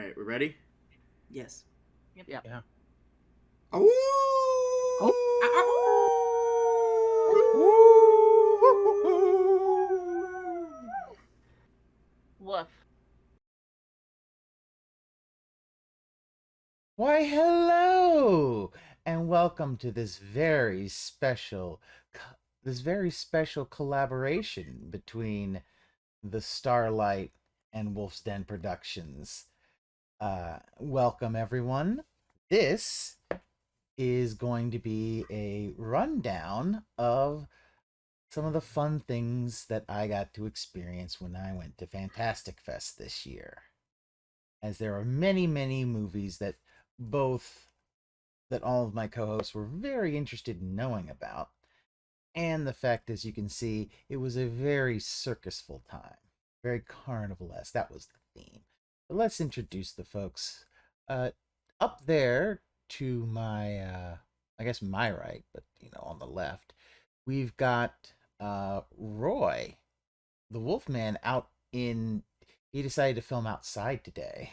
right, we're ready? Yes. Yep. Yeah. Oh! Woof. Why, hello, and welcome to this very special collaboration between the Starlight and Wolf's Den Productions. Welcome, everyone. This is going to be a rundown of some of the fun things that I got to experience when I went to Fantastic Fest this year. As there are many, many movies that all of my co-hosts were very interested in knowing about. And the fact, as you can see, it was a very circusful time. Very carnivalesque. That was the theme. But let's introduce the folks. Up there to my, I guess my right, but, on the left, we've got Roy, the Wolfman, he decided to film outside today.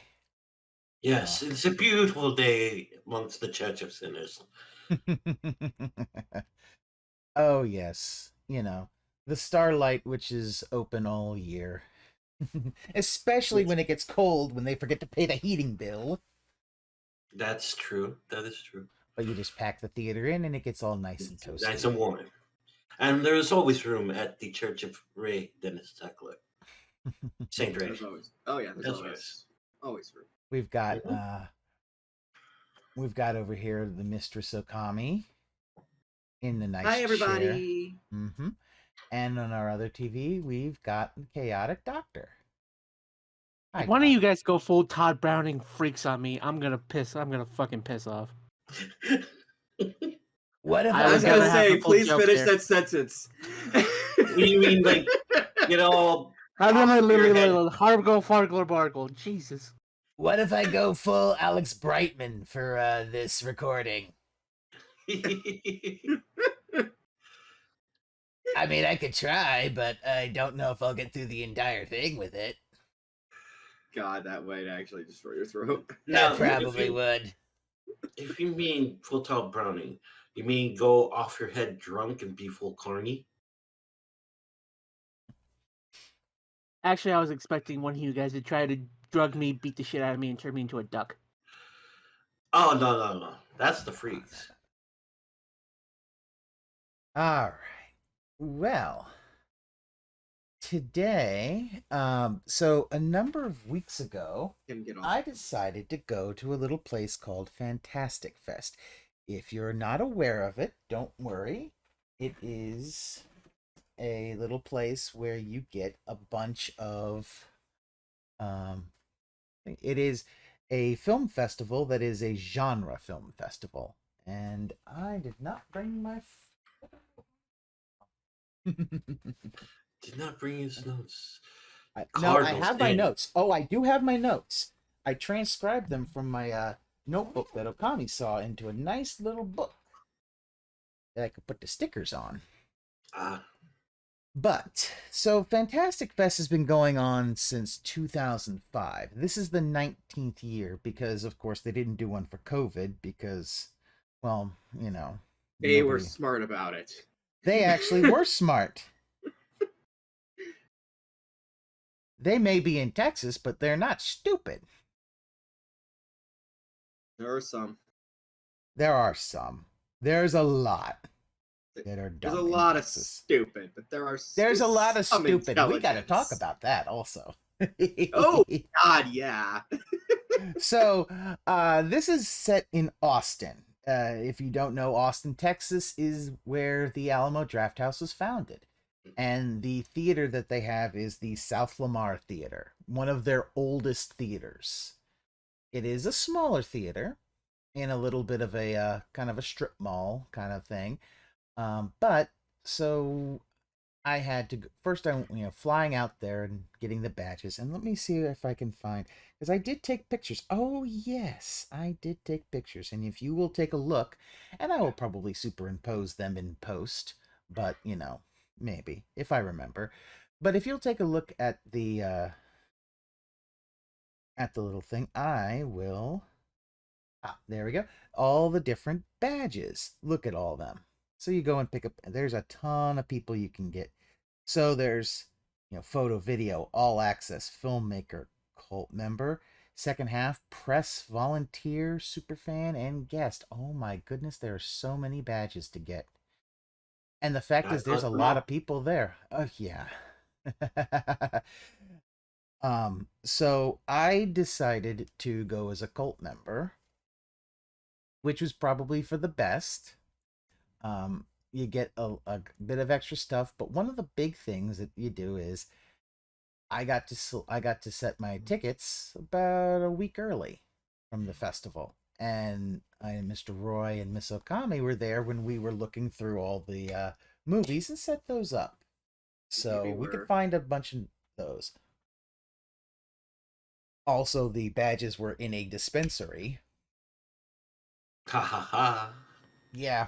Yes, it's a beautiful day amongst the Church of Sinners. Oh, yes. The Starlight, which is open all year. Especially when it gets cold, when they forget to pay the heating bill. That's true. That is true. But you just pack the theater in and it gets all nice and toasty. Nice and warm. And there is always room at the Church of Ray Dennis Tuckler. Saint Ray. There's always. Oh yeah, there's always room. We've got over here the Mistress Ookami in the nice Hi everybody. chair. Mm-hmm. And on our other TV, we've got the Chaotic Doctor. If one of you guys go full Todd Browning freaks on me, I'm gonna fucking piss off. What if I was gonna say, please finish that sentence. What do you mean, like, I'm gonna literally Hargle Fargle Bargle. Jesus. What if I go full Alex Brightman for this recording? I mean, I could try, but I don't know if I'll get through the entire thing with it. God, that might actually destroy your throat. That probably would. If you mean full Todd Browning, you mean go off your head drunk and be full carny? Actually, I was expecting one of you guys to try to drug me, beat the shit out of me, and turn me into a duck. Oh, no. That's the freaks. All right. Well, today, so a number of weeks ago, I decided to go to a little place called Fantastic Fest. If you're not aware of it, don't worry. It is a little place where you get a bunch of, it is a film festival that is a genre film festival. And I did not bring my... Did not bring his notes. No, I have my notes. Oh, I do have my notes. I transcribed them from my notebook that Ookami saw into a nice little book that I could put the stickers on. But, so Fantastic Fest has been going on since 2005. This is the 19th year because, of course, they didn't do one for COVID because, well, They were smart about it. They actually were smart. They may be in Texas, but they're not stupid. There are some. There are some. There's a lot that are dumb. There's a lot of stupid, but there's a lot of stupid. We got to talk about that also. Oh, God, yeah. So, this is set in Austin. If you don't know, Austin, Texas is where the Alamo Drafthouse was founded. And the theater that they have is the South Lamar Theater, one of their oldest theaters. It is a smaller theater in a little bit of a kind of a strip mall kind of thing. But so I had to first, flying out there and getting the badges. And let me see if I can find, because I did take pictures. Oh, yes, I did take pictures. And if you will take a look, and I will probably superimpose them in post, but, maybe, if I remember. But if you'll take a look at the at the little thing, I will. Ah, there we go. All the different badges. Look at all them. So you go and pick up. There's a ton of people you can get. So there's, photo, video, all access, filmmaker, cult member, second half, press, volunteer, superfan, and guest. Oh my goodness, there are so many badges to get. And the fact is, there's a lot of people there. Oh yeah. So I decided to go as a cult member, which was probably for the best. You get a bit of extra stuff, but one of the big things that you do is I got to set my tickets about a week early from the festival, and Mr. Roy and Miss Ookami were there when we were looking through all the movies and set those up, so we could find a bunch of those. Also, the badges were in a dispensary. Ha ha ha. Yeah.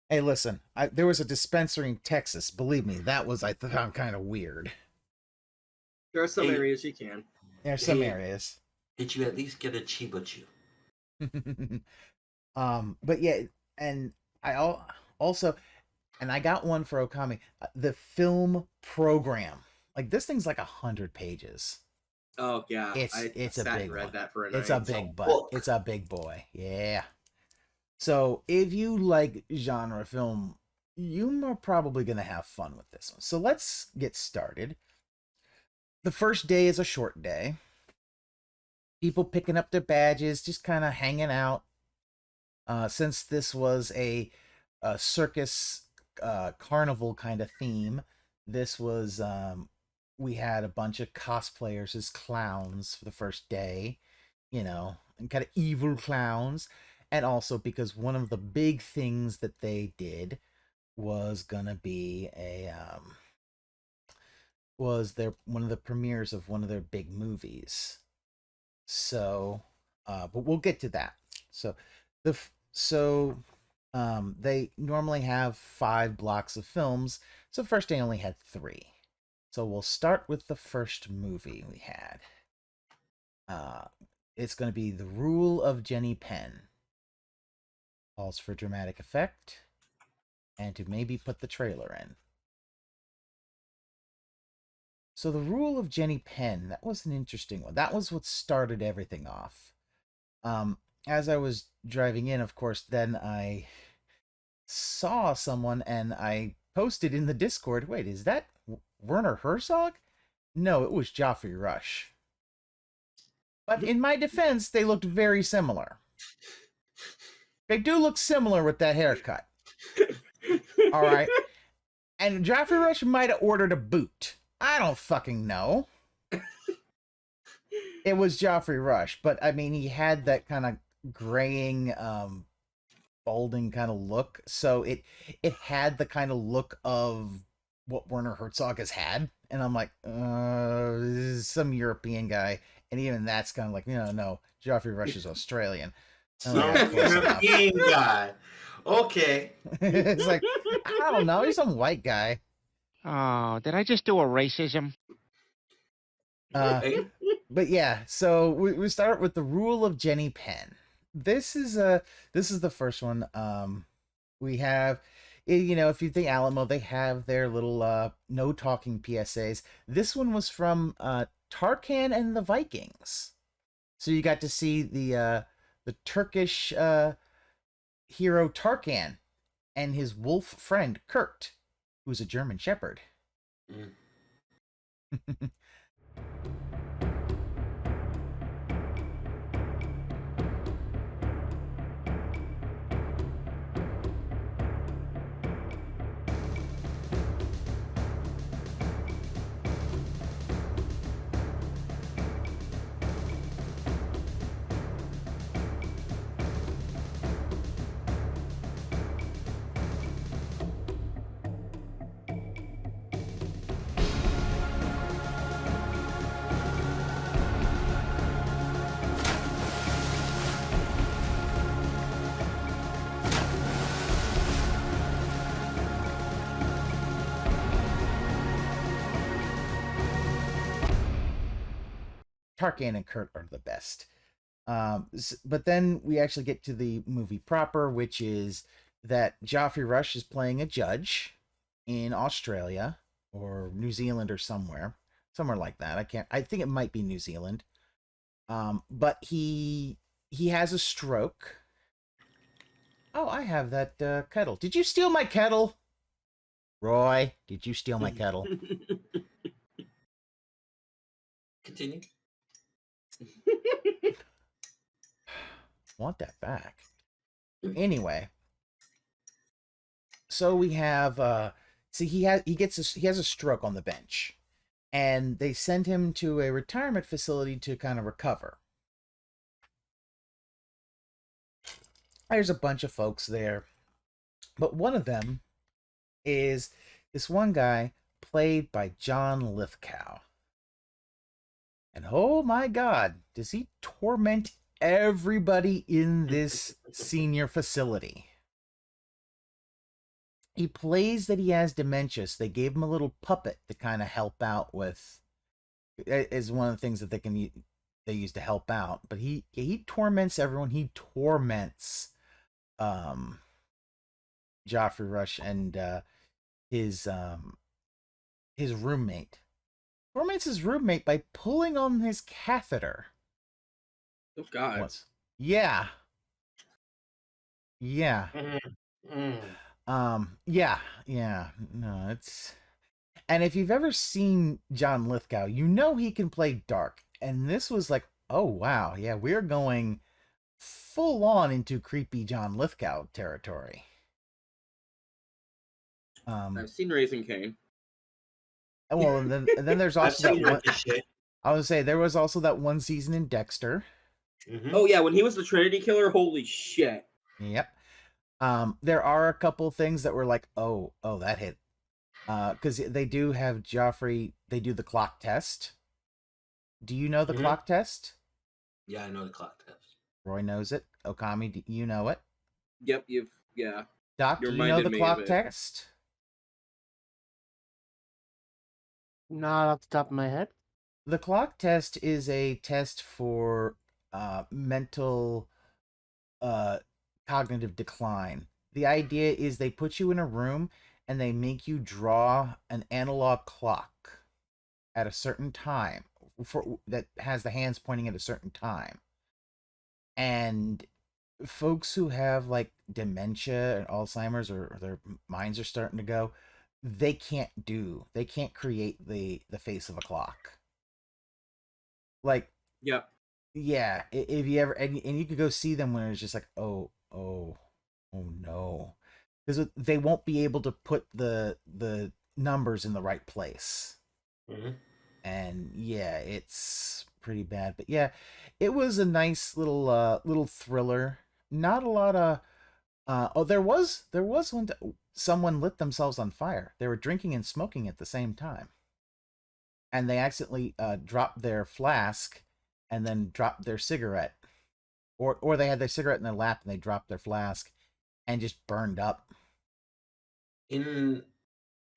Hey, listen, there was a dispensary in Texas. Believe me, that was, I found kind of weird. There are some areas you can. There are some areas. Did you at least get a Chiba Chew? But yeah, and I also, and I got one for Ookami, the film program. Like, this thing's like 100 pages. Oh yeah, It's a big read one. that for a It's night. a big butt. It's a big boy. Yeah. So if you like genre film, you are probably going to have fun with this one. So let's get started. The first day is a short day. People picking up their badges, just kind of hanging out. Since this was a circus carnival kind of theme, this was we had a bunch of cosplayers as clowns for the first day, and kind of evil clowns. And also because one of the big things that they did was gonna be one of the premieres of one of their big movies. So, but we'll get to that. So, they normally have 5 blocks of films. So first day only had 3. So we'll start with the first movie we had. It's going to be The Rule of Jenny Penn. Calls for dramatic effect, and to maybe put the trailer in. So The Rule of Jenny Penn, that was an interesting one. That was what started everything off. As I was driving in, of course, then I saw someone and I posted in the Discord, wait, is that Werner Herzog? No, it was Geoffrey Rush. But in my defense, they looked very similar. They do look similar with that haircut. All right. And Geoffrey Rush might have ordered a boot. I don't fucking know. It was Geoffrey Rush, but I mean, he had that kind of graying, balding kind of look. So it had the kind of look of what Werner Herzog has had. And I'm like, this is some European guy. And even that's kind of like, no, Geoffrey Rush is Australian. Some European guy. Okay. It's like, I don't know, he's some white guy. Oh, did I just do a racism? But yeah, so we start with The Rule of Jenny Penn. This is the first one. We have, if you think Alamo, they have their little no talking PSAs. This one was from Tarkan and the Vikings. So you got to see the Turkish hero Tarkan and his wolf friend Kurt, who's a German Shepherd. Tarkan and Kurt are the best. But then we actually get to the movie proper, which is that Joffrey Rush is playing a judge in Australia or New Zealand or somewhere like that. I think it might be New Zealand. But he has a stroke. Oh, I have that kettle. Did you steal my kettle? Roy, did you steal my kettle? Continue. Want that back. Anyway. So we have see he has a stroke on the bench. And they send him to a retirement facility to kind of recover. There's a bunch of folks there. But one of them is this one guy played by John Lithgow. And oh my God, does he torment everybody in this senior facility. He plays that he has dementia, so they gave him a little puppet to kind of help out with. Is one of the things that they use to help out. But he torments everyone. He torments Joffrey Rush and his roommate. Torments his roommate by pulling on his catheter. Oh God. Yeah. Yeah. Yeah. No, it's. And if you've ever seen John Lithgow, you know he can play dark. And this was like, oh wow, yeah, we're going full on into creepy John Lithgow territory. I've seen Raising Cain. Well, and then there's also that one. I was say there was also that one season in Dexter. Mm-hmm. Oh yeah, when he was the Trinity Killer, holy shit. Yep. There are a couple things that were like, oh, that hit. Because they do have Joffrey, they do the clock test. Do you know the clock test? Yeah, I know the clock test. Roy knows it. Ookami, do you know it? Yep, yeah. Doc, do you know the clock test? Not off the top of my head. The clock test is a test for mental cognitive decline. The idea is they put you in a room and they make you draw an analog clock at a certain time that has the hands pointing at a certain time. And folks who have like dementia and Alzheimer's or their minds are starting to go, they can't create the face of a clock. Like, yeah, if you ever and you could go see them when it's just like, oh no, because they won't be able to put the numbers in the right place. And yeah, it's pretty bad. But yeah, it was a nice little thriller. Not a lot of there was one someone lit themselves on fire. They were drinking and smoking at the same time, and they accidentally dropped their flask and then dropped their cigarette, or they had their cigarette in their lap and they dropped their flask and just burned up. In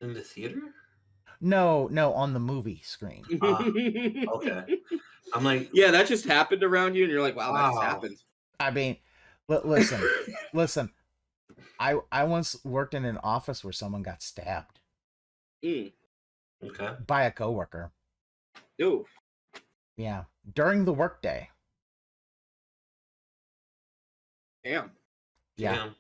the theater? No, on the movie screen. Okay. I'm like, yeah, that just happened around you, and you're like, wow, that just happened. I mean, listen. I once worked in an office where someone got stabbed. Okay. By a coworker. Ooh. Yeah, during the workday. Damn. Yeah. Damn.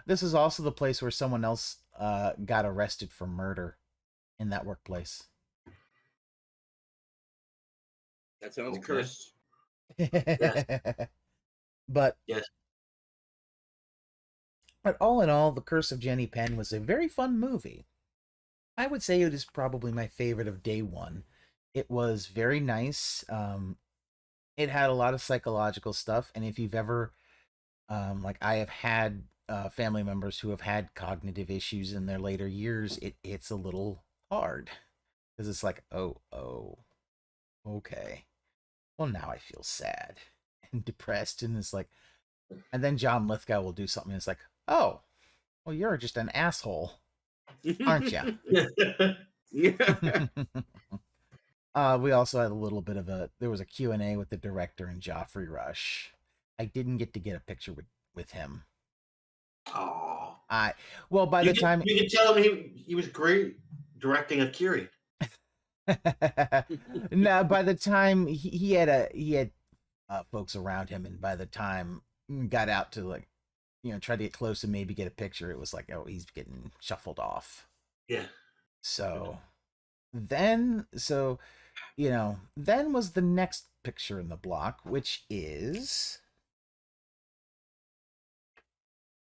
This is also the place where someone else got arrested for murder in that workplace. That sounds Okay. cursed. But yes. But all in all, The Curse of Jenny Penn was a very fun movie. I would say it is probably my favorite of day one. It was very nice. It had a lot of psychological stuff, and if you've ever, like I have had family members who have had cognitive issues in their later years, it's a little hard because it's like, oh, okay. Well, now I feel sad and depressed, and it's like, and then John Lithgow will do something. And it's like, oh, well, you're just an asshole, aren't you? Yeah. We also had a little bit of there was a Q&A with the director and Joffrey Rush. I didn't get to get a picture with him. Oh, Well, by the time you can tell him he was great directing Akiri. no, by the time he had folks around him, and by the time got out to like, try to get close and maybe get a picture, it was like, oh, he's getting shuffled off. Yeah. So then was the next picture in the block, which is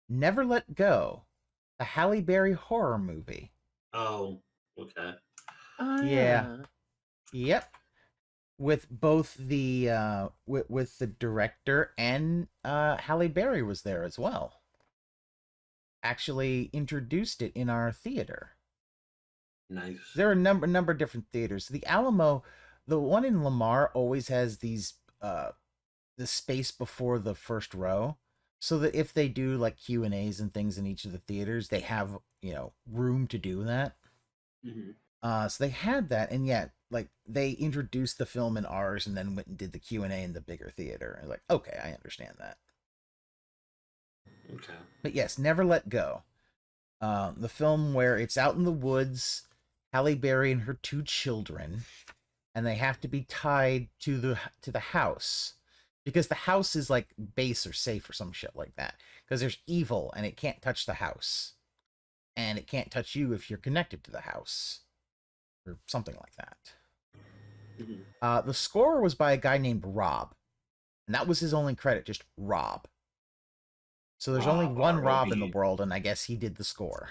Never Let Go, a Halle Berry horror movie. Oh, okay. Yeah. Yep. With both the with the director and Halle Berry was there as well. Actually introduced it in our theater. Nice. There are a number of different theaters. The Alamo, the one in Lamar, always has these the space before the first row, so that if they do like Q&As and things in each of the theaters, they have room to do that. Mm-hmm. So they had that, and yet like they introduced the film in ours, and then went and did the Q&A in the bigger theater. And like, okay, I understand that. Okay. But yes, Never Let Go, the film where it's out in the woods, Halle Berry and her 2 children, and they have to be tied to the house, because the house is like base or safe or some shit like that, because there's evil and it can't touch the house, and it can't touch you if you're connected to the house, or something like that. Mm-hmm. The score was by a guy named Rob, and that was his only credit, just Rob. So there's only one Rob in the world, and I guess he did the score.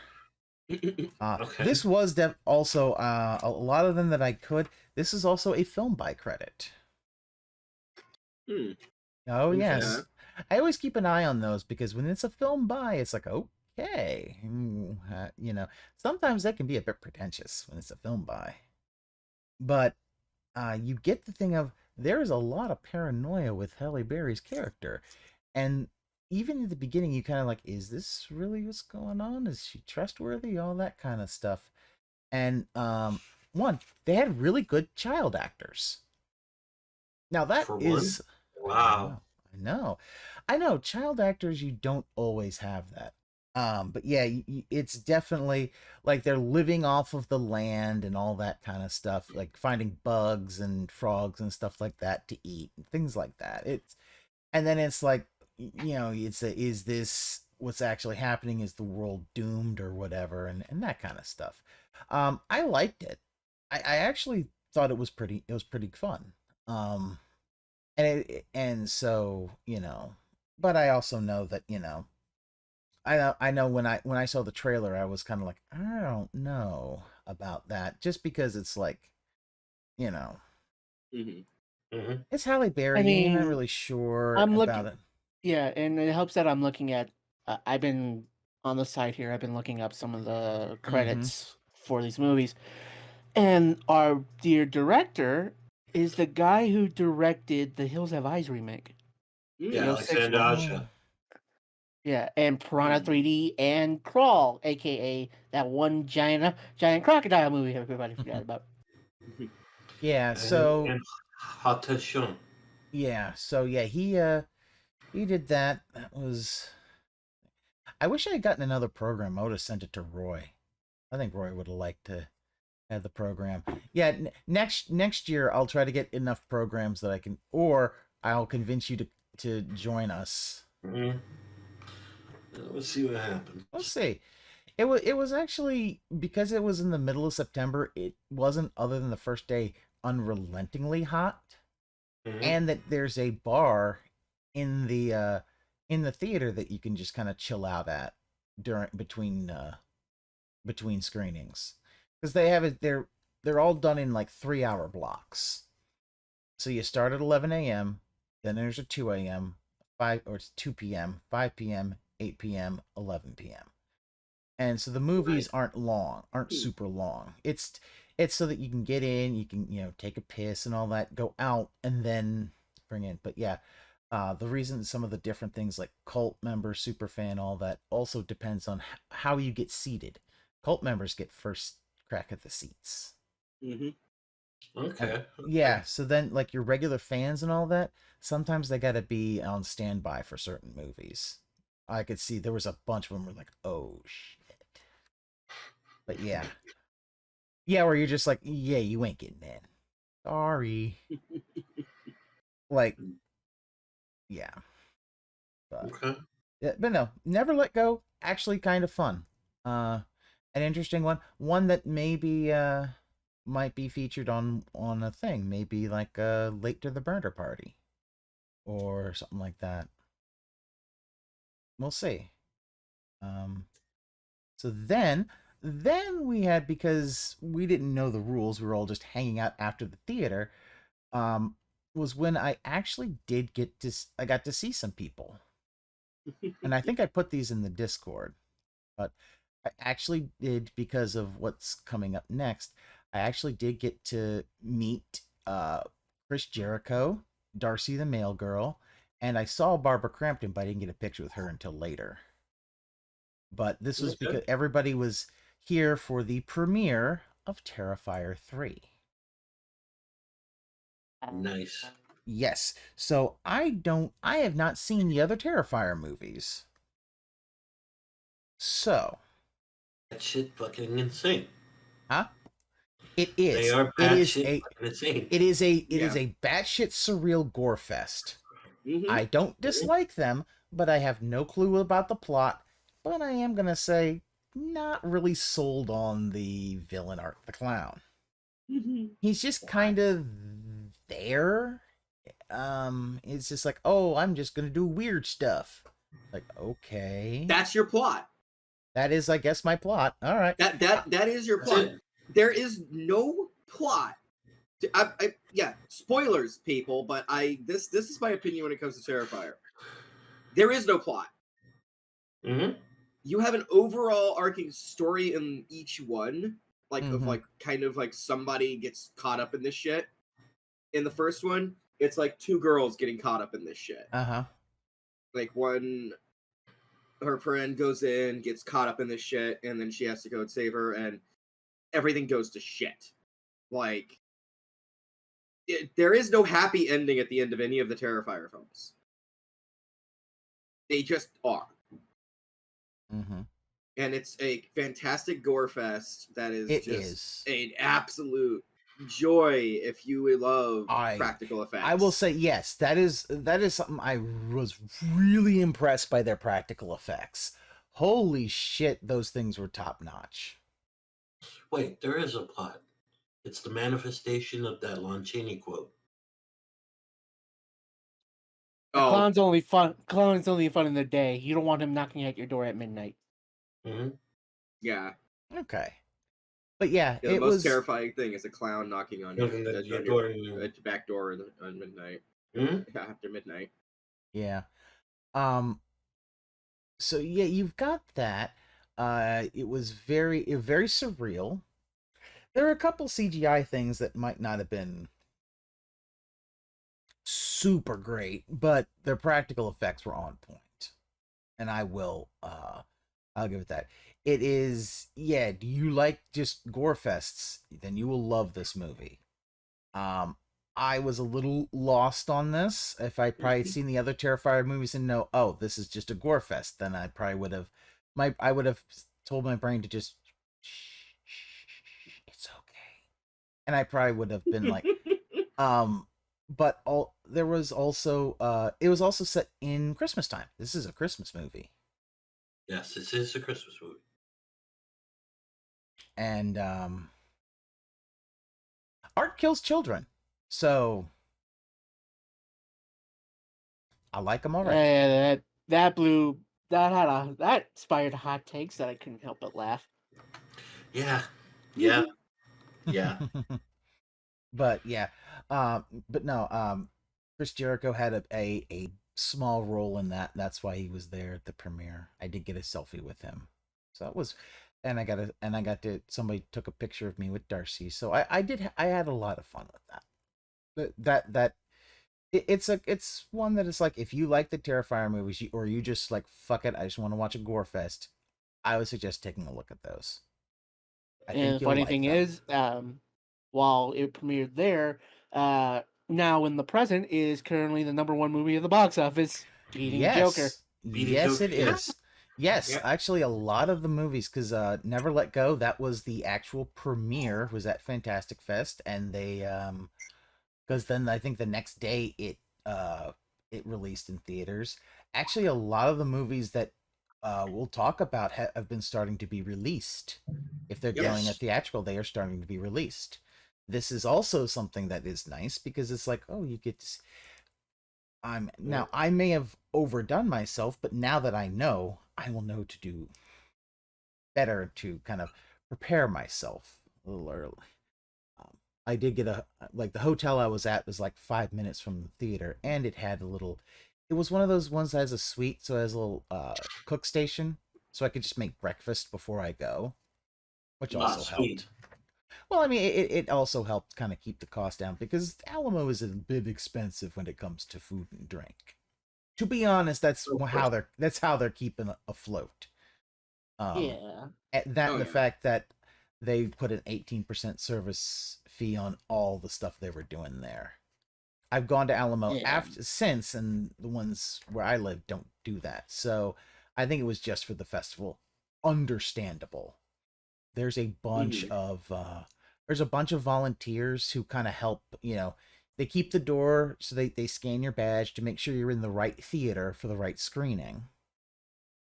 Okay. This was also a lot of them that I could. This is also a film by credit. Oh yes, I always keep an eye on those, because when it's a film by, it's like, okay, sometimes that can be a bit pretentious when it's a film by. But you get the thing of, there is a lot of paranoia with Halle Berry's character, and even at the beginning, you kind of like, is this really what's going on? Is she trustworthy? All that kind of stuff. And they had really good child actors. Now that is wow. I know. Child actors, you don't always have that. But yeah, it's definitely like they're living off of the land and all that kind of stuff, like finding bugs and frogs and stuff like that to eat, and things like that. And then it's like, is this what's actually happening? Is the world doomed or whatever? And that kind of stuff. I liked it. I actually thought it was pretty fun. And so, but I also know that, I know when I saw the trailer, I was kind of like, I don't know about that, just because it's like, it's Halle Berry. I mean, you're not really sure I'm about it. Yeah, and it helps that I'm looking at. I've been on the site here. I've been looking up some of the credits for these movies, and our dear director is the guy who directed the Hills Have Eyes remake. Yeah, Alexander Aja. Yeah, and Piranha 3D and Crawl, aka that one giant crocodile movie everybody forgot about. Yeah, so and Hatashun. Yeah, so yeah, he did that. That was. I wish I had gotten another program. I would have sent it to Roy. I think Roy would have liked to have the program. Yeah, next year I'll try to get enough programs that I can, or I'll convince you to join us. Mm-hmm. Let's see what happens. We'll see. It was actually, because it was in the middle of September. It wasn't, other than the first day, unrelentingly hot, and that there's a bar in the theater that you can just kind of chill out at between screenings, because they have it. They're all done in like 3-hour blocks. So you start at 11 a.m., then there's a 2 a.m., 2 p.m., 5 p.m., 8 p.m., 11 p.m. And so the movies aren't super long. It's so that you can get in, you can, take a piss and all that, go out, and then bring in. But yeah, the reason some of the different things like cult member, super fan, all that also depends on how you get seated. Cult members get first crack at the seats. Okay. Yeah, so then like your regular fans and all that, sometimes they got to be on standby for certain movies. I could see there was a bunch of them were like, oh shit. But yeah. Yeah, where you're just like, yeah, you ain't getting in. Sorry. Like, yeah. Okay. Yeah, but no, Never Let Go, actually kind of fun. An interesting one. One that maybe might be featured on a thing. Maybe like Late to the Murder Party. Or something like that. We'll see. So then we had, because we didn't know the rules, we were all just hanging out after the theater. Was when I actually did I got to see some people, and I think I put these in the Discord, but I actually did, because of what's coming up next. I actually did get to meet Chris Jericho, Darcy the Mail Girl, and I saw Barbara Crampton, but I didn't get a picture with her until later. But this was Okay. because everybody was here for the premiere of Terrifier 3. Nice. Yes. So I have not seen the other Terrifier movies. So, That shit fucking insane. huh? It is. They are It is batshit a fucking insane. it is a Yeah. batshit surreal gore fest. Mhm. I don't dislike them, but I have no clue about the plot. But I am gonna say, not really sold on the villain Art the Clown. Mhm. He's just kind of there. It's just like, oh, I'm just gonna do weird stuff. Like, okay, That's your plot. that is, I guess, my plot. All right. That is your That's plot. it. There is no plot. Yeah, spoilers, people. But this is my opinion when it comes to Terrifier. There is no plot. Mm-hmm. You have an overall arcing story in each one, like of Mhm. like kind of like somebody gets caught up in this shit. In the first one, it's like two girls getting caught up in this shit. Uh-huh. Like one, her friend goes in, gets caught up in this shit, and then she has to go and save her, and everything goes to shit. Like, there is no happy ending at the end of any of the Terrifier films. They just are. Mhm. And it's a fantastic gore fest that is It just is. an absolute joy if you love I- practical effects. I will say yes. That is something I was really impressed by, their practical effects. Holy shit, those things were top notch. Wait, there is a plot. It's the manifestation of that Lon Chaney quote. The Oh, clown's only fun. Clown's only fun in the day. You don't want him knocking at your door at midnight. Mm-hmm. yeah. Okay. But yeah, Yeah, the it most was terrifying thing is a clown knocking on your back door on midnight. Mm-hmm. Yeah, after midnight. yeah. So yeah, you've got that. It was very surreal. There are a couple CGI things that might not have been super great, but their practical effects were on point. And I'll give it that. It is, yeah, do you like just gore fests? Then you will love this movie. I was a little lost on this. If I probably seen the other Terrifier movies and know, oh, this is just a gore fest, then I probably would have I would have told my brain to just shh, it's okay. And I probably would have been like, but there was also it was also set in Christmas time. This is a Christmas movie. Yes, this is a Christmas movie. And art kills children. So I like them all right. Yeah, that inspired hot takes that I couldn't help but laugh. Yeah. Yeah. Yeah. But yeah, but no, Chris Jericho had a small role in that. That's why he was there at the premiere. I did get a selfie with him, so it was, and I got to somebody took a picture of me with Darcy. So I had a lot of fun with that. But it's one that is like, if you like the Terrifier movies, or you just like, fuck it, I just want to watch a gore fest, I would suggest taking a look at those. I And think the you'll funny like thing them. is, while it premiered there, now in the present is currently the number one movie of the box office, beating Joker. Beating Yes, Joker, it yeah. is. Yes, Yeah. actually, a lot of the movies, because Never Let Go, that was the actual premiere, was at Fantastic Fest, and they, because then I think the next day it released in theaters. Actually, a lot of the movies that we'll talk about have been starting to be released. If they're going a Yes. theatrical, they are starting to be released. This is also something that is nice because it's like, oh, you get to. Now I may have overdone myself, but now that I know, I will know to do better to kind of prepare myself a little early. I did get the hotel I was at was like 5 minutes from the theater, and it had a little. It was one of those ones that has a suite, so it has a little cook station, so I could just make breakfast before I go, which also Sweet. helped. Well, I mean, it also helped kind of keep the cost down because Alamo is a bit expensive when it comes to food and drink. To be honest, that's how they're keeping afloat. Yeah. That Oh, and the yeah. fact that they put an 18% service fee on all the stuff they were doing there. I've gone to Alamo Yeah. since, and the ones where I live don't do that. So I think it was just for the festival. Understandable. There's a bunch of volunteers who kind of help. They keep the door, so they scan your badge to make sure you're in the right theater for the right screening.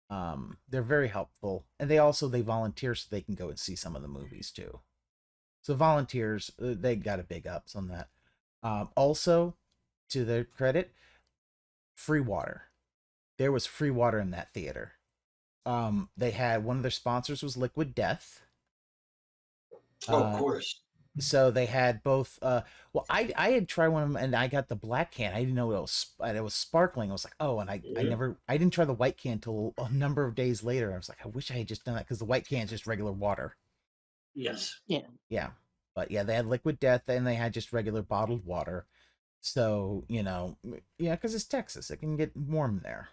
They're very helpful, and they volunteer so they can go and see some of the movies too. So volunteers, they got a big ups on that. Also, to their credit, free water. There was free water in that theater. They had one of their sponsors was Liquid Death. Of course. So they had both. Well, I had tried one of them, and I got the black can. I didn't know it was sparkling. I was like, oh, and I didn't try the white can until a number of days later. I was like, I wish I had just done that because the white can is just regular water. Yes. Yeah, but yeah, they had Liquid Death, and they had just regular bottled water. So yeah, because it's Texas, it can get warm there.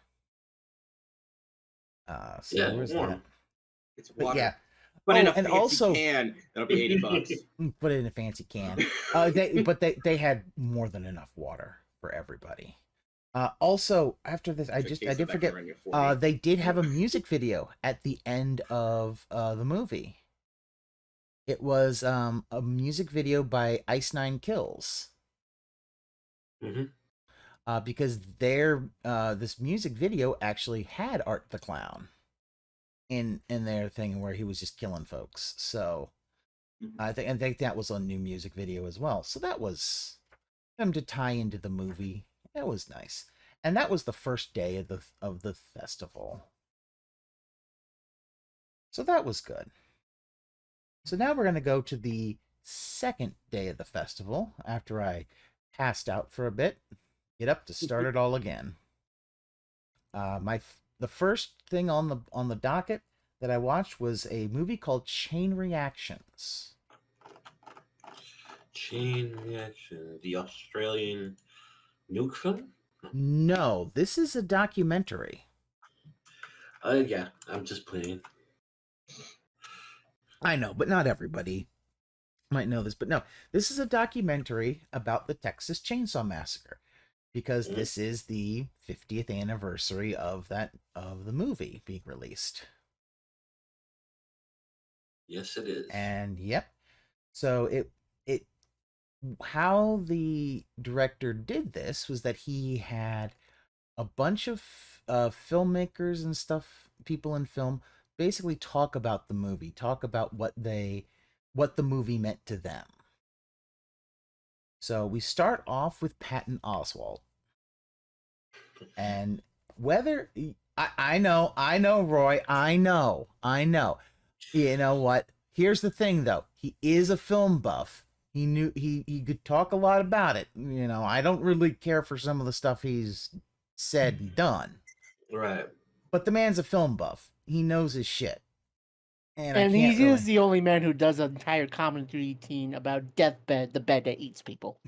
So Yeah, where's warm. that? It's But water. yeah. But in a and fancy also can, that'll be $80. put it in a fancy can. They had more than enough water for everybody. Also, after this, I did forget. They did have a music video at the end of the movie. It was a music video by Ice Nine Kills. Because this music video actually had Art the Clown in their thing where he was just killing folks. So I think that was a new music video as well. So that was them to tie into the movie. That was nice. And that was the first day of the festival. So that was good. So now we're going to go to the second day of the festival after I passed out for a bit. Get up to start it all again. The first thing on the docket that I watched was a movie called Chain Reactions. Chain Reaction, the Australian nuke film? No, this is a documentary. Yeah, I'm just playing. I know, but not everybody might know this. But no, this is a documentary about the Texas Chainsaw Massacre, because this is the 50th anniversary of the movie being released. Yes, it is. And yep. So it how the director did this was that he had a bunch of filmmakers and stuff, people in film, basically talk about the movie, talk about what the movie meant to them. So we start off with Patton Oswalt. And whether I know, Roy, I know. You know what? Here's the thing though. He is a film buff. He knew he could talk a lot about it. I don't really care for some of the stuff he's said and done. Right. But the man's a film buff. He knows his shit. And he is the only man who does an entire commentary routine about Deathbed, the bed that eats people.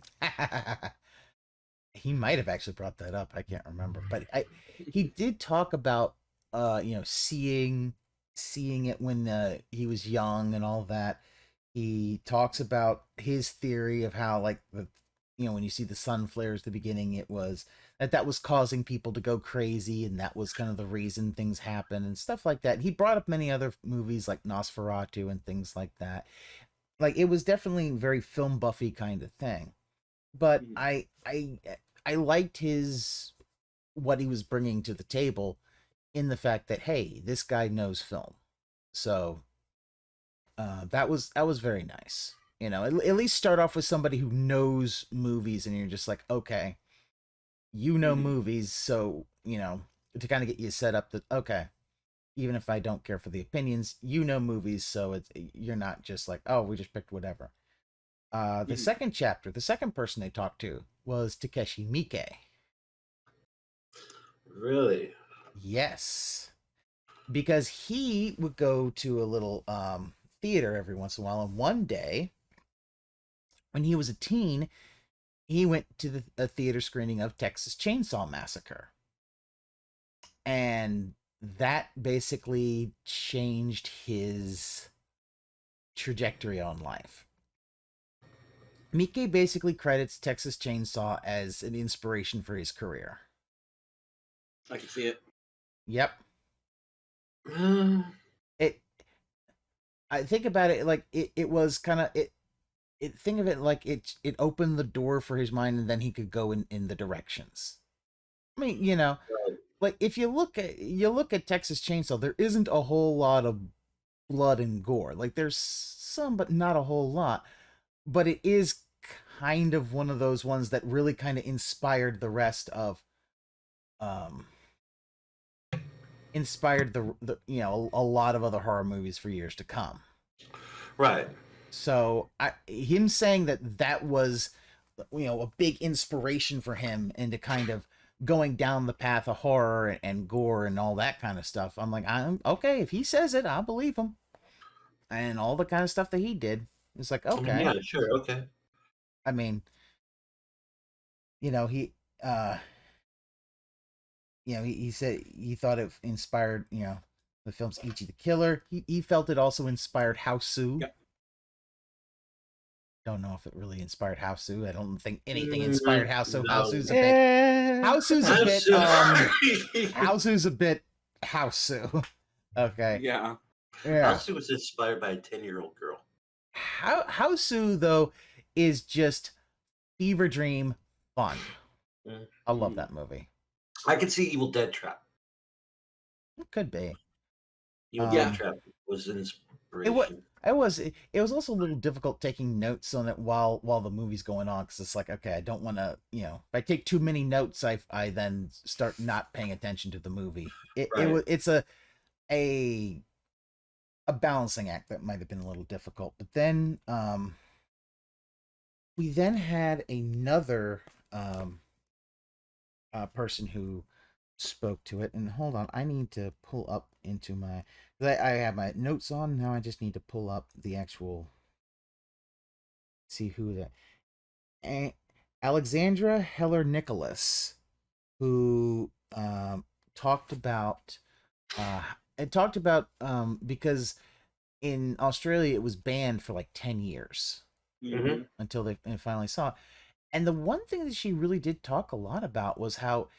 He might have actually brought that up. I can't remember. But he did talk about seeing it when he was young and all that. He talks about his theory of how, like, when you see the sun flares at the beginning, it was that was causing people to go crazy, and that was kind of the reason things happen and stuff like that. He brought up many other movies like Nosferatu and things like that. Like, it was definitely very film buffy kind of thing. But Mhm. I liked what he was bringing to the table, in the fact that, hey, this guy knows film. So that was very nice. At least start off with somebody who knows movies, and you're just like, okay, Mhm. movies, so to kind of get you set up that, okay, even if I don't care for the opinions, movies, so you're not just like, oh, we just picked whatever. The Mhm. second chapter, the second person they talked to was Takeshi Miike. Really? Yes, because he would go to a little theater every once in a while, and one day when he was a teen, he went to a theater screening of Texas Chainsaw Massacre, and that basically changed his trajectory on life. Miike basically credits Texas Chainsaw as an inspiration for his career. I can see it. Yep. Uh, It I think about it like it was kind of think of it like it opened the door for his mind, and then he could go in the directions. I mean, like, if you look at Texas Chainsaw, there isn't a whole lot of blood and gore. Like, there's some, but not a whole lot. But it is kind of one of those ones that really kind of inspired the rest of inspired the a lot of other horror movies for years to come. right. So him saying that was a big inspiration for him into kind of going down the path of horror and gore and all that kind of stuff. I'm like, I'm okay, if he says it, I'll believe him. And all the kind of stuff that he did, it's like, I mean, okay. yeah, sure, okay. I mean, he he said he thought it inspired, the film's Ichi the Killer. He felt it also inspired Houseu. Yep. Don't know if it really inspired Houseu. I don't think anything inspired Houseu. No. Houseu's a bit. Houseu's a bit. Houseu's a bit. Houseu. Okay. Yeah. Yeah. Houseu was inspired by a 10-year-old girl. Houseu, though, is just fever dream fun. Mm. I love that movie. I could see Evil Dead Trap. It could be. Evil Dead Trap was an inspiration. It was also a little difficult taking notes on it while the movie's going on, because it's like, okay, I don't want to, if I take too many notes, I then start not paying attention to the movie. It's a balancing act that might have been a little difficult. But then we then had another person who spoke to it, and hold on, I need to pull up into my, I have my notes on now. I just need to pull up the actual, see who that, Alexandra Heller Nicholas, who talked about because in Australia it was banned for like 10 years Mhm. until they finally saw it. And the one thing that she really did talk a lot about was how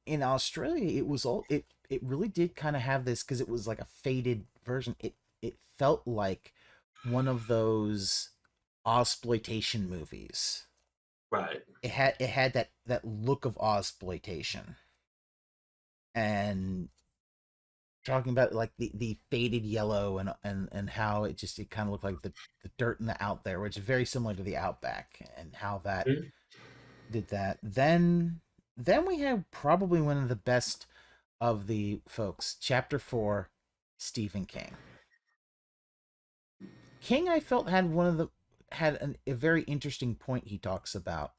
in Australia it really did kind of have this, because it was like a faded version. It felt like one of those Ozploitation movies. Right. It had that look of Ozploitation, and talking about like the faded yellow and how it kind of looked like the dirt in the out there, which is very similar to the Outback, and how that did that. Then we have probably one of the best of the folks, Chapter 4, Stephen King. I felt had a very interesting point he talks about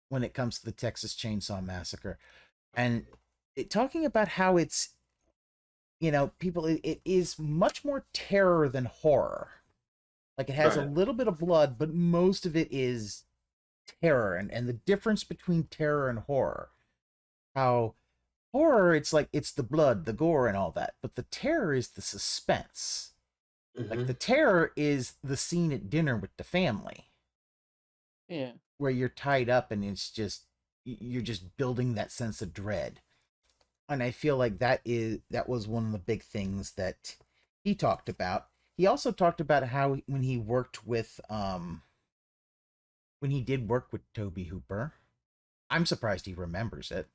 when it comes to the Texas Chainsaw Massacre, and talking about how it's, people, it is much more terror than horror. Like, it has a little bit of blood, but most of it is terror, and the difference between terror and horror. How horror, it's like, it's the blood, the gore, and all that, but the terror is the suspense. Like Mhm. the terror is the scene at dinner with the family Yeah. where you're tied up and it's just you're just building that sense of dread. And I feel like that was one of the big things that he talked about. He also talked about how when he worked with when he did work with Toby Hooper, I'm surprised he remembers it,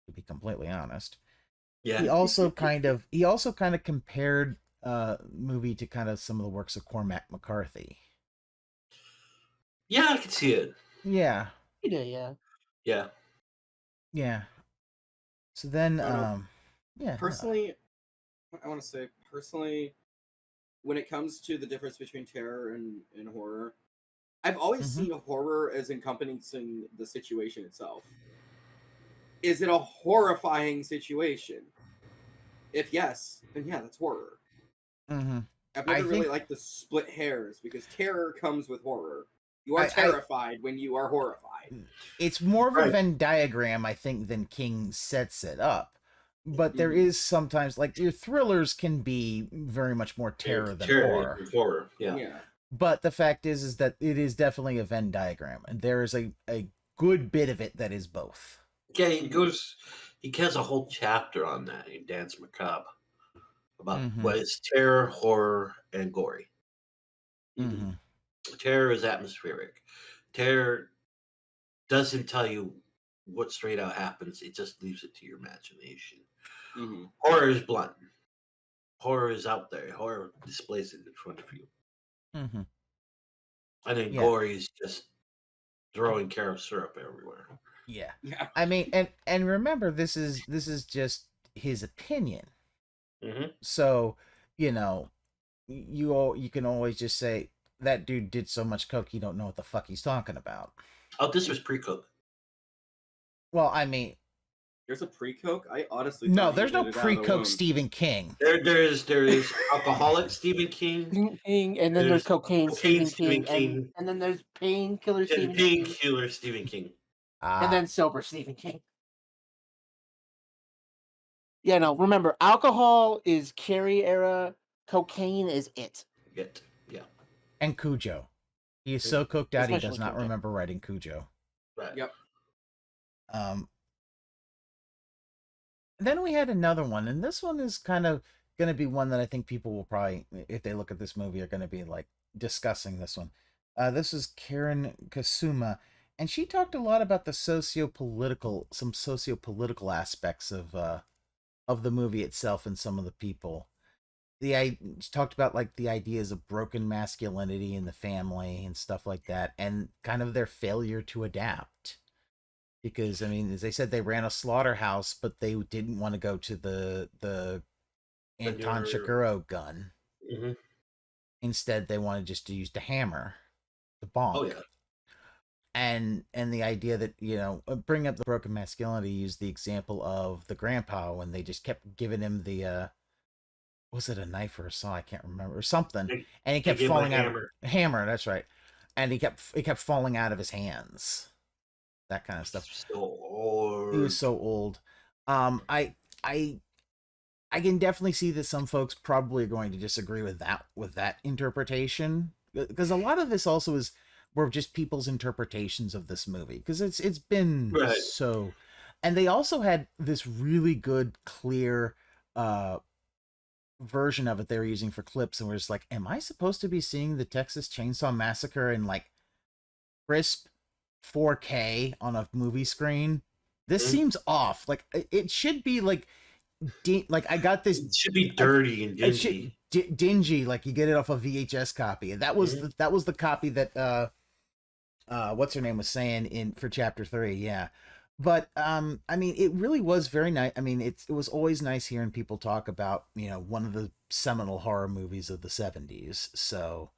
to be completely honest. Yeah. He also kind of compared movie to kind of some of the works of Cormac McCarthy. Yeah, I can see it. Yeah. Yeah. Yeah. Yeah. So then I don't know. yeah. Personally, I want to say, personally, when it comes to the difference between terror and horror, I've always Mhm. seen horror as encompassing the situation itself. Is it a horrifying situation? If yes, then yeah, that's horror. Mhm. I've I never really think liked the split hairs because terror comes with horror. You are I terrified when you are horrified. it's more of a Right. Venn diagram, I think, than King sets it up. But there Mhm. is sometimes like your thrillers can be very much more terror than horror. Horror. Yeah. Yeah. But the fact is that it is definitely a Venn diagram, and there is a good bit of it that is both. Yeah, he has a whole chapter on that in Dance Macabre about Mhm. what is terror, horror, and gory. Mhm. Mhm. Terror is atmospheric. Terror doesn't tell you what straight out happens, it just leaves it to your imagination. Mhm. Horror is blunt. Horror is out there. Horror displays it in front of you. Mhm. And then Yeah. gory is just throwing carob syrup everywhere. Yeah. Yeah. I mean, and remember, this is just his opinion. Mm-hmm. So, you know, you can always just say that dude did so much coke, you don't know what the fuck he's talking about. Oh, this was pre-cooked. Well, I mean, There's a pre-coke? I honestly no, thought he there's no did it out of the pre-coke womb. Stephen King. There is alcoholic Stephen King. King, and then there's cocaine, cocaine Stephen King, King. and then there's painkiller And Stephen King, painkiller Stephen King. and then sober Stephen King. Yeah, no, remember, alcohol is Carrie era, cocaine is it. Yeah. And Cujo. He is so cooked out he does Especially not Cujo. remember writing Cujo. Right. Yep. Then we had another one, and this one is kind of going to be one that I think people will probably, if they look at this movie, are going to be like discussing this one. This is Karen Kasuma, and she talked a lot about the some socio-political aspects of the movie itself and some of the people. She talked about like the ideas of broken masculinity in the family and stuff like that, and kind of their failure to adapt. Because I mean, as they said, they ran a slaughterhouse, but they didn't want to go to the Anton Chigurh gun. Mm-hmm. Instead, they wanted just to use the hammer, the Oh bonk. yeah. And the idea that, you know, bring up the broken masculinity, use the example of the grandpa when they just kept giving him the was it a knife or a saw? I can't remember, or something. And he kept gave him a falling out. hammer. Hammer, that's right. And it kept falling out of his hands. That kind of stuff. So old. He was so old. I I can definitely see that some folks probably are going to disagree with that interpretation, because a lot of this also were just people's interpretations of this movie, because it's been Right. so. And they also had this really good clear version of it they were using for clips, and we're just like, am I supposed to be seeing the Texas Chainsaw Massacre in like crisp 4K on a movie screen? This seems off. Like it should be like like I got this. It should be dirty and It should dingy. dingy, like you get it off a VHS copy. And that was that was the copy that what's her name was saying in for chapter 3. Yeah. But I mean, it really was very nice. I mean, it was always nice hearing people talk about, you know, one of the seminal horror movies of the 70s. So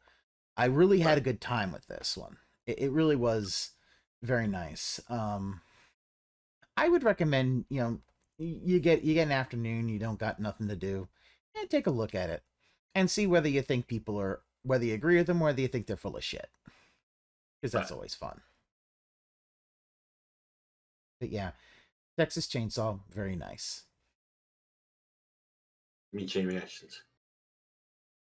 I really had a good time with this one. It really was very nice. I would recommend, you know, you get an afternoon, you don't got nothing to do, and take a look at it and see whether you think whether you agree with them, or whether you think they're full of shit, because that's always fun. But yeah, Texas Chainsaw, very nice. Me chain reactions.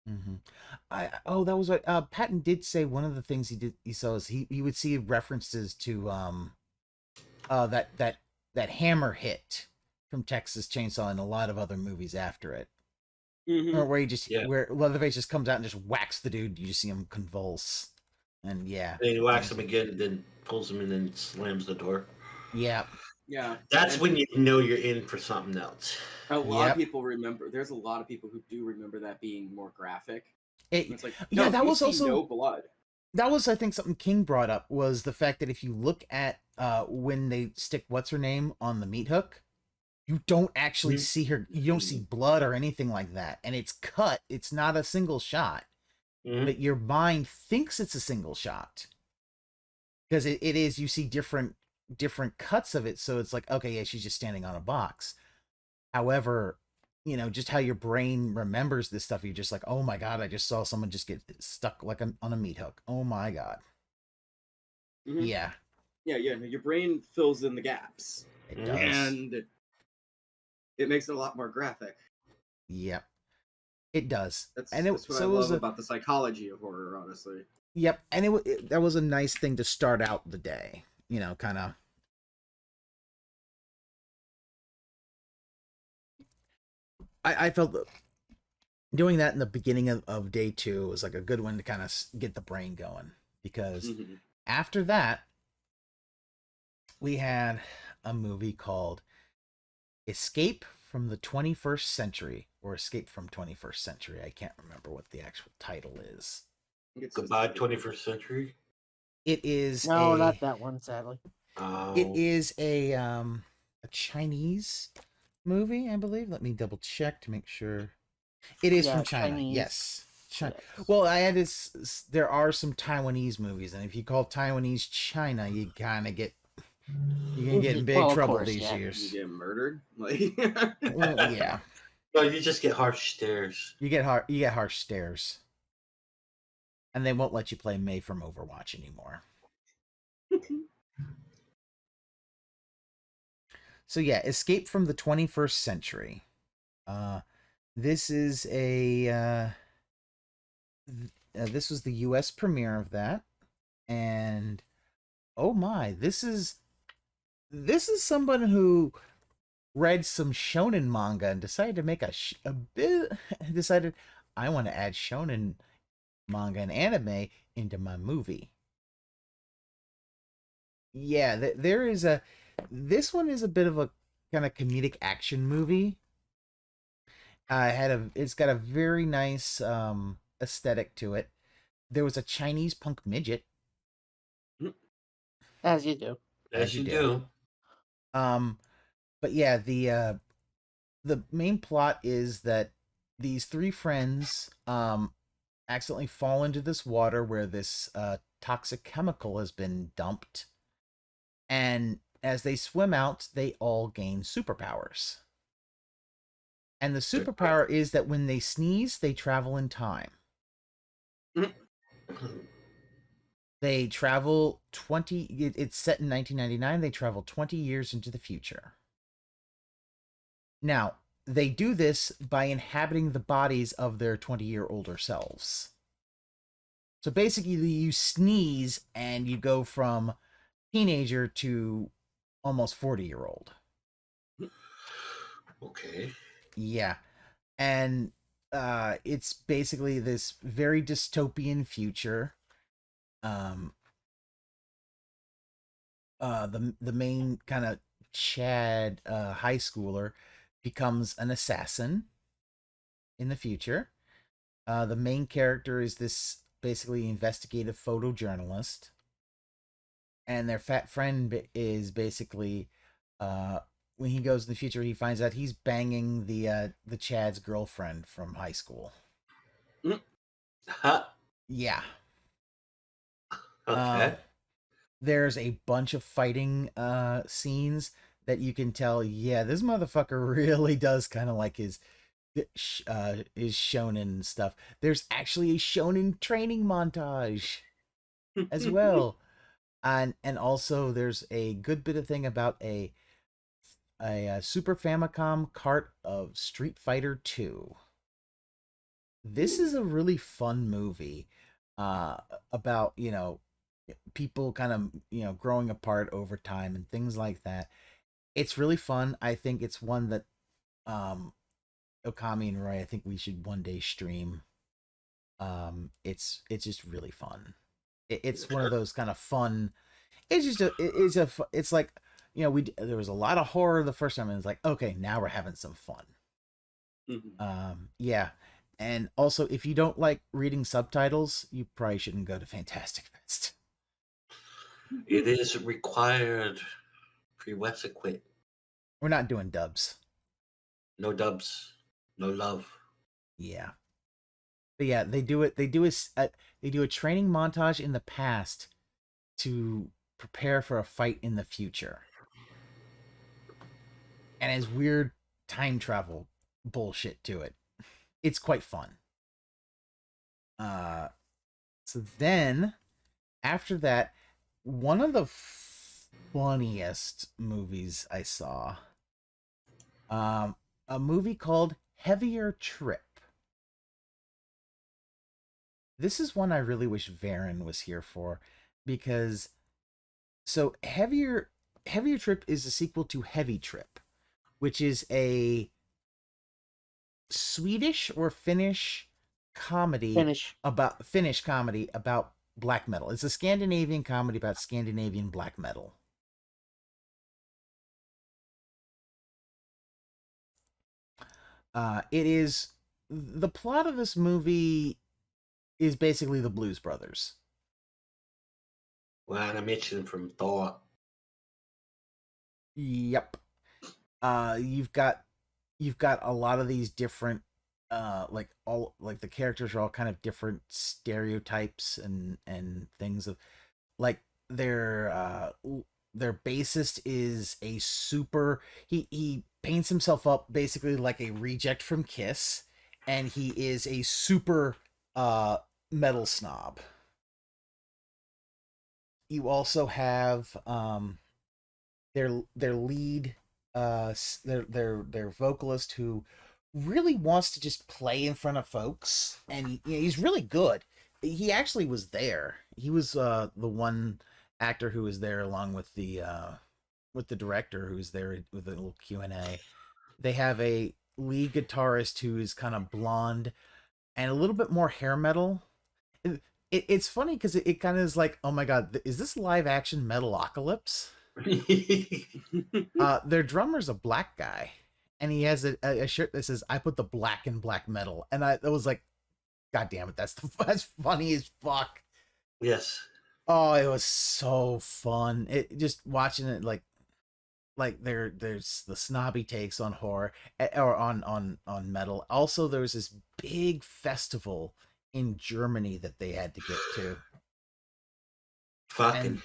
Mm-hmm. That was what Patton did say. One of the things he saw is he would see references to that hammer hit from Texas Chainsaw and a lot of other movies after it. Mm-hmm. Or Yeah. where Leatherface just comes out and just whacks the dude. You just see him convulse, and yeah, And he whacks him again, and then pulls him in and slams the door. yeah, Yeah. That's And when you know you're in for something else. a lot Yep. of people remember. There's a lot of people who do remember that being more graphic. it, And it's like, yeah. no, That you was see also no blood. that was I think something King brought up was the fact that if you look at when they stick what's her name on the meat hook, you don't actually Mhm. see her. You don't see blood or anything like that, and it's cut. It's not a single shot, Mhm. but your mind thinks it's a single shot because it is. You see different cuts of it, so it's like, okay, yeah, she's just standing on a box. However, just how your brain remembers this stuff, you're just like, oh my god, I just saw someone just get stuck like on a meat hook. Oh my god. Mm-hmm. Yeah, Yeah. Your brain fills in the gaps, it Mhm. does. and it makes it a lot more graphic. Yep, it does. That's And what I so it was love about the psychology of horror, honestly. yep, and that was a nice thing to start out the day. Kind of. I felt that doing that in the beginning of day two was like a good one to kind of get the brain going because Mm-hmm. after that we had a movie called Escape from the 21st Century or Escape from 21st Century. I can't remember what the actual title is. Goodbye, 21st century. It is No, not that one, sadly. it is a Chinese movie, I believe. Let me double check to make sure. It is from China. Chinese. Yes. Yes. Well, I had this. There are some Taiwanese movies, and if you call Taiwanese China, you kind of get you're gonna get in big Well, of trouble course, these yeah. You years. get murdered, like Well, yeah, No, you just get harsh stares. you get harsh stares, and they won't let you play May from Overwatch anymore. So yeah, Escape from the 21st Century. This is this was the U.S. premiere of that, and oh my, this is someone who read some shonen manga and decided to make a bit decided I want to add shonen manga and anime into my movie. Yeah, there is this one is a bit of a kind of comedic action movie. It's got a very nice aesthetic to it. There was a Chinese punk midget. As you do. As you do. But yeah, the main plot is that these three friends accidentally fall into this water where this toxic chemical has been dumped, and as they swim out, they all gain superpowers. And the superpower is that when they sneeze, they travel in time. They travel 20. It's set in 1999. They travel 20 years into the future. Now, they do this by inhabiting the bodies of their 20-year older selves. So basically, you sneeze and you go from teenager to almost 40-year-old. Okay. Yeah. And it's basically this very dystopian future. The main kind of Chad high schooler becomes an assassin in the future. The main character is this basically investigative photojournalist, and their fat friend is basically when he goes in the future, he finds out he's banging the Chad's girlfriend from high school. Huh. Yeah. Okay. There's a bunch of fighting scenes that you can tell, yeah, this motherfucker really does kind of like his shonen stuff. There's actually a shonen training montage as well. And also there's a good bit of thing about a Super Famicom cart of Street Fighter 2. this is a really fun movie about, people kind of, growing apart over time and things like that. It's really fun. I think it's one that um Okami and Roy, I think we should one day stream. It's just really fun. It's one of those kind of fun. It's just it's like, there was a lot of horror the first time, and it's like, okay, now we're having some fun. Yeah. And also, if you don't like reading subtitles, you probably shouldn't go to Fantastic Fest. It is required prerequisite. We're not doing dubs. No dubs, no love. Yeah. But yeah, they do it. They do a training montage in the past to prepare for a fight in the future, and has weird time travel bullshit to it. It's quite fun. So then after that, one of the funniest movies I saw, a movie called Heavier Trip. This is one I really wish Varren was here for, because Heavier Trip is a sequel to Heavy Trip, which is a Swedish or Finnish comedy Finnish comedy about black metal. It's a Scandinavian comedy about Scandinavian black metal. It is the plot of this movie is basically the Blues Brothers. Well, I mentioned from Thor. Yep. You've got a lot of these different the characters are all kind of different stereotypes and things of, like, their bassist is a super, he paints himself up basically like a reject from Kiss, and he is a super metal snob. You also have their lead, their vocalist, who really wants to just play in front of folks, and he's really good. He actually was there. He was the one actor who was there along with the director, who's there with a little Q&A. They have a lead guitarist who is kind of blonde and a little bit more hair metal. It's funny because it kind of is like, oh my god, is this live action Metalocalypse? Their drummer's a black guy, and he has a shirt that says, "I put the black in black metal," and I was like, god damn it, that's funny as fuck. Yes. Oh, it was so fun. It just watching it, like there's the snobby takes on horror, or on metal. Also, there was this big festival in Germany that they had to get to. Fucking.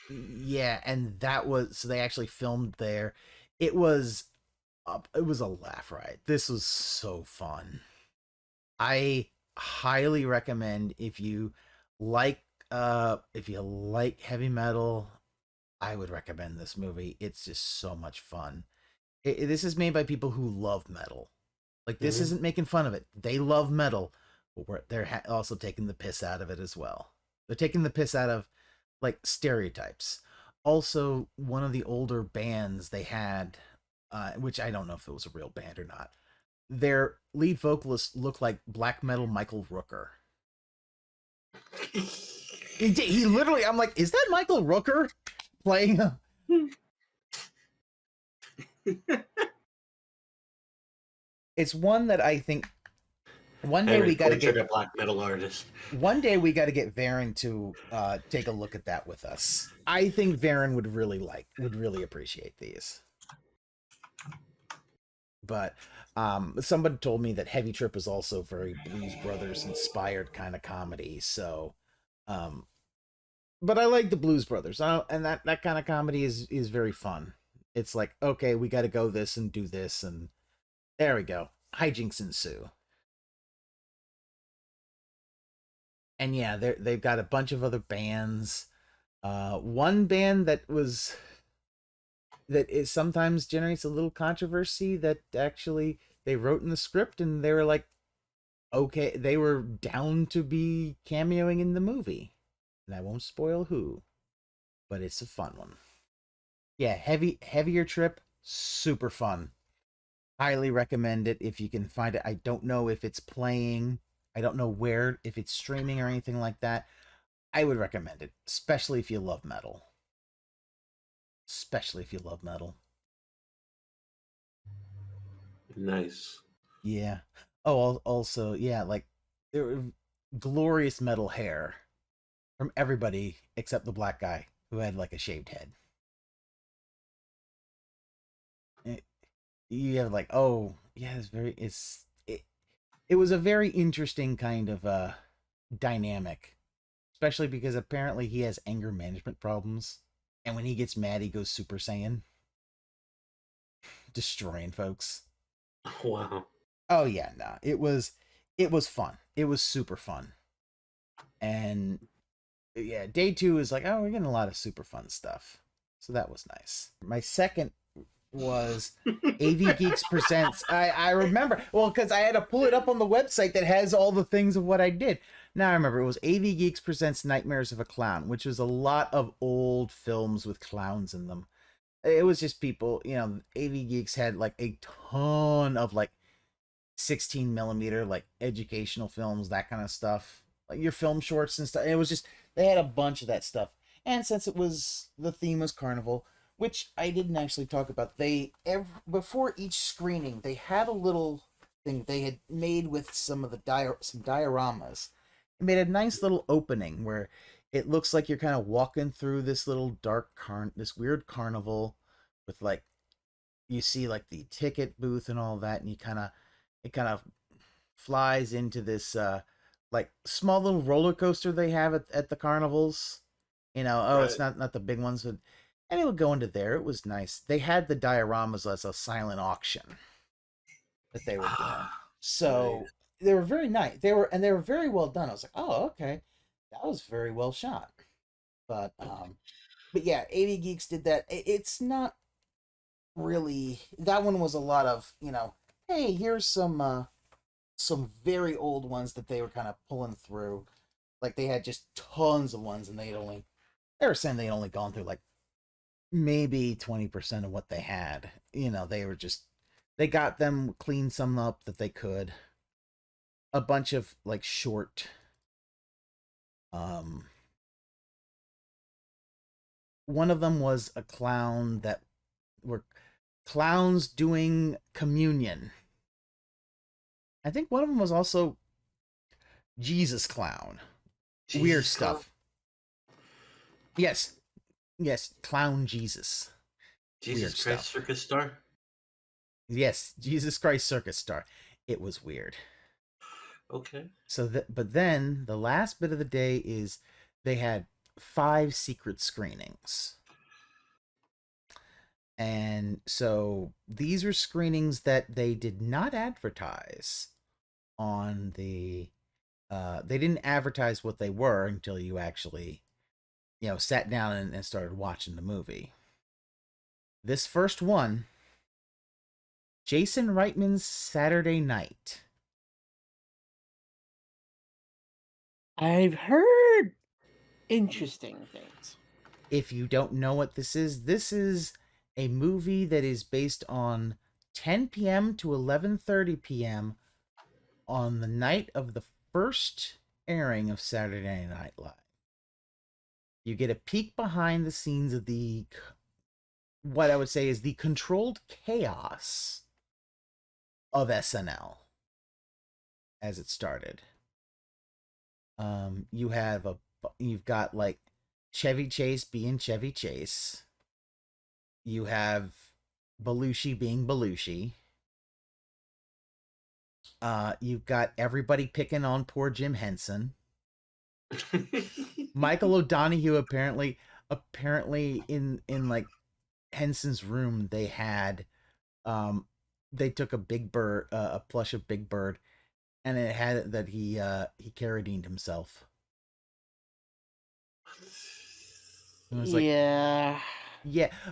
And that was, so they actually filmed there. It was a laugh riot. This was so fun. I highly recommend, if you like heavy metal, I would recommend this movie. It's just so much fun. This is made by people who love metal. Like, this isn't making fun of it. They love metal, but they're also taking the piss out of it as well. They're taking the piss out of, like, stereotypes. Also, one of the older bands they had, which I don't know if it was a real band or not, their lead vocalist looked like black metal Michael Rooker. He literally, I'm like, is that Michael Rooker playing? It's one that I think one day we got to get a black metal artist. One day we got to get Varren to take a look at that with us. I think Varren would really appreciate these. But somebody told me that Heavy Trip is also very Blues Brothers inspired kind of comedy. So, but I like the Blues Brothers, and that kind of comedy is very fun. It's like, okay, we got to go this and do this, and there we go. Hijinks ensue. And yeah, they've got a bunch of other bands. One band that sometimes generates a little controversy, that actually they wrote in the script and they were like, okay, they were down to be cameoing in the movie. And I won't spoil who, but it's a fun one. Yeah, heavier trip, super fun. Highly recommend it if you can find it. I don't know if it's playing. I don't know where, if it's streaming or anything like that. I would recommend it, especially if you love metal. Especially if you love metal. Nice. Yeah. Oh, also, yeah, like there were glorious metal hair from everybody except the black guy who had like a shaved head. You have like, oh, yeah, it was a very interesting kind of dynamic, especially because apparently he has anger management problems, and when he gets mad, he goes Super Saiyan, destroying folks. Wow. Oh yeah, no, it was fun. It was super fun, and yeah, day 2 is like, oh, we're getting a lot of super fun stuff, so that was nice. My second was AV Geeks Presents. I remember, well, because I had to pull it up on the website that has all the things of what I did. Now I remember, it was AV Geeks Presents Nightmares of a Clown, which was a lot of old films with clowns in them. It was just people, AV Geeks had like a ton of like 16 millimeter like educational films, that kind of stuff, like your film shorts and stuff. It was just, they had a bunch of that stuff. And since the theme was carnival, which I didn't actually talk about, before each screening they had a little thing they had made with some of the some dioramas. It made a nice little opening where it looks like you're kind of walking through this little this weird carnival with like, you see like the ticket booth and all that, and it kind of flies into this like small little roller coaster they have at the carnivals. Right. It's not the big ones, but, and it would go into there. It was nice. They had the dioramas as a silent auction that they were doing. So Nice. they were very nice. They were very well done. I was like, oh, okay. That was very well shot. But yeah, AV Geeks did that. It's not really, that one was a lot of, hey, here's some very old ones that they were kind of pulling through. Like they had just tons of ones, and they were saying they'd only gone through like maybe 20% of what they had. They got them, cleaned some up that they could. A bunch of like short one of them was a clown that were clowns doing communion. I think one of them was also Jesus Clown. Weird Jesus Clown? stuff. Yes, Clown Jesus. Jesus Weird Christ stuff. Circus Star? Yes, Jesus Christ Circus Star. It was weird. Okay. But then the last bit of the day is they had 5 secret screenings. And so these were screenings that they did not advertise on the they didn't advertise what they were until you actually sat down and started watching the movie. This first one, Jason Reitman's Saturday Night. I've heard interesting things. If you don't know what this is a movie that is based on 10 p.m. to 11:30 p.m. on the night of the first airing of Saturday Night Live. You get a peek behind the scenes of what I would say is the controlled chaos of SNL as it started. You've got like Chevy Chase being Chevy Chase. You have Belushi being Belushi. You've got everybody picking on poor Jim Henson. Michael O'Donoghue apparently in like Henson's room they had they took a Big Bird, a plush of Big Bird, and it had that he carradined himself. It was like, Yeah.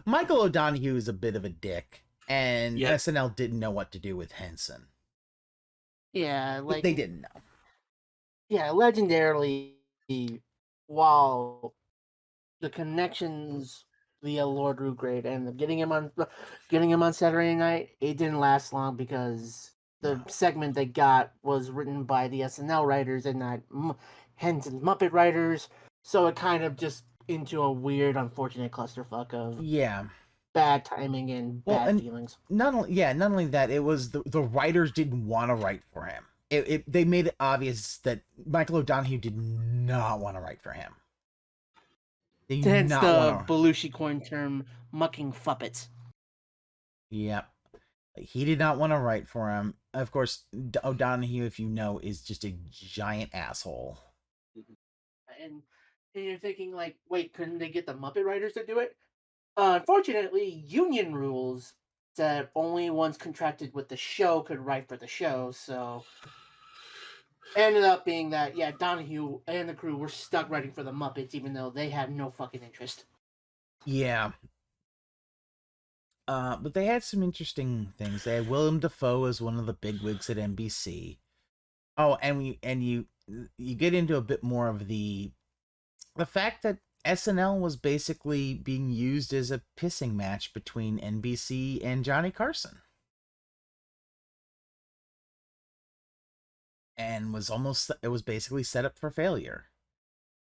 Michael O'Donoghue is a bit of a dick, and Yeah. SNL didn't know what to do with Henson. Yeah, But they didn't know. Yeah, legendarily, while the connections via Lord Rootgrade and getting him on Saturday night, it didn't last long because the segment they got was written by the SNL writers and not Henson Muppet writers, so it kind of just into a weird, unfortunate clusterfuck of bad timing and bad feelings. Not only that, it was the writers didn't want to write for him. They made it obvious that Michael O'Donoghue did not want to write for him. Hence the Belushi coin term, mucking fuppets. Yep. He did not want to write for him. Of course, O'Donoghue, if you know, is just a giant asshole. And you're thinking, like, wait, couldn't they get the Muppet writers to do it? Unfortunately, union rules said only ones contracted with the show could write for the show, so ended up being that, yeah, Donahue and the crew were stuck writing for the Muppets, even though they had no fucking interest. Yeah. But they had some interesting things. They had Willem Dafoe as one of the bigwigs at NBC. Oh, and you get into a bit more of the fact that SNL was basically being used as a pissing match between NBC and Johnny Carson. And it was basically set up for failure.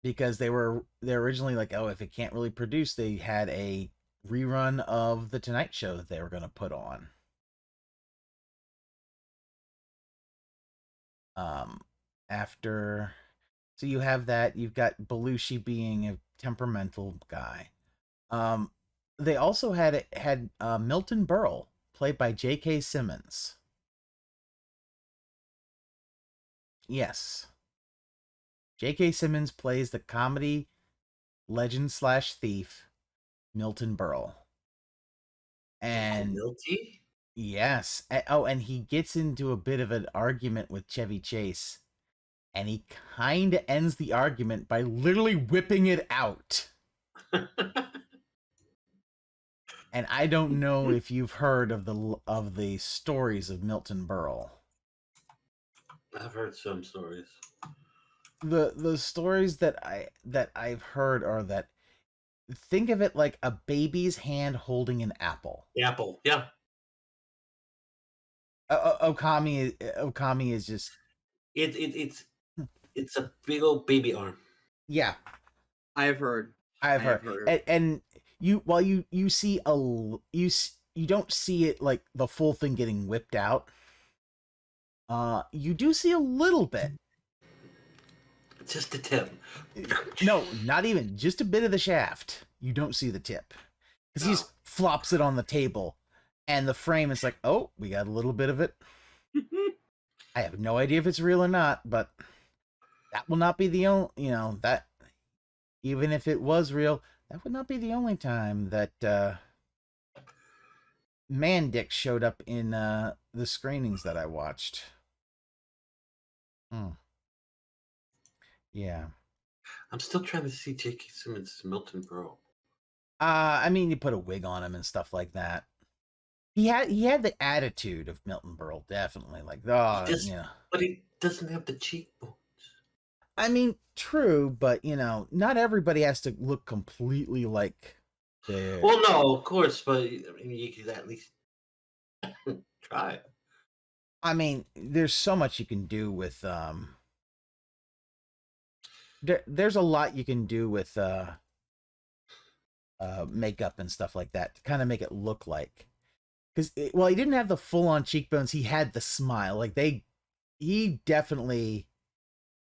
Because they're originally like, oh, if it can't really produce, they had a rerun of The Tonight Show that they were going to put on. So you have that. You've got Belushi being a temperamental guy. They also had Milton Berle, played by J.K. Simmons. Yes. J.K. Simmons plays the comedy legend / thief, Milton Berle. And Milty? Yes. And he gets into a bit of an argument with Chevy Chase. And he kind of ends the argument by literally whipping it out. And I don't know if you've heard of the stories of Milton Berle. I've heard some stories. The stories that I've heard are that, think of it like a baby's hand holding an apple. The apple, yeah. Ookami is just it's a big old baby arm. Yeah, I've heard. And you see you don't see it like the full thing getting whipped out. You do see a little bit. Just the tip. No, not even. Just a bit of the shaft. You don't see the tip. Because he just flops it on the table. And the frame is like, oh, we got a little bit of it. I have no idea if it's real or not, but that will not be the only, that, even if it was real, that would not be the only time that Mandic showed up in the screenings that I watched. Yeah. I'm still trying to see J.K. Simmons' Milton Berle. I mean, you put a wig on him and stuff like that. He had the attitude of Milton Berle, definitely. Like, But he doesn't have the cheekbones. I mean, true, but not everybody has to look completely like the. Well, no, of course, but I mean, you could at least try it. I mean, there's so much you can do with there's a lot you can do with makeup and stuff like that to kind of make it look like, because he didn't have the full-on cheekbones, he had the smile. Like he definitely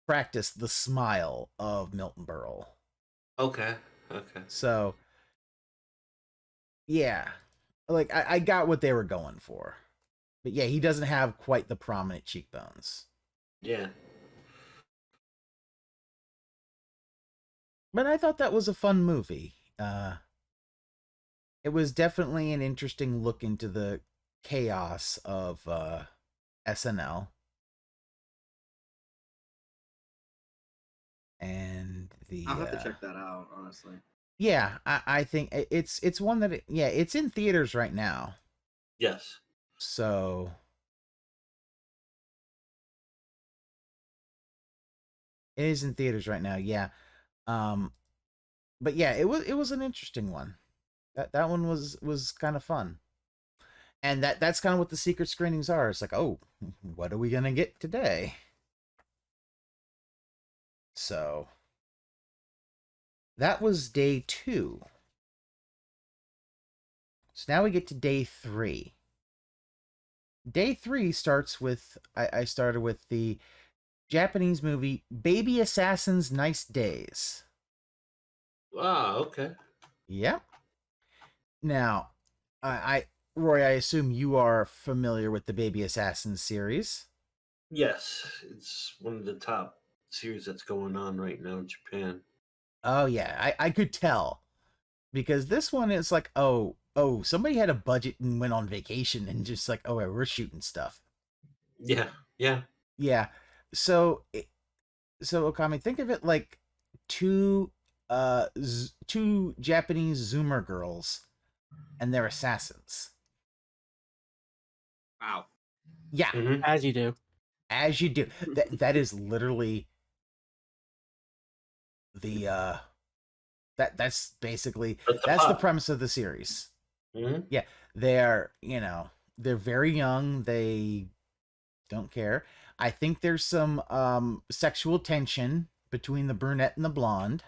practiced the smile of Milton Berle. Okay. So yeah, like I got what they were going for, but yeah, he doesn't have quite the prominent cheekbones. Yeah. But I thought that was a fun movie. It was definitely an interesting look into the chaos of SNL. And I'll have to check that out, honestly. Yeah, I think it's one that it's in theaters right now. Yes. So It is in theaters right now. Yeah. But yeah, it was an interesting one. That one was kind of fun. And that's kind of what the secret screenings are. It's like, oh, what are we gonna get today? So that was day 2. So now we get to day 3. Day 3 starts with I started with the Japanese movie Baby Assassin's Nice Days. Ah, okay. Yep. Now, Roy, I assume you are familiar with the Baby Assassins series. Yes, it's one of the top series that's going on right now in Japan. Oh yeah, I could tell because this one is like, oh, somebody had a budget and went on vacation and just like, oh, we're shooting stuff. Yeah, yeah. Yeah. So Okami, think of it like two two Japanese Zoomer girls and they're assassins. Wow. Yeah, Mhm. As you do. as you do. That is literally the that's basically that's the plot. premise of the series. Mhm. Yeah, they're, they're very young, they don't care. I think there's some sexual tension between the brunette and the blonde.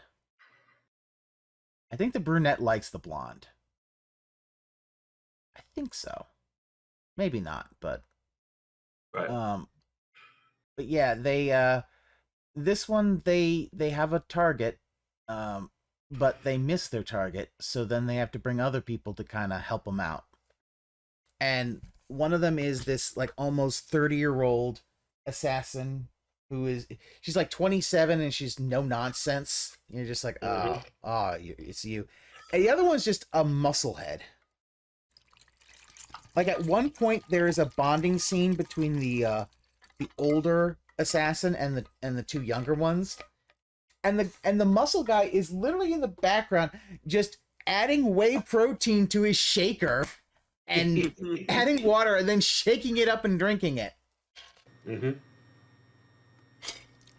I think the brunette likes the blonde. I think so. Maybe not, but Right. but yeah, they this one they have a target, but they miss their target, so then they have to bring other people to kind of help them out. And one of them is this like almost 30-year-old assassin who is, she's like 27 and she's no nonsense. You're just like, Mhm. it's you. And the other one's just a musclehead. Like at one point there is a bonding scene between the older assassin and the two younger ones. And the muscle guy is literally in the background just adding whey protein to his shaker and adding water and then shaking it up and drinking it. Mhm.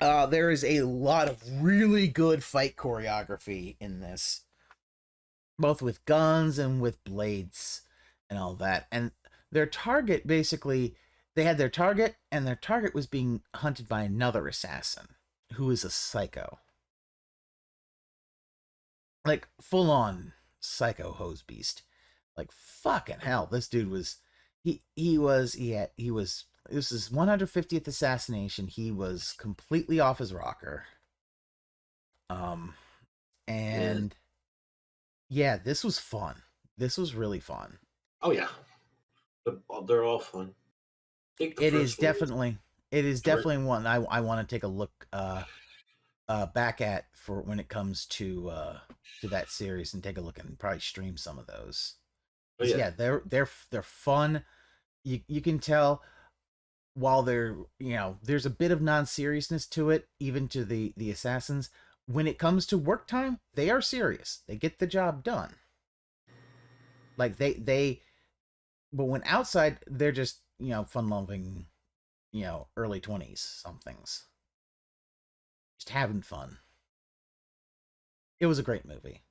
There is a lot of really good fight choreography in this, both with guns and with blades and all that. And their target, basically, they had their target, and their target was being hunted by another assassin who is a psycho. Like, full on psycho hose beast. Like, fucking hell, this dude was. He was. This is 150th assassination. He was completely off his rocker. And yeah, this was fun. This was really fun. Oh yeah, they're all fun. I think the It is first one definitely one I want to take a look back at for when it comes to that series and take a look and probably stream some of those. Oh yeah. Yeah, they're fun. You can tell while they're, there's a bit of non-seriousness to it, even to the assassins. When it comes to work time, they are serious. They get the job done. Like but when outside, they're just, fun-loving, early 20s somethings. Just having fun. It was a great movie.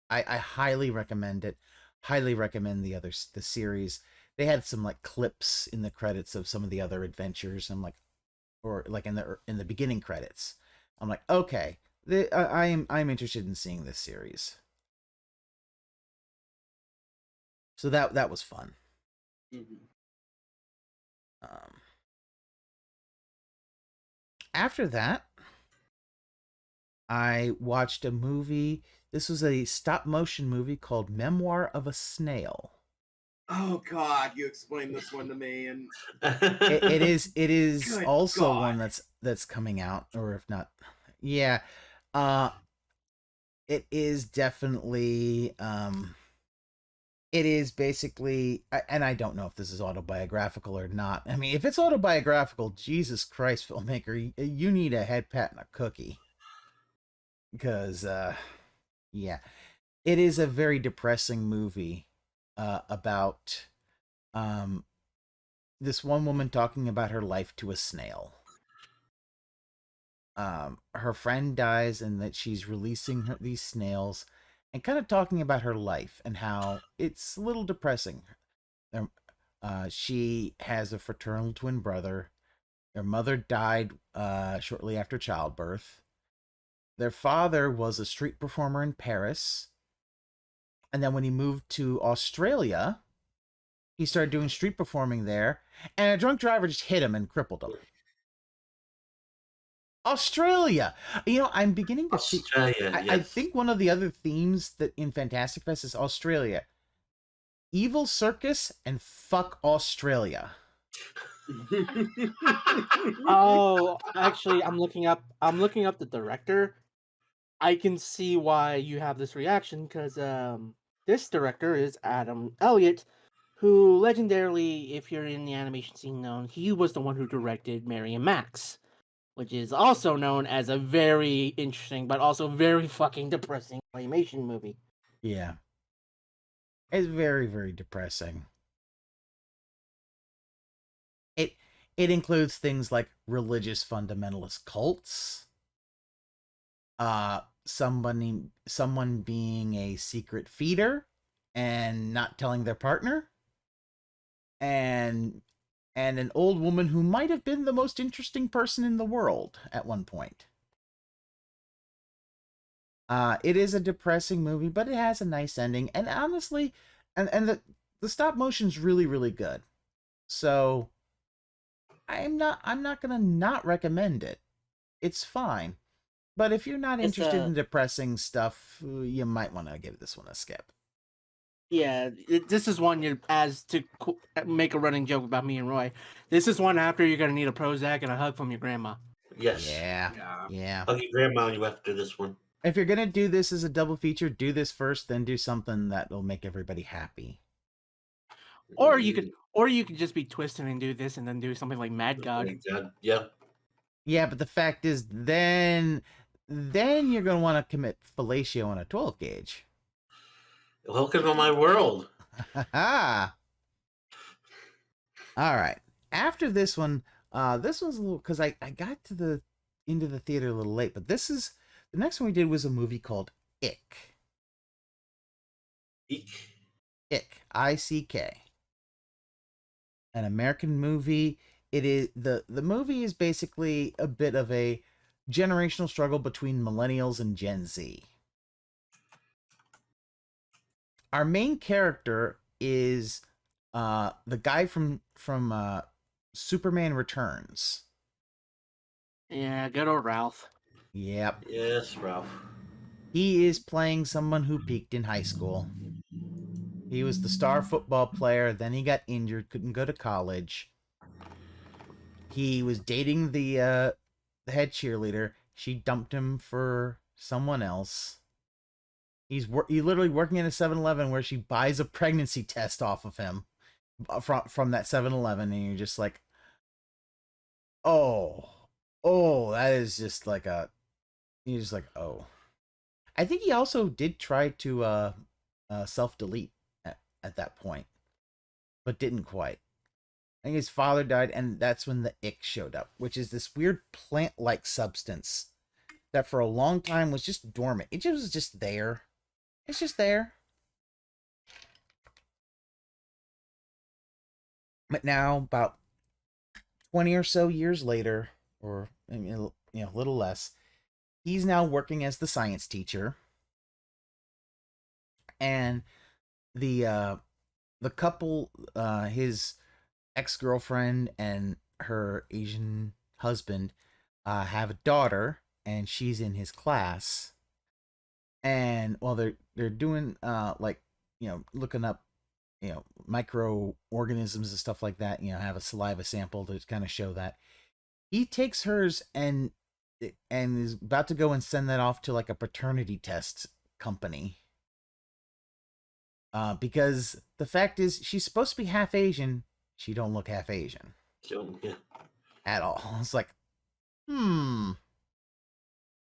I highly recommend it. Highly recommend the series. They had some like clips in the credits of some of the other adventures. I'm like, or like in the beginning credits. I'm like, okay, I'm interested in seeing this series. So that was fun. Mhm. After that, I watched a movie. This was a stop motion movie called Memoir of a Snail. Oh God, you explained this one to me, and It is Good also God. one that's coming out, or if not, yeah. It is definitely it is basically, and I don't know if this is autobiographical or not. I mean, if it's autobiographical, Jesus Christ, filmmaker, you need a head pat and a cookie. Because yeah, it is a very depressing movie about this one woman talking about her life to a snail. her friend dies and that she's releasing these snails and kind of talking about her life and how it's a little depressing. She has a fraternal twin brother. Their mother died shortly after childbirth. Their father was a street performer in Paris. And then when he moved to Australia, he started doing street performing there. And a drunk driver just hit him and crippled him. Australia! I'm beginning to see... Australia, yes. I think one of the other themes that in Fantastic Fest is Australia. Evil circus and fuck Australia. Oh, actually, I'm looking up the director. I can see why you have this reaction because this director is Adam Elliott, who legendarily, if you're in the animation scene known, he was the one who directed Mary and Max, which is also known as a very interesting but also very fucking depressing animation movie. Yeah. It's very, very depressing. It includes things like religious fundamentalist cults, someone being a secret feeder and not telling their partner, and an old woman who might have been the most interesting person in the world at one point. It is a depressing movie, but it has a nice ending, and honestly, and the stop motion's really, really good. So I'm not gonna not recommend it. It's fine. But if you're not interested in depressing stuff, you might want to give this one a skip. Yeah, this is one to make a running joke about me and Roy. This is one after you're gonna need a Prozac and a hug from your grandma. Yes. Yeah. Hug your grandma you after this one. If you're gonna do this as a double feature, do this first, then do something that will make everybody happy. Or you could just be twisted and do this and then do something like Mad God. Yeah. Yeah, but the fact is, then you're gonna want to commit fellatio on a 12 gauge. Welcome to my world. All right. After this one, this one's a little because I got into the theater a little late, but the next one we did was a movie called Ick. Ick. I-C-K. An American movie. It is the movie is basically a bit of a generational struggle between millennials and Gen Z. Our main character is the guy from Superman Returns. Yeah, good old Ralph. Yep. Yes, Ralph. He is playing someone who peaked in high school. He was the star football player, then he got injured, couldn't go to college. He was dating the head cheerleader. She dumped him for someone else. He's literally working in a 7-Eleven where she buys a pregnancy test off of him from that 7-Eleven, and you're just like, oh, that is just like you're just like, oh. I think he also did try to self-delete at that point, but didn't quite. I think his father died, and that's when the ick showed up, which is this weird plant-like substance that for a long time was just dormant. It was just there. It's just there. But now, about 20 or so years later, or a little less, he's now working as the science teacher. And the couple, his ex-girlfriend and her Asian husband, have a daughter, and she's in his class. And while they're doing looking up microorganisms and stuff like that, have a saliva sample to kind of show that, he takes hers and is about to go and send that off to like a paternity test company. Because the fact is, she's supposed to be half Asian. She don't look half Asian. Yeah. At all. It's like,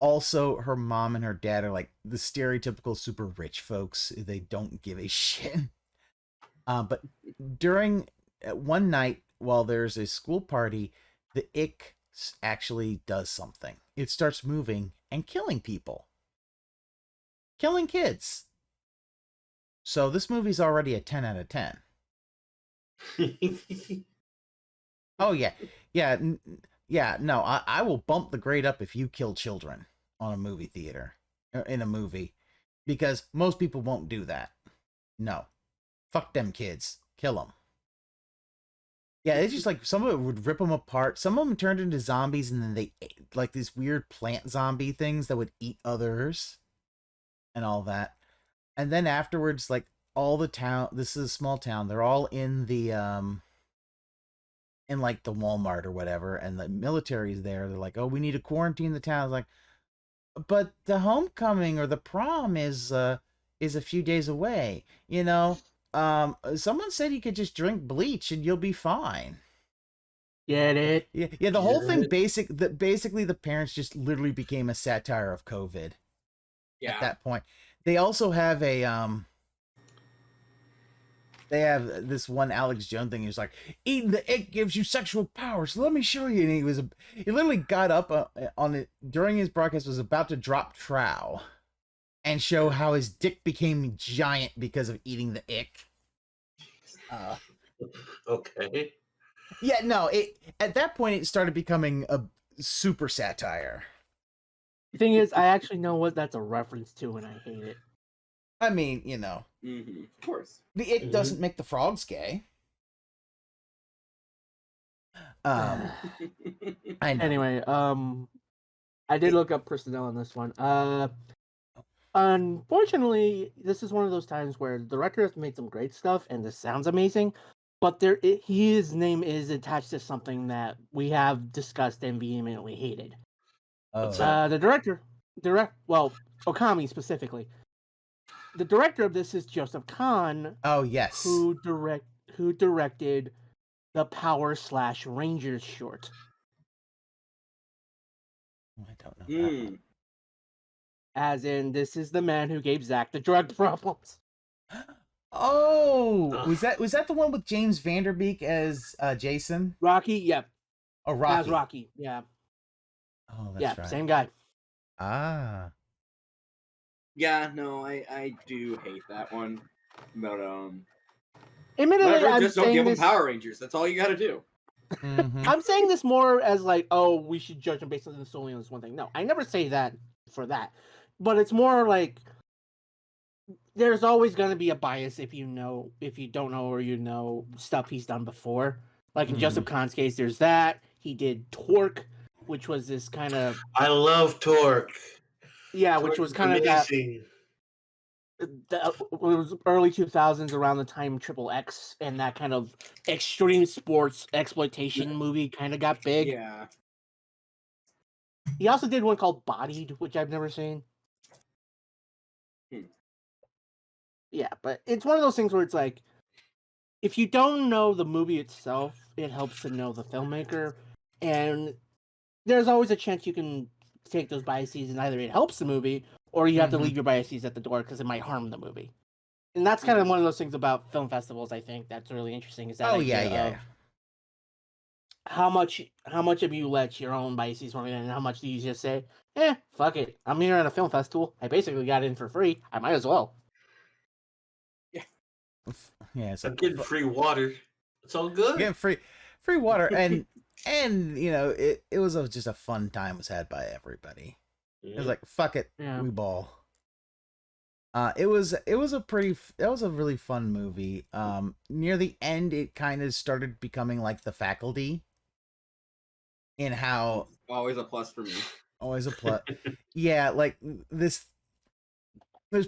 Also, her mom and her dad are like the stereotypical super rich folks. They don't give a shit. But during one night, while there's a school party, the ick actually does something. It starts moving and killing people. Killing kids. So this movie's already a 10 out of 10. Oh, yeah. Yeah, no, I will bump the grade up if you kill children on a movie theater. In a movie. Because most people won't do that. No. Fuck them kids. Kill them. Yeah, it's just like some of it would rip them apart. Some of them turned into zombies, and then they ate, like these weird plant zombie things that would eat others and all that. And then afterwards, like all the town, this is a small town, they're all in the in like the Walmart or whatever, and the military's there. They're like, "Oh, we need to quarantine the town." It's like, but the homecoming or the prom is a few days away. You know, someone said you could just drink bleach and you'll be fine. Get it? Yeah. The whole thing, basically, the parents just literally became a satire of COVID. Yeah. At that point, they also have a They have this one Alex Jones thing. He's like, eating the egg gives you sexual powers. Let me show you. And he literally got up on it during his broadcast, was about to drop trow and show how his dick became giant because of eating the ick. Okay. Yeah, no, at that point it started becoming a super satire. The thing is, I actually know what that's a reference to, and I hate it. I mean, you know. Mm-hmm. Of course. The ick doesn't make the frogs gay. I know. Anyway, I did look up personnel on this one. Unfortunately, this is one of those times where the director has made some great stuff, and this sounds amazing, but his name is attached to something that we have discussed and vehemently hated. Oh. The director, Ookami specifically. The director of this is Joseph Kahn. Oh yes. Who directed the Power/Rangers short. I don't know. That one. As in, this is the man who gave Zach the drug problems. Oh, was that the one with James Vanderbeek as Jason? Rocky, yep. Oh, Rocky. As Rocky, yeah. Oh, that's right. Same guy. Ah. Yeah, no, I do hate that one, but Admittedly, I'm just don't saying give them this, Power Rangers. That's all you got to do. Mm-hmm. I'm saying this more as like, oh, we should judge them based on solely on this one thing. No, I never say that for that, but it's more like there's always going to be a bias if you don't know or you know stuff he's done before. Like in Joseph Kahn's case, there's that. He did Torque, which was this kind of... I love Torque. Yeah, Torque which was kind of amazing. it was early 2000s, around the time Triple X and that kind of extreme sports exploitation movie kind of got big. Yeah. He also did one called Bodied, which I've never seen. Yeah, but it's one of those things where it's like, if you don't know the movie itself, it helps to know the filmmaker. And there's always a chance you can take those biases and either it helps the movie or you have to leave your biases at the door because it might harm the movie. And that's kind of one of those things about film festivals, I think, that's really interesting. Is that yeah. How much of you let your own biases run in, and how much do you just say, fuck it. I'm here at a film festival. I basically got in for free. I might as well. Yeah, I'm getting free water. It's all good. Getting free water, and you know, it was just a fun time was had by everybody. It was like, fuck it, we ball. It was a really fun movie. Near the end, it kind of started becoming like The Faculty. In how always a plus for me. Always a plus. Yeah, like this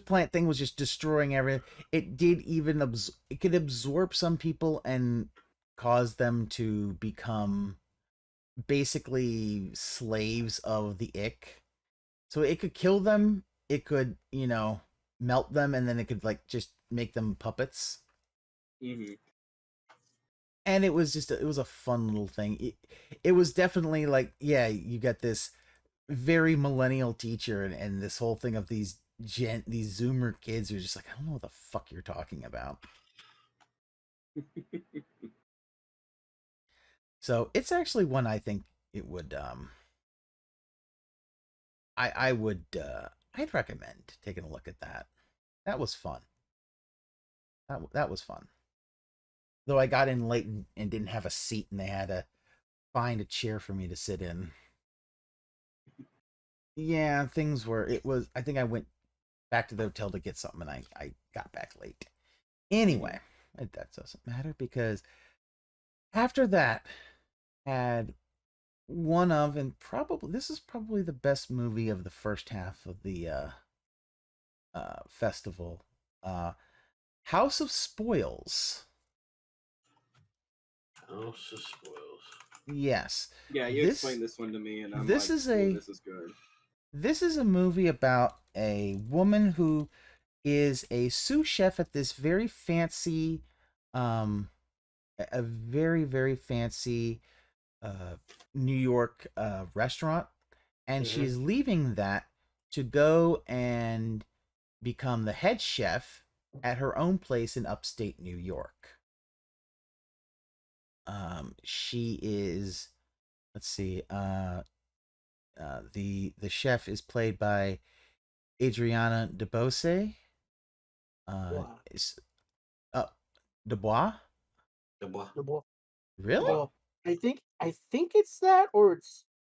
plant thing was just destroying everything. It did even it could absorb some people and cause them to become basically slaves of the ick. So it could kill them. It could, you know, melt them, and then it could like just make them puppets. Mm-hmm. And it was a fun little thing. It was definitely like, yeah, you got this very millennial teacher and this whole thing of these Zoomer kids who are just like, I don't know what the fuck you're talking about. So it's actually one I think it would I would I'd recommend taking a look at that. That was fun. That was fun. Though I got in late and didn't have a seat, and they had to find a chair for me to sit in. Yeah, things were. It was. I think I went back to the hotel to get something, and I got back late. Anyway, that doesn't matter because after that, had one of, and probably this is probably the best movie of the first half of the festival. House of Spoils. House of Spoils. Yes. Yeah, you This- explained this one to me, and I'm this like, is "Ooh, a- this is good." This is a movie about a woman who is a sous chef at this very fancy, a very, very fancy New York restaurant, and she is leaving that to go and become the head chef at her own place in upstate New York. She is, let's see, the chef is played by Adriana DeBose. Wow. Dubois. The boy. Really? Well, I think it's that, or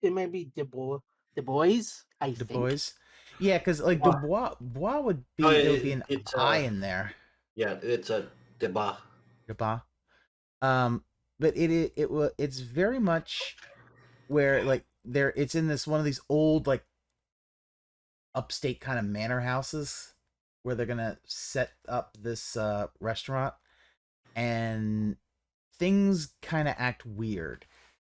it might be the boys. I think. Dubois. Yeah, because like Dubois. Dubois would be Oh, there would be an it's I in there. Yeah, it's a Deba. Dubois. But it's very much where like it's in this one of these old like upstate kind of manor houses where they're gonna set up this restaurant, and things kind of act weird.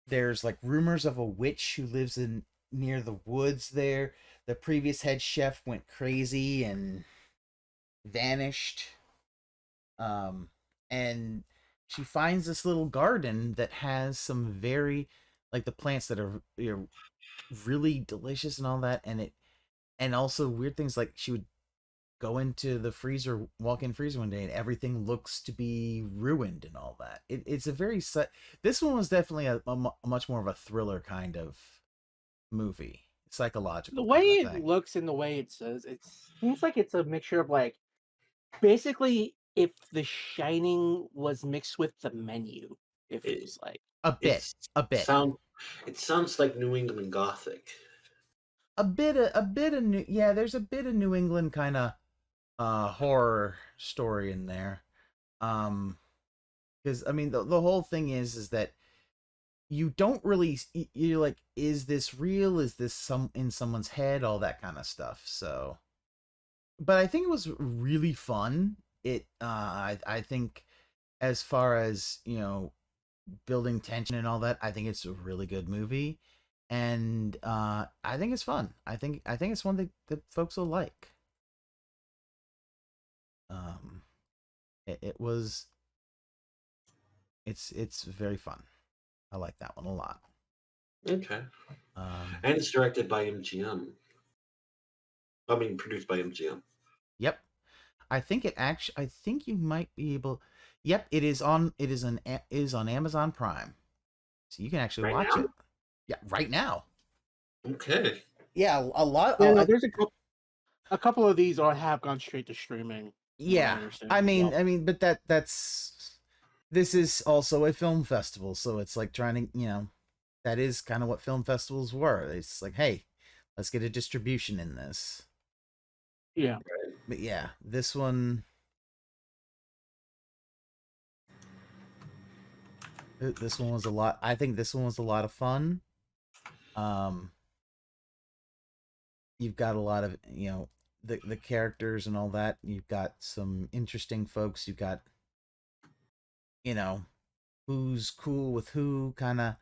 There's like rumors of a witch who lives in near the woods there. The previous head chef went crazy and vanished. And she finds this little garden that has some very like the plants that are really delicious and all that, and also weird things like she would go into the freezer, walk in freezer one day, and everything looks to be ruined and all that. It's a very this one was definitely a much more of a thriller kind of movie, psychological. The way kind of it thing. looks and the way it says, it seems like it's a mixture of like, basically, if The Shining was mixed with The Menu. It feels like. a bit, It's a bit, It sounds like New England Gothic. a bit of new. Yeah, there's a bit of New England kind of horror story in there. Because I mean the whole thing is that you don't really you're like, is this real, is this some in someone's head, all that kind of stuff. So but I think it was really fun. I think as far as building tension and all that, I think it's a really good movie, and I think it's fun. I think it's one that folks will like. It was it's very fun. I like that one a lot. Okay. Um, And it's directed by MGM. I mean, produced by MGM. Yep. I think I think you might be able. Yep, it is on Amazon Prime. So you can actually Right watch now? it. Yeah, right now. Okay. Yeah, a lot. Yeah, no, there's a couple of these have gone straight to streaming. Yeah. I mean, but that's this is also a film festival, so it's like trying to, that is kind of what film festivals were. It's like, hey, let's get a distribution in this. Yeah. But yeah, this one was a lot. I think this one was a lot of fun. You've got a lot of, the characters and all that. You've got some interesting folks. You've got, who's cool with who, kind of,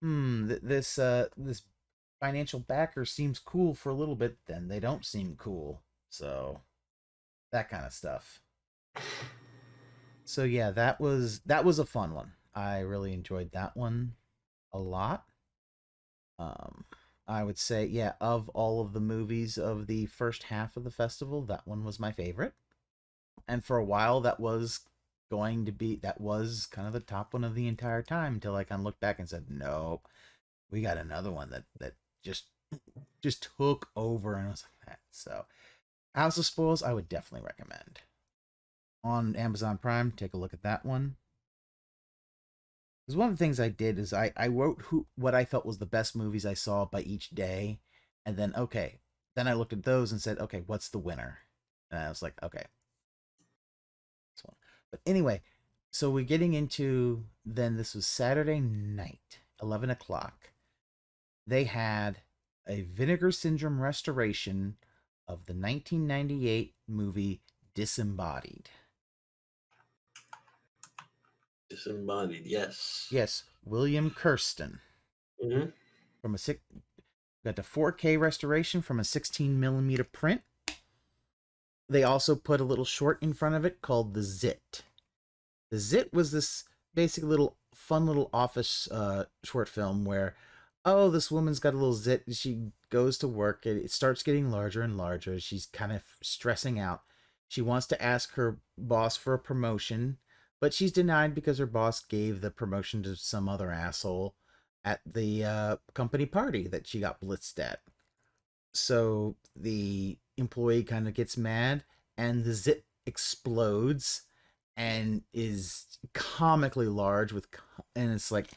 this financial backer seems cool for a little bit, then they don't seem cool. So that kind of stuff. So yeah, that was a fun one. I really enjoyed that one a lot. I would say, yeah, of all of the movies of the first half of the festival, that one was my favorite. And for a while, that was kind of the top one of the entire time until I kind of looked back and said, nope, we got another one that just took over, and I was like that. So House of Spoils, I would definitely recommend. On Amazon Prime, take a look at that one. Because one of the things I did is I wrote what I felt was the best movies I saw by each day, and then then I looked at those and said, okay, what's the winner? And I was like, okay, this one. But anyway, so we're getting into, then this was Saturday night, 11 o'clock. They had a Vinegar Syndrome restoration of the 1998 movie Disembodied. Disembodied, yes. Yes, William Kirsten. Mm-hmm. Got the 4K restoration from a 16mm print. They also put a little short in front of it called The Zit. The Zit was this basic fun little office short film where, oh, this woman's got a little zit. She goes to work. It starts getting larger and larger. She's kind of stressing out. She wants to ask her boss for a promotion, but she's denied because her boss gave the promotion to some other asshole at the company party that she got blitzed at. So the employee kind of gets mad, and the zit explodes and is comically large and it's like,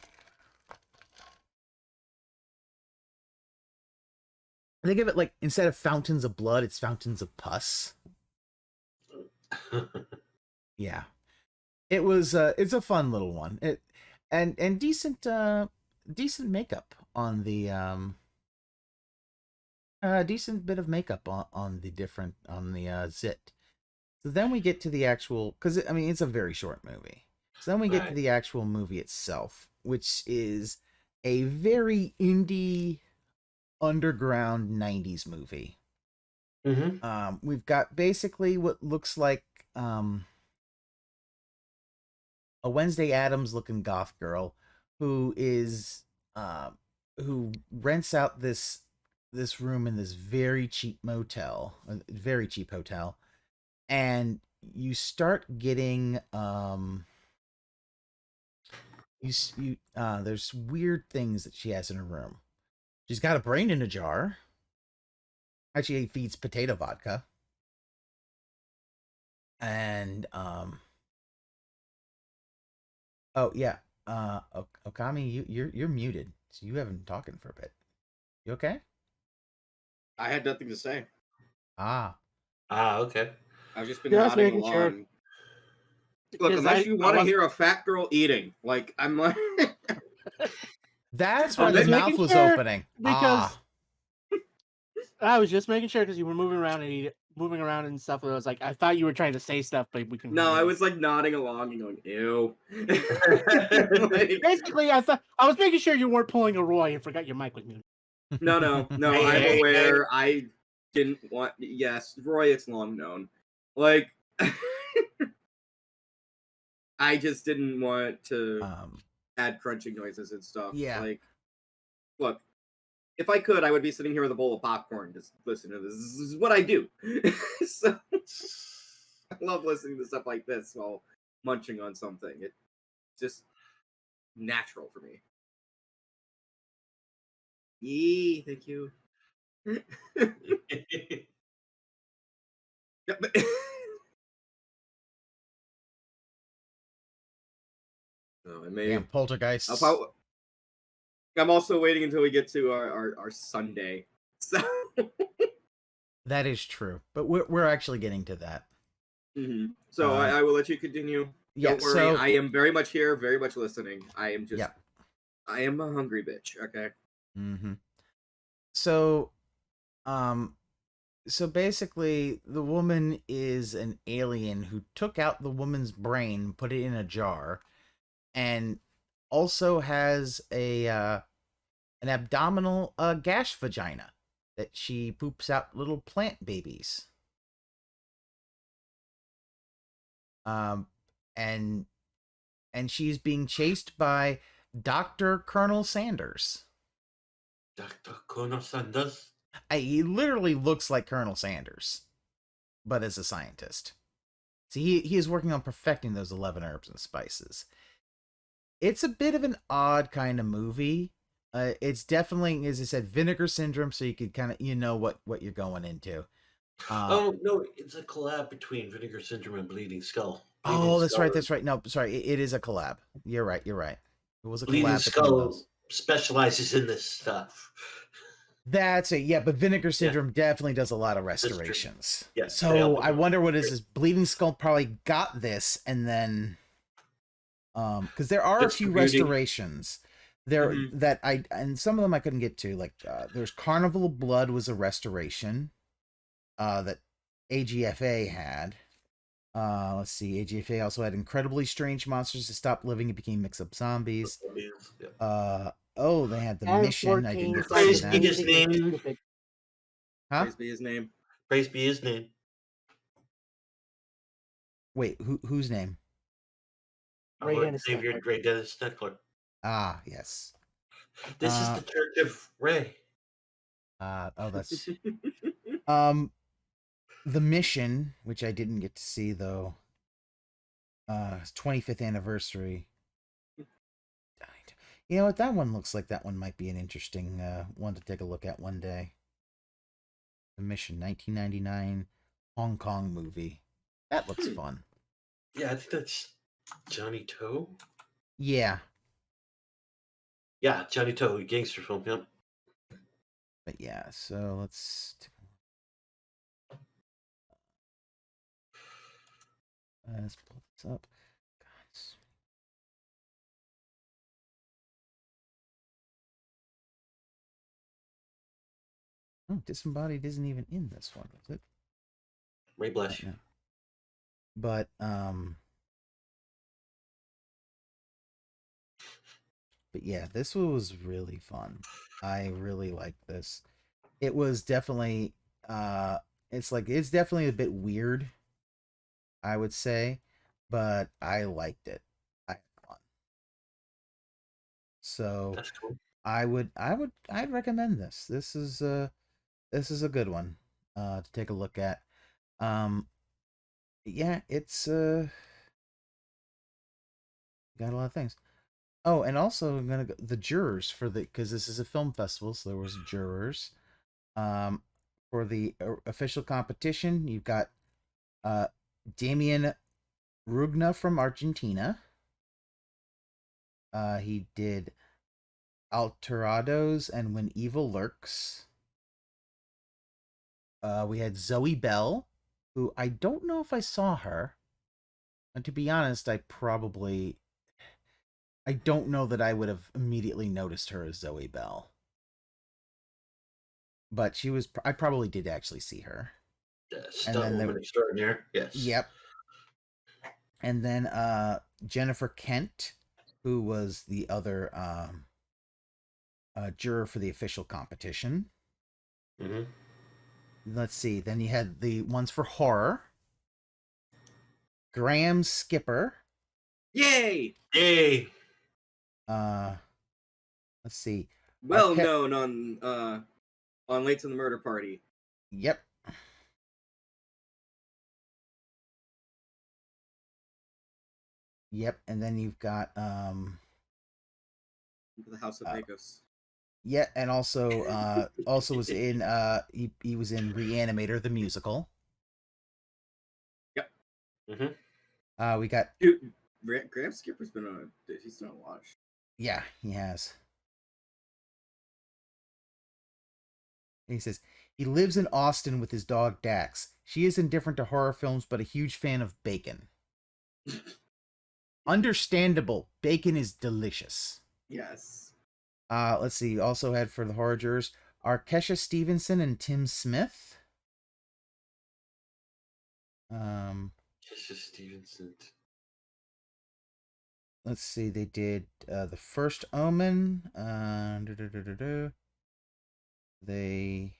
they give it, like, instead of fountains of blood, it's fountains of pus. Yeah. It was it's a fun little one. And decent makeup on the decent bit of makeup on the zit. So then we get to the actual, because it's a very short movie. So then we get to the actual movie itself, which is a very indie underground 90s movie. Mm-hmm. We've got basically what looks like a Wednesday Addams looking goth girl who rents out this room in this very cheap hotel, and you start getting there's weird things that she has in her room. She's got a brain in a jar. Actually, he feeds potato vodka. And oh yeah, Ookami, you're muted, so you haven't been talking for a bit. You okay? I had nothing to say. Okay. I've just been Just nodding making sure. along. Look, 'Cause unless you want to wasn't- hear a fat girl eating, like I'm like, That's I'm why the just mouth making was sure, opening. because I was just making sure because you were moving around and stuff. And I was like, I thought you were trying to say stuff, but we couldn't. no, hear I you. was like nodding along and going, ew. Like, Basically, I was making sure you weren't pulling a Roy and forgot your mic was muted. no, I'm aware. I didn't want. Yes, Roy, it's long known. Like, I just didn't want to add crunching noises and stuff. Yeah. Like, look, if I could, I would be sitting here with a bowl of popcorn just listening to this. This is what I do. So I love listening to stuff like this while munching on something. It's just natural for me. Yee, thank you. Yep. Oh, I may. Damn poltergeists. I'm also waiting until we get to our Sunday. So. That is true, but we're actually getting to that. Mm-hmm. So I will let you continue. Yeah, Don't worry, I am very much here, very much listening. I am just, yeah. I am a hungry bitch. Okay. Mm-hmm. So basically, the woman is an alien who took out the woman's brain, put it in a jar, and also has an abdominal gash vagina that she poops out little plant babies. And she's being chased by Dr. Colonel Sanders. Dr. Colonel Sanders? He literally looks like Colonel Sanders, but as a scientist. See, he is working on perfecting those 11 herbs and spices. It's a bit of an odd kind of movie, It's definitely, as I said, Vinegar Syndrome, so you could kind of what you're going into. Oh no, it's a collab between Vinegar Syndrome and Bleeding Skull. Oh, that's right. That's right. No, sorry. It is a collab. You're right. You're right. It was a Bleeding collab between Skull those. specializes in this stuff. That's it. Yeah, but Vinegar Syndrome definitely does a lot of restorations. Yeah, So I wonder what is this. Bleeding Skull probably got this, and then because there are a few restorations there that and some of them I couldn't get to. Like there's Carnival of Blood was a restoration that AGFA had. Let's see. AGFA also had Incredibly Strange Monsters That Stopped Living and Became Mix-Up Zombies. Oh, they had The Mission. I didn't Praise see be that. his name. Huh? Praise be his name. Praise be his name. Wait, whose name? Ray Dennis Steckler. Ah, yes. This is the Church of Ray. Oh, that's The Mission, which I didn't get to see though. 25th anniversary. You know what? That one looks like that one might be an interesting one to take a look at one day. The Mission, 1999 Hong Kong movie. That looks fun. Yeah, I think that's Johnny Toe. Yeah. Yeah, Johnny Toe, gangster film. Yep. But yeah, so let's pull this up. Oh, Disembodied isn't even in this one, is it? Ray bless you. But yeah, this was really fun. I really liked this. It was definitely it's definitely a bit weird, I would say, but I liked it. I had fun. So that's cool. I'd recommend this. This is a good one to take a look at. Yeah, it's got a lot of things. Oh, and also I'm gonna go the jurors for because this is a film festival, so there was jurors. For the official competition, you've got Damien Rugna from Argentina. He did Alterados and When Evil Lurks. We had Zoe Bell, who I don't know if I saw her. And to be honest, I don't know that I would have immediately noticed her as Zoe Bell. But I probably did actually see her. Yes, stunt woman extraordinaire. Yes. Yep. And then Jennifer Kent, who was the other juror for the official competition. Mm-hmm. Let's see. Then you had the ones for horror. Graham Skipper. Yay! Yay! Let's see. Well known on Late to the Murder Party. Yep. Yep, and then you've got The House of Vegas. Yeah, and also was in he was in Reanimator the musical. Yep. Mm-hmm. We got Graham Skipper's been on. He's done a lot. Yeah, he has. He says he lives in Austin with his dog Dax. She is indifferent to horror films, but a huge fan of bacon. Understandable. Bacon is delicious. Yes. Let's see. Also had for the horror jurors are Kesha Stevenson and Tim Smith. Kesha Stevenson. Let's see. They did The First Omen. They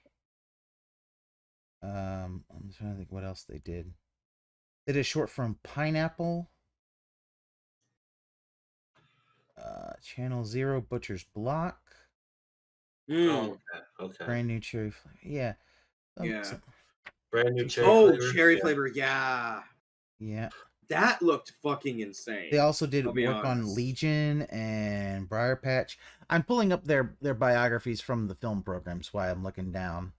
I'm trying to think what else they did. They did a short film Pineapple. Channel Zero, Butcher's Block. Oh, okay. Brand new cherry flavor. Yeah. Yeah. Brand new cherry flavor. Cherry flavor. Yeah. Yeah. That looked fucking insane. They also did I'll be work on honest. Legion and Briarpatch. I'm pulling up their biographies from the film programs while I'm looking down.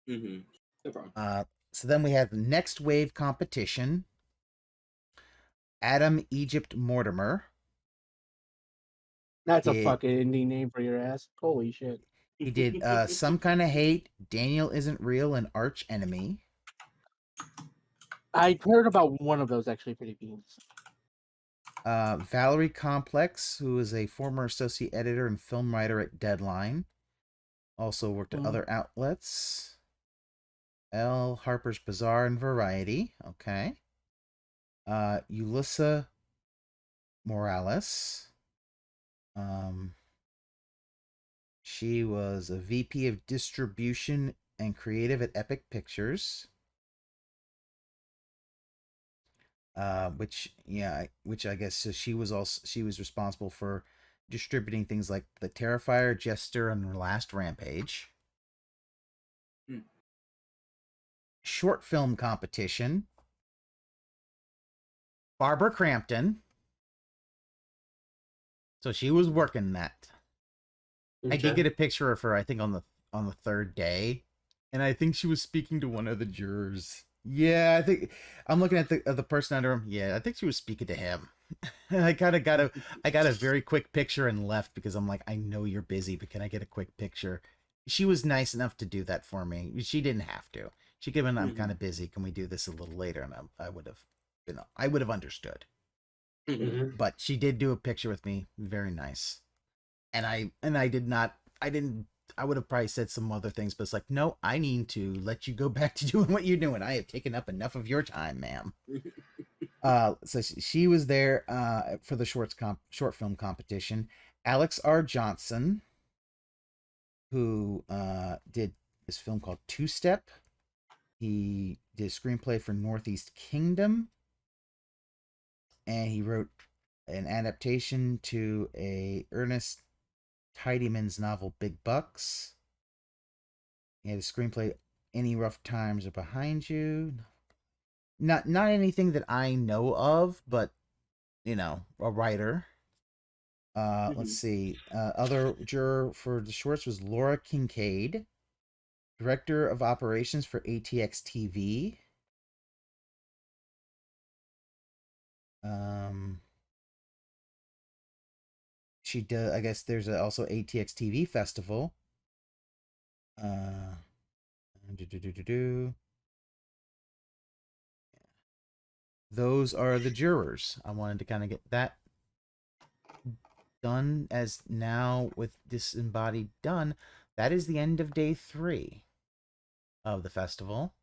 Mm-hmm. No problem. So then we have Next Wave Competition. Adam Egypt Mortimer. That's a It- fucking indie name for your ass. Holy shit. He did Some Kind of Hate, Daniel Isn't Real, and Arch Enemy. I heard about one of those actually pretty beans. Valerie Complex, who is a former associate editor and film writer at Deadline. Also worked at other outlets. L. Harper's Bazaar and Variety. Okay. Ulissa Morales. She was a VP of distribution and creative at Epic Pictures. Which I guess so she was responsible for distributing things like The Terrifier, Jester, and The Last Rampage. Short film competition. Barbara Crampton. So she was working that. I did get a picture of her, I think, on the third day, and I think she was speaking to one of the jurors. Yeah, I think I'm looking at the person under him. Yeah, I think she was speaking to him. I got a very quick picture and left because I'm like, I know you're busy, but can I get a quick picture? She was nice enough to do that for me. She didn't have to. She could have been, I'm kind of busy. Can we do this a little later? And I would have understood. Mm-hmm. But she did do a picture with me. Very nice. And I would have probably said some other things, but it's like, no, I need to let you go back to doing what you're doing. I have taken up enough of your time, ma'am. So she was there for the short film competition. Alex R. Johnson, who did this film called Two Step. He did a screenplay for Northeast Kingdom. And he wrote an adaptation to a Ernest Tidyman's novel Big Bucks. He had a screenplay Any Rough Times Are Behind You. Not anything that I know of, but a writer. Let's see. Other juror for the shorts was Laura Kincaid, director of operations for ATX TV. She does. I guess there's also ATX TV festival. Those are the jurors. I wanted to kind of get that done, as now with Disembodied done, that is the end of day 3 of the festival.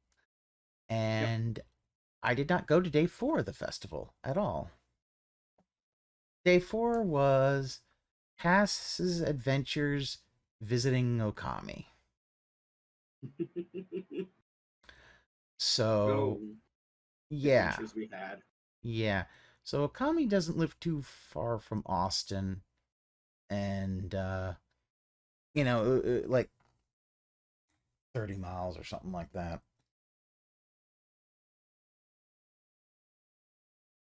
And I did not go to day 4 of the festival at all. Day 4 was Cass's adventures visiting Ookami. So, yeah. Adventures we had. Yeah. So Ookami doesn't live too far from Austin. And, like 30 miles or something like that.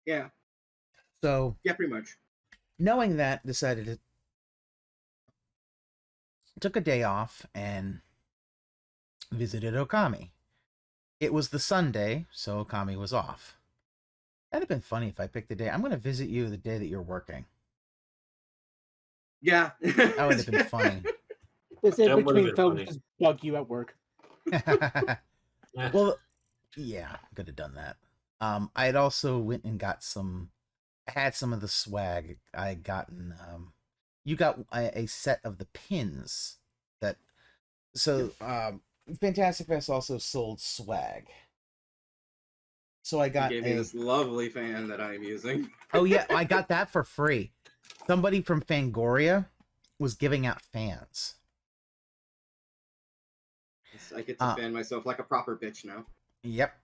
Yeah. So, yeah, pretty much. Knowing that, decided to took a day off and visited Ookami. It was the Sunday, so Ookami was off. That'd have been funny if I picked the day. I'm going to visit you the day that you're working. Yeah. That would have been funny. This in between films just bug you at work. Well, yeah, could have done that. I had also went and got I had some of the swag. I had gotten, you got a set of the pins that, so, Fantastic Fest also sold swag. So I got you gave me this lovely fan that I'm using. Oh yeah, I got that for free. Somebody from Fangoria was giving out fans. I get to fan myself like a proper bitch now. Yep.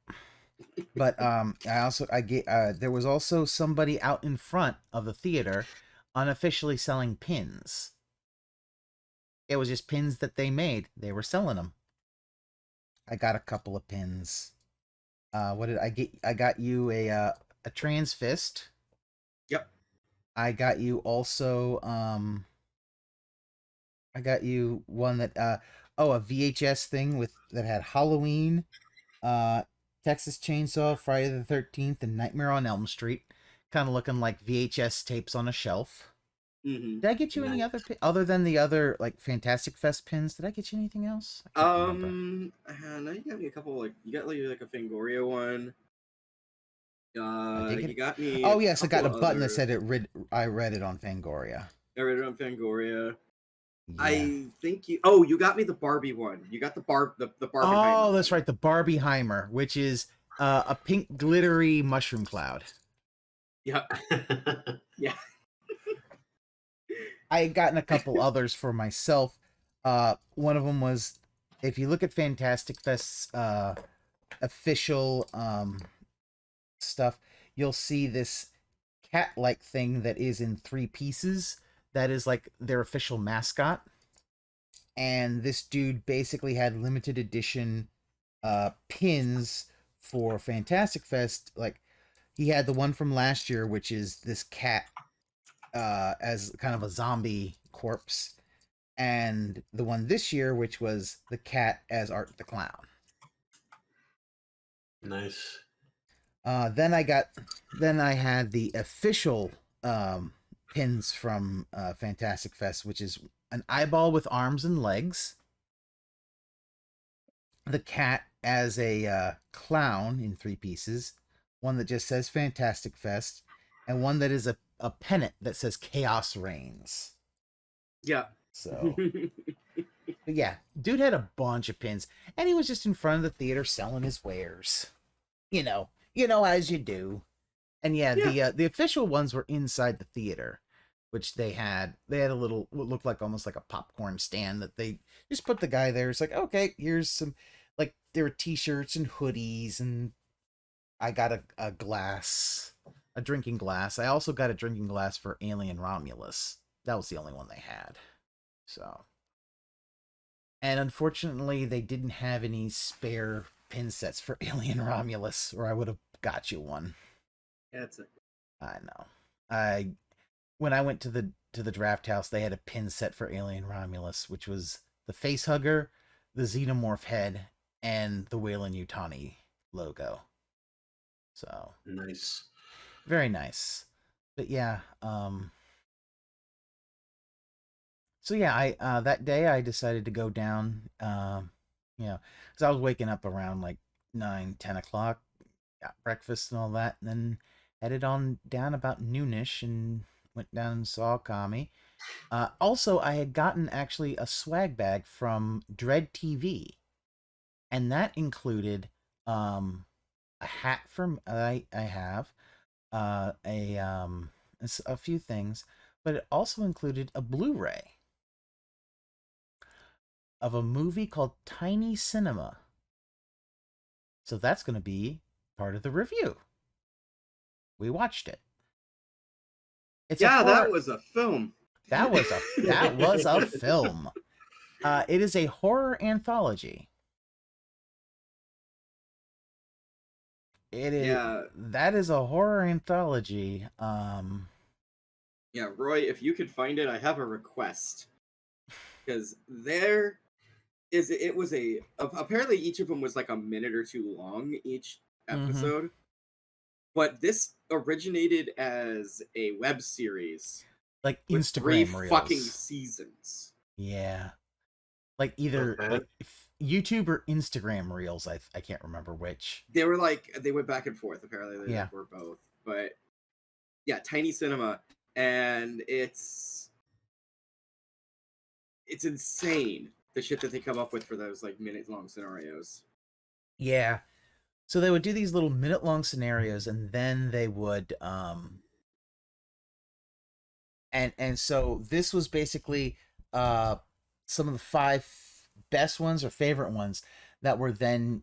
But there was also somebody out in front of the theater unofficially selling pins. It was just pins that they made. They were selling them. I got a couple of pins. What did I get? I got you a a trans fist. Yep. I got you also I got you one that a VHS thing with that had Halloween, Texas Chainsaw, Friday the 13th, and Nightmare on Elm Street, kind of looking like VHS tapes on a shelf. Mm-hmm. Did I get you any other other than the other like Fantastic Fest pins? Did I get you anything else? I can't remember. No, you got me a couple. Like you got like a Fangoria one. You got me. Oh yes, I got a button that other... said I read it on Fangoria. I read it on Fangoria. Yeah. I think you. Oh, you got me the Barbie one. You got the Barbie. Oh, that's right, the Barbieheimer, which is a pink glittery mushroom cloud. Yeah. Yeah. I had gotten a couple others for myself. One of them was, if you look at Fantastic Fest's official stuff, you'll see this cat-like thing that is in 3 pieces. That is like their official mascot. And this dude basically had limited edition pins for Fantastic Fest. Like, he had the one from last year, which is this cat as kind of a zombie corpse, and the one this year, which was the cat as Art the Clown. Nice. Then I had the official pins from Fantastic Fest, which is an eyeball with arms and legs, the cat as a clown in 3 pieces, one that just says Fantastic Fest, and one that is a pennant that says Chaos Reigns. Yeah. So, but yeah, dude had a bunch of pins, and he was just in front of the theater selling his wares. You know, as you do. And yeah. The official ones were inside the theater, which they had a little, what looked like almost like a popcorn stand that they just put the guy there. It's like, okay, here's some, like, there were t-shirts and hoodies, and I got a glass, a drinking glass. I also got a drinking glass for Alien Romulus. That was the only one they had. So, and unfortunately, they didn't have any spare pin sets for Alien Romulus, or I would have got you one. That's it. I know. When I went to the draft house, they had a pin set for Alien Romulus, which was the face hugger, the xenomorph head, and the Weyland-Yutani logo. So nice. Very nice. But yeah, so yeah, I that day I decided to go down, because I was waking up around like 9-10 o'clock, got breakfast and all that, and then headed on down about noonish and went down and saw Ookami. Also, I had gotten actually a swag bag from Dread TV, and that included a hat from I have, a few things, but it also included a Blu-ray of a movie called Tiny Cinema. So that's going to be part of the review. We watched it. That was a film. That was a film. It is a horror anthology. It is. Yeah. That is a horror anthology. Yeah, Roy, if you could find it, I have a request. Because it was apparently each of them was like a minute or 2 long, each episode. But this originated as a web series. Like with Instagram 3 reels. fucking seasons. Yeah. Like either like YouTube or Instagram reels, I can't remember which. They went back and forth, apparently they Yeah. were both. But yeah, Tiny Cinema, and it's insane the shit that they come up with for those like minute long scenarios. Yeah. So they would do these little minute long scenarios, and then they would and so this was basically some of the 5 best ones or favorite ones that were then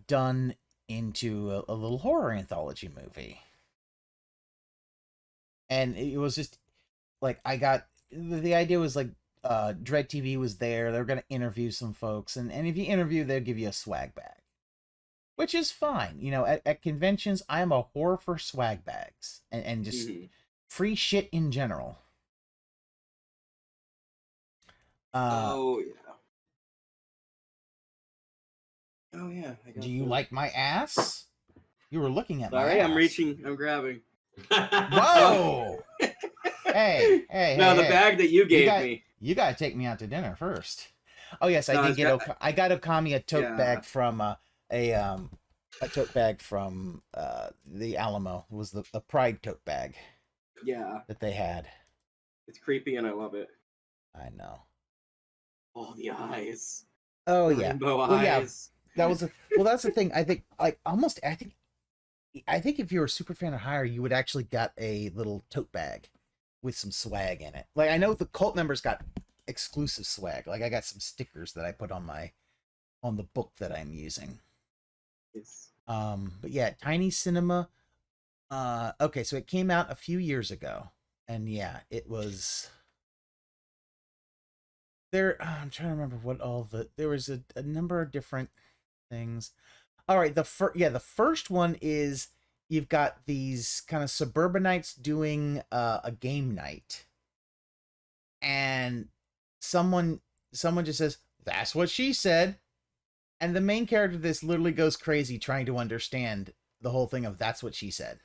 done into a little horror anthology movie. And it was just like, the idea was like, Dread TV was there. They were going to interview some folks, and if you interview, they'll give you a swag bag. which is fine. You know, at conventions, I am a whore for swag bags and just free shit in general. Oh yeah. Oh yeah. I got Do you those. like my ass? You were looking at my Sorry, ass. I'm reaching. I'm grabbing. Whoa! hey! No, the hey. bag that you gave me. You gotta take me out to dinner first. Oh yes, I No, did it's get. got- I got Ookami a tote Yeah. bag from a tote bag from the Alamo. It was the Pride tote bag Yeah, that they had. it's creepy and I love it. I know. Oh, the eyes. Oh The yeah. rainbow Well, yeah. eyes. That was that's the thing. I think I think if you're a super fan of Hire, you would actually got a little tote bag with some swag in it. Like I know the cult members got exclusive swag. Like I got some stickers that I put on the book that I'm using. Yes. But yeah, Tiny Cinema. Okay, so it came out a few years ago, and yeah, it was. I'm trying to remember what there was a number of different things. All right, the first one is you've got these kind of suburbanites doing a game night, and someone just says, "That's what she said," and the main character of this literally goes crazy trying to understand the whole thing of "That's what she said."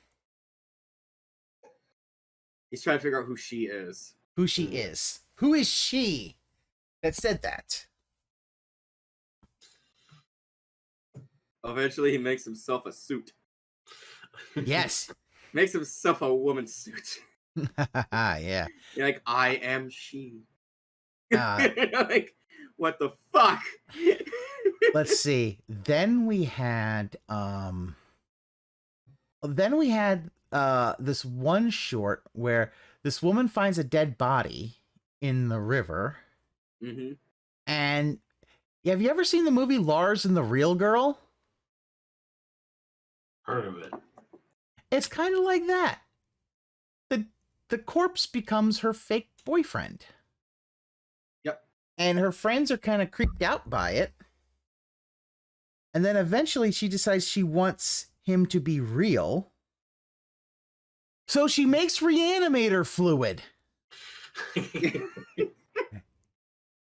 He's trying to figure out who she is. Who she is? Who is she that said that? Eventually, he makes himself a suit. Yes. Makes himself a woman's suit. Yeah. You're like, I am she. Uh, Like, what the fuck? Let's see. Then we had this one short where this woman finds a dead body in the river. Mm-hmm. And have you ever seen the movie Lars and the Real Girl? Heard of it. It's kind of like that. The corpse becomes her fake boyfriend. Yep. And her friends are kind of creeped out by it. And then eventually she decides she wants him to be real. So she makes reanimator fluid.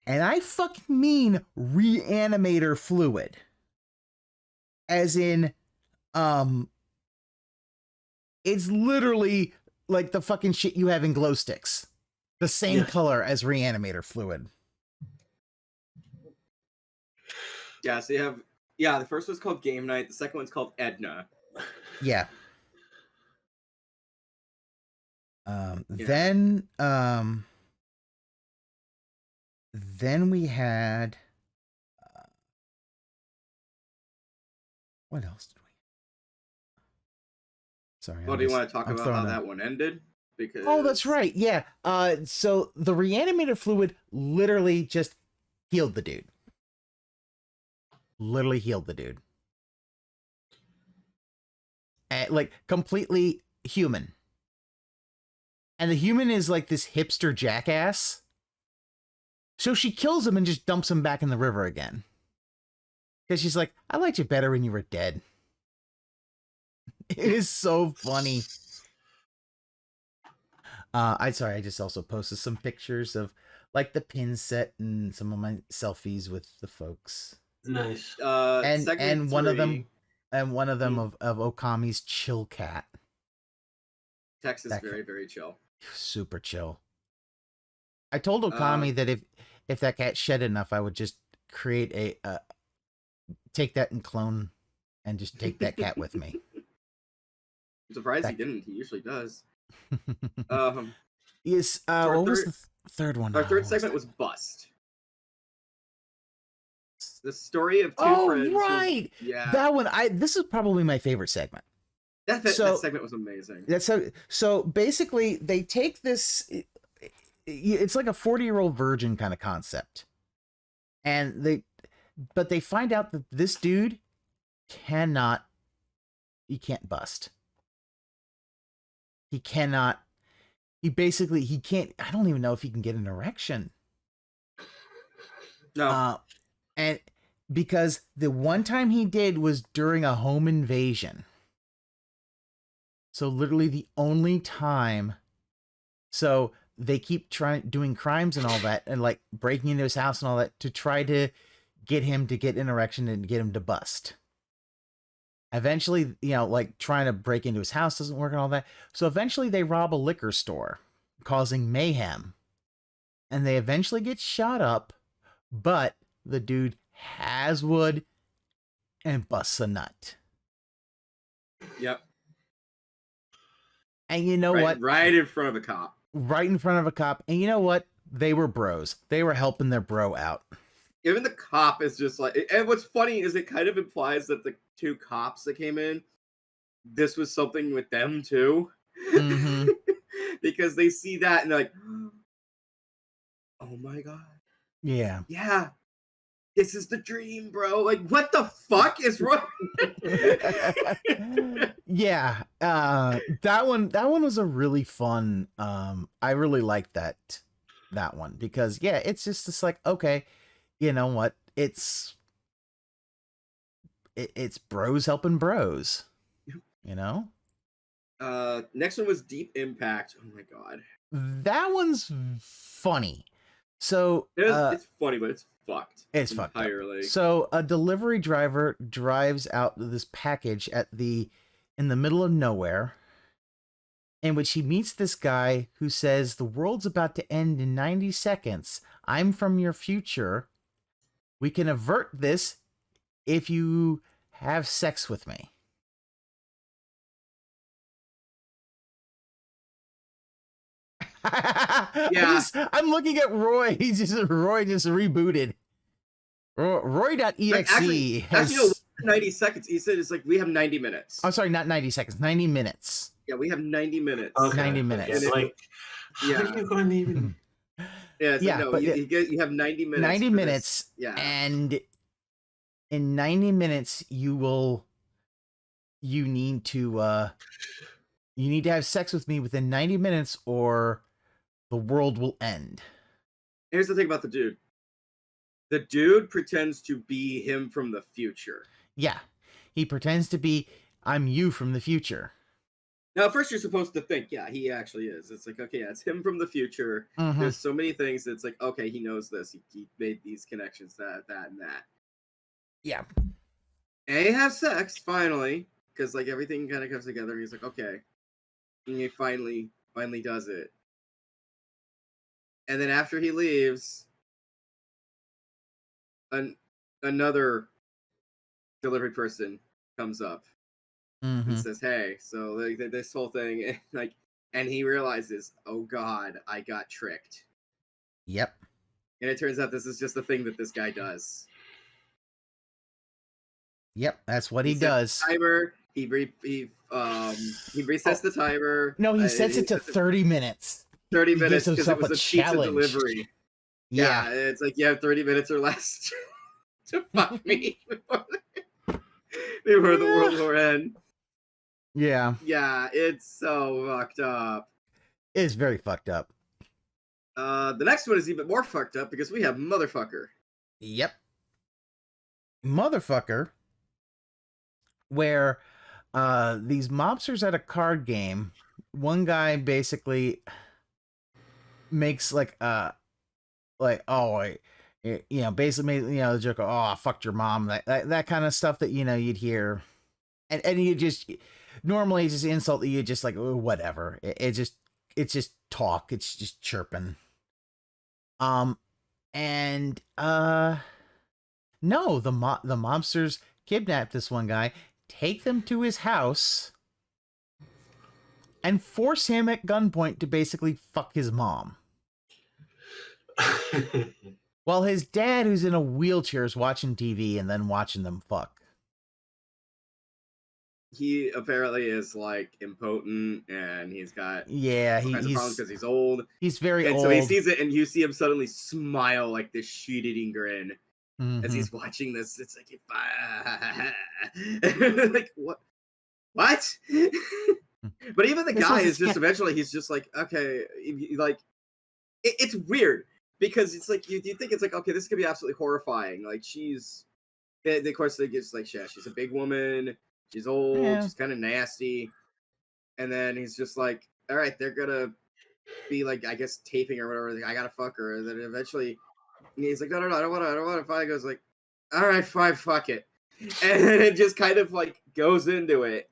And I fucking mean reanimator fluid. As in, it's literally like the fucking shit you have in glow sticks. The same Yeah. color as reanimator fluid. Yeah, so you have... Yeah, the first one's called Game Night. The second one's called Edna. Yeah. Yeah. Then we had what else did we? Sorry. Well, do you want to talk about how that one ended? Because... Oh, that's right. Yeah. So the reanimator fluid literally just healed the dude. Literally healed the dude. Like completely human. And the human is like this hipster jackass. So she kills him and just dumps him back in the river again. Because she's like, I liked you better when you were dead. It is so funny. I just also posted some pictures of like the pin set and some of my selfies with the folks. Nice. And one of them Mm-hmm. of Okami's chill cat. Texas that very, very chill. Super chill. I told Ookami that if that cat shed enough, I would just create a take that and clone and just take that cat with me. I'm surprised he didn't. He usually does. Yes. our What was third- the third one? Our Oh, third what was segment that? was Bust. The story of two Oh, friends. who- right. Yeah. That one. This is probably my favorite segment. That segment was amazing. So basically they take this. It's like a 40-year-old virgin kind of concept, and they find out that this dude he can't bust. He cannot. He can't. I don't even know if he can get an erection. No. And because the one time he did was during a home invasion. So literally the only time. So they keep doing crimes and all that, and like breaking into his house and all that to try to get him to get an erection and get him to bust. Eventually, like trying to break into his house doesn't work and all that. So eventually they rob a liquor store, causing mayhem. And they eventually get shot up, but the dude has wood and busts a nut. Yep. And you know what? Right in front of a cop. Right in front of a cop. And you know what? They were bros. They were helping their bro out. Even the cop is just like, and what's funny is it kind of implies that the two cops that came in, this was something with them too. Mm-hmm. Because they see that and they're like, oh my God. Yeah. Yeah. This is the dream, bro. Like, what the fuck is wrong? Yeah. That one was a really fun. I really liked that one because it's just like, okay, you know what? It's bros helping bros. Next one was Deep Impact. Oh my God. That one's funny. So it's funny, but it's fucked. It's fucked entirely. So a delivery driver drives out this package in the middle of nowhere, in which he meets this guy who says, the world's about to end in 90 seconds. I'm from your future. We can avert this if you have sex with me. Yeah. I'm looking at Roy. Roy just rebooted. Roy.exe actually, 90 seconds. He said it's like, we have 90 minutes. I'm sorry, not 90 seconds, 90 minutes. Yeah, we have 90 minutes. Okay. 90 minutes. It's like, how are you going to even... Yeah, it's like, no, you have 90 minutes. 90 minutes. This. Yeah. And in 90 minutes, you need to have sex with me within 90 minutes or the world will end. Here's the thing about the dude. The dude pretends to be him from the future. Yeah. He pretends to be, I'm you from the future. Now, at first you're supposed to think, yeah, he actually is. It's like, okay, yeah, it's him from the future. Mm-hmm. There's so many things that's like, okay, he knows this. He made these connections, that, and that. Yeah. And they have sex, finally, because, like, everything kind of comes together, and he's like, okay. And he finally does it. And then after he leaves, another delivery person comes up. Mm-hmm. And says, hey, so like, this whole thing, and he realizes, oh God, I got tricked. Yep. And it turns out this is just the thing that this guy does. Yep, that's what he does. Timer. He resets the timer. No, he sets it to 30 minutes. 30 minutes because it was a pizza challenge. Delivery. Yeah, it's like you have 30 minutes or less to fuck me before the world will end. Yeah. Yeah, it's so fucked up. It's very fucked up. The next one is even more fucked up because we have Motherfucker. Yep. Motherfucker, where these mobsters at a card game, one guy basically makes basically the joke of, oh, I fucked your mom, that kind of stuff that you'd hear, and you just normally just insult that you just like, oh, whatever, it's just talk, it's just chirping. No, the mobsters kidnap this one guy, take them to his house, and force him at gunpoint to basically fuck his mom. While his dad, who's in a wheelchair, is watching TV and then watching them fuck. He apparently is like impotent, and he's got he's problems because he's old. He's very old, and so he sees it, and you see him suddenly smile like this shit-eating grin mm-hmm. as he's watching this. It's like, like what? But even the guy is just eventually he's just like, okay, like it's weird because it's like you think it's like, okay, this could be absolutely horrifying. Like she's of course, they get like, yeah, she's a big woman. She's old. Yeah. She's kind of nasty. And then he's just like, all right, they're gonna be like, I guess, taping or whatever. Like, I gotta fuck her. And then eventually, he's like, no, I don't want to. Finally goes like, all right, fine, fuck it. And then it just kind of like goes into it.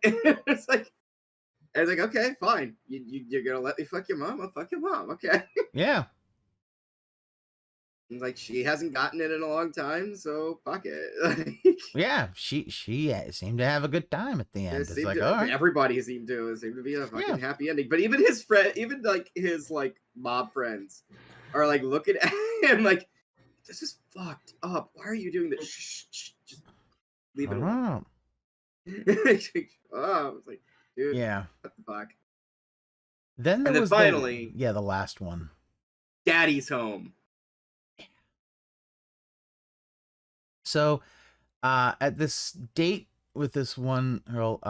It's like, okay, fine. You're gonna let me fuck your mom? I'll fuck your mom. Okay. Yeah. Like, she hasn't gotten it in a long time, so fuck it. Yeah, she seemed to have a good time at the end. It's like, all right. Everybody seemed to be a fucking Yeah. happy ending. But even his friend, even like his like mob friends, are like looking at him like, this is fucked up. Why are you doing this? Shh, just leave it alone. Oh, it's like, dude, Yeah. what the fuck? Then there And then was finally- the last one. Daddy's home. So, at this date with this one girl,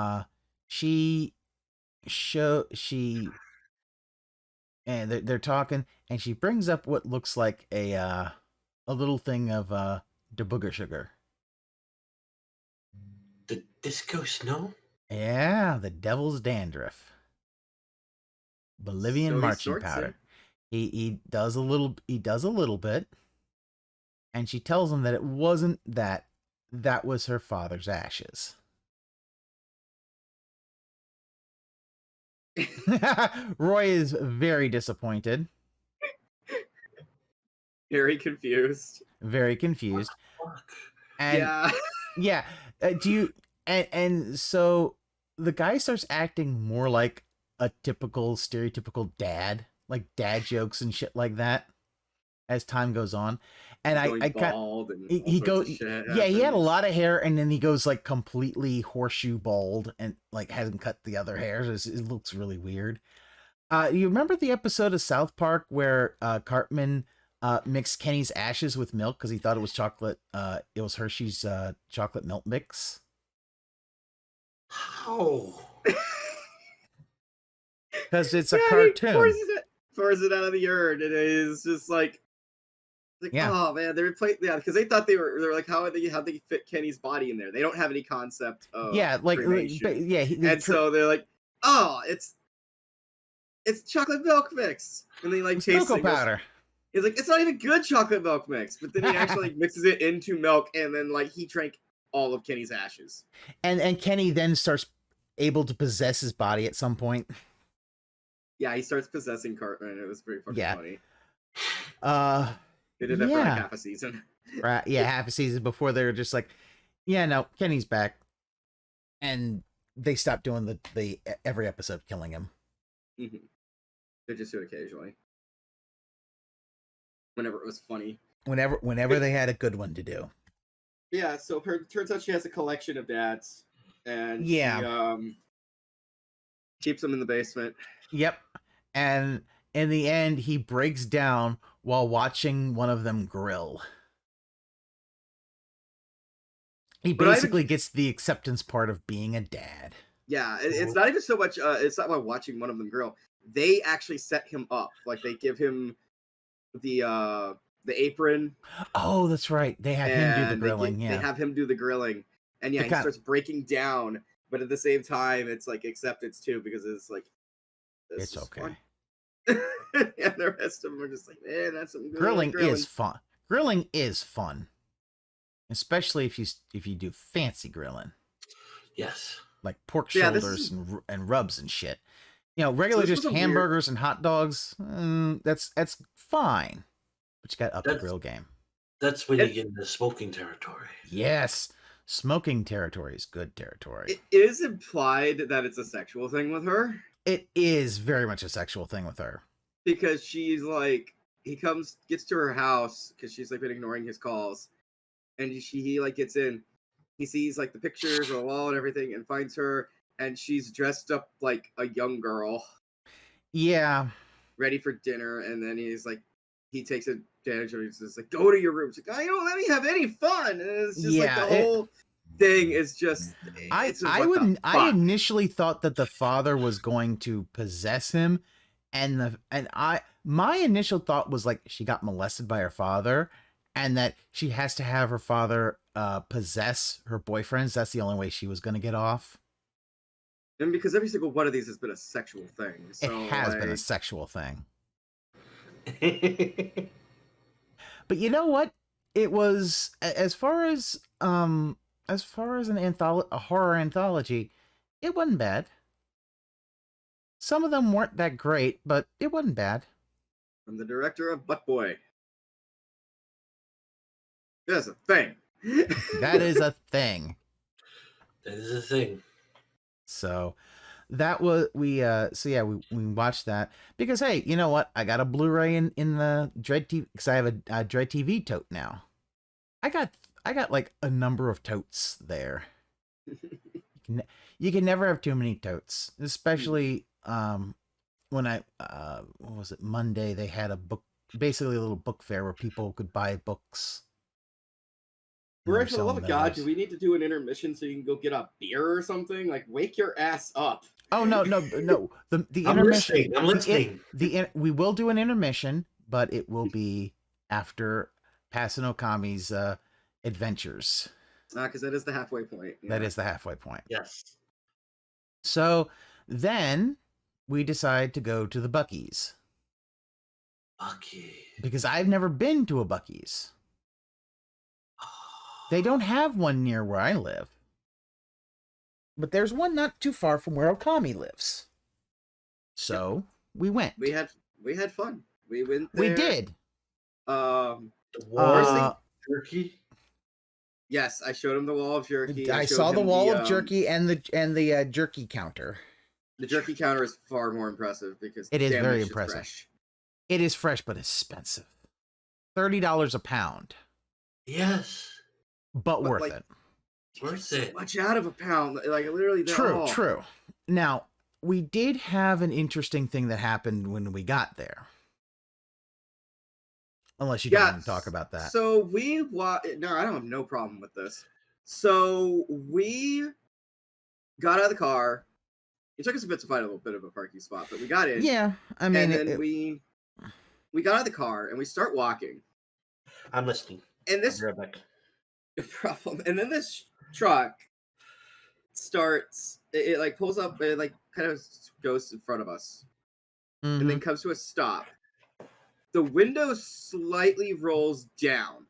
and they're talking, and she brings up what looks like a little thing of the booger sugar. The disco snow? Yeah, the devil's dandruff. Bolivian So he marching sorts powder. it. He does a little bit, and she tells him that it wasn't that was her father's ashes. Roy is very disappointed, Very confused. very confused. Fuck. And Yeah. yeah, and so the guy starts acting more like a typical stereotypical dad, like dad jokes and shit like that as time goes on. And Going I kind bald and he, all he sorts goes of shit yeah, he had a happens. lot of hair, and then he goes like completely horseshoe bald and like hasn't cut the other hairs. It looks really weird. You remember the episode of South Park where Cartman mixed Kenny's ashes with milk because he thought it was chocolate? It was Hershey's chocolate milk mix. How? Because it's a Yeah, cartoon. He pours it out of the urn, and it is just like, Yeah. oh man, they replaced because they thought they were like, how they fit Kenny's body in there? They don't have any concept of Yeah, like cremation. yeah, And so they're like, oh, it's chocolate milk mix, and they like it's taste cocoa it. Goes, powder. he's like, it's not even good chocolate milk mix, but then he actually like, mixes it into milk, and then like he drank all of Kenny's ashes. And Kenny then starts able to possess his body at some point. Yeah, he starts possessing Cartman. It was pretty fucking Yeah. funny. Uh, They did that for like yeah. half a season. right, yeah, half a season before they were just like, yeah, no, Kenny's back, and they stopped doing the every episode killing him. Mm-hmm. They just do it occasionally. Whenever it was funny. Whenever they had a good one to do. Yeah, so turns out she has a collection of dads. And Yeah. she keeps them in the basement. Yep. And in the end, he breaks down while watching one of them grill. He But I basically gets the acceptance part of being a dad. Yeah, it's not even so much, it's not about watching one of them grill. They actually set him up. Like, they give him the apron. Oh, that's right. They had him do the and grilling. They Yeah. have him do the grilling. And yeah, It he kinda- starts breaking down. But at the same time, it's like acceptance too, because it's like, this It's is okay. fun. And the rest of them are just like, man, that's some good Grilling is fun. Grilling is fun, especially if you do fancy grilling, Yes. like pork Yeah, this shoulders is- and rubs and shit. You know, regular this just was a weird- hamburgers and hot dogs. That's fine, but you got to up the That's- grill game. That's when you It- get into smoking territory. Yes, smoking territory is good territory. It is implied that it's a sexual thing with her, It is very much a sexual thing with her. because she's like, gets to her house because she's like been ignoring his calls, and he like gets in, he sees like the pictures on the wall and everything, and finds her, and she's dressed up like a young girl, Yeah, ready for dinner, and then he's like, he takes advantage of it. He's just like, go to your room. She's like, you don't let me have any fun. And it's just Yeah, like the whole thing is just. I initially thought that the father was going to possess him, and my initial thought was like she got molested by her father, and that she has to have her father possess her boyfriends. That's the only way she was going to get off. And because every single one of these has been a sexual thing. So, It has been a sexual thing. But you know what? It was, as far as an a horror anthology, it wasn't bad. Some of them weren't that great, but it wasn't bad. From the director of Butt Boy. That's a thing. That is a thing. That is a thing. So that was we watched that because hey, you know what? I got a Blu-ray in the Dread TV because I have a Dread TV tote now. I got like a number of totes there. You can never have too many totes, especially when I what was it, Monday, they had a book, basically a little book fair where people could buy books. Right, for the love of God, do we need to do an intermission so you can go get a beer or something? Like, wake your ass up. Oh no. The I'm intermission. I'm listening. We will do an intermission, but it will be after Pass and Okami's adventures. Because that is the halfway point. Yeah. That is the halfway point. Yes. So then we decide to go to the Buc-ee's. Okay. Because I've never been to a Buc-ee's. They don't have one near where I live. But there's one not too far from where Ookami lives. So we went. We had fun. We went there. We did. The wall of jerky. Yes, I showed him the wall of jerky. I saw the wall of jerky and the jerky counter. The jerky counter is far more impressive because it is very it's impressive. Fresh. It is fresh, but expensive. $30 a pound. Yes. But worth like, it. Worth so it. much out of a pound. Like literally. True. Now, we did have an interesting thing that happened when we got there. Unless you don't want to talk about that. So no, I don't have no problem with this. So we got out of the car. It took us a bit to find a little bit of a parking spot, but we got in. Yeah, I mean, and then we got out of the car and we start walking. I'm listening. And this problem, and then this truck starts. It like pulls up. It like kind of goes in front of us, and then comes to a stop. The window slightly rolls down.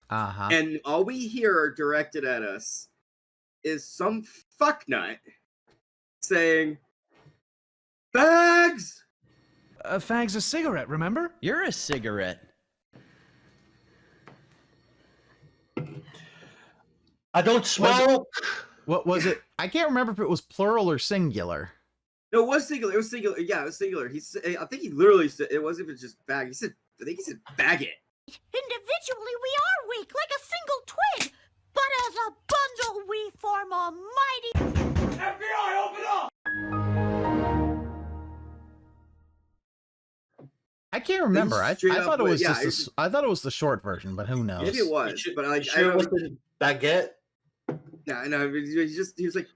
And all we hear directed at us is some fucknut saying, "Fags!" A fag's a cigarette, remember? You're a cigarette. I don't smoke. What was it? I can't remember if it was plural or singular. No, it was singular. It was singular. Yeah, it was singular. I think he literally said it wasn't even just fag. I think he said faggot. Individually, we are weak, like a single twig. But as a bundle, we form a mighty... FBI, open up! I can't remember. I thought it was I thought it was the short version, but who knows? Maybe it was, but like, sure it wasn't baguette. Yeah, I know. He was like,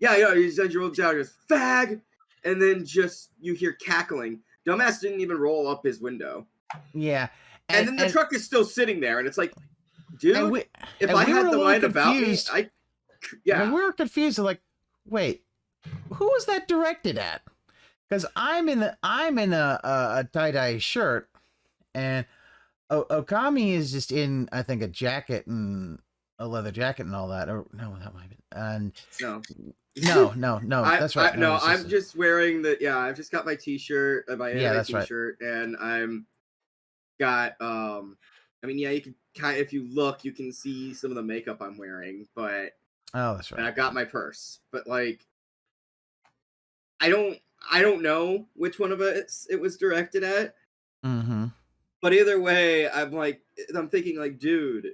yeah. He said you rolled down. He goes, fag, and then just you hear cackling. Dumbass didn't even roll up his window. Yeah, and then the truck is still sitting there, and it's like, dude, if I had the mind about me, When we were confused, like, wait, who was that directed at? Because I'm in a tie-dye shirt, and Ookami is just in, I think, a jacket and a leather jacket and all that. Or no, that might be. And no. That's right. I'm just wearing the. Yeah, I've just got my T-shirt, my anime T-shirt, right. And I'm got. I mean, yeah, you can if you look, you can see some of the makeup I'm wearing, but. Oh, that's right. And I've got my purse, but like, I don't know which one of it was directed at. Mm-hmm. But either way, I'm thinking like, dude,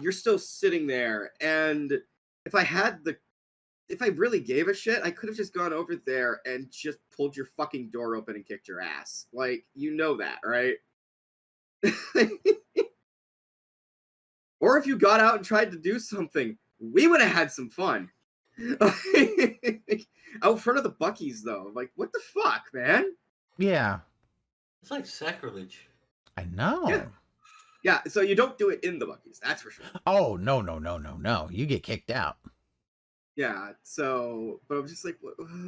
you're still sitting there, and if I really gave a shit, I could have just gone over there and just pulled your fucking door open and kicked your ass. Like, you know that, right? Or if you got out and tried to do something, we would have had some fun. Out front of the Buc-ee's, though. Like, what the fuck, man? Yeah. It's like sacrilege. I know. Yeah. Yeah, so you don't do it in the Buc-ee's, that's for sure. Oh, no. You get kicked out. Yeah, so, but I'm just like,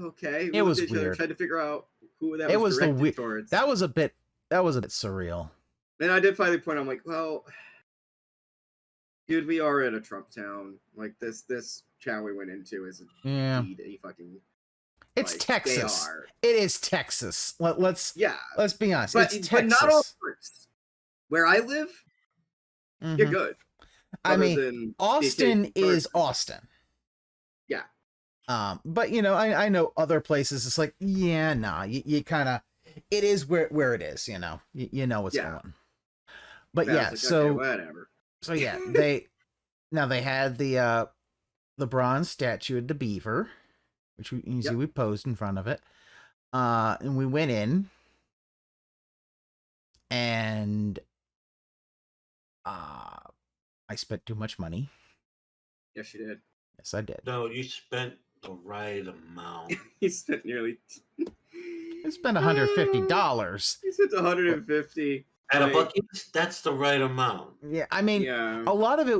okay. It We was looked at each other, weird. tried to figure out who that It was was the directed weird. towards. That was a bit surreal. Then I did finally point out, I'm like, well, dude, we are in a Trump town. Like, this town we went into is Yeah. indeed a fucking... It's like, Texas. They are. It is Texas. Let's Yeah. be honest. But, It's Texas. but not all parts. Where I live, you're Mhm. good. I Other mean, than Austin the occasional is person. Austin. Yeah. But you know, I know other places. It's like, yeah, nah, you kind of, it is where it is. You know, you know what's going on. But Yeah, yeah, it's like, so okay, whatever. so yeah, they had the bronze statue of the beaver, which you see we posed in front of it. And we went in, and I spent too much money. Yes, you did. Yes, I did. No, you spent the right amount. He spent nearly... I spent $150. He spent 150. At a like, Buc-ee's, that's the right amount. Yeah, I mean, yeah. a lot of it,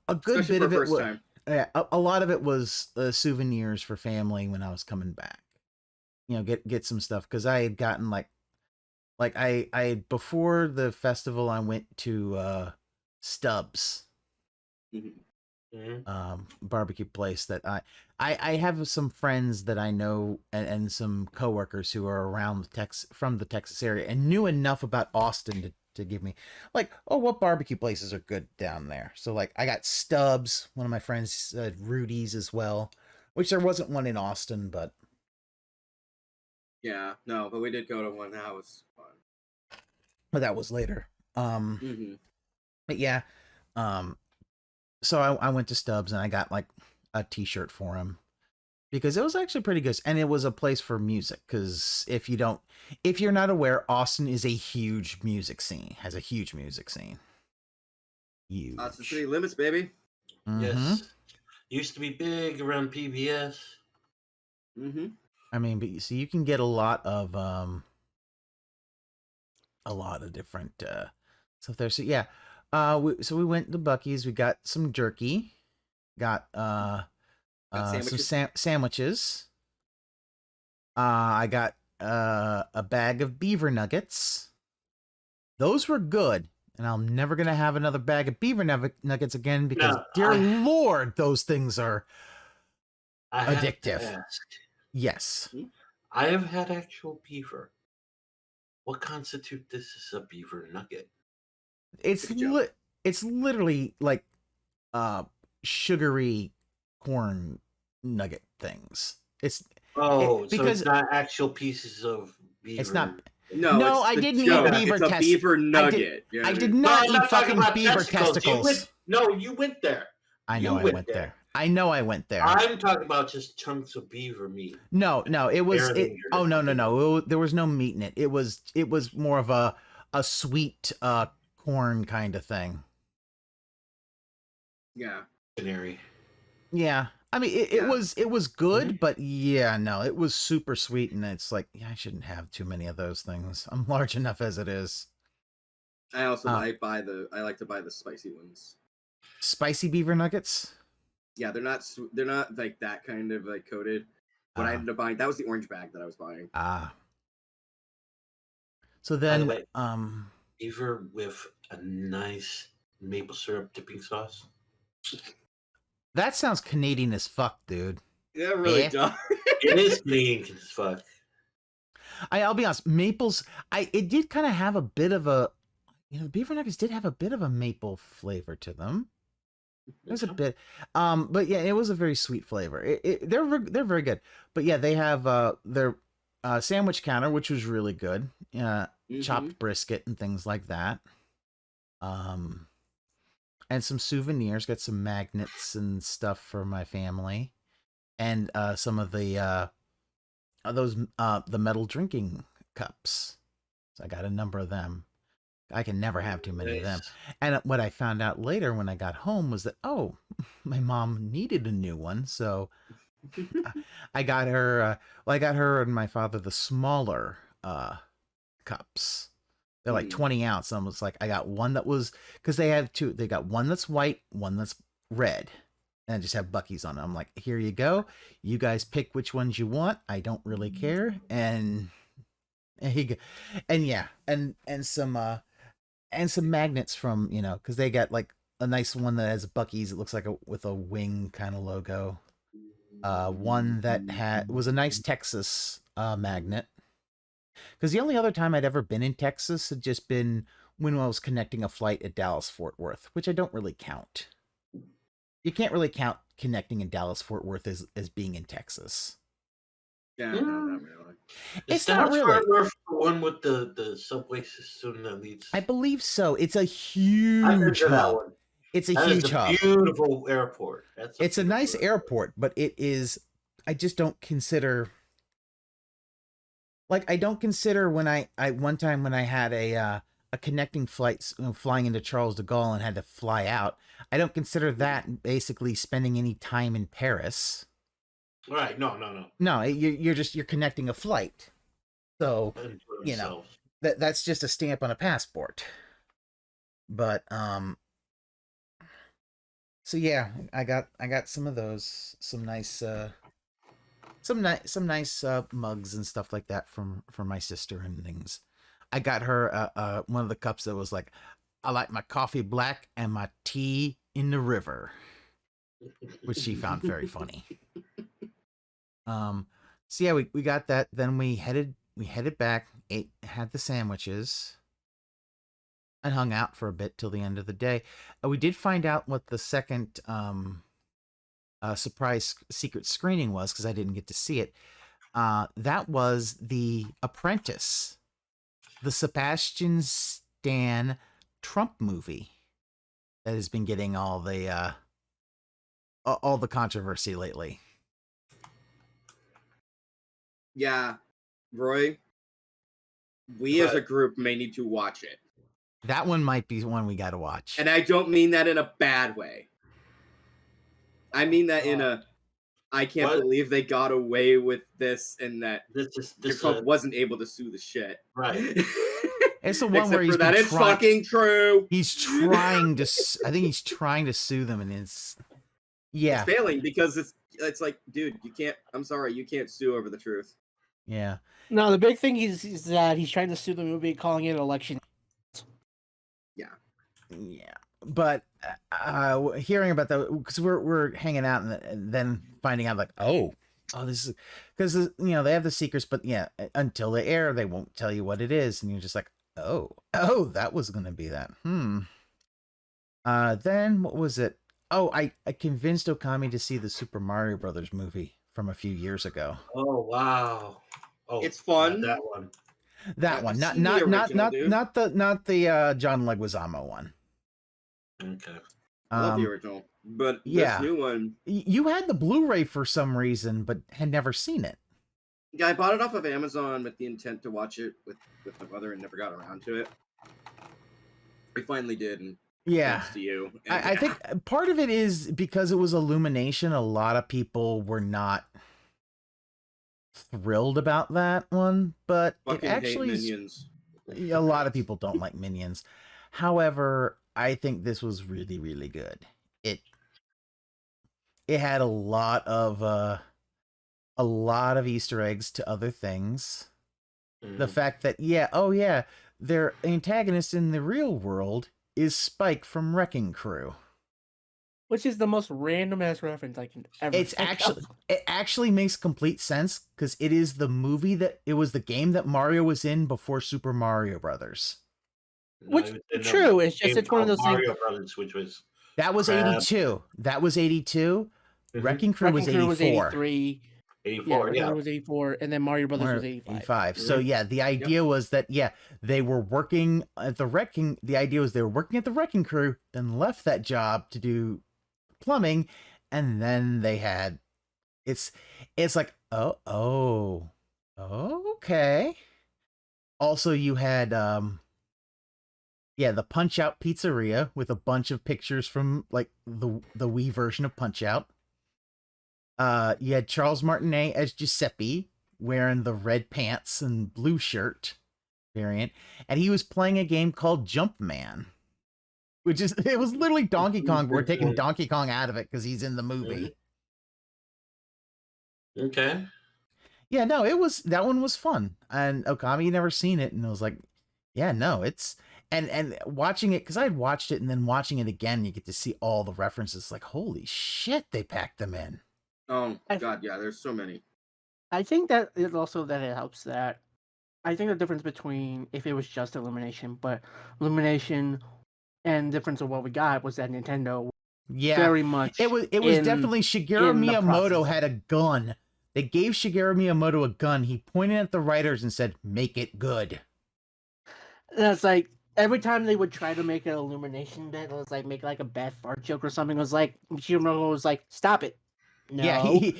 a good Especially bit for of it first was, time. yeah, a lot of it was souvenirs for family when I was coming back. You know, get some stuff because I had gotten like I before the festival I went to Stubbs, barbecue place that I have some friends that I know and some coworkers who are around from the Texas area and knew enough about Austin to give me like, oh, what barbecue places are good down there. So like I got Stubbs, one of my friends Rudy's as well, which there wasn't one in Austin, but Yeah, no, but we did go to one that was fun. but that was later. But yeah, so I went to Stubbs and I got like a t-shirt for him because it was actually pretty good. And it was a place for music. Cause if you're not aware, Austin is a huge music scene, has a huge music scene. Huge. Austin City Limits, baby. Yes. Used to be big around PBS. I mean, but you see, you can get a lot of different stuff there. So yeah, we went to Buc-ee's. We got some jerky, got sandwiches. Some sandwiches. I got a bag of beaver nuggets. Those were good, and I'm never gonna have another bag of beaver nuggets again because, dear Lord, those things are addictive. Yes. I have had actual beaver. What constitutes this as a beaver nugget? It's literally like sugary corn nugget things. It's so it's not actual pieces of beaver. It's not. No, no, I didn't eat beaver testicles. It's a beaver nugget. I did not eat fucking beaver testicles. You went there. I know I went there. I know I went there. I'm talking about just chunks of beaver meat. No, it was. No. There was no meat in it. It was more of a sweet corn kind of thing. Yeah. Canary. Yeah. I mean, it was good, but yeah, no, it was super sweet, and it's like, yeah, I shouldn't have too many of those things. I'm large enough as it is. I also I like to buy the spicy ones. Spicy beaver nuggets. Yeah, they're not like that kind of like coated. But I ended up buying, that was the orange bag that I was buying. So then, beaver with a nice maple syrup dipping sauce. That sounds Canadian as fuck, dude. Yeah, it really does. It is Canadian as fuck. I'll be honest, maples. It did kind of have a bit of a, beaver nuggets did have a bit of a maple flavor to them. There's a bit, but yeah, it was a very sweet flavor. They're very good. But yeah, they have their sandwich counter, which was really good. Chopped brisket and things like that. And some souvenirs. Got some magnets and stuff for my family, and some of the the metal drinking cups. So I got a number of them. I can never have too many of them. And what I found out later when I got home was that, my mom needed a new one. So I got her, I got her and my father the smaller cups. They're like 20 ounce. And I was like, I got one that was, because they have two. They got one that's white, one that's red, and I just have Buc-ee's on it. I'm like, here you go. You guys pick which ones you want. I don't really care. And yeah, and some magnets from, because they got like a nice one that has a Buc-ee's. It looks like with a wing kind of logo. One that was a nice Texas magnet. Because the only other time I'd ever been in Texas had just been when I was connecting a flight at Dallas Fort Worth, which I don't really count. You can't really count connecting in Dallas Fort Worth as being in Texas. Yeah, no, not really. It's not really. Fort Worth the one with the subway system that leads. I believe so. It's a huge hub. It's a huge hub. Beautiful airport. It's a nice airport, but it is. I just don't consider. Like, I don't consider when I one time when I had a connecting flight flying into Charles de Gaulle and had to fly out, I don't consider that basically spending any time in Paris. Right? No. No, you're connecting a flight, so that's just a stamp on a passport. But so yeah, I got some of those, some nice mugs and stuff like that from my sister and things. I got her one of the cups that was like, I like my coffee black and my tea in the river, which she found very funny. So yeah, we got that. Then we headed back, had the sandwiches, and hung out for a bit till the end of the day. We did find out what the second surprise secret screening was, because I didn't get to see it. That was The Apprentice, the Sebastian Stan Trump movie that has been getting all the controversy lately. Yeah, Roy, we as a group may need to watch it. That one might be one we got to watch. And I don't mean that in a bad way. I mean that in a, I can't believe they got away with this, and that Trump wasn't able to sue the shit. Right. It's the one where he's that it's fucking true. He's trying to. I think he's trying to sue them, and it's it's failing because it's like, dude, you can't. I'm sorry, you can't sue over the truth. Yeah. No, the big thing is that he's trying to sue the movie, calling it an election. Yeah. Yeah. But hearing about that, because we're hanging out and then finding out like, oh, this is because they have the secrets, but yeah, until they air, they won't tell you what it is, and you're just like, oh, that was gonna be that. Then what was it? Oh, I convinced Ookami to see the Super Mario Brothers movie from a few years ago. Oh wow! Oh, it's fun. That one. That one, not the John Leguizamo one. Okay. I love the original, but yeah, this new one. You had the Blu-ray for some reason, but had never seen it. Yeah, I bought it off of Amazon with the intent to watch it with my brother and never got around to it. We finally did, and thanks to you. And I think part of it is because it was Illumination. A lot of people were not thrilled about that one, but fucking it actually hate Minions. A lot of people don't like Minions. However, I think this was really, really good. It had a lot of Easter eggs to other things. The fact that their antagonist in the real world is Spike from Wrecking Crew, which is the most random ass reference I can ever. It actually makes complete sense because it is the movie it was the game that Mario was in before Super Mario Brothers. Which true, it's just it's one of those Mario Brothers, which was that was 82. That was 82. Wrecking Crew was 84. 83. 84, yeah. was 84, and then Mario Brothers was 85. So yeah, the idea was that they were working at the Wrecking. The idea was they were working at the Wrecking Crew, then left that job to do plumbing, and then they had it's like okay. Also, you had the Punch Out Pizzeria with a bunch of pictures from like the Wii version of Punch Out. You had Charles Martinet as Giuseppe wearing the red pants and blue shirt. variant, and he was playing a game called Jumpman, which is it was literally Donkey Kong, but we're taking Donkey Kong out of it because he's in the movie. Okay. Yeah, no, that one was fun, and Okami never seen it, and I was like, yeah, no, it's and watching it because I had watched it and then watching it again, you get to see all the references. Like, holy shit, they packed them in. Oh god, yeah, there's so many. I think that it also that it helps that I think the difference between if it was just Illumination, but Illumination and difference of what we got was that Nintendo very much it was definitely Shigeru Miyamoto had a gun. They gave Shigeru Miyamoto a gun. He pointed at the writers and said, "Make it good." That's like every time they would try to make an Illumination bit, it was like make like a bad fart joke or something. It was like Miyamoto was like, "Stop it." No. Yeah, he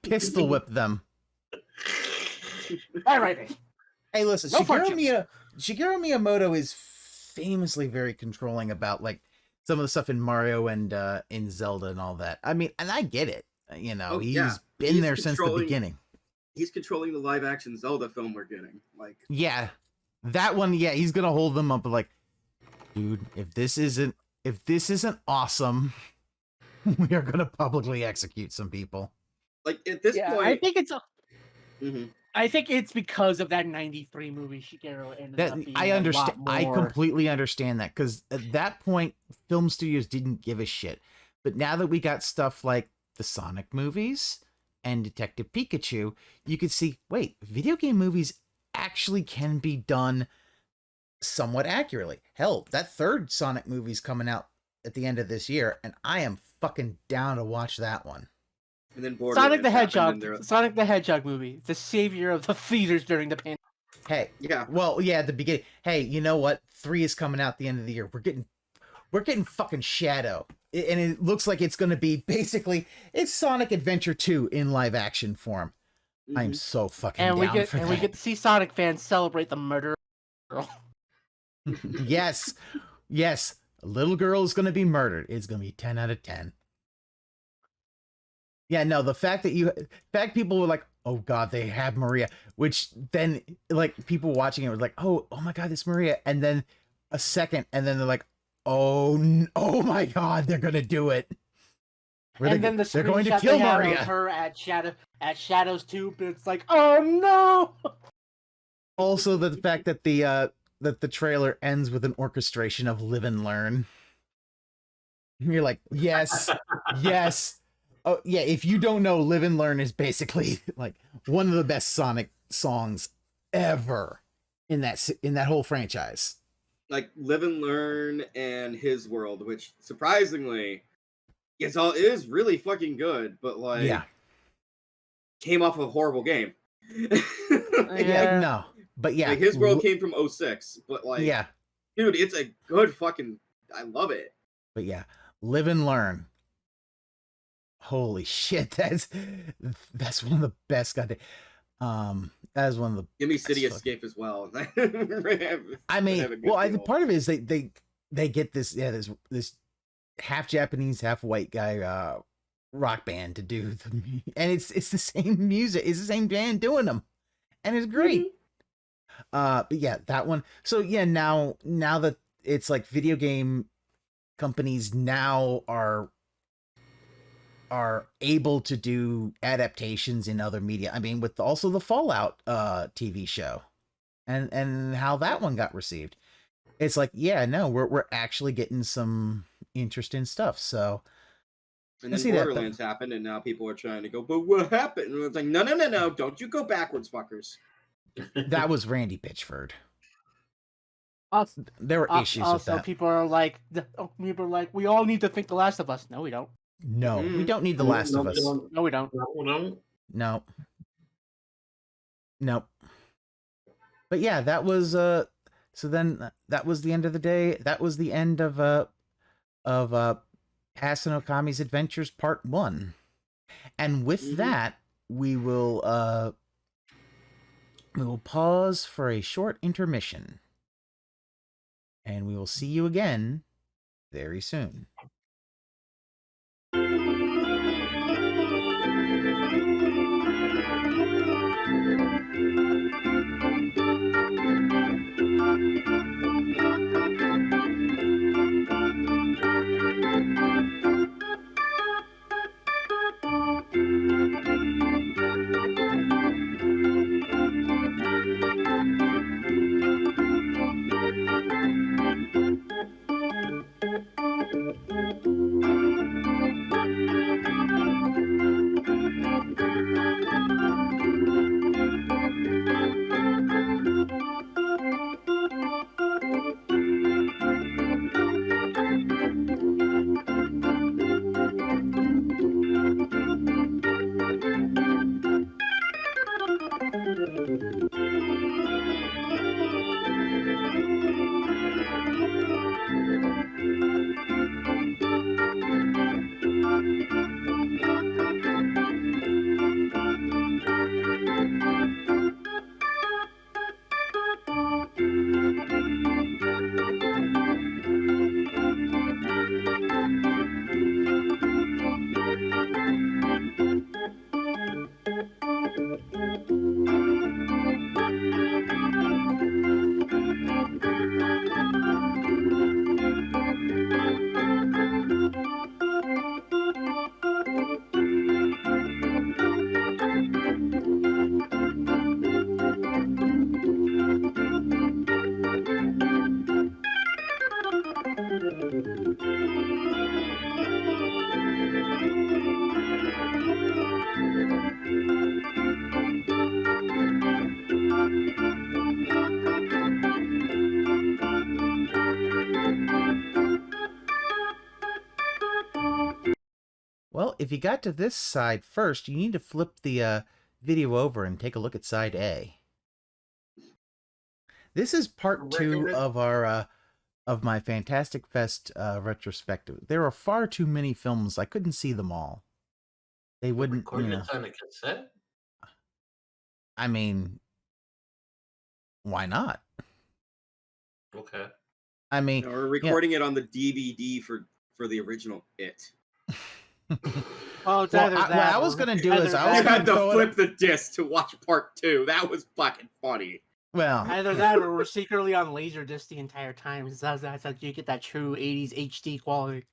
pistol whipped them. All right. Hey, listen, No Shigeru Miyamoto is famously very controlling about like some of the stuff in Mario and in Zelda and all that. I mean, and I get it. You know, he's been there since the beginning. He's controlling the live action Zelda film we're getting. Like, yeah, that one. Yeah, he's gonna hold them up like, dude, if this isn't awesome, we are gonna publicly execute some people. Like at this point, I think it's I think it's because of that '93 movie Shigeru ended up being I understand. a lot more... I completely understand that because at that point, film studios didn't give a shit. But now that we got stuff like the Sonic movies and Detective Pikachu, you could see, wait, video game movies actually can be done somewhat accurately. Hell, that third Sonic movie's coming out at the end of this year, and I am fucking down to watch that one. And then Sonic the Hedgehog movie, the savior of the theaters during the pandemic. Hey, at the beginning. Hey, you know what? 3 is coming out at the end of the year. We're getting fucking Shadow, and it looks like it's going to be basically it's Sonic Adventure 2 in live action form. I'm so fucking down for that. And we get to see Sonic fans celebrate the murder girl. Yes, a little girl is going to be murdered. It's going to be 10 out of 10. Yeah, no, the fact people were like, oh god, they have Maria, which then like people watching it were like, oh my god, it's Maria, and then a second, and then they're like, oh my god, they're gonna do it. Then they're going to kill Maria. Of her at Shadow's tube, it's like, oh no. Also, the fact that the trailer ends with an orchestration of "Live and Learn." You're like, yes. Oh yeah, if you don't know, "Live and Learn" is basically like one of the best Sonic songs ever in that whole franchise. Like "Live and Learn" and "His World," which surprisingly is really fucking good, but like came off of a horrible game. No, but yeah, like "His World" came from 2006, but like dude, it's a good fucking. I love it. But yeah, "Live and Learn." Holy shit, that's one of the best goddamn. That is one of the. Give me City Escape as well. I mean, well, part of it is they get this this half Japanese, half white guy rock band to do and it's the same music, it's the same band doing them, and it's great. But yeah, that one. So yeah, now that it's like video game companies now are able to do adaptations in other media. I mean, with also the Fallout TV show and how that one got received. It's like, yeah, no, we're actually getting some interesting stuff. So and then Borderlands happened, and now people are trying to go, but what happened? And it's like, no, don't you go backwards, fuckers. That was Randy Pitchford. There were issues with that. People are like, we all need to think The Last of Us. No, we don't. No, we don't need The Last of Us. No, we don't. No. Nope. But yeah, that was so then that was the end of the day. That was the end of Hasan Okami's Adventures Part 1. And with that, we will pause for a short intermission. And we will see you again very soon. Well, if you got to this side first, you need to flip the video over and take a look at side A. This is part 2 of our of my Fantastic Fest retrospective. There are far too many films. I couldn't see them all. They wouldn't, you know. On a cassette? I mean, why not? Okay. I mean, We're recording it on the DVD for the original It. Oh, it's well, either what that I was or- going to do either is that- I was I going had to to throw flip it. the disc to watch part 2. That was fucking funny. Well, Either that or we're secretly on Laserdisc the entire time. That's how you get that true 80s HD quality.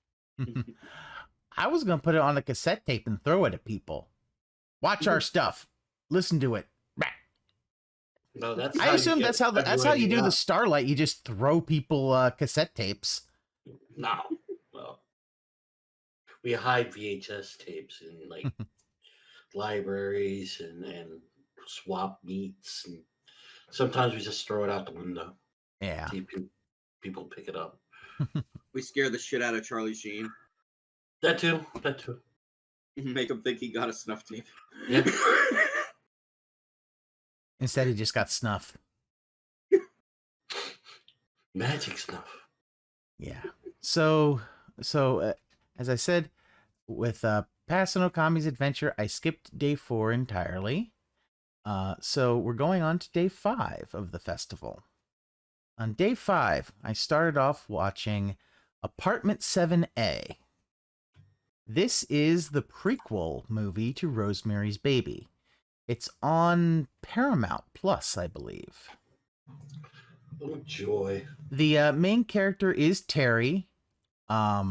I was going to put it on a cassette tape and throw it at people. Watch our stuff. Listen to it. No, that's. I assume that's how you do the Starlight. You just throw people cassette tapes. No. Well, we hide VHS tapes in like libraries and swap meets, and sometimes we just throw it out the window. Yeah. See people pick it up. We scare the shit out of Charlie Sheen. That too. That too. Make him think he got a snuff tape. Yeah. Instead, he just got snuff. Magic stuff. Yeah. So as I said, with Pass and Okami's adventure, I skipped day 4 entirely. So we're going on to day 5 of the festival. On day 5, I started off watching Apartment 7A. This is the prequel movie to Rosemary's Baby. It's on Paramount Plus, I believe. Oh joy! The main character is Terry. Let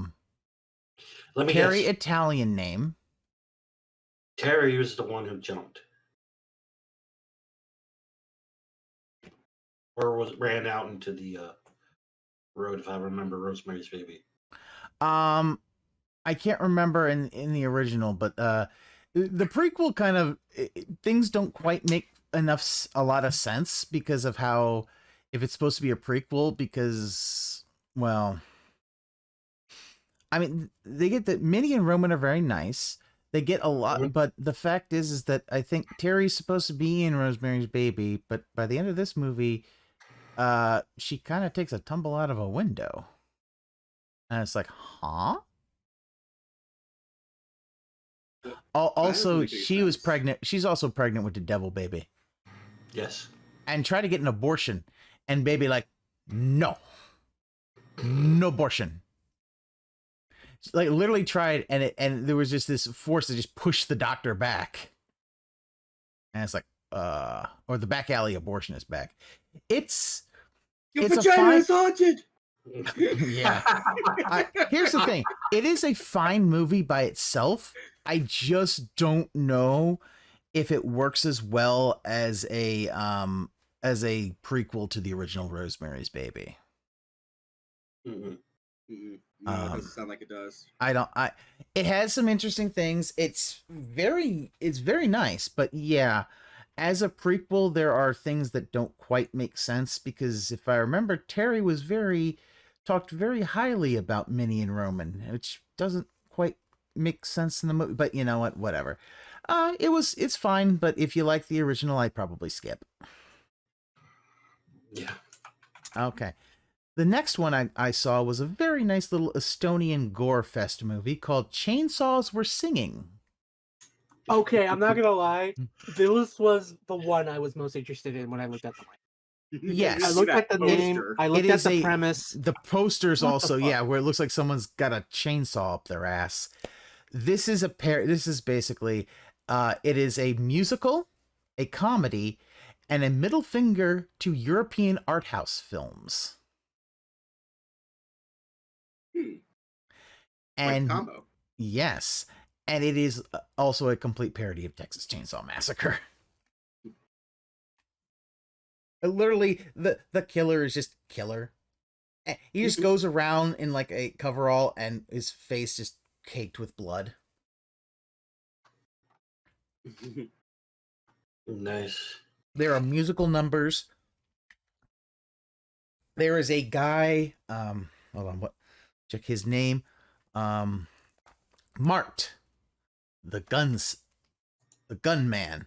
me Terry, guess. Italian name. Terry was the one who jumped, or ran out into the road. If I remember Rosemary's Baby. I can't remember in the original, but the prequel kind of things don't quite make a lot of sense because of how, if it's supposed to be a prequel, because, well, I mean, they get that Minnie and Roman are very nice. They get a lot, but the fact is that I think Terry's supposed to be in Rosemary's Baby, but by the end of this movie, she kind of takes a tumble out of a window. And it's like, huh? Also, she was pregnant. She's also pregnant with the devil baby. Yes. And try to get an abortion. And baby like, no. No abortion. Like literally tried, and there was just this force to just push the doctor back. And it's like, or the back alley abortionist back. It's Your it's vagina is a haunted. yeah. Here's the thing. It is a fine movie by itself. I just don't know if it works as well as a prequel to the original Rosemary's Baby. Mm-hmm. No, it doesn't sound like it does. It has some interesting things. It's very nice, but yeah, as a prequel, there are things that don't quite make sense because if I remember, Terry was talked very highly about Minnie and Roman, which doesn't quite make sense in the movie, but you know what, whatever. It's fine, but if you like the original, I'd probably skip. Yeah. Okay. The next one I saw was a very nice little Estonian gore fest movie called Chainsaws Were Singing. Okay, I'm not gonna lie. This was the one I was most interested in when I looked at the Yes. I looked at the name. I looked at the premise. The posters What the also, fuck? yeah, where it looks like someone's got a chainsaw up their ass. This is This is basically, it is a musical, a comedy, and a middle finger to European art house films. And combo. yes, and it is also a complete parody of Texas Chainsaw Massacre. Literally, the killer is just killer. He just goes around in like a coverall, and his face just caked with blood. Nice. There are musical numbers. There is a guy. Hold on. Check his name. Mart, the gunman,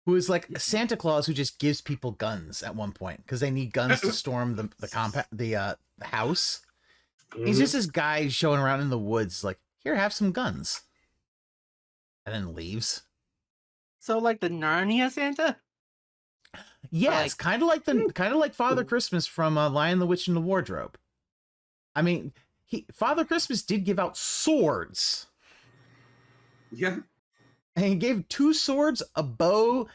who is like Santa Claus who just gives people guns at one point because they need guns to storm the house. Mm-hmm. He's just this guy showing around in the woods, like, here, have some guns, and then leaves. So like the Narnia Santa? Yes, kind of like Father Christmas from Lion, the Witch, and the Wardrobe. I mean, Father Christmas did give out swords. Yeah. And he gave 2 swords, a bow,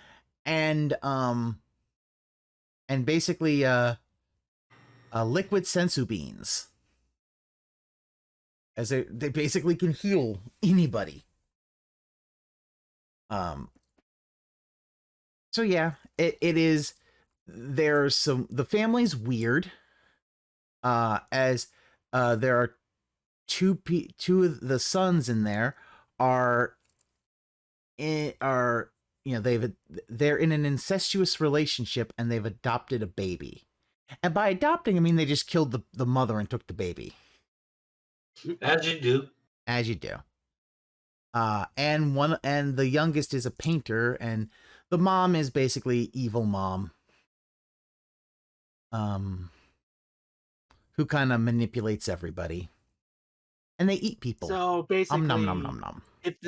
and basically liquid sensu beans. As they basically can heal anybody. So yeah, it is. There's some. The family's weird. As there are two of the sons in there are they're in an incestuous relationship and they've adopted a baby. And by adopting, I mean they just killed the mother and took the baby. As you do. As you do. And the youngest is a painter, and the mom is basically evil mom. Who kind of manipulates everybody. And they eat people. So basically, nom nom nom nom. If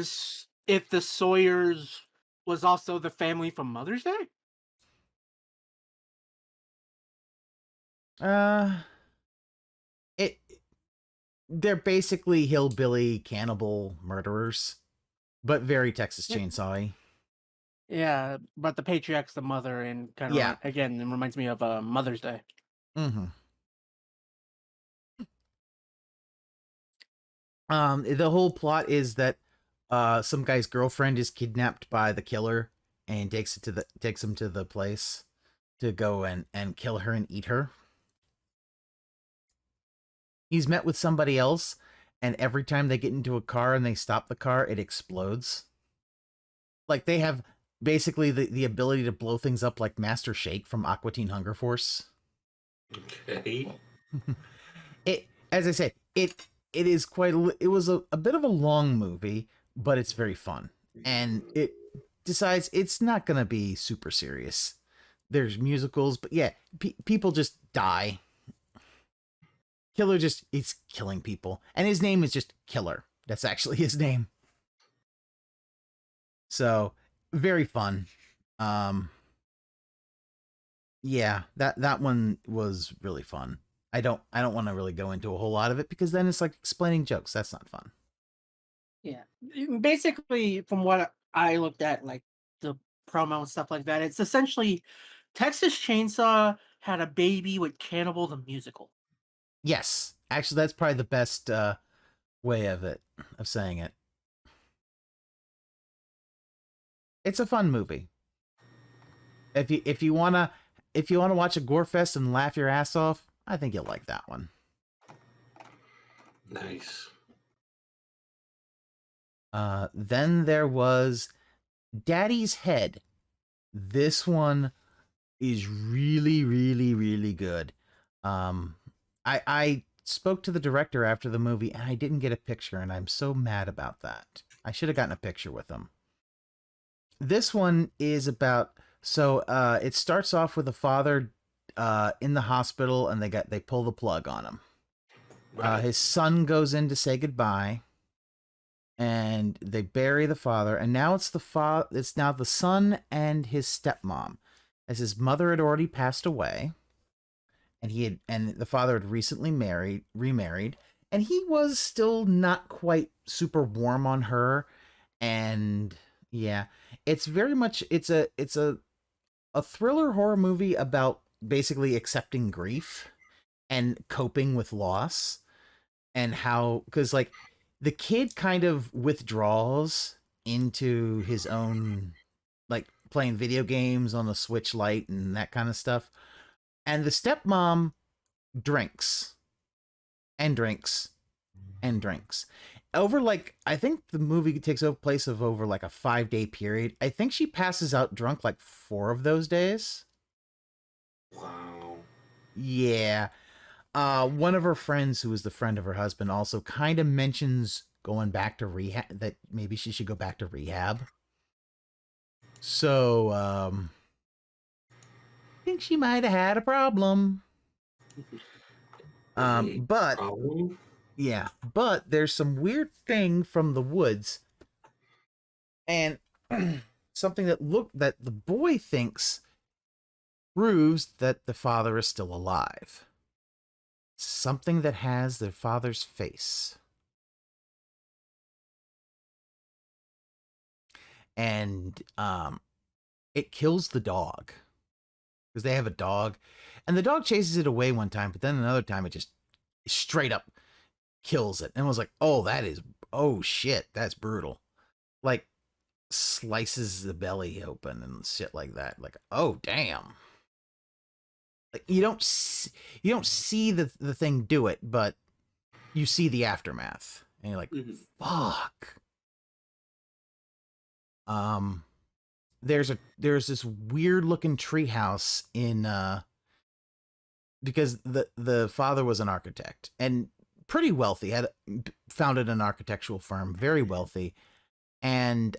the Sawyers was also the family from Mother's Day? They're basically hillbilly cannibal murderers, but very Texas Chainsaw-y. Yeah, but the patriarch's the mother, and kind of again, it reminds me of Mother's Day. Mm-hmm. The whole plot is that some guy's girlfriend is kidnapped by the killer and takes him to the place to go and kill her and eat her. He's met with somebody else, and every time they get into a car and they stop the car, it explodes. Like, they have basically the ability to blow things up like Master Shake from Aqua Teen Hunger Force. Okay. As I said, it is it was a bit of a long movie, but it's very fun. And it decides it's not going to be super serious. There's musicals, but yeah, people just die. Killer it's killing people. And his name is just Killer. That's actually his name. So, very fun. Yeah, that one was really fun. I don't want to really go into a whole lot of it because then it's like explaining jokes. That's not fun. Yeah. Basically, from what I looked at, like the promo and stuff like that, it's essentially Texas Chainsaw had a baby with Cannibal the Musical. Yes. Actually, that's probably the best way of saying it. It's a fun movie. If you wanna watch a gore fest and laugh your ass off, I think you'll like that one. Nice. Then there was Daddy's Head. This one is really, really, really good. I spoke to the director after the movie, and I didn't get a picture, and I'm so mad about that. I should have gotten a picture with him. This one is about it starts off with a father in the hospital, and they pull the plug on him. Right. His son goes in to say goodbye, and they bury the father, and now it's now the son and his stepmom, as his mother had already passed away, and the father had recently remarried, and he was still not quite super warm on her, and yeah, it's very much it's a thriller horror movie about basically accepting grief and coping with loss, and how, because like the kid kind of withdraws into his own, like playing video games on the Switch Lite and that kind of stuff, and the stepmom drinks and drinks and drinks over, like, I think the movie takes place of over like a 5-day period. I think she passes out drunk like 4 of those days. Wow. Yeah. One of her friends, who is the friend of her husband, also kind of mentions going back to rehab, that maybe she should go back to rehab. So, I think she might have had a problem. But Problem? yeah, but there's some weird thing from the woods, and something that the boy thinks proves that the father is still alive. Something that has their father's face. And it kills the dog, because they have a dog, and the dog chases it away one time, but then another time it just straight up kills it, and was like, oh shit, that's brutal. Like, slices the belly open and shit like that. Like, oh damn. Like, you don't see the thing do it, but you see the aftermath, and you're like, fuck. There's this weird looking treehouse in because the father was an architect and pretty wealthy, had founded an architectural firm, very wealthy, and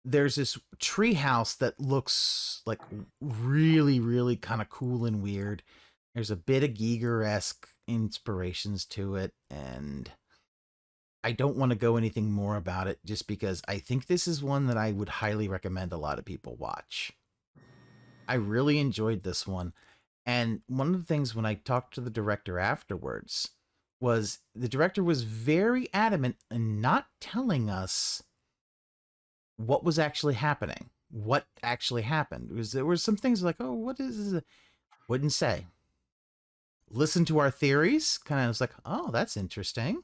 there's this treehouse that looks like really, really kind of cool and weird. There's a bit of Giger-esque inspirations to it, and I don't want to go anything more about it, just because I think this is one that I would highly recommend a lot of people watch. I really enjoyed this one. And one of the things when I talked to the director afterwards was the director was very adamant in not telling us what was actually happening, what actually happened. There were some things like, oh, what is this? Wouldn't say. Listen to our theories, kind of was like, oh, that's interesting.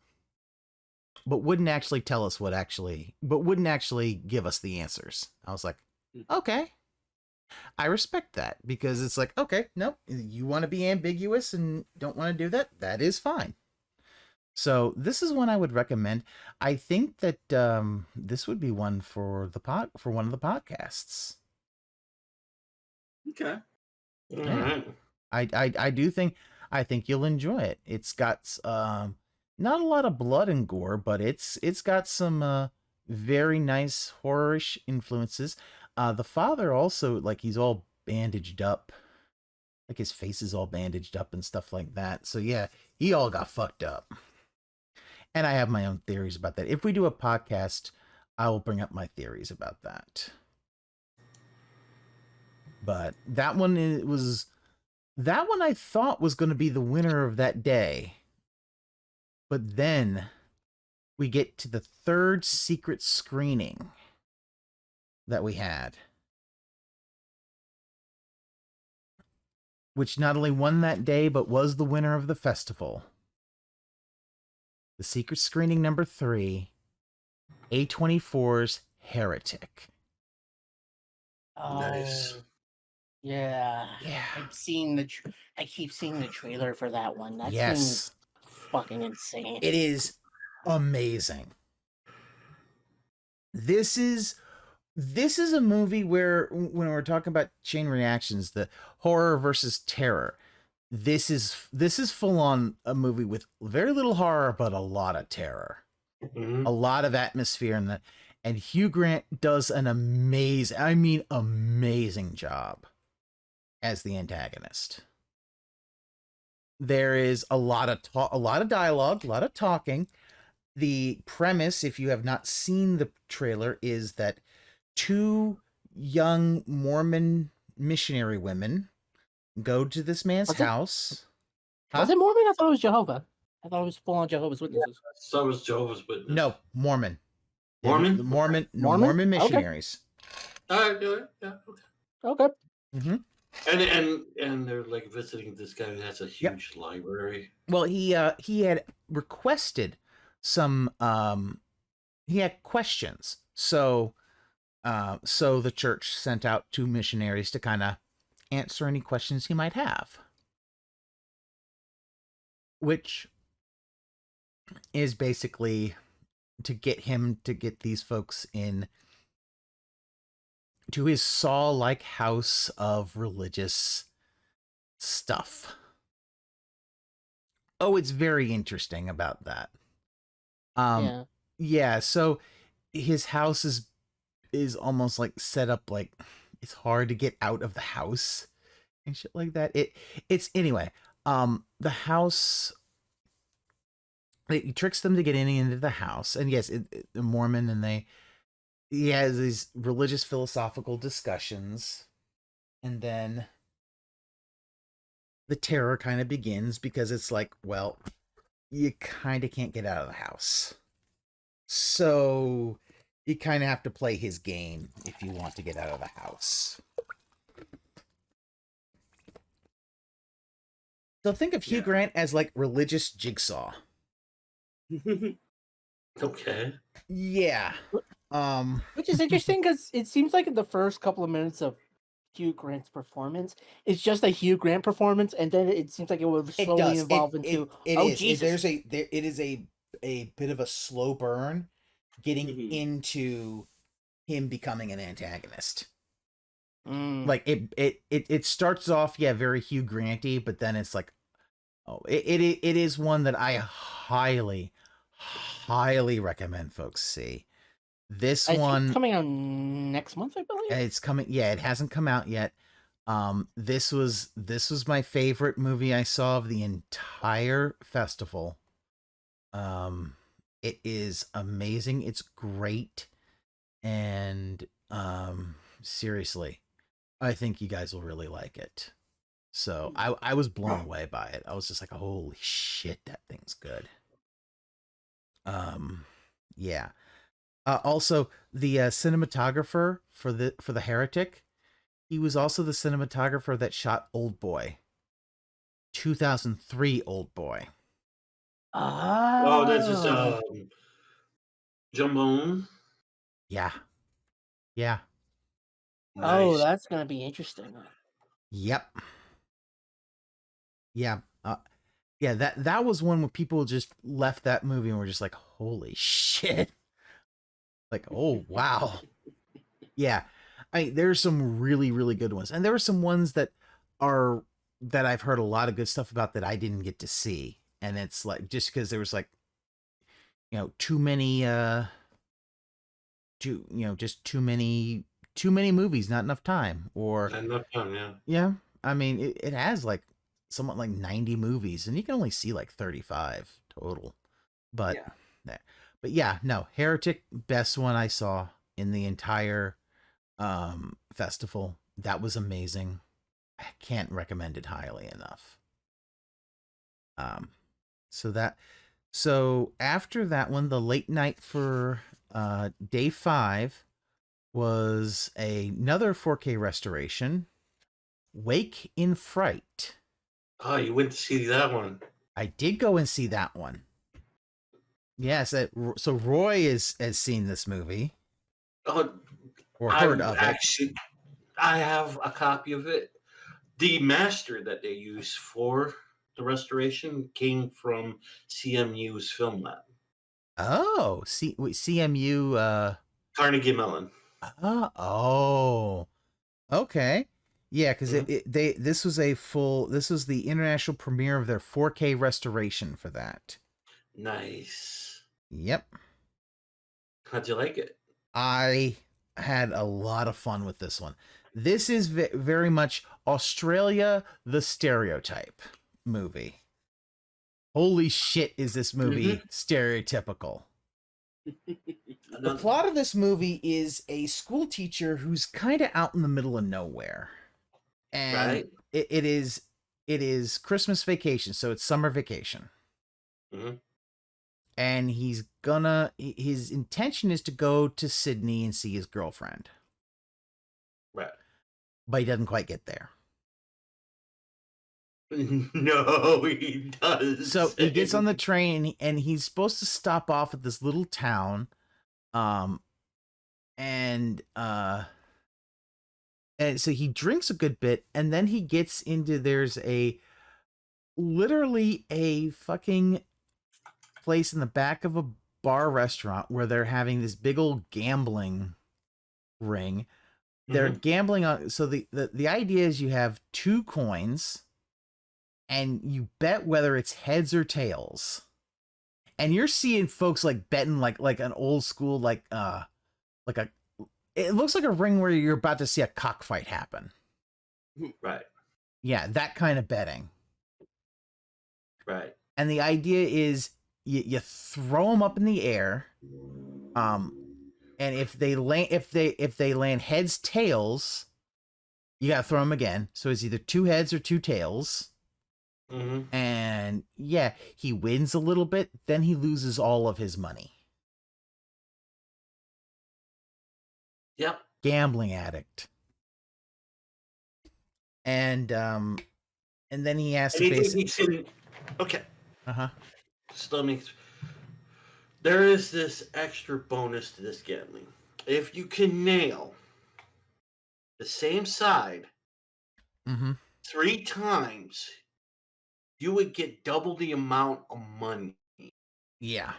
But wouldn't actually tell us wouldn't actually give us the answers. I was like, okay. I respect that, because it's like, okay, no, you want to be ambiguous and don't want to do that. That is fine. So this is one I would recommend. I think that this would be one for one of the podcasts. Okay. Yeah. I do think you'll enjoy it. It's got not a lot of blood and gore, but it's got some very nice horror-ish influences. The father also, like, he's all bandaged up, like his face is all bandaged up and stuff like that. So yeah, he all got fucked up. And I have my own theories about that. If we do a podcast, I will bring up my theories about that. But that one I thought was going to be the winner of that day. But then we get to the third secret screening that we had, which not only won that day, but was the winner of the festival. The secret screening number 3, A24's Heretic. Oh, Nice. yeah. Yeah. I keep seeing the trailer for that one. That Yes. seems fucking insane. It is amazing. This is a movie where, when we're talking about chain reactions, the horror versus terror, this is full on a movie with very little horror but a lot of terror, a lot of atmosphere in that. And Hugh Grant does an amazing job as the antagonist. There is a lot of dialogue, a lot of talking. The premise, if you have not seen the trailer, is that two young Mormon missionary women go to this man's house. Was it Mormon? I thought it was Jehovah. I thought it was full on Jehovah's Witnesses. So was Jehovah's Witness. No, Mormon. Mormon? Mormon missionaries. All right, do it. Yeah. Okay. Mm-hmm. And they're like visiting this guy who has a huge library. Well, he had requested some he had questions. So the church sent out 2 missionaries to kind of answer any questions he might have. Which is basically to get these folks in to his Saw-like house of religious stuff. Oh, it's very interesting about that. Yeah, so his house is almost like set up like it's hard to get out of the house and shit like that. It's anyway, the house, he tricks them to get into the house, and yes, a Mormon, and he has these religious philosophical discussions, and then the terror kind of begins because it's like, well, you kind of can't get out of the house. So you kind of have to play his game if you want to get out of the house. So think of Hugh Grant as like religious Jigsaw. Okay. Yeah. Which is interesting because it seems like in the first couple of minutes of Hugh Grant's performance, it's just a Hugh Grant performance, and then it seems like it will slowly evolve into Jesus. It is a bit of a slow burn getting into him becoming an antagonist. Like it starts off very Hugh Granty, but then it's like, oh, it is one that I highly recommend folks see. This one it's coming out next month, I believe. It's coming. Yeah, it hasn't come out yet. This was my favorite movie I saw of the entire festival. It is amazing. It's great, and seriously, I think you guys will really like it. So I was blown away by it. I was just like, holy shit, that thing's good. Yeah. Also, the cinematographer for the Heretic, he was also the cinematographer that shot Old Boy, 2003 Old Boy. Oh, that's just Jambone. Yeah. Nice. Oh, that's gonna be interesting. Yep. Yeah. Yeah. That was one where people just left that movie and were just like, holy shit. Like, oh, wow. Yeah. There's some really, really good ones. And there were some ones that I've heard a lot of good stuff about that I didn't get to see. And it's like, just because there was like, too many movies, not enough time. Or Not enough time, yeah. Yeah. I mean, it has like somewhat like 90 movies, and you can only see like 35 total. But yeah, no, Heretic, best one I saw in the entire festival. That was amazing. I can't recommend it highly enough. So after that one, the late night for day 5 was another 4K restoration, Wake in Fright. Oh, you went to see that one. I did go and see that one. Yes, so Roy has seen this movie. Oh, or heard of it. I have a copy of it. The master that they use for the restoration came from CMU's film lab. Oh, CMU. Carnegie Mellon. Oh, okay. Yeah, because Mhm. this was the international premiere of their 4K restoration for that. Nice. Yep. How'd you like it? I had a lot of fun with this one. This is very much Australia, the stereotype movie. Holy shit, is this movie stereotypical? The plot of this movie is a school teacher who's kind of out in the middle of nowhere. And Right. it is Christmas vacation, so it's summer vacation. Mhm. And his intention is to go to Sydney and see his girlfriend. Right. But he doesn't quite get there. No, he does. So he gets on the train and he's supposed to stop off at this little town. And so he drinks a good bit, and then he gets into there's literally a fucking place in the back of a bar restaurant where they're having this big old gambling ring. They're gambling on, so the idea is you have 2 coins and you bet whether it's heads or tails. And you're seeing folks like betting like an old school it looks like a ring where you're about to see a cockfight happen. Right. Yeah, that kind of betting. Right. And the idea is you throw them up in the air, and if they land heads tails, you gotta throw them again. So it's either 2 heads or 2 tails. And yeah, he wins a little bit, then he loses all of his money. Yep. Gambling addict. And then he has to basically. Okay. Uh-huh. So there is this extra bonus to this gambling. If you can nail the same side 3 times, you would get double the amount of money. Yeah.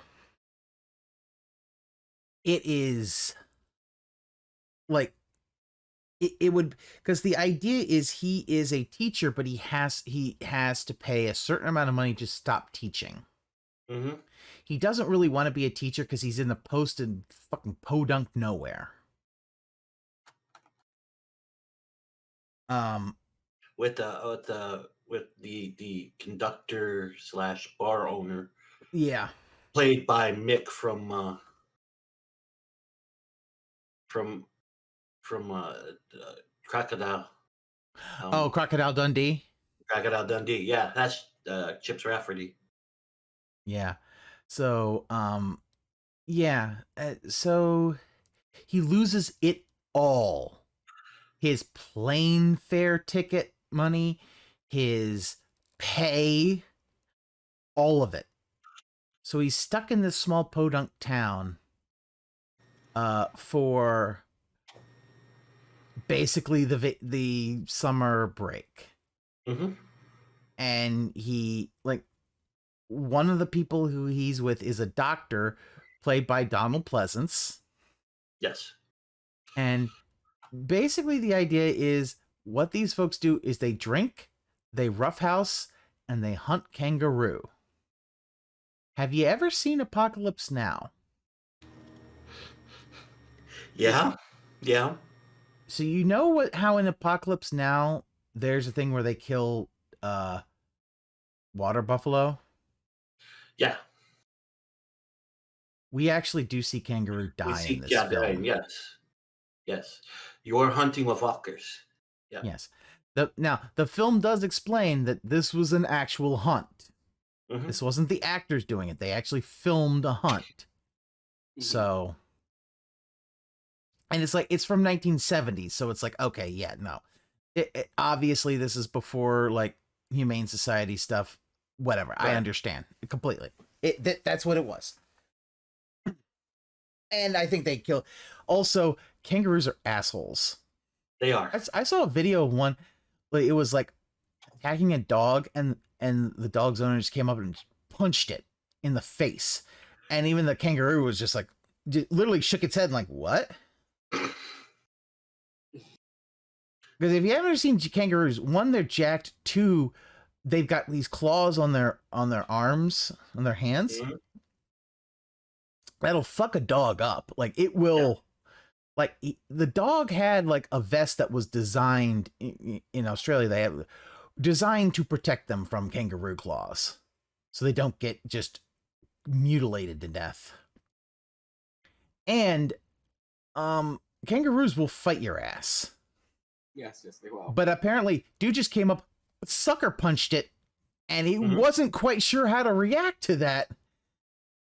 It is like it would, because the idea is he is a teacher, but he has to pay a certain amount of money to stop teaching. He doesn't really want to be a teacher because he's in the posted fucking podunk nowhere. With the conductor / bar owner. Yeah. Played by Mick from Crocodile. Crocodile Dundee. Crocodile Dundee. Yeah, that's Chips Rafferty. Yeah. So, so he loses it all. His plane fare ticket money, his pay, all of it. So he's stuck in this small podunk town for basically the summer break. And he, like, one of the people who he's with is a doctor played by Donald Pleasance. Yes. And basically the idea is what these folks do is they drink, they roughhouse, and they hunt kangaroo. Have you ever seen Apocalypse Now? Yeah. Yeah. So you know how in Apocalypse Now there's a thing where they kill water buffalo? Yeah. We actually do see kangaroo die in this film. Yes. Yes. You're hunting with walkers. Yeah. Yes. Now, the film does explain that this was an actual hunt. This wasn't the actors doing it. They actually filmed a hunt. So, and it's from 1970s. So it's like, okay, yeah, no. Obviously, this is before like Humane Society stuff. Whatever. Right. I understand completely. That's what it was. And I think they kill. Also, kangaroos are assholes. They are. I saw a video of one. It was like attacking a dog, and and the dog's owner just came up and punched it in the face. And even the kangaroo was just like, literally shook its head and like, what? Because if you haven't ever seen kangaroos, one, they're jacked. Two, they've got these claws on their arms, on their hands. Mm-hmm. That'll fuck a dog up. Like it will. Yeah. Like the dog had like a vest that was designed in Australia. They have designed to protect them from kangaroo claws, so they don't get just mutilated to death. And kangaroos will fight your ass. Yes, they will. But apparently, dude just came up, sucker punched it, and he wasn't quite sure how to react to that.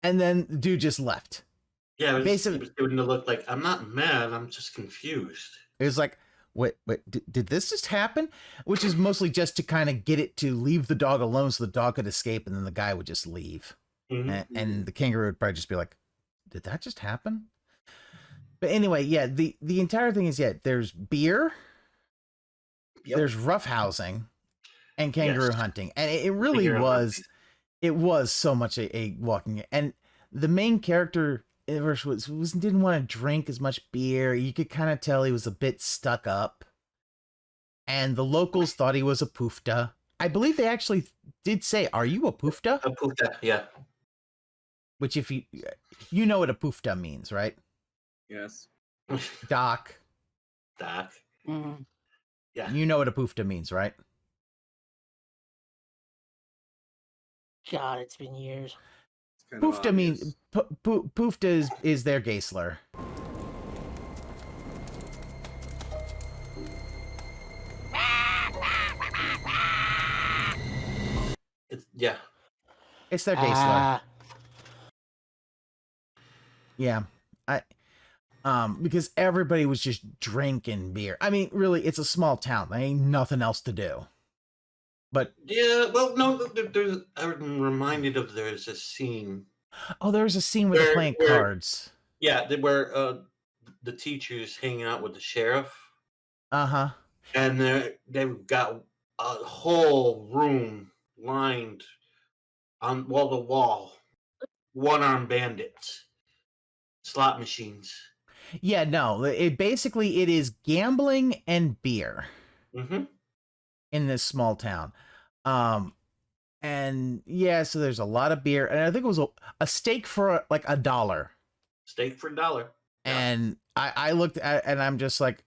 And then the dude just left. Yeah, basically, he was giving the look like, I'm not mad, I'm just confused. It was like, wait, did this just happen? Which is mostly just to kind of get it to leave the dog alone so the dog could escape, and then the guy would just leave. Mm-hmm. And the kangaroo would probably just be like, did that just happen? But anyway, yeah, the entire thing is, there's beer, there's roughhousing, and kangaroo hunting. And it really was so much a walking. And the main character didn't want to drink as much beer. You could kind of tell he was a bit stuck up. And the locals thought he was a poofta. I believe they actually did say, are you a poofta? A poofta, yeah. Which if you know what a poofta means, right? Yes. Doc. Mm-hmm. Yeah. You know what a poofta means, right? God, it's been years. Poofta means poofta is their gay slur. It's their gay slur. Yeah. Because everybody was just drinking beer. I mean, really, it's a small town. There ain't nothing else to do. But yeah, well, no, I'm reminded of there's a scene. Oh, there's a scene where they're playing cards. Yeah, where the teacher's hanging out with the sheriff. Uh-huh. And they've got a whole room lined on wall to wall, one-armed bandits, slot machines. Yeah, no, it is gambling and beer. Mm-hmm. In this small town. And yeah, so there's a lot of beer, and I think it was a steak for like $1. Steak for $1. And I looked at, and I'm just like,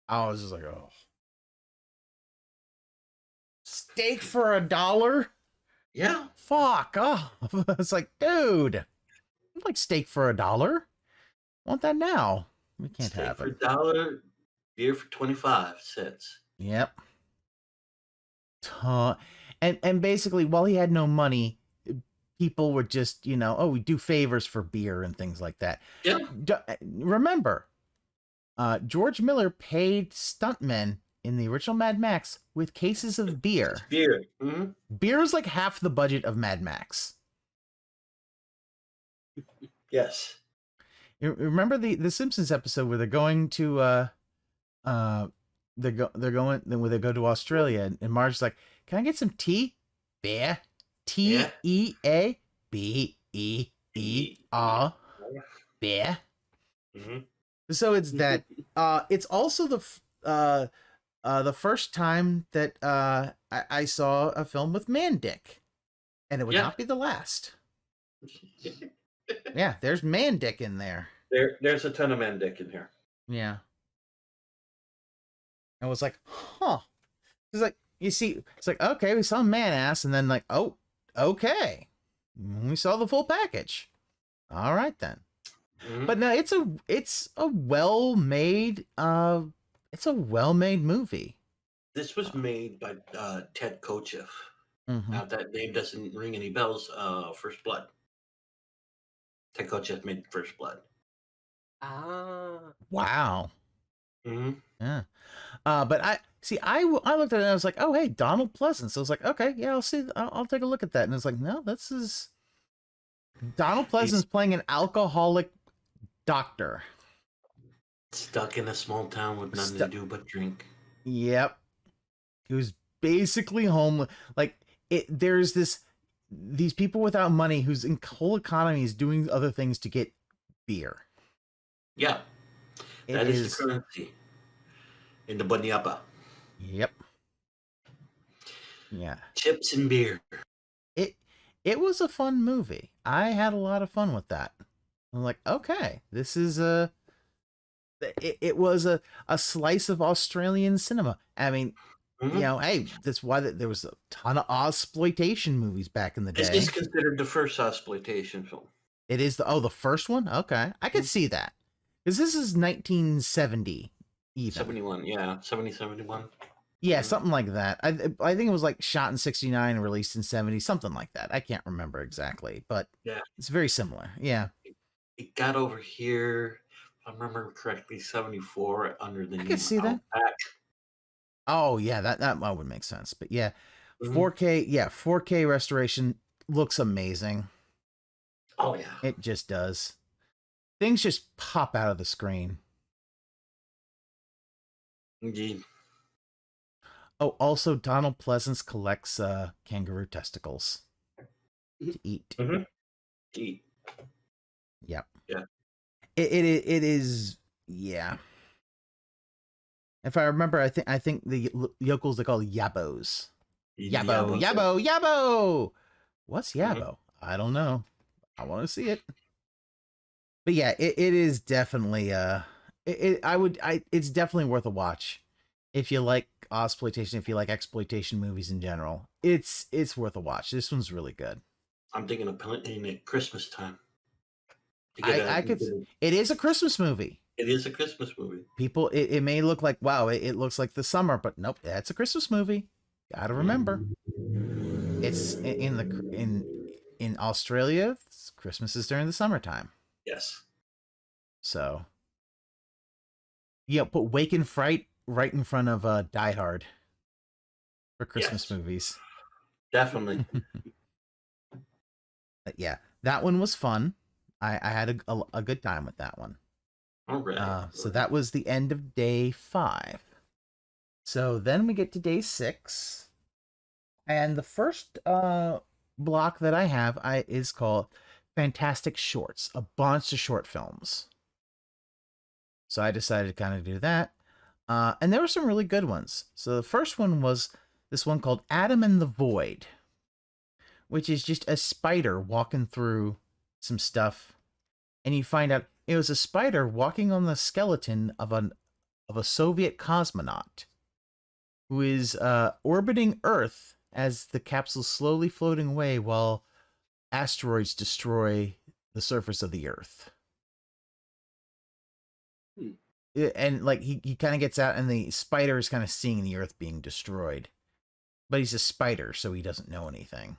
I was just like, oh, steak for $1? Yeah. Fuck off. It's like, dude, I'd like steak for $1. Want that now? We can't have it. Steak for $1, beer for 25 cents. Yep. And basically, while he had no money, people were just, we do favors for beer and things like that. Yeah. Remember, George Miller paid stuntmen in the original Mad Max with cases of beer. Beer. Mm-hmm. Beer is like half the budget of Mad Max. Yes. Remember the Simpsons episode where they're going to they go to Australia, and Marge's like, "Can I get some tea?" Beer. TEABEER. Beer. Mm-hmm. So it's that. It's also the first time that I saw a film with man dick, and it would not be the last. Yeah, there's man dick in there. There's a ton of man dick in here. Yeah. I was like, huh. It's like, you see, it's like, okay, we saw man ass, and then like, oh, okay. We saw the full package. All right then. Mm-hmm. But no, it's a well-made movie. This was made by Ted Kochev. Mm-hmm. Now that name doesn't ring any bells. First Blood. Ted Kochev made First Blood. Wow. Mm-hmm. Yeah. But I looked at it and I was like, oh, hey, Donald Pleasance. So I was like, okay, yeah, I'll take a look at that. And it's like, no, this is Donald Pleasance playing an alcoholic doctor. Stuck in a small town with nothing to do but drink. Yep. He was basically homeless. Like there's these people without money whose whole economy is doing other things to get beer. Yeah, that is the currency in the Bunyapa. Yep. Yeah. Chips and beer. It was a fun movie. I had a lot of fun with that. I'm like, okay, this is it was a slice of Australian cinema. I mean, you know, hey, that's why there was a ton of Ozploitation movies back in the day. This is considered the first Ozploitation film. It is the first one? Okay. I could see that. Because this is 1970 even. 71, yeah. 70, 71. Yeah, something like that. I think it was like shot in 69 and released in 70, something like that. I can't remember exactly, but yeah, it's very similar. Yeah. It got over here, if I remember correctly, 74 under the I new could see that. Outback. Oh, yeah, that would make sense. But yeah, 4K, 4K restoration looks amazing. Oh, yeah. It just does. Things just pop out of the screen. Indeed. Oh, also, Donald Pleasance collects kangaroo testicles to eat. Mm-hmm. Eat. Yep. Yeah. It is, yeah. If I remember, I think the yokels, they call yabos. Yabo. What's yabo? I don't know. I want to see it. But yeah, it is definitely it's definitely worth a watch. If you like Ozploitation, if you like exploitation movies in general, it's worth a watch. This one's really good. I'm thinking of playing it Christmas time. It is a Christmas movie. It is a Christmas movie. People, it may look like, wow, it looks like the summer, but nope, it's a Christmas movie. Gotta remember, it's in Australia. Christmas is during the summertime. Yes. So, yeah, put Wake and Fright right in front of Die Hard for Christmas movies. Definitely. But yeah, that one was fun. I had a good time with that one. All right. So that was the end of day 5. So then we get to day 6. And the first block that I have is called Fantastic Shorts, a bunch of short films. So I decided to kind of do that. And there were some really good ones. So the first one was this one called Adam and the Void, which is just a spider walking through some stuff. And you find out it was a spider walking on the skeleton of a Soviet cosmonaut who is orbiting Earth as the capsule's slowly floating away while asteroids destroy the surface of the Earth. And like he kind of gets out, and the spider is kind of seeing the Earth being destroyed, but he's a spider, so he doesn't know anything.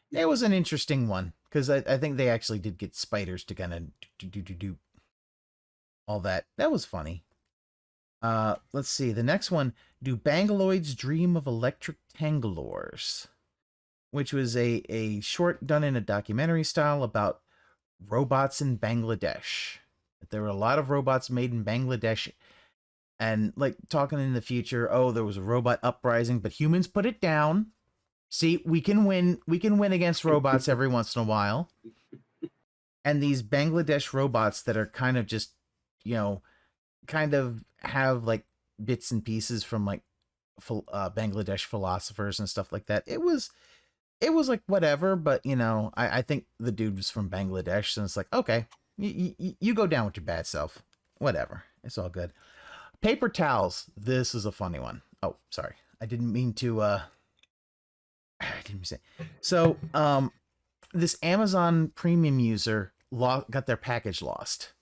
It was an interesting one because I think they actually did get spiders to kind of do all that. That was funny. Let's see. The next one, Do Bangaloids Dream of Electric Tangalores, which was a short done in a documentary style about robots in Bangladesh. There were a lot of robots made in Bangladesh, and like talking in the future, oh, there was a robot uprising, but humans put it down. See, we can win. We can win against robots every once in a while. And these Bangladesh robots that are kind of just, kind of have like bits and pieces from like Bangladesh philosophers and stuff like that. It was like whatever, but I think the dude was from Bangladesh, and it's like, okay, you go down with your bad self. Whatever. It's all good. Paper towels. This is a funny one. Oh, sorry. I didn't mean to, I didn't say. So, this Amazon Premium user got their package lost.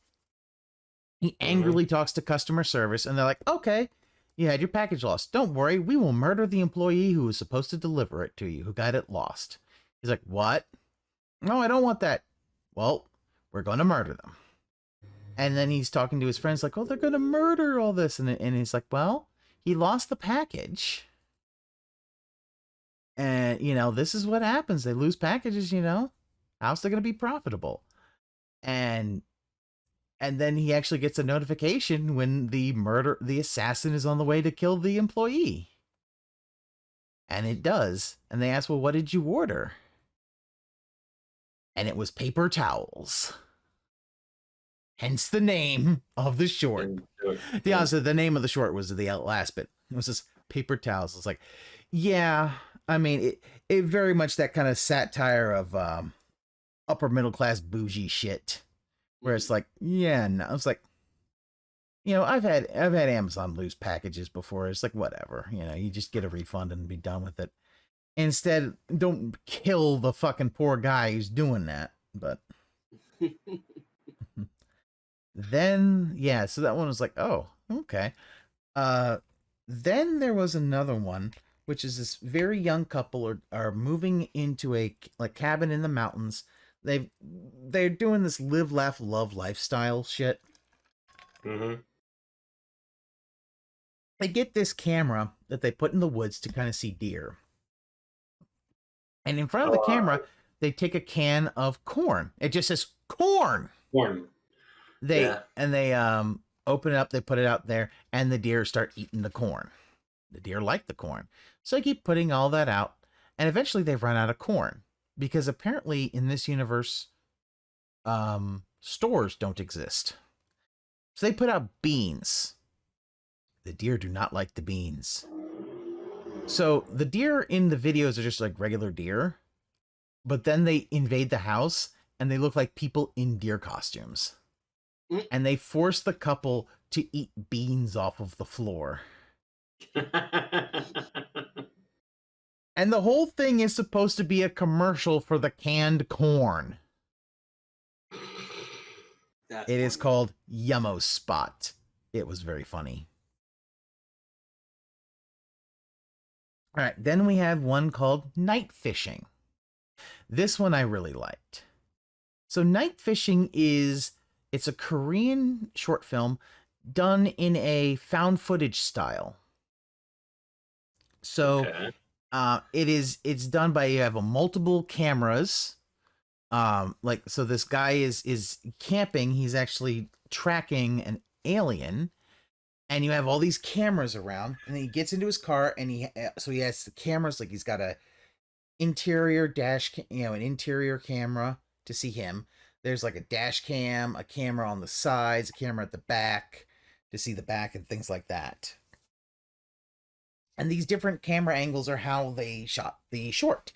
He angrily talks to customer service, and they're like, okay, you had your package lost. Don't worry. We will murder the employee who was supposed to deliver it to you, who got it lost. He's like, what? No, I don't want that. Well, we're going to murder them. And then he's talking to his friends like, oh, they're going to murder all this. And he's like, well, he lost the package. And, this is what happens. They lose packages, How's they going to be profitable? And then he actually gets a notification when the assassin is on the way to kill the employee. And it does. And they ask, well, what did you order? And it was paper towels. Hence the name of the short. The name of the short was the last bit. It was just paper towels. It's like, yeah, I mean, it very much that kind of satire of upper middle class bougie shit, where it's like, yeah, no, it's like, I've had Amazon lose packages before. It's like, whatever, you just get a refund and be done with it. Instead, don't kill the fucking poor guy who's doing that. But then, yeah, so that one was like, oh, okay. Then there was another one, which is this very young couple are moving into a cabin in the mountains. They're doing this live, laugh, love lifestyle shit. Mm-hmm. They get this camera that they put in the woods to kind of see deer. And in front of the camera, they take a can of corn. It just says corn. Corn. They open it up, they put it out there, and the deer start eating the corn. The deer like the corn. So they keep putting all that out, and eventually they run out of corn. Because apparently in this universe, stores don't exist. So they put out beans. The deer do not like the beans. So the deer in the videos are just like regular deer, but then they invade the house and they look like people in deer costumes. And they force the couple to eat beans off of the floor. And the whole thing is supposed to be a commercial for the canned corn. It is called Yummo Spot. It was very funny. All right, then we have one called Night Fishing. This one I really liked. So Night Fishing it's a Korean short film done in a found footage style. So it's done by, you have multiple cameras. So this guy is camping, he's actually tracking an alien. And you have all these cameras around, and then he gets into his car, and he has the cameras, like he's got a interior an interior camera to see him. There's like a dash cam, a camera on the sides, a camera at the back to see the back and things like that. And these different camera angles are how they shot the short.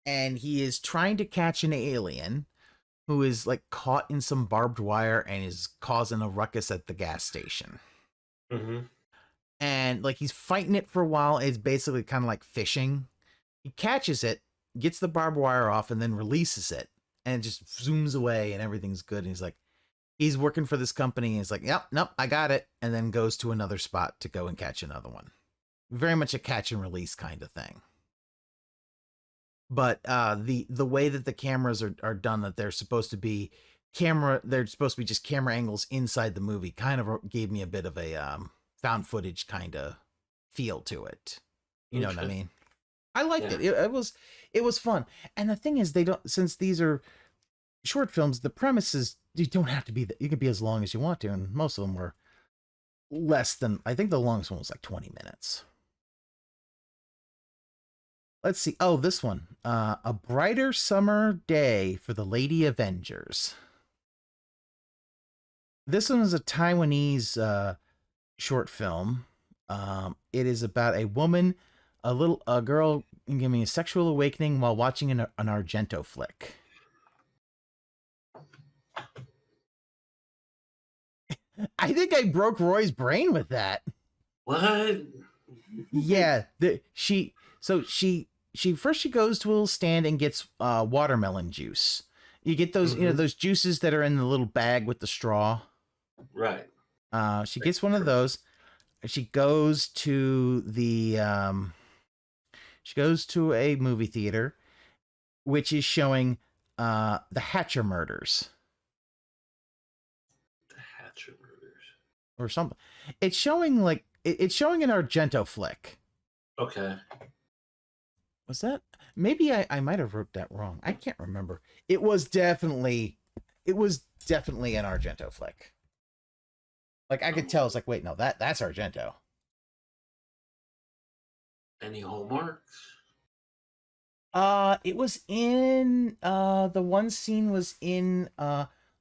And he is trying to catch an alien who is like caught in some barbed wire and is causing a ruckus at the gas station. Mm-hmm. And like he's fighting it for a while. It's basically kind of like fishing. He catches it, gets the barbed wire off, and then releases it, and it just zooms away, and everything's good. And he's working for this company. And he's like, yep, nope, I got it, and then goes to another spot to go and catch another one. Very much a catch and release kind of thing. But the way that the cameras are done, that they're supposed to be just camera angles inside the movie, kind of gave me a bit of a found footage kind of feel to it. You know what I mean? I liked it. It was fun. And the thing is, since these are short films, the premise is you don't have to be, you can be as long as you want to. And most of them were less than, I think the longest one was like 20 minutes. Let's see. Oh, this one. A Brighter Summer Day for the Lady Avengers. This one is a Taiwanese short film. It is about a woman, a girl giving a sexual awakening while watching an Argento flick. I think I broke Roy's brain with that. What? Yeah, she first goes to a little stand and gets watermelon juice. You get those, those juices that are in the little bag with the straw. Right. She gets one of those. She goes to a movie theater, which is showing the Hatcher murders. The Hatcher murders. Or something. It's showing it's showing an Argento flick. Okay. Was that? Maybe I might have wrote that wrong. I can't remember. It was definitely an Argento flick. Like I could tell. It's like, wait, no, that's Argento. Any hallmarks? It was in the one scene was in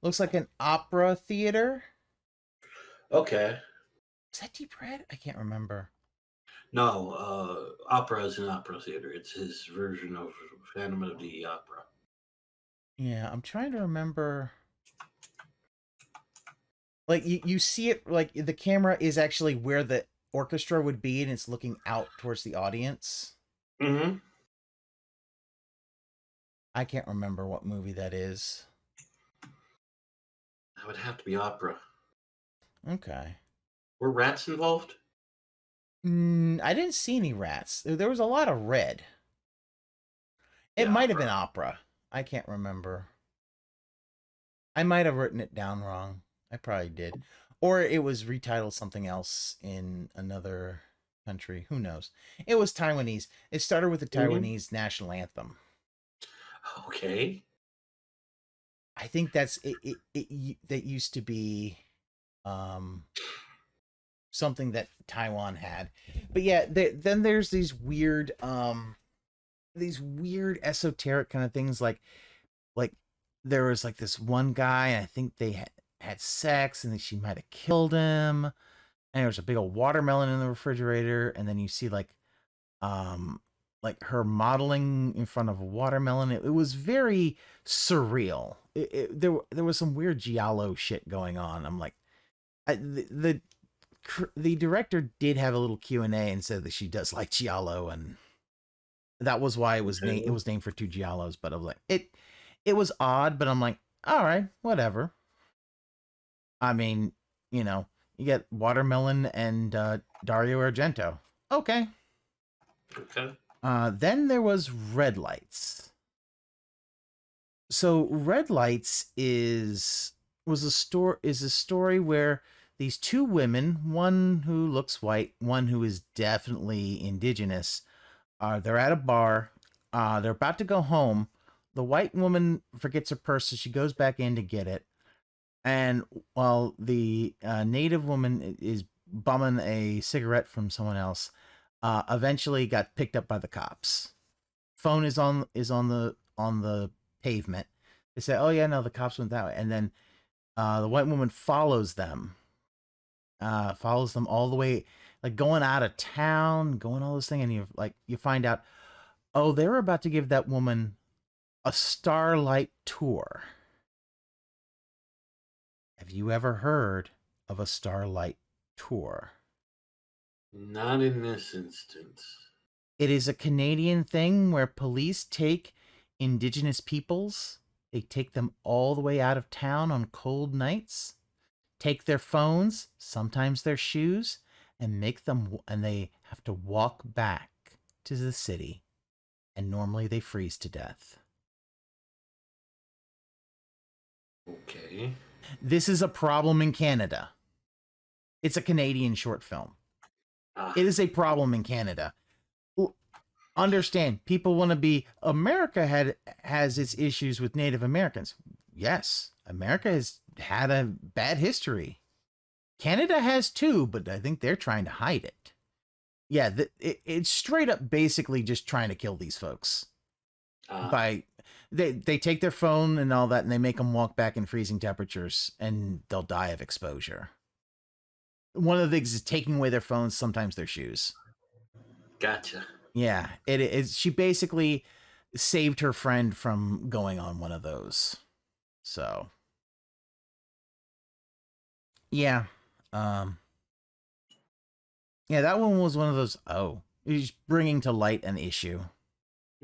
looks like an opera theater. Okay. Is that Deep Red? I can't remember. No, opera is an opera theater. It's his version of Phantom of the Opera. Yeah, I'm trying to remember. Like you see it, like the camera is actually where the orchestra would be, and it's looking out towards the audience. Mm-hmm. I can't remember what movie that is. That would have to be opera. Okay. Were rats involved? I didn't see any rats. There was a lot of red. It Yeah, might have opera. been opera. I can't remember. I might have written it down wrong. I probably did. Or it was retitled something else in another country. Who knows? It was Taiwanese. It started with the Taiwanese national anthem. Okay. I think that's it that used to be something that Taiwan had. But yeah, then there's these weird esoteric kind of things like there was like this one guy, I think they had sex and she might have killed him, and there was a big old watermelon in the refrigerator, and then you see like her modeling in front of a watermelon. It was very surreal. There was some weird giallo shit going on. I'm like, the director did have a little Q&A and said that she does like giallo, and that was why it was named for two giallos. But I was like, it was odd, but I'm like, all right, whatever. I mean, you get watermelon and Dario Argento. Okay. Okay. Then there was Red Lights. So Red Lights is a story where these two women, one who looks white, one who is definitely indigenous, they're at a bar. They're about to go home. The white woman forgets her purse, so she goes back in to get it. And while the native woman is bumming a cigarette from someone else, eventually got picked up by the cops. Phone is on the pavement. They say, "Oh yeah, no, the cops went that way." And then the white woman follows them all the way, like going out of town, going all this thing, and you find out, oh, they were about to give that woman a Starlight tour. Have you ever heard of a Starlight tour? Not in this instance. It is a Canadian thing where police take indigenous peoples, they take them all the way out of town on cold nights, take their phones, sometimes their shoes, and they have to walk back to the city, and normally they freeze to death. Okay. This is a problem in Canada. It's a Canadian short film. It is a problem in Canada. Understand, people want to be... America has its issues with Native Americans. Yes, America has had a bad history. Canada has too, but I think they're trying to hide it. Yeah, it's straight up basically just trying to kill these folks. They take their phone and all that, and they make them walk back in freezing temperatures, and they'll die of exposure. One of the things is taking away their phones, sometimes their shoes. Gotcha. Yeah, it is. She basically saved her friend from going on one of those. So, yeah. Yeah, that one was one of those, he's bringing to light an issue.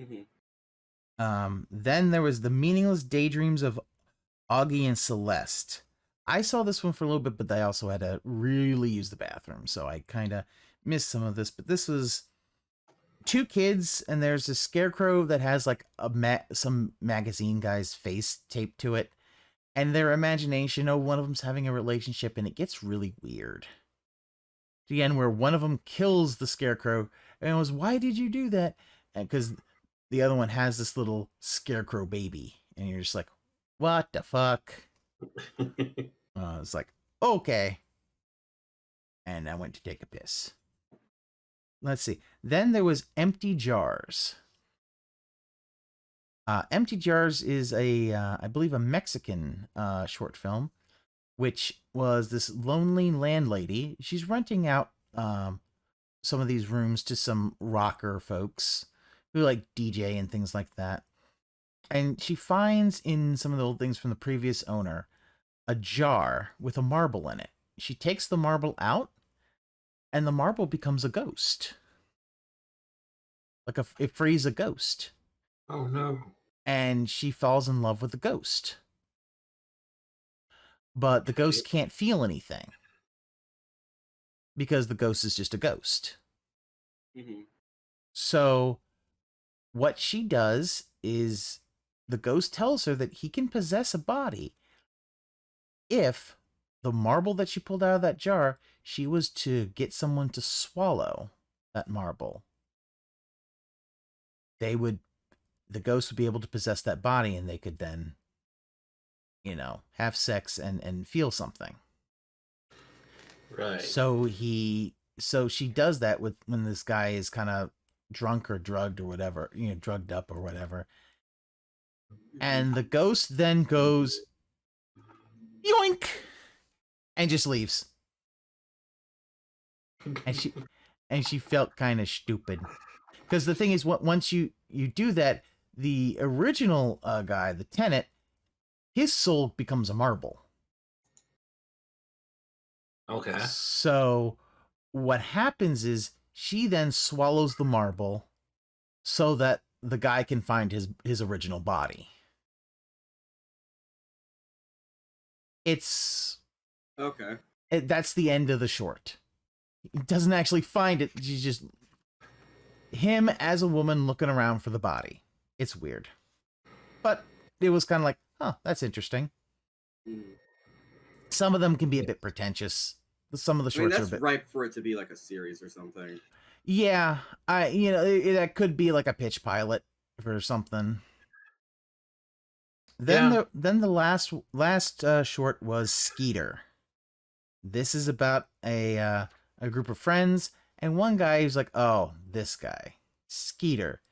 Mm-hmm. Then there was The Meaningless Daydreams of Augie and Celeste. I saw this one for a little bit, but I also had to really use the bathroom, so I kind of missed some of this. But this was two kids, and there's a scarecrow that has like some magazine guy's face taped to it, and their imagination, one of them's having a relationship, and it gets really weird. The end where one of them kills the scarecrow, and it was, why did you do that? Because the other one has this little scarecrow baby, and you're just like, what the fuck? It's like, okay. And I went to take a piss. let's see. Then there was Empty Jars. Empty Jars is I believe, a Mexican short film, which was this lonely landlady. She's renting out some of these rooms to some rocker folks who like DJ and things like that. And she finds in some of the old things from the previous owner a jar with a marble in it. She takes the marble out, and the marble becomes a ghost. Like it frees a ghost. Oh no. And she falls in love with the ghost. But the ghost can't feel anything, because the ghost is just a ghost. Mm-hmm. So what she does is the ghost tells her that he can possess a body if the marble that she pulled out of that jar, she was to get someone to swallow that marble. The ghost would be able to possess that body, and they could then, have sex and feel something. Right. So she does that when this guy is kind of drunk or drugged or whatever, drugged up or whatever. And the ghost then goes, yoink, and just leaves. And she felt kind of stupid. Because the thing is, once you do that, the original guy, the tenant, his soul becomes a marble. Okay. So what happens is she then swallows the marble so that the guy can find his original body. It's okay. That's the end of the short. He doesn't actually find it. She's just him as a woman looking around for the body. It's weird, but it was kind of like, that's interesting. Some of them can be a bit pretentious. Some of the shorts that's are a bit ripe for it to be like a series or something. Yeah, that could be like a pitch pilot or something. Then the last short was Skeeter. This is about a group of friends, and one guy who's like, oh, this guy, Skeeter.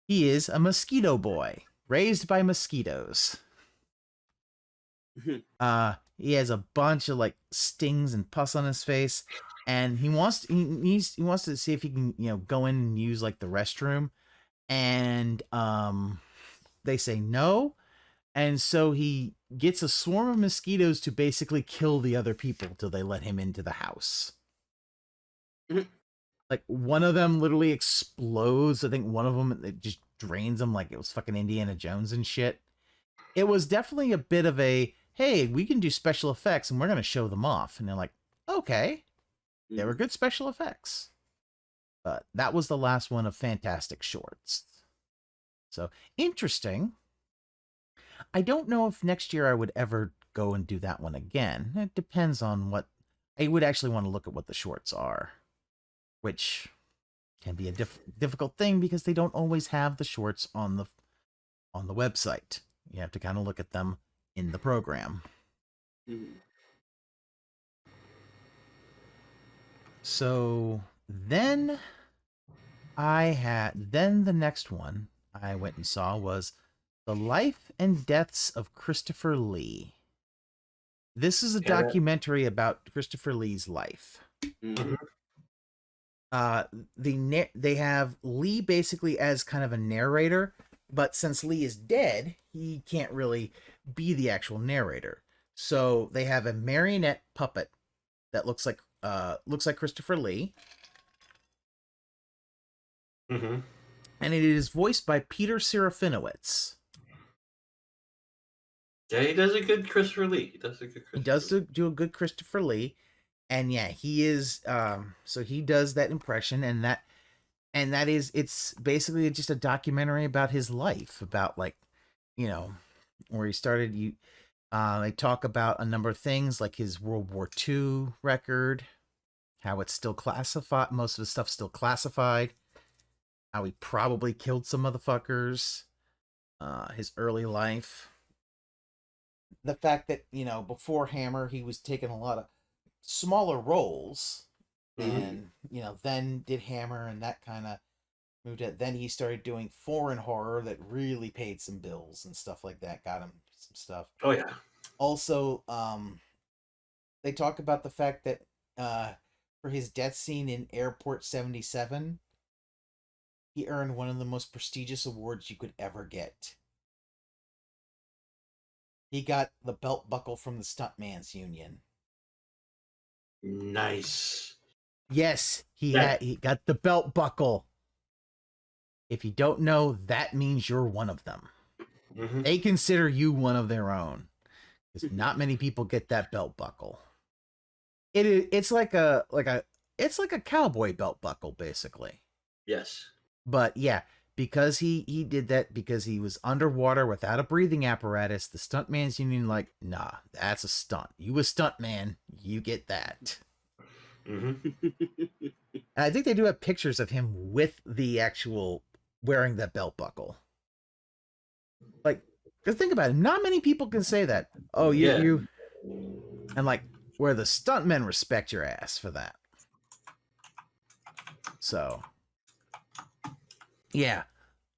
He is a mosquito boy, raised by mosquitoes. He has a bunch of like stings and pus on his face, and he wants to see if he can go in and use like the restroom, and they say no, and so he gets a swarm of mosquitoes to basically kill the other people till they let him into the house. Like one of them literally explodes. I think one of them, it just drains them like it was fucking Indiana Jones and shit. It was definitely a bit of a, hey, we can do special effects and we're going to show them off. And they're like, okay, they were good special effects. But that was the last one of Fantastic Shorts. So interesting. I don't know if next year I would ever go and do that one again. It depends on what I would actually want to look at what the shorts are, which can be a difficult thing because they don't always have the shorts on the website. You have to kind of look at them in the program. So then the next one I went and saw was The Life and Deaths of Christopher Lee. This is a documentary about Christopher Lee's life. They have Lee basically as kind of a narrator, but since Lee is dead, he can't really be the actual narrator. So they have a marionette puppet that looks like Christopher Lee. Mm-hmm. And it is voiced by Peter Serafinowicz. Yeah, he does a good Christopher Lee. He does do a good Christopher Lee. And yeah, he is so he does that impression, and that is, it's basically just a documentary about his life, about like, where he started. They talk about a number of things like his World War II record, how it's still classified, most of the stuff's still classified, how he probably killed some motherfuckers, his early life. The fact that, before Hammer, he was taking a lot of smaller roles, and then did Hammer, and that kind of moved it. Then he started doing foreign horror that really paid some bills and stuff like that. Got him some stuff. Oh yeah. Also, they talk about the fact that for his death scene in Airport 77, he earned one of the most prestigious awards you could ever get. He got the belt buckle from the Stuntman's Union. Nice. Yes, he got the belt buckle. If you don't know, that means you're one of them. Mm-hmm. They consider you one of their own. Because not many people get that belt buckle. It's like a cowboy belt buckle, basically. Yes. But yeah, because he did that because he was underwater without a breathing apparatus, the Stuntman's Union nah, that's a stunt. You a stuntman, you get that. Mm-hmm. I think they do have pictures of him with the actual wearing that belt buckle. Just think about it. Not many people can say that. Oh, you and where the stuntmen respect your ass for that. So, yeah.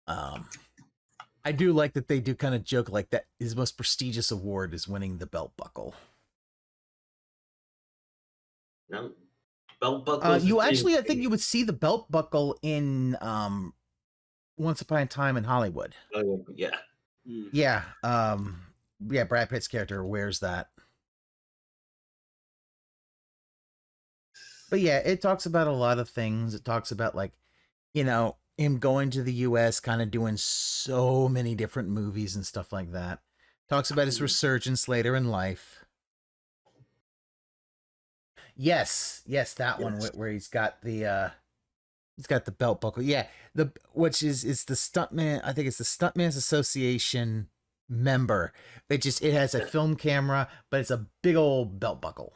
I do like that they do kind of joke like that. His most prestigious award is winning the belt buckle. No, belt buckle. I think you would see the belt buckle in Once Upon a Time in Hollywood. Oh, yeah. Yeah. Brad Pitt's character wears that. But yeah, it talks about a lot of things. It talks about him going to the US, kind of doing so many different movies and stuff like that. Talks about his resurgence later in life. Yes, that one where he's got the belt buckle. Yeah, which is the stuntman. I think it's the Stuntman's Association member. It has a film camera, but it's a big old belt buckle.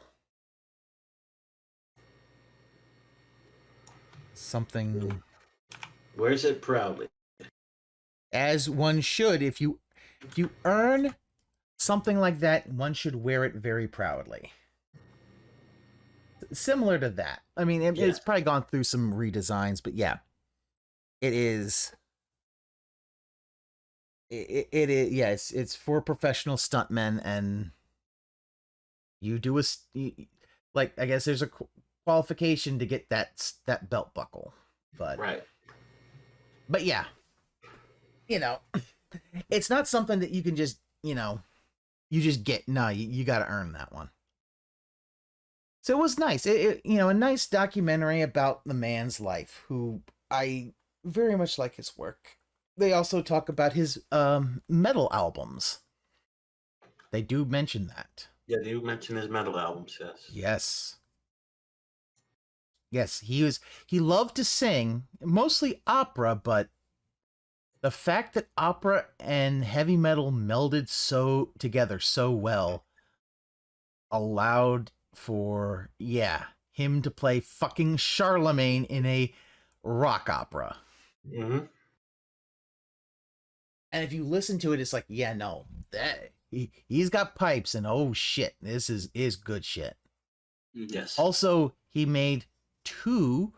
Something. Wears it proudly. As one should. If you earn something like that, one should wear it very proudly. Similar to that. I mean, it's probably gone through some redesigns, but yeah, it is. It is. Yeah, it's for professional stuntmen, and you do I guess there's a qualification to get that belt buckle, but right. But yeah, it's not something that you can just you just get. No, you got to earn that one. So it was nice. A nice documentary about the man's life, who I very much like his work. They also talk about his metal albums. They do mention that. Yeah, they do mention his metal albums, yes. Yes, he loved to sing, mostly opera, but the fact that opera and heavy metal melded together so well allowed for him to play fucking Charlemagne in a rock opera. Mm-hmm. And if you listen to it, it's like, he's got pipes, and oh shit, this is good shit. Yes. Also, he made 2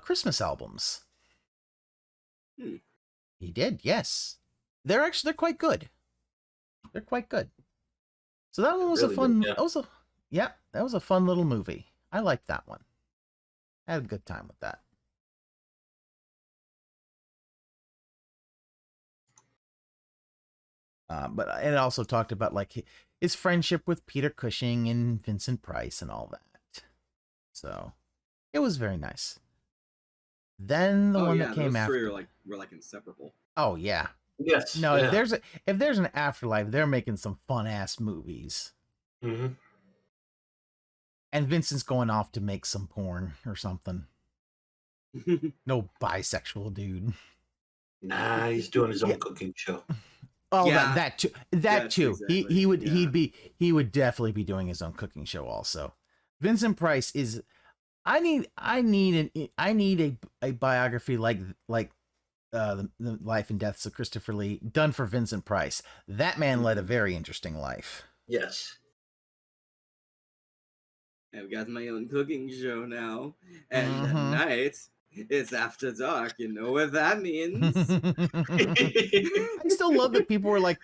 Christmas albums. He did, yes. They're quite good. They're quite good. So that one was really a fun. good, yeah. That was a fun little movie. I liked that one. I had a good time with that. But it also talked about his friendship with Peter Cushing and Vincent Price and all that. So it was very nice. Then the one that came those after three were inseparable. Oh yeah. Yes. No, yeah. if there's an afterlife, they're making some fun ass movies. Mm-hmm. And Vincent's going off to make some porn or something. No bisexual dude. Nah, he's doing his own cooking show. Oh, Yeah. that too. That too. Exactly. He would definitely be doing his own cooking show also. Vincent Price is. I need a biography like the Life and Deaths of Christopher Lee done for Vincent Price. That man led a very interesting life. Yes. I've got my own cooking show now, and at Mhm. night it's after dark. You know what that means? I still love that people were like,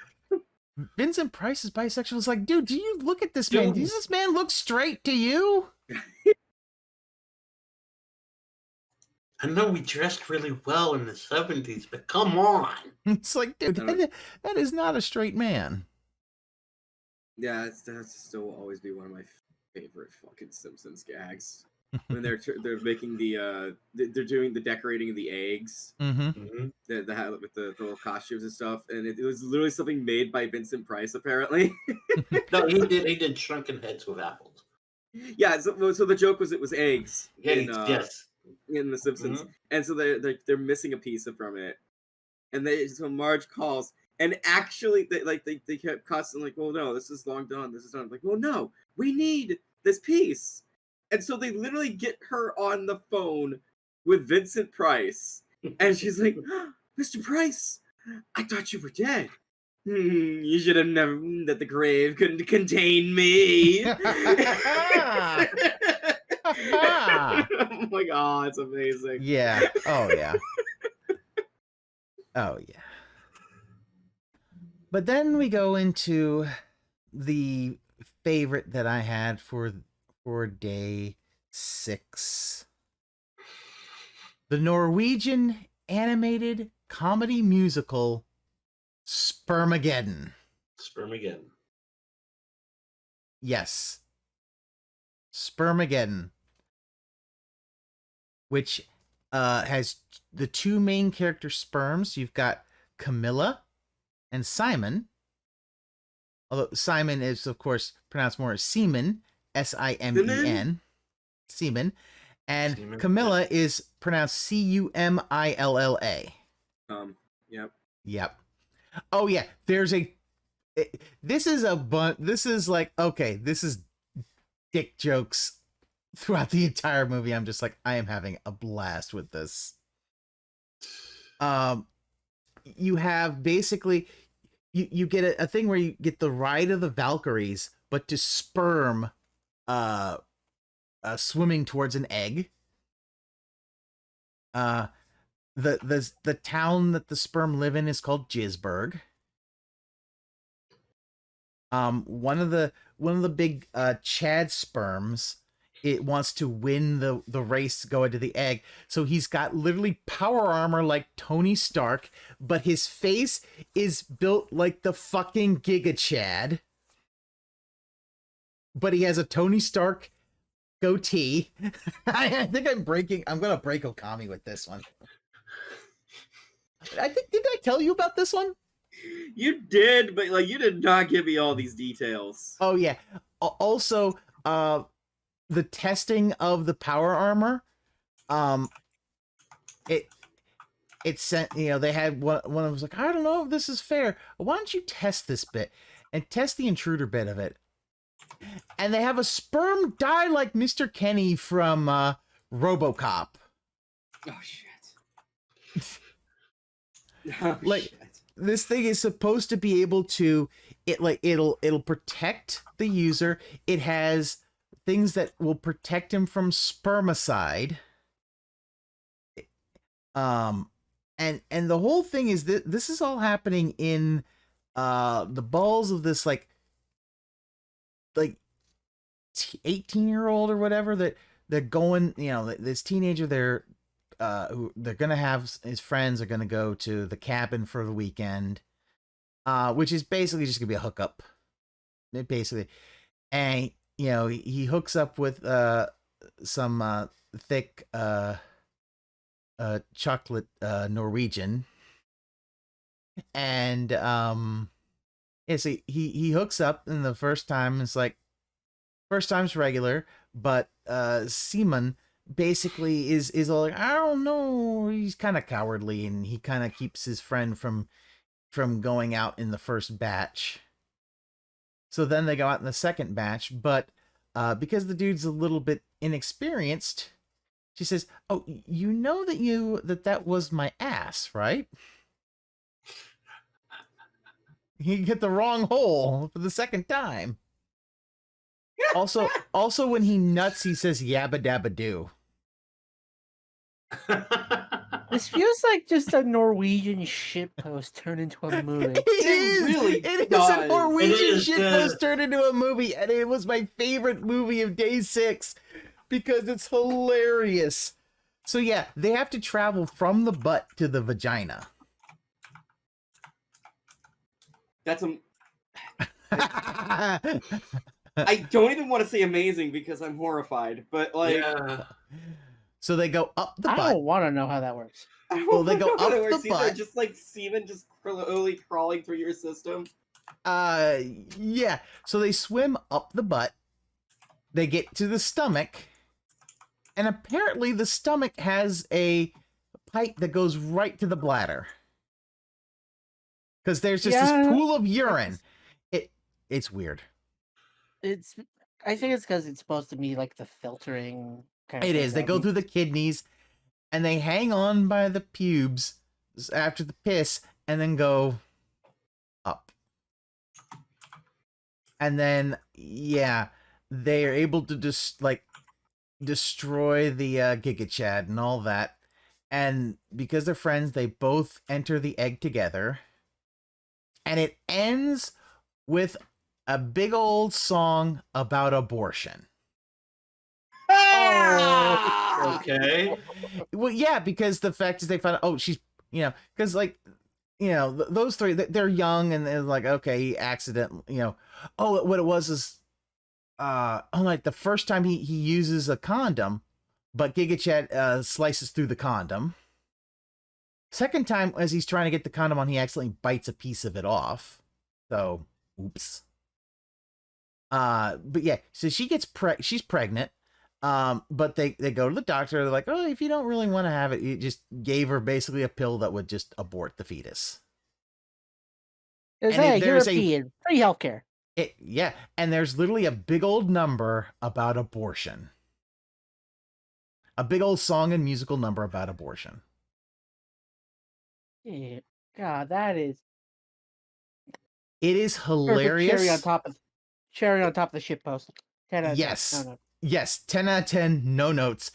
Vincent Price is bisexual. It's like, dude, do you look at this man? Does this man look straight to you? I know we dressed really well in the 70s, but come on. It's like, dude, that is not a straight man. Yeah, that's still will always be one of my favorite fucking Simpsons gags. When they're making they're doing the decorating of the eggs, Mm-hmm. with the little costumes and stuff, and it was literally something made by Vincent Price apparently. No, he did shrunken heads with apples. Yeah, so the joke was it was eggs. Yes. In the Simpsons, and so they're missing a piece from it, and so Marge calls, and actually they kept constantly like, well, no, this is long done, this is done. I'm like, well, no, we need this piece, and so they literally get her on the phone with Vincent Price, and she's like, Mr. Price, I thought you were dead. You should have known that the grave couldn't contain me. Oh my god, it's amazing. Yeah. Oh yeah. Oh yeah. But then we go into the favorite that I had for day 6. The Norwegian animated comedy musical Spermageddon. Spermageddon. Yes. Spermageddon. Which has the two main character sperms. You've got Camilla and Simon. Although Simon is, of course, pronounced more as Seaman. Simen. Seaman. And Seaman. Camilla is pronounced Cumilla. Yep. Yep. Oh, yeah. This is like, okay, this is dick jokes throughout the entire movie. I'm just like, I am having a blast with this. You have basically, you get a thing where you get the ride of the Valkyries, but to sperm swimming towards an egg. The town that the sperm live in is called Gisburg. One of the big Chad sperms, it wants to win the race to go into the egg. So he's got literally power armor like Tony Stark, but his face is built like the fucking Giga Chad. But he has a Tony Stark goatee. I think I'm gonna break Ookami with this one. Did I tell you about this one? You did, but like you did not give me all these details. Oh yeah. Also, the testing of the power armor, it sent, they had one of them was like, I don't know if this is fair. Why don't you test this bit and test the intruder bit of it? And they have a sperm die like Mr. Kenny from RoboCop. Oh shit. Oh, Like shit. This thing is supposed to be able to it'll protect the user. It has things that will protect him from spermicide. And the whole thing is that this is all happening in the balls of this like 18-year-old or whatever that they're going, this teenager, who they're gonna have, his friends are gonna go to the cabin for the weekend, which is basically just gonna be a hookup, basically. And he hooks up with some thick chocolate Norwegian, and yeah, so he hooks up, and the first time it's like first time's regular, but Seaman basically is all like, I don't know, he's kind of cowardly, and he kind of keeps his friend from going out in the first batch. So then they go out in the second batch, but because the dude's a little bit inexperienced, she says, oh, you know that was my ass, right? You get the wrong hole for the second time. Also, when he nuts, he says "yabba dabba doo." This feels like just a Norwegian shitpost turned into a movie. It is a Norwegian shitpost turned into a movie, and it was my favorite movie of day 6 because it's hilarious. So yeah, they have to travel from the butt to the vagina. That's I don't even want to say amazing because I'm horrified, but like. Yeah. So they go up the butt. I don't want to know how that works. Well, they go up the butt. Just like semen just slowly crawling through your system. Yeah. So they swim up the butt. They get to the stomach. And apparently the stomach has a pipe that goes right to the bladder. Because there's just this pool of urine. It's weird. I think it's because it's supposed to be like the filtering kind of thing. It is. They go through the kidneys and they hang on by the pubes after the piss and then go up. And then, yeah, they are able to just destroy the Giga Chad and all that. And because they're friends, they both enter the egg together. And it ends with a big old song about abortion. Oh, okay. Well, yeah, because the fact is they found out, she's, because those three, they're young and they're like, okay, he accidentally, what it was is, like the first time he uses a condom, but Giga Chad slices through the condom. Second time, as he's trying to get the condom on, he accidentally bites a piece of it off. So, oops. But yeah, so she gets she's pregnant. But they go to the doctor. They're like, oh, if you don't really want to have it, you just gave her basically a pill that would just abort the fetus. European free healthcare. Yeah, and there's literally a big old number about abortion. A big old song and musical number about abortion. Yeah. God, that is. It is hilarious. Cherry on top of the shitpost. 10 out of 10. Yes. No. Yes, 10 out of 10, no notes.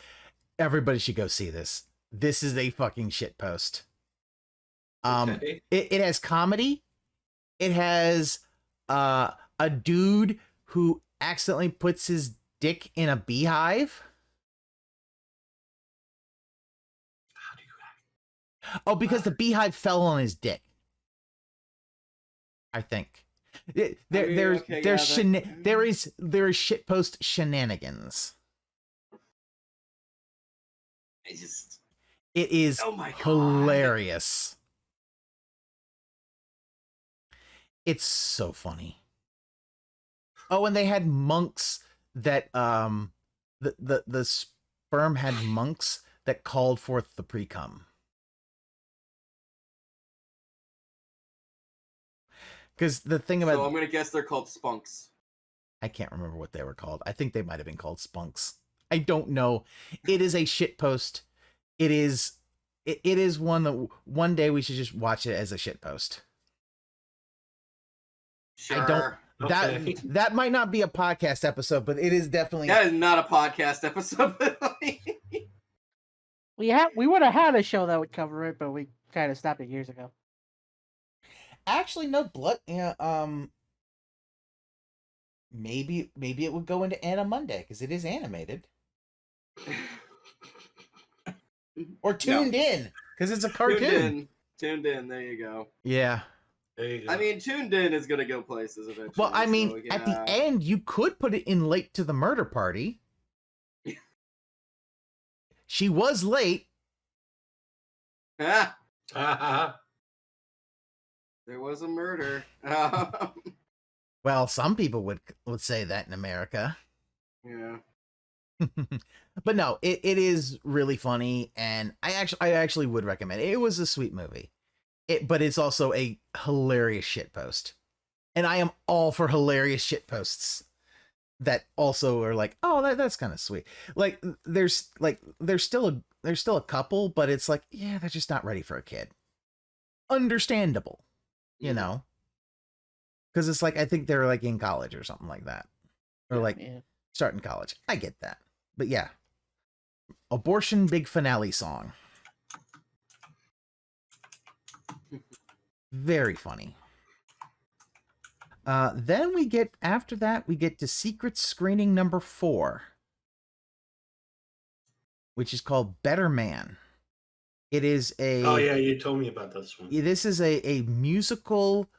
Everybody should go see this. This is a fucking shitpost. Okay. It has comedy. It has a dude who accidentally puts his dick in a beehive. How do you Oh, because the beehive fell on his dick. I think. There is shitpost shenanigans. It is hilarious. It's so funny. Oh, and they had monks that the sperm had monks that called forth the pre-cum. Because the thing about... So I'm going to guess they're called spunks. I can't remember what they were called. I think they might have been called spunks. I don't know. It is a shitpost. It is one that one day we should just watch it as a shitpost. Sure. I don't... Okay. That might not be a podcast episode, but it is definitely... That is not a podcast episode. We would have had a show that would cover it, but we kind of stopped it years ago. Actually, no, blood. Yeah, maybe it would go into Anna Monday because it is animated, or tuned in because it's a cartoon. Tuned in. There you go. Yeah. There you go. I mean, tuned in is gonna go places eventually. Well, I mean, so, yeah. at the end, you could put it in late to the murder party. She was late. There was a murder. Well, some people would say that in America. Yeah. But no, it is really funny, and I actually would recommend it. It was a sweet movie. But it's also a hilarious shitpost. And I am all for hilarious shitposts that also are like, oh, that's kind of sweet. Like there's still a couple, but it's like, yeah, they're just not ready for a kid. Understandable. You know, because it's like I think they're like in college or something like that, or like starting college. I get that. But yeah. Abortion big finale song. Very funny. Then after that, we get to secret screening number 4, which is called Better Man. It is a... Oh, yeah, you told me about this one. This is a musical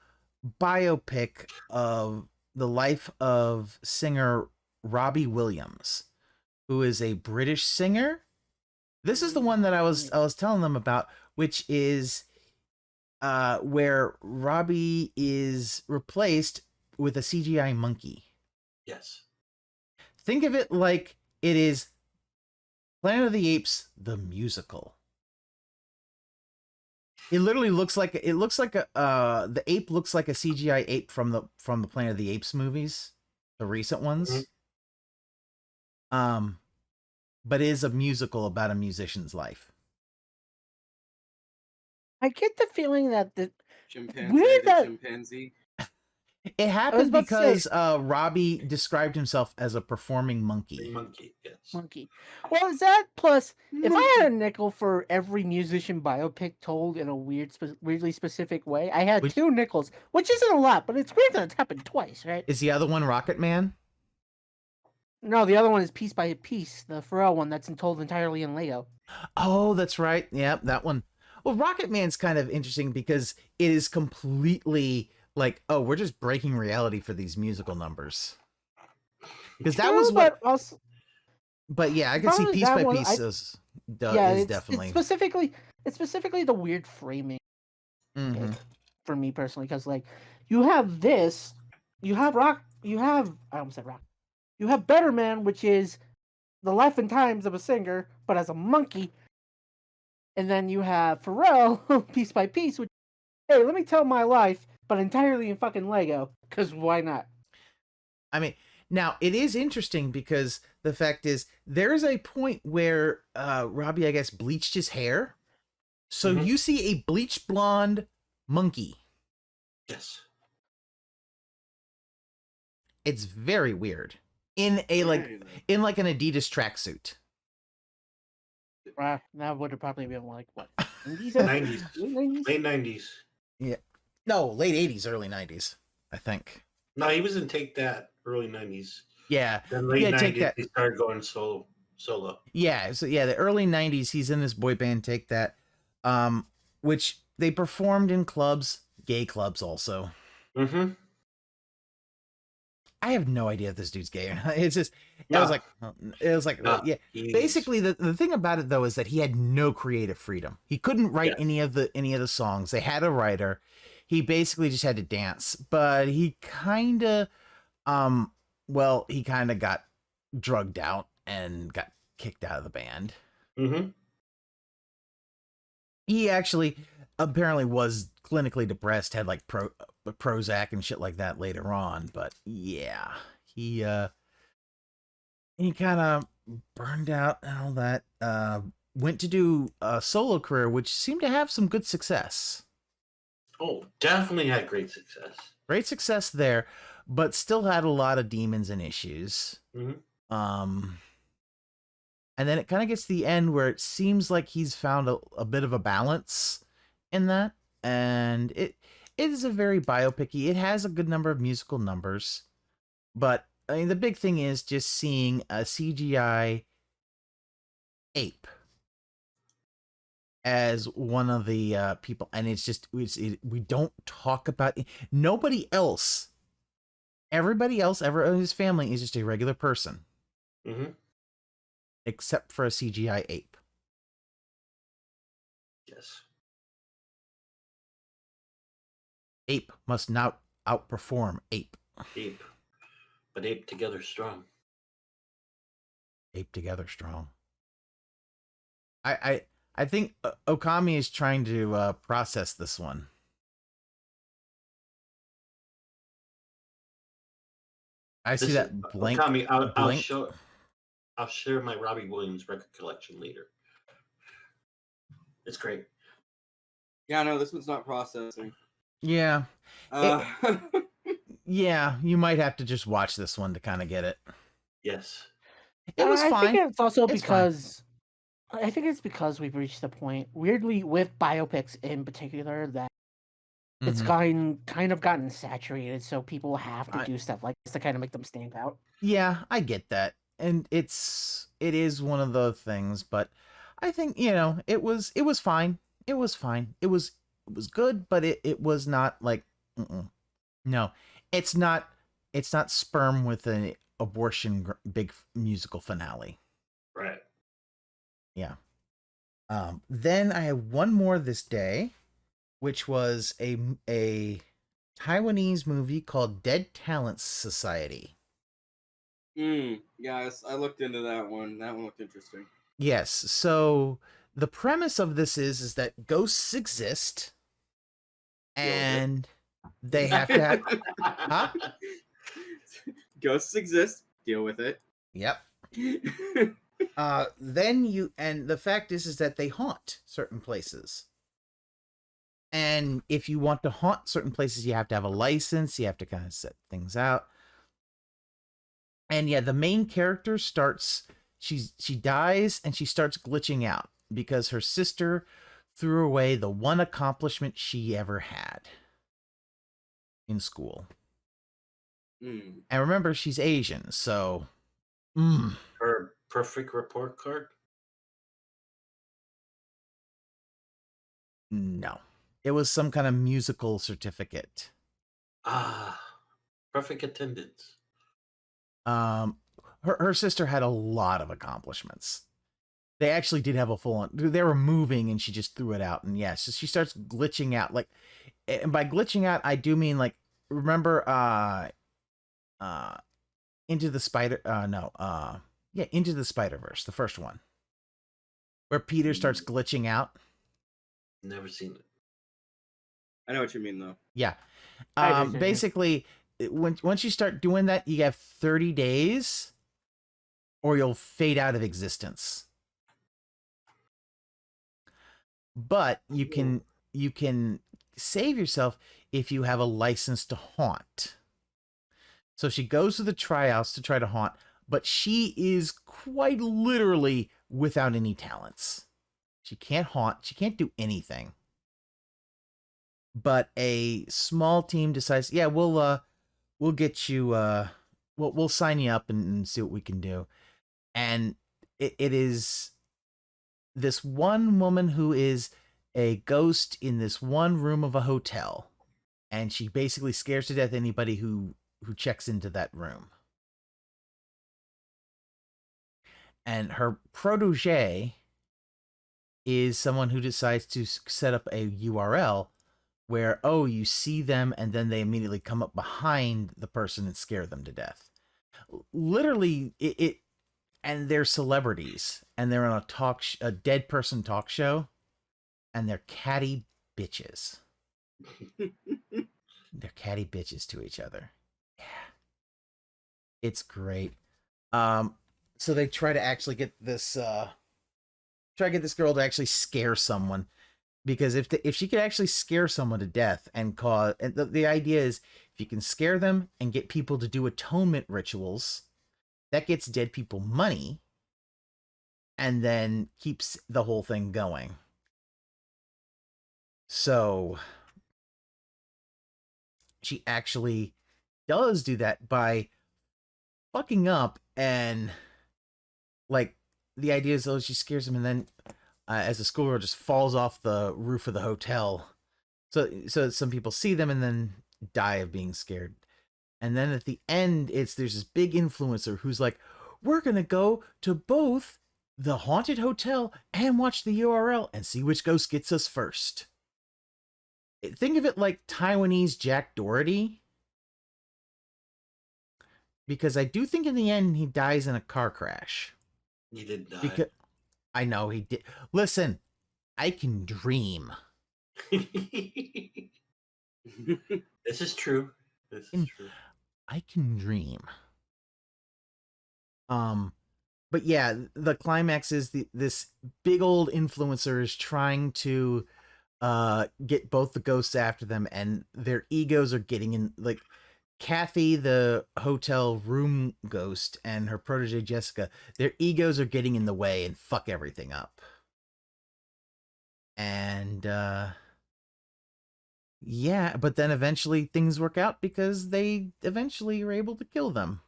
biopic of the life of singer Robbie Williams, who is a British singer. This is the one that I was telling them about, which is where Robbie is replaced with a CGI monkey. Yes. Think of it like it is Planet of the Apes the musical. It literally looks like the ape looks like a CGI ape from the Planet of the Apes movies, the recent ones. Mm-hmm. But it is a musical about a musician's life. I get the feeling that the chimpanzee. It happened because Robbie described himself as a performing monkey. Monkey, yes. Monkey. Well, is that plus? If I had a nickel for every musician biopic told in a weirdly specific way, I had 2 nickels, which isn't a lot, but it's weird that it's happened twice, right? Is the other one Rocket Man? No, the other one is Piece by Piece, the Pharrell one that's told entirely in Lego. Oh, that's right. Yep, that one. Well, Rocket Man's kind of interesting because it is completely like, oh, we're just breaking reality for these musical numbers. Because that was what. But yeah, I can see Piece by Piece is definitely. It's specifically the weird framing for me personally, because like you have this, you have I almost said rock. You have Better Man, which is the life and times of a singer, but as a monkey. And then you have Pharrell, Piece by Piece, which, hey, let me tell my life, but entirely in fucking Lego, because why not? I mean, now, it is interesting because the fact is, there's a point where Robbie, I guess, bleached his hair. So you see a bleached blonde monkey. Yes. It's very weird. In an Adidas tracksuit. That would have probably been like, what? 90s. Late 90s. Yeah. No, late 80s, early 90s, I think. No, he was in Take That, early 90s. Yeah. Then late 90s, he started going solo. Yeah, so yeah, the early 90s, he's in this boy band, Take That, which they performed in clubs, gay clubs also. Mm-hmm. I have no idea if this dude's gay or not. It's just, it was like, yeah. Basically, the thing about it though is that he had no creative freedom. He couldn't write any of the songs. They had a writer. He basically just had to dance. But he kind of, got drugged out and got kicked out of the band. Mm-hmm. He actually apparently was clinically depressed, had like Prozac and shit like that later on, but yeah, he kind of burned out and all that. Went to do a solo career, which seemed to have some good success. Oh, definitely had great success. Great success there, but still had a lot of demons and issues. Mm-hmm. And then it kind of gets to the end where it seems like he's found a bit of a balance in that, and it is a very biopic-y. It has a good number of musical numbers, but I mean the big thing is just seeing a CGI ape as one of the people, and it's just we don't talk about it. Nobody else, everybody else ever in his family is just a regular person, except for a CGI ape. Yes. Ape must not outperform ape. Ape. But ape together strong. Ape together strong. I think Ookami is trying to process this one. I see that blank. Ookami, I'll share my Robbie Williams record collection later. It's great. Yeah, no, this one's not processing. Yeah. Yeah, you might have to just watch this one to kind of get it. Yes. It was I fine. think it's also It's fine. because I think it's because we've reached the point, weirdly, with biopics in particular, that it's kind of gotten saturated, so people have to do stuff like this to kind of make them stand out. Yeah, I get that. And it is one of the things, but I think, it was fine. It was fine. It was good, but it was not like no. It's not sperm with an abortion big musical finale. Right. Yeah. Then I have one more this day, which was a Taiwanese movie called Dead Talents Society. Yes, I looked into that one. That one looked interesting. Yes. So the premise of this is that ghosts exist, and they have to have. Huh? Ghosts exist. Deal with it. Yep. And the fact is that they haunt certain places. And if you want to haunt certain places, you have to have a license. You have to kind of set things out. And yeah, the main character she dies and she starts glitching out because her sister threw away the one accomplishment she ever had in school. And remember, she's Asian, so Her perfect report card? No. It was some kind of musical certificate. Perfect attendance. Her sister had a lot of accomplishments. They actually did have a full on. They were moving, and she just threw it out. And yeah, so she starts glitching out. Like, and by glitching out, I do mean like, remember, Into the Spider-Verse, the first one, where Peter starts glitching out. Never seen it. I know what you mean, though. Yeah. Basically, once you start doing that, you have 30 days or you'll fade out of existence. But you can save yourself if you have a license to haunt. So she goes to the tryouts to try to haunt, but she is quite literally without any talents. She can't haunt. She can't do anything. But a small team decides, yeah, we'll get you, we'll sign you up and see what we can do. And it is this one woman who is a ghost in this one room of a hotel. And she basically scares to death anybody who checks into that room. And her protege is someone who decides to set up a URL where, you see them and then they immediately come up behind the person and scare them to death. Literally, and they're celebrities, and they're on a dead person talk show, and they're catty bitches. They're catty bitches to each other. Yeah. It's great. So they try to actually get this girl to actually scare someone, because if she could actually scare someone to death and the idea is, if you can scare them and get people to do atonement rituals, that gets dead people money and then keeps the whole thing going. So she actually does do that by fucking up, and like the idea is, she scares him, and then as a schoolgirl just falls off the roof of the hotel. So some people see them and then die of being scared. And then at the end, there's this big influencer who's like, we're going to go to both the haunted hotel and watch the URL and see which ghost gets us first. Think of it like Taiwanese Jack Doherty. Because I do think in the end he dies in a car crash. He did die. I know he did. Listen, I can dream. This is true. I can dream. But yeah, the climax is this big old influencer is trying to get both the ghosts after them, and their egos are getting in, like, Kathy, the hotel room ghost, and her protege Jessica, their egos are getting in the way and fuck everything up. And yeah, but then eventually things work out because they eventually are able to kill them.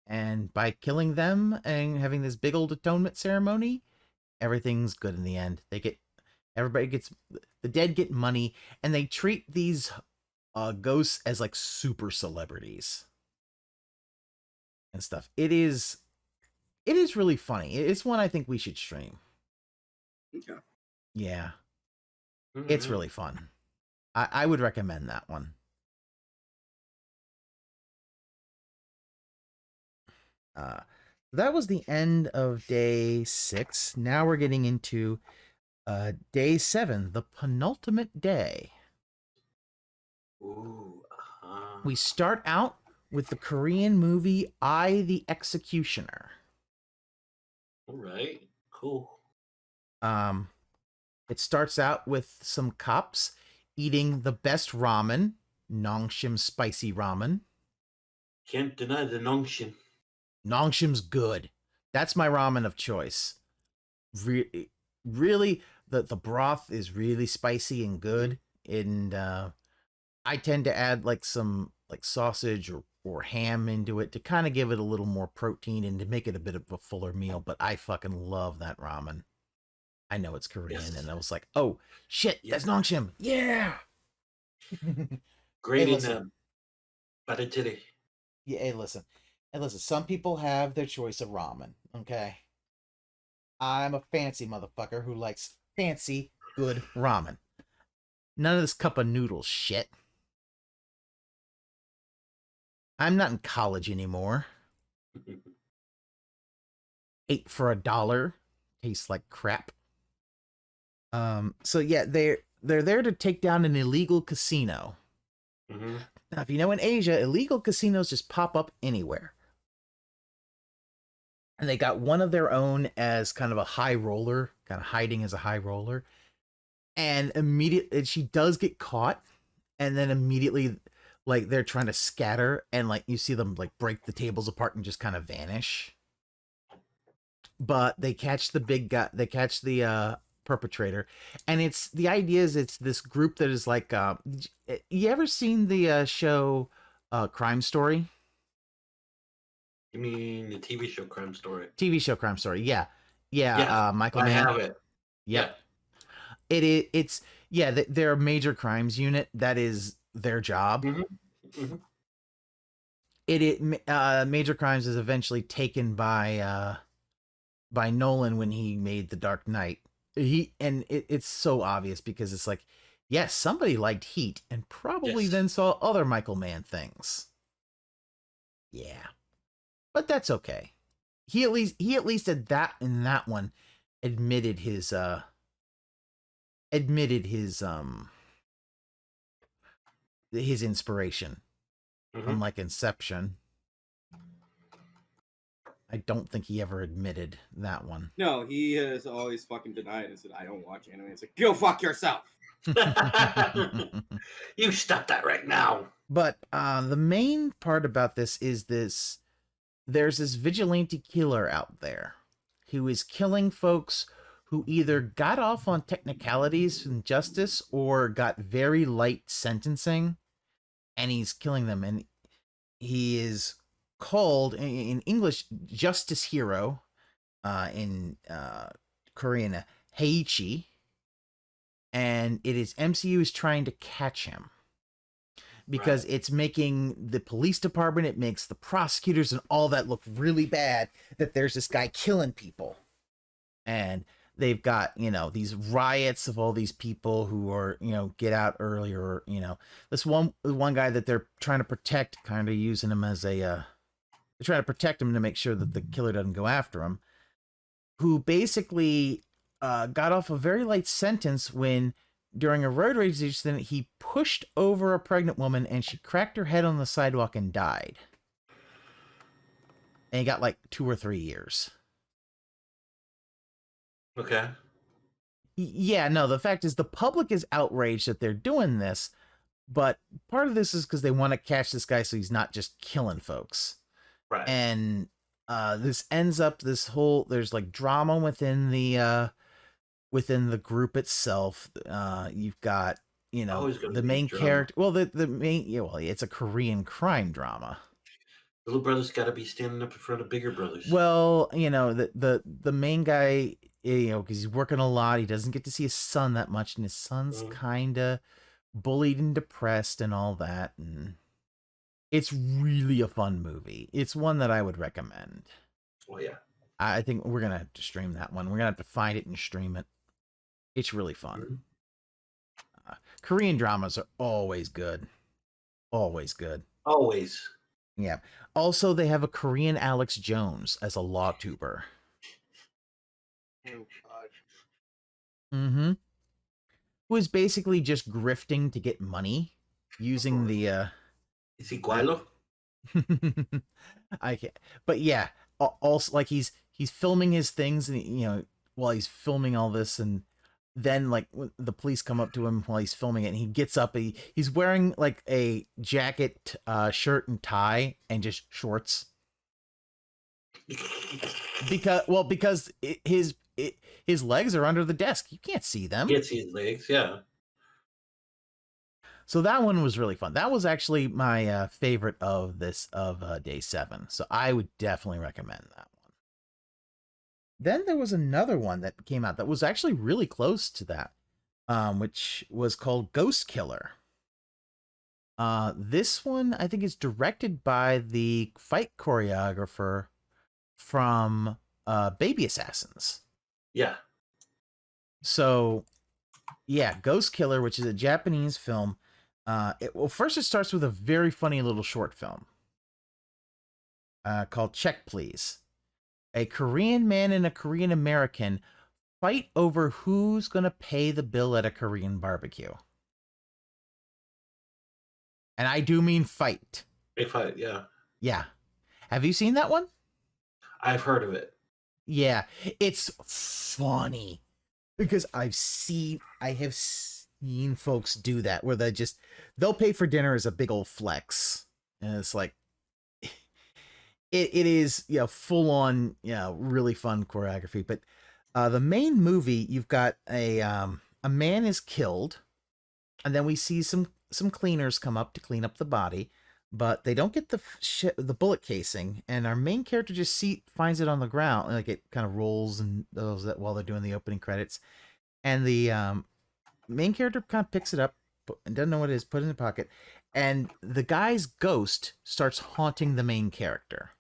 And by killing them and having this big old atonement ceremony, everything's good in the end. Everybody gets, the dead get money, and they treat these ghosts as like super celebrities and stuff. It is really funny. It's one I think we should stream. Okay. Yeah. It's really fun. I would recommend that one. That was the end of day 6. Now we're getting into day 7, the penultimate day. Ooh. We start out with the Korean movie I, the Executioner. All right. Cool. It starts out with some cops eating the best ramen, Nongshim spicy ramen. Can't deny the Nongshim. Nongshim's good. That's my ramen of choice. Really, the broth is really spicy and good. And I tend to add like some like sausage or ham into it to kind of give it a little more protein and to make it a bit of a fuller meal. But I fucking love that ramen. I know it's Korean, Yes. and I was like, oh, shit, that's Nongshim. Yeah! Great Hey, in listen. Baratiri. Yeah, hey, listen. Hey, listen, some people have their choice of ramen, okay? I'm a fancy motherfucker who likes fancy, good ramen. None of this cup of noodles shit. I'm not in college anymore. 8 for $1. Tastes like crap. So yeah, they're there to take down an illegal casino. Mm-hmm. Now, if you know, in Asia, illegal casinos just pop up anywhere. And they got one of their own as kind of a high roller, kind of hiding as a high roller. And immediately she does get caught, and then immediately like they're trying to scatter, and like you see them like break the tables apart and just kind of vanish. But they catch the big guy, they catch the perpetrator, and it's this group that is like you ever seen the show Crime Story? You mean the TV show Crime Story? TV show Crime Story, yeah. Michael Mann. I have it. Yep. It's they're a major crimes unit. That is their job. Mm-hmm. Major crimes is eventually taken by Nolan when he made The Dark Knight. It's so obvious because it's like, yes, somebody liked Heat and probably then saw other Michael Mann things. Yeah, but that's okay. He at least at that in that one admitted his inspiration. Mm-hmm. Unlike Inception, I don't think he ever admitted that one. No, he has always fucking denied and said, I don't watch anime. It's like, go fuck yourself. You stop that right now. But the main part about this is there's this vigilante killer out there who is killing folks who either got off on technicalities from justice or got very light sentencing, and he's killing them. And he is called in English Justice Hero, in Korean Heiichi, and it is MCU is trying to catch him because it's making the police department, it makes the prosecutors and all that look really bad that there's this guy killing people. And they've got, these riots of all these people who are, get out earlier, this one guy that they're trying to protect, kind of using him as they're trying to protect him to make sure that the killer doesn't go after him, who basically got off a very light sentence when, during a road rage incident, he pushed over a pregnant woman and she cracked her head on the sidewalk and died. And he got like 2 or 3 years. Okay. Yeah, no, the fact is the public is outraged that they're doing this, But part of this is because they want to catch this guy so he's not just killing folks. Right. And this ends up there's like drama within the group itself. You've got, the main character. Well, the main, it's a Korean crime drama. Little brother's got to be standing up in front of bigger brothers. Well, the main guy, because he's working a lot, he doesn't get to see his son that much, and his son's kind of bullied and depressed and all that, and it's really a fun movie. It's one that I would recommend. Oh yeah. I think we're gonna have to stream that one. We're gonna have to find it and stream it. It's really fun. Korean dramas are always good. Always good. Always. Yeah. Also, they have a Korean Alex Jones as a law tuber. Oh god. Mm-hmm. Who is basically just grifting to get money using the Is he Guaylo? I can't. But yeah, also like he's filming his things, and while he's filming all this, and then like when the police come up to him while he's filming it, and he gets up, he's wearing like a jacket, shirt and tie, and just shorts. Because his legs are under the desk. You can't see them. You can't see his legs, yeah. So that one was really fun. That was actually my favorite of day 7. So I would definitely recommend that one. Then there was another one that came out that was actually really close to that, which was called Ghost Killer. This one, I think, is directed by the fight choreographer from Baby Assassins. Yeah. So, yeah, Ghost Killer, which is a Japanese film. First it starts with a very funny little short film called Check Please. A Korean man and a Korean American fight over who's going to pay the bill at a Korean barbecue. And I do mean fight. Big fight, yeah. Yeah. Have you seen that one? I've heard of it. Yeah. It's funny because I have seen folks do that where they'll pay for dinner as a big old flex. And it's like, it is, full on, really fun choreography. But the main movie, you've got a man is killed, and then we see some cleaners come up to clean up the body, but they don't get the bullet casing, and our main character just finds it on the ground, like it kind of rolls and does that while they're doing the opening credits, and the main character kind of picks it up and doesn't know what it is, put it in the pocket, and the guy's ghost starts haunting the main character.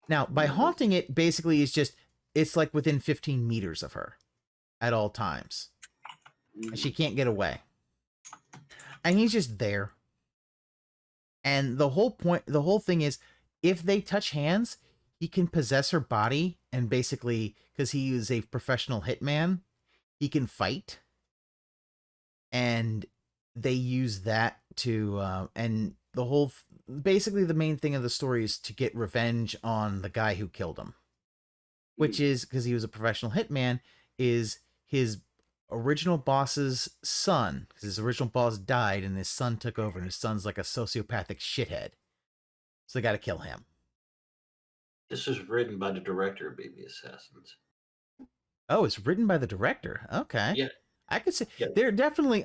Now, by haunting it, basically it's like within 15 meters of her at all times. And she can't get away. And he's just there. And the whole thing is, if they touch hands, he can possess her body, and basically, because he is a professional hitman, he can fight. And they use that to, and basically the main thing of the story is to get revenge on the guy who killed him. Which is, because he was a professional hitman, is his original boss's son. Because his original boss died and his son took over, and his son's like a sociopathic shithead. So they got to kill him. This was written by the director of Baby Assassins. Oh, it's written by the director. Okay. Yeah. I could say there definitely.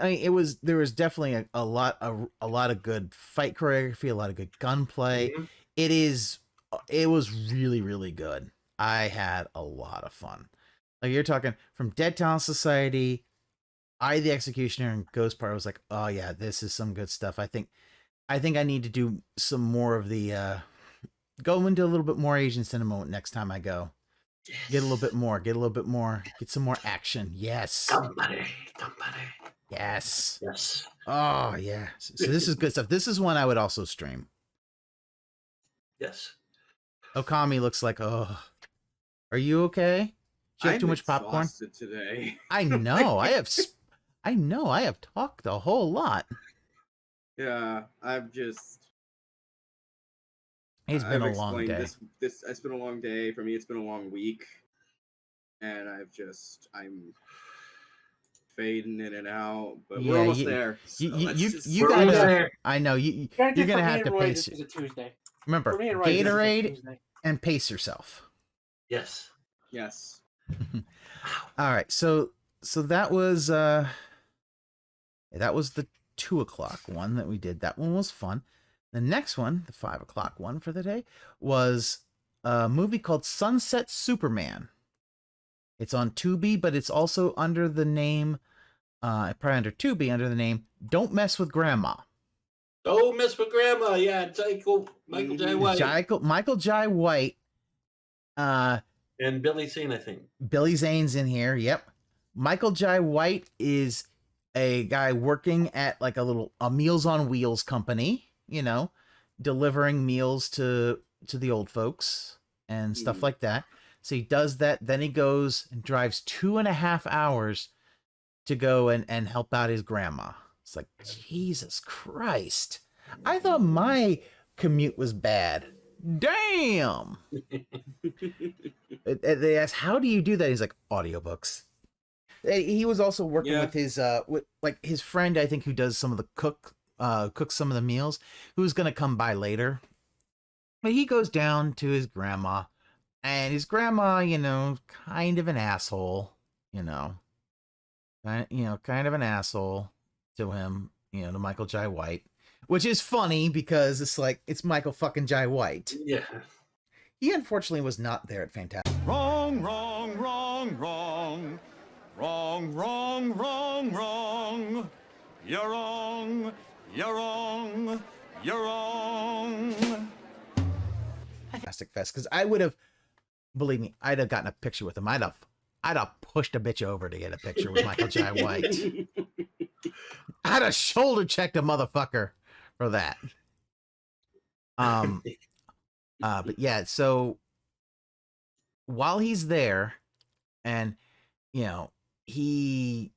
There was definitely a lot of good fight choreography, a lot of good gunplay. Mm-hmm. It was really, really good. I had a lot of fun. Like, you're talking from Dead Talent Society, Eye the Executioner, and Ghost Part. I was like, oh yeah, this is some good stuff. I think I need to do some more of the go into a little bit more Asian cinema next time I go. Yes. Get a little bit more. Get some more action. Yes. Somebody. Yes. Yes. Oh yeah. So this is good stuff. This is one I would also stream. Yes. Ookami looks like, oh, are you okay? Do you have too much popcorn today? I know. I have talked a whole lot. Yeah, It's been a long day. It's been a long day for me. It's been a long week, and I'm fading in and out, but Yeah, we're almost you- there. So you We're almost gotta. there. I know you're Granted, gonna for me have and to Roy, pace. this is a Tuesday. Remember, For me and Roy, this is a Gatorade Tuesday. and pace yourself. Yes. yes. All right, so that was the 2:00 one that we did. That one was fun. The next one, the 5:00 one for the day, was a movie called Sunset Superman. It's on Tubi, but it's also under the name, probably under Tubi, under the name Don't Mess with Grandma. Don't mess with Grandma. Yeah, Michael J. White. Michael Jai White. And Billy Zane, I think. Billy Zane's in here. Yep. Michael Jai White is a guy working at like a Meals on Wheels company, delivering meals to the old folks and stuff like that. So he does that. Then he goes and drives 2.5 hours to go and help out his grandma. It's like, Jesus Christ. I thought my commute was bad. Damn. They asked, how do you do that? He's like, audiobooks. He was also working with his his friend, I think, who does some of the cooks some of the meals, who's gonna come by later. But he goes down to his grandma, and his grandma, kind of an asshole, kind of an asshole to him, to Michael Jai White, which is funny because it's Michael fucking Jai White. Yeah. He unfortunately was not there at Fantastic. Wrong, wrong, wrong, wrong. Wrong, wrong, wrong, wrong. You're wrong, you're wrong, you're wrong. Fantastic Fest, because I would have, believe me, I'd have gotten a picture with him. I'd have pushed a bitch over to get a picture with Michael Jai White. I'd have shoulder checked a motherfucker for that. But yeah, so while he's there, and he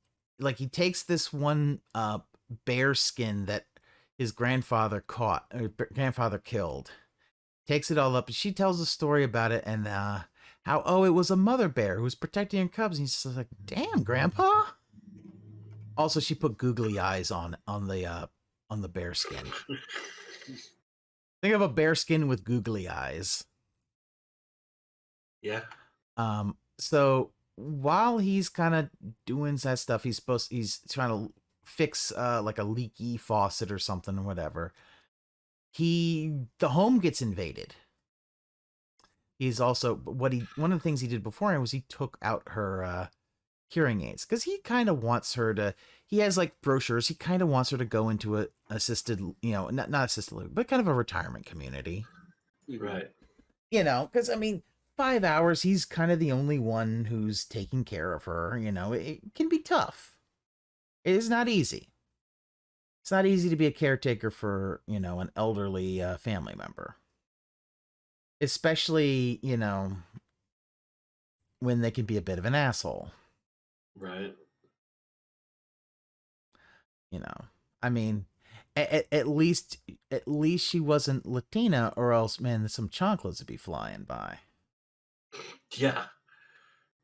takes this one bear skin that his grandfather killed, takes it all up, and she tells a story about it, and how it was a mother bear who was protecting her cubs, and he's just like, damn, Grandpa. Also, she put googly eyes on the bear skin. Think of a bear skin with googly eyes. Yeah. So while he's kind of doing that stuff, he's trying to fix like a leaky faucet or something or whatever. The home gets invaded. He's also one of the things he did beforehand was he took out her hearing aids, because he kind of wants her to. He has like brochures. He kind of wants her to go into a assisted, not assisted living, but kind of a retirement community. Right. Because 5 hours, he's kind of the only one who's taking care of her. It can be tough. It is not easy. It's not easy to be a caretaker for, an elderly family member. Especially, when they can be a bit of an asshole. Right. At least she wasn't Latina, or else, man, some chanclas would be flying by. Yeah.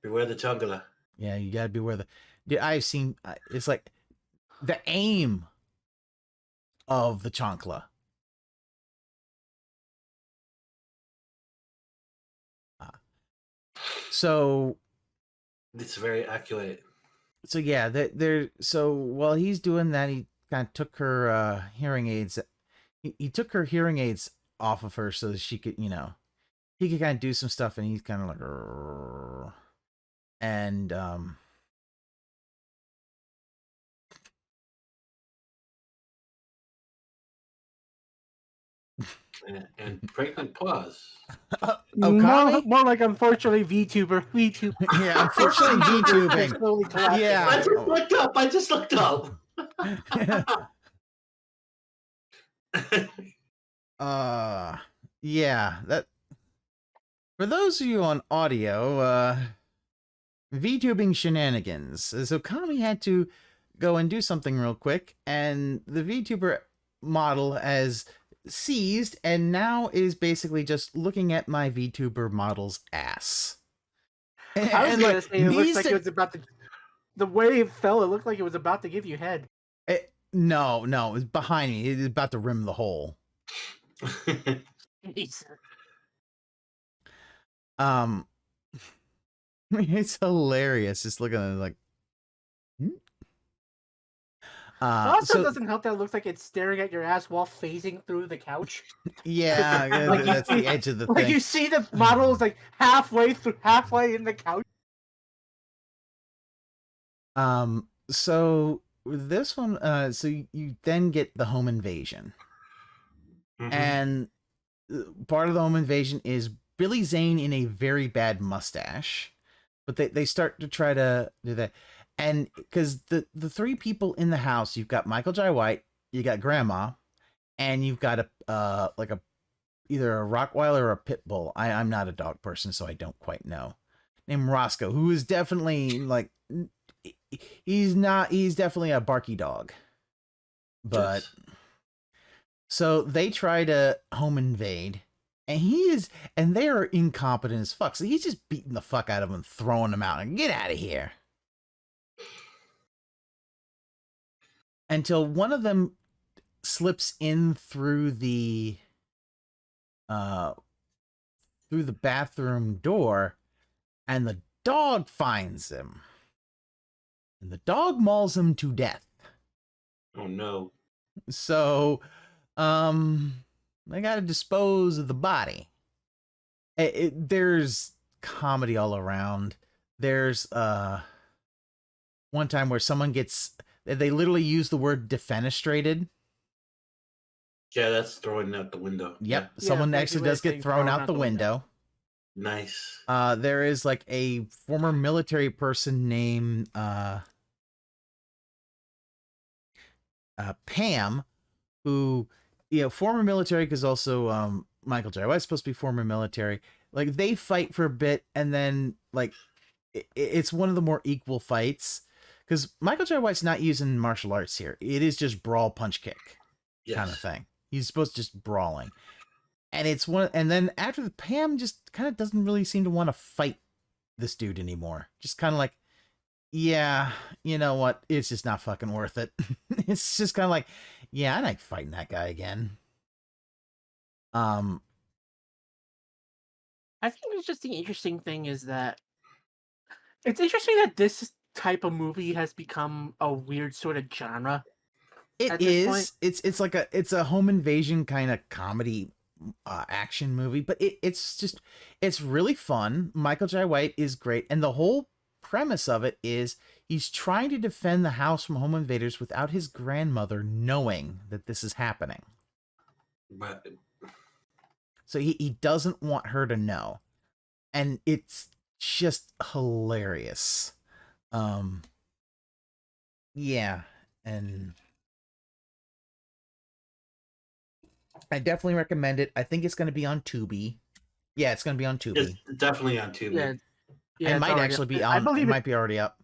Beware the chancla. Yeah, you gotta beware I've seen, it's like the aim of the chancla. So it's very accurate. So yeah, so while he's doing that, he kind of took her hearing aids. He took her hearing aids off of her so that she could, he could kind of do some stuff, and he's kind of like, and and pregnant pause. More like unfortunately VTuber. Yeah, unfortunately VTubing. Yeah, I just looked up. Yeah, that. For those of you on audio, VTubing shenanigans. So Ookami had to go and do something real quick, and the VTuber model has seized and now is basically just looking at my VTuber model's ass. I was going to say, it looks like it was about to... The way it fell, it looked like it was about to give you head. No, it was behind me. It was about to rim the hole. It's hilarious. Just looking at it like. Also, doesn't help that it looks like it's staring at your ass while phasing through the couch. Yeah, that's the edge of the like thing. you see the model is like halfway in the couch. So this one, so you then get the home invasion, and part of the home invasion is Billy Zane in a very bad mustache, but they start to try to do that. And because the three people in the house, you've got Michael Jai White, you got Grandma, and you've got either a Rottweiler or a pit bull. I'm not a dog person, so I don't quite know. Named Roscoe, who is definitely like he's definitely a barky dog. But yes. So they try to home invade, and they are incompetent as fuck. So he's just beating the fuck out of them, throwing them out, and get out of here. Until one of them slips in through the bathroom door, and the dog finds him. And the dog mauls him to death. Oh no. So, they gotta dispose of the body. There's comedy all around. There's one time where someone they literally use the word defenestrated. Yeah, that's throwing out the window. Yep, yeah. Someone actually does get thrown out the window. Nice. There is like a former military person named Pam, who, former military, because also Michael Jai White's supposed to be former military. Like, they fight for a bit, and then like it's one of the more equal fights. Because Michael Jai White's not using martial arts here. It is just brawl, punch, kick kind of thing. He's supposed to just brawling. And and then after the Pam just kind of doesn't really seem to want to fight this dude anymore. Just kind of like, yeah, you know what? It's just not fucking worth it. It's just kind of like, yeah, I like fighting that guy again. I think it's just the interesting thing is that it's interesting that this type of movie has become a weird sort of genre. It is. It's a home invasion kind of comedy action movie, but it's really fun. Michael Jai White is great, and the whole premise of it is he's trying to defend the house from home invaders without his grandmother knowing that this is happening. But so he doesn't want her to know, and it's just hilarious. Yeah, and I definitely recommend it. I think it's going to be on Tubi. Yeah, it's going to be on Tubi. It's definitely on Tubi. Yeah, it might actually be on. It might be already up.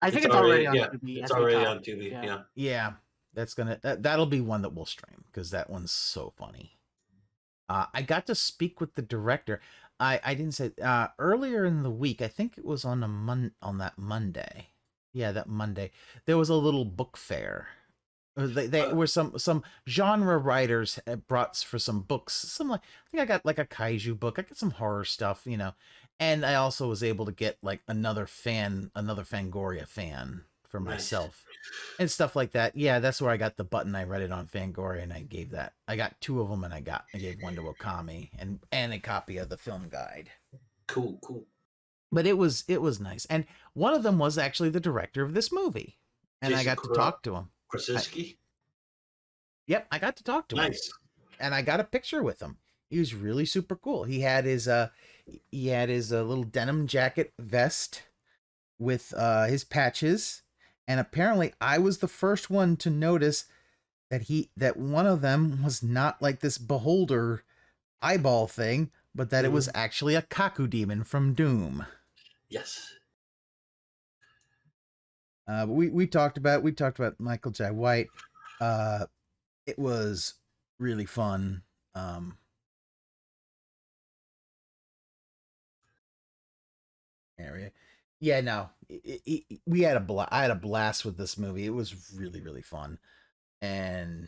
I think it's already on Tubi. It's already on Tubi. Yeah, that'll be one that we'll stream because that one's so funny. I got to speak with the director. I didn't say earlier in the week. I think it was on that Monday. Yeah, that Monday there was a little book fair. They were some genre writers brought for some books. I think I got like a kaiju book. I got some horror stuff, and I also was able to get like another Fangoria fan for myself and stuff like that. Yeah, that's where I got the button. I read it on Fangoria and I gave that. I got 2 of them and I gave one to Ookami and a copy of the film guide. Cool. But it was nice, and one of them was actually the director of this movie, and Jason I got to talk to him. Krasinski? Yep, I got to talk to him. Nice. And I got a picture with him. He was really super cool. He had his little denim jacket vest with his patches, and apparently I was the first one to notice that one of them was not like this beholder eyeball thing, but that it was actually a Kaku demon from Doom. Yes. We talked about Michael Jai White. It was really fun. Area. Yeah, no, we had I had a blast with this movie. It was really, really fun, and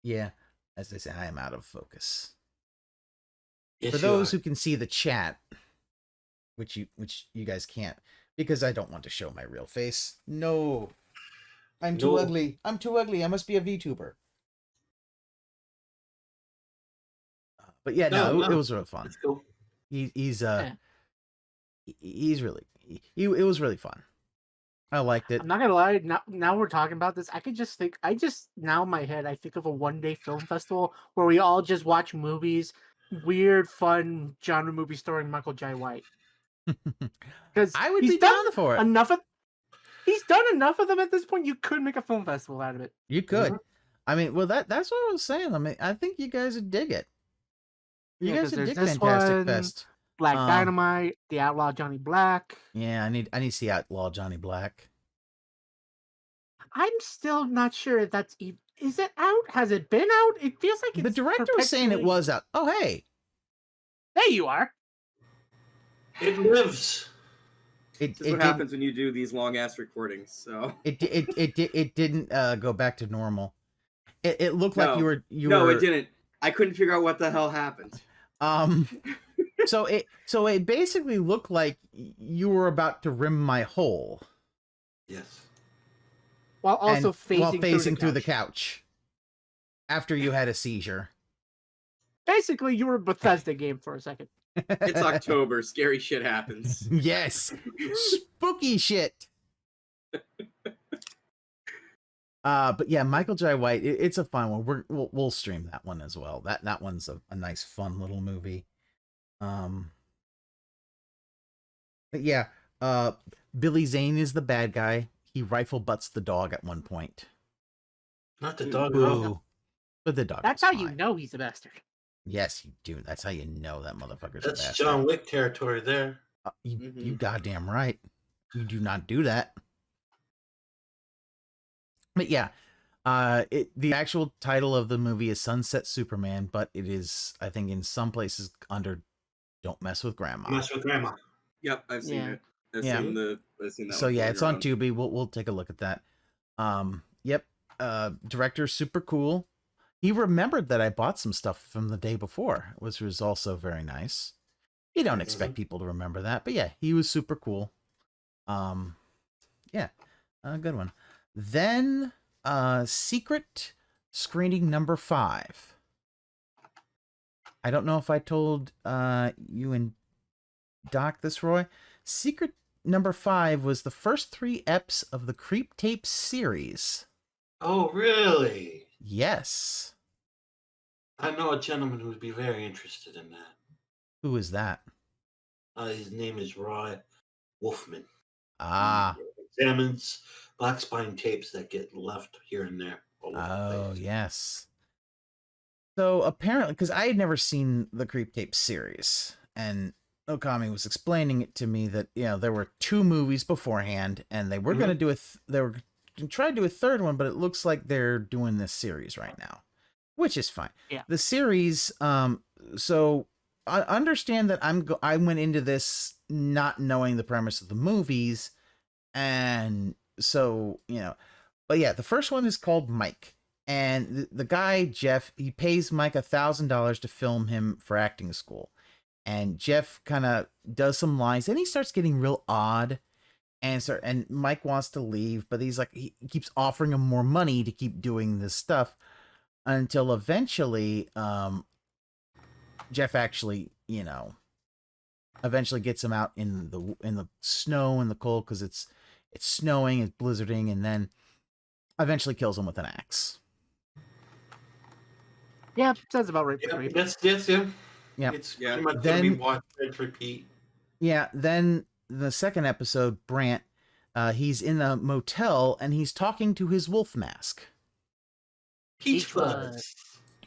yeah, as I say, I am out of focus. Yes, For you those are. who can see the chat, which you guys can't, because I don't want to show my real face. No, I'm too No. ugly. I'm too ugly. I must be a VTuber. But yeah, no, it was real fun. Let's go. He's Yeah. he's really it was really fun. I liked it. I'm not gonna lie. Now we're talking about this. I just now in my head I think of a one-day film festival where we all just watch movies, weird, fun genre movies starring Michael Jai White. Because I would be down for it. He's done enough of them at this point. You could make a film festival out of it. You could. I mean, well, that's what I was saying. I mean, I think you guys would dig it. You guys would dig Fantastic Fest. Black Dynamite, The Outlaw Johnny Black. Yeah, I need to see Outlaw Johnny Black. I'm still not sure if that's is it out? Has it been out? It feels like it's the director was saying it was out. Oh, hey, there you are. It lives. This is what happens when you do these long ass recordings. So it didn't go back to normal. It looked like you were. No, it didn't. I couldn't figure out what the hell happened. So it basically looked like you were about to rim my hole. Yes. While also facing through the couch. After you had a seizure. Basically, you were a Bethesda game for a second. It's October. Scary shit happens. Yes. Spooky shit. But yeah, Michael Jai White, it's a fun one. We'll stream that one as well. That one's a nice, fun little movie. But yeah, Billy Zane is the bad guy. He rifle butts the dog at one point. Not the dog. Ooh. But the dog. That's how you know he's a bastard. Yes, you do. That's how you know that motherfucker's That's a bastard. John Wick territory there. You goddamn right. You do not do that. But yeah, the actual title of the movie is Sunset Superman, but it is, I think, in some places under Don't Mess with Grandma. Mess with Grandma. Yep, I've seen it. I've seen that. So yeah, it's on Tubi. We'll take a look at that. Yep. Director super cool. He remembered that I bought some stuff from the day before, which was also very nice. You don't expect people to remember that, but yeah, he was super cool. Yeah, good one. Then, Secret screening number 5. I don't know if I told you and Doc this, Roy. Secret number 5 was the first 3 eps of the Creep Tape series. Oh, really? Yes. I know a gentleman who would be very interested in that. Who is that? His name is Roy Wolfman. Ah. He examines black spine tapes that get left here and there. Oh, yes. So apparently, because I had never seen the Creep Tape series, and Ookami was explaining it to me that, you know, there were 2 movies beforehand, and they were going to do they were going to try to do a third one, but it looks like they're doing this series right now, which is fine. Yeah. The series, so I understand that I went into this not knowing the premise of the movies, and so, you know, but yeah, the first one is called Mike. And the guy, Jeff, he pays Mike $1,000 to film him for acting school. And Jeff kind of does some lines, and he starts getting real odd. And Mike wants to leave, but he's like, he keeps offering him more money to keep doing this stuff until eventually, Jeff actually, you know, eventually gets him out in the snow and the cold, because it's snowing, it's blizzarding, and then eventually kills him with an axe. Yeah, sounds about right. Yeah, that's yeah. Yeah. It's pretty much gonna be watch and repeat. Yeah, then the second episode, Brant, he's in a motel and he's talking to his wolf mask. Peach Fuzz.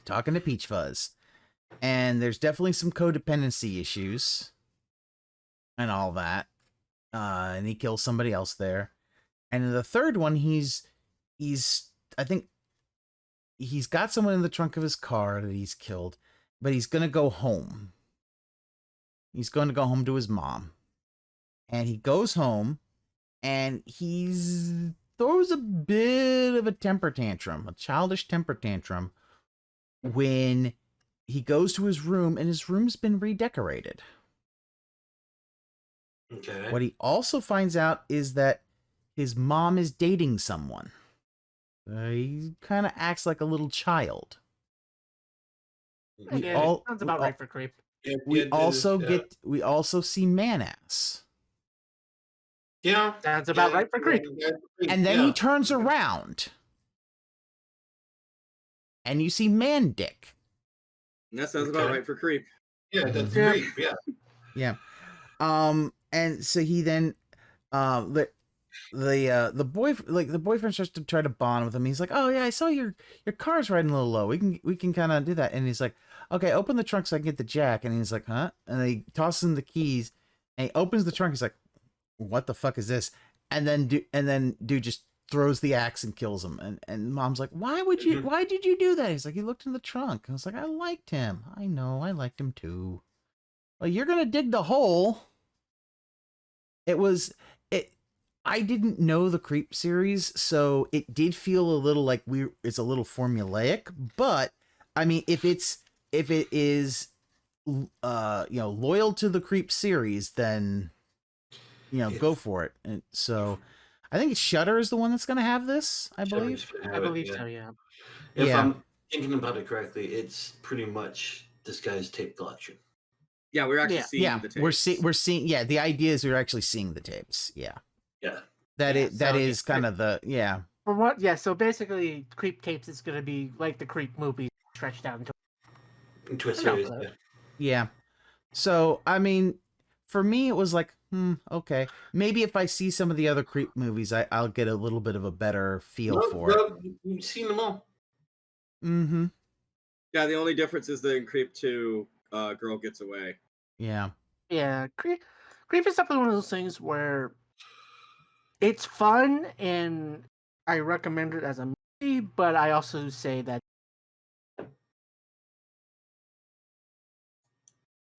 Talking to Peach Fuzz. And there's definitely some codependency issues and all that. And he kills somebody else there. And in the third one, he's I think he's got someone in the trunk of his car that he's killed, but he's going to go home. He's going to go home to his mom. and he goes home, and throws a bit of a temper tantrum, a childish temper tantrum, when he goes to his room, and his room's been redecorated. Okay. What he also finds out is that his mom is dating someone. He kind of acts like a little child. Sounds about right for creep. We also see man-ass. Yeah. Sounds about right for creep. And then he turns around, and you see man dick. That sounds about right for creep. Yeah, that's creep. Yeah. Yeah. And so he then, the boyfriend starts to try to bond with him. He's like, "Oh yeah, I saw your car's riding a little low. We can kind of do that." And he's like, "Okay, open the trunk so I can get the jack." And he's like, "Huh?" And he tosses him the keys, and he opens the trunk. He's like, "What the fuck is this?" And then dude just throws the axe and kills him. And mom's like, "Why did you do that?" He's like, "He looked in the trunk." I was like, "I liked him. I know, I liked him too." Well, you're gonna dig the hole. I didn't know the Creep series, so it did feel a little like it's a little formulaic, but I mean, if it is loyal to the Creep series, then go for it. And so I think Shudder is the one that's going to have this, I believe. I believe so, yeah. If I'm thinking about it correctly, it's pretty much this guy's tape collection. Yeah, we're actually seeing the tapes. We're seeing the idea is we're actually seeing the tapes. Yeah. Yeah. That is kind of the For what? Yeah. So basically, Creep Tapes is going to be like the Creep movie stretched out into a series. Yeah. So I mean, for me, it was like, okay, maybe if I see some of the other Creep movies, I'll get a little bit of a better feel for it. You've seen them all. Mm-hmm. Yeah. The only difference is that in Creep 2, girl gets away. Yeah. Yeah. Creep is definitely one of those things where it's fun, and I recommend it as a movie, but I also say that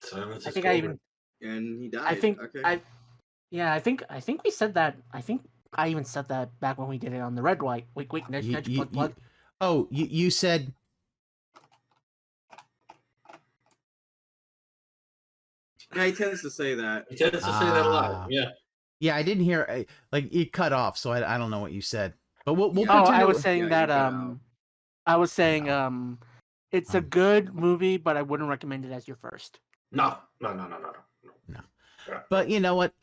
Silence I think I even and he died. I think okay. I think we said that. I think I even said that back when we did it on the Red White. Wait, nudge, plug. Oh, you said. Yeah, he tends to say that. He tends to say that a lot. Yeah. Yeah, I didn't hear. Like it cut off, so I don't know what you said. But we'll pretend. I was saying that. I was saying it's a good movie, but I wouldn't recommend it as your first. No. But you know what?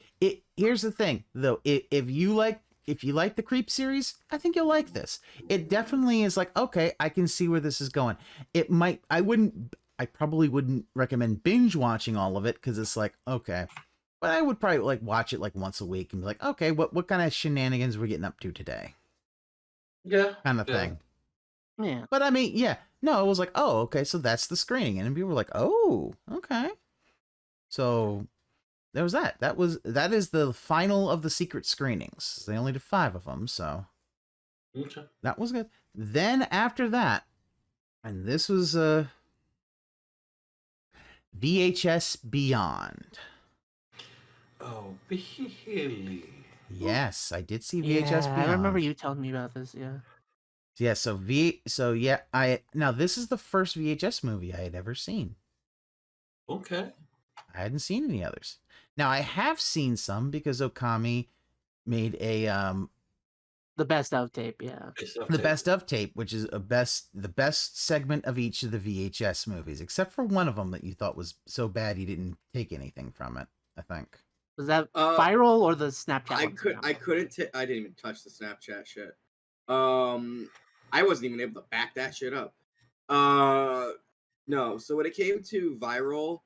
Here's the thing, though. If you like the Creep series, I think you'll like this. It definitely is like, okay, I can see where this is going. I probably wouldn't recommend binge watching all of it because it's like, okay. But I would probably like watch it like once a week and be like, okay, what kind of shenanigans are we getting up to today? Yeah. Kind of thing. Yeah. But I mean, yeah. No, it was like, oh, okay, so that's the screening. And people were like, oh, okay. So there was that. That is the final of the secret screenings. They only did 5 of them, so okay. That was good. Then after that, and this was VHS Beyond. Oh, really? Yes, I did see VHS Beyond. I remember you telling me about this. Yeah. Yeah. Now this is the first VHS movie I had ever seen. Okay. I hadn't seen any others. Now I have seen some because Ookami made a the best of tape, yeah. The best of tape, which is the best segment of each of the VHS movies, except for one of them that you thought was so bad you didn't take anything from it. I think. Was that viral or the Snapchat? I didn't even touch the Snapchat shit. I wasn't even able to back that shit up. No. So when it came to viral,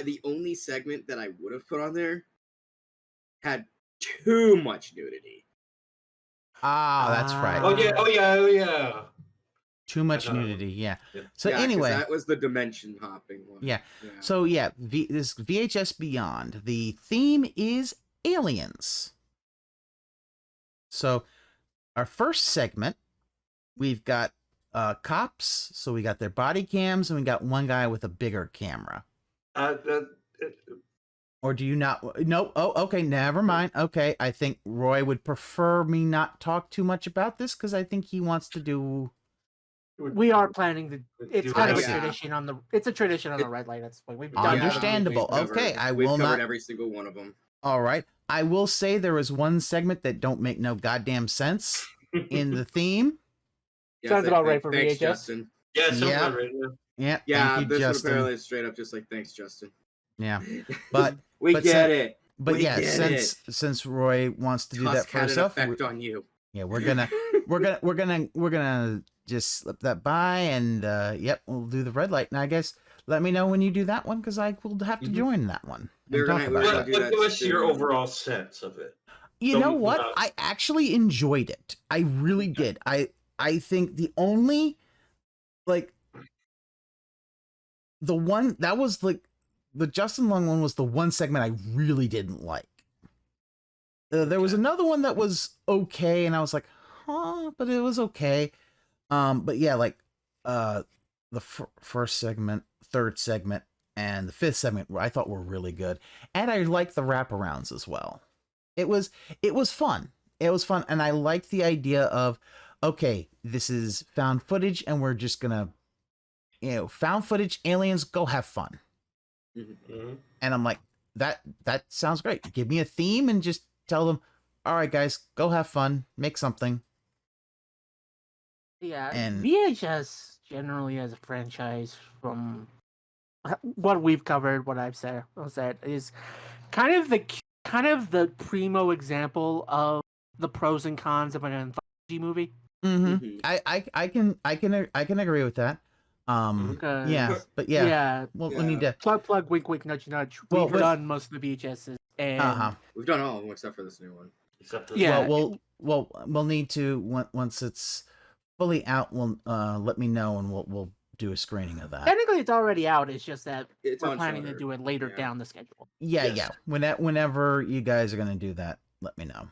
the only segment that I would have put on there had too much nudity. Ah, that's right. Oh yeah. Too much nudity, yeah. So yeah, anyway, that was the dimension hopping one. Yeah. So yeah, this VHS Beyond. The theme is aliens. So our first segment, we've got cops. So we got their body cams, and we got one guy with a bigger camera. Or do you not? No. Oh, okay. Never mind. Okay. I think Roy would prefer me not talk too much about this because I think he wants to do. We are planning to. It's kind of a Yeah. tradition on the. It's a tradition on the red light. That's what we've done. Understandable. We've covered- Okay, we've will covered not. every single one of them. All right. I will say there is one segment that don't make no goddamn sense in the theme. Yeah, Sounds about right for thanks, VHS. Justin. Yeah, sounds Yeah. about right. Yeah. Yeah, Thank you, this one Justin. apparently is straight up just like, thanks, Justin. Yeah. But we but get sin- it. But We yeah, get since Roy wants to do that Tusk for had an himself, effect on you. yeah, we're gonna just slip that by, and yep, we'll do the red light. And I guess let me know when you do that one because I will have to join that one. And We're talk gonna- about we're that. gonna do that Give us soon. your overall sense of it. You know Don't- what? I actually enjoyed it. I really did. I think the only like the one that was like the Justin Long one was the one segment I really didn't like. There was another one that was okay, and I was like, huh, but it was okay. But yeah, like the first segment, third segment, and the fifth segment I thought were really good, and I liked the wraparounds as well. It was fun. It was fun, and I liked the idea of, okay, this is found footage, and we're just gonna, found footage aliens, go have fun. Mm-hmm. And I'm like, that sounds great. Give me a theme and just tell them, all right, guys, go have fun, make something. Yeah, And- VHS generally as a franchise, from what we've covered, what I've said is kind of the primo example of the pros and cons of an anthology movie. Mm-hmm. I can agree with that. Because- Yeah, but yeah, Well, we need to. plug, wink, wink, nudge, nudge. Well, We've done most of the VHSs, and We've done all of them except for this new one. Except this Yeah. We'll need to once it's fully out. We'll let me know, and we'll do a screening of that. technically it's already out. It's just that It's we're on planning to Shudder. do it later Yeah. down the schedule. Yeah, Yes. yeah. Whenever you guys are gonna do that, let me know.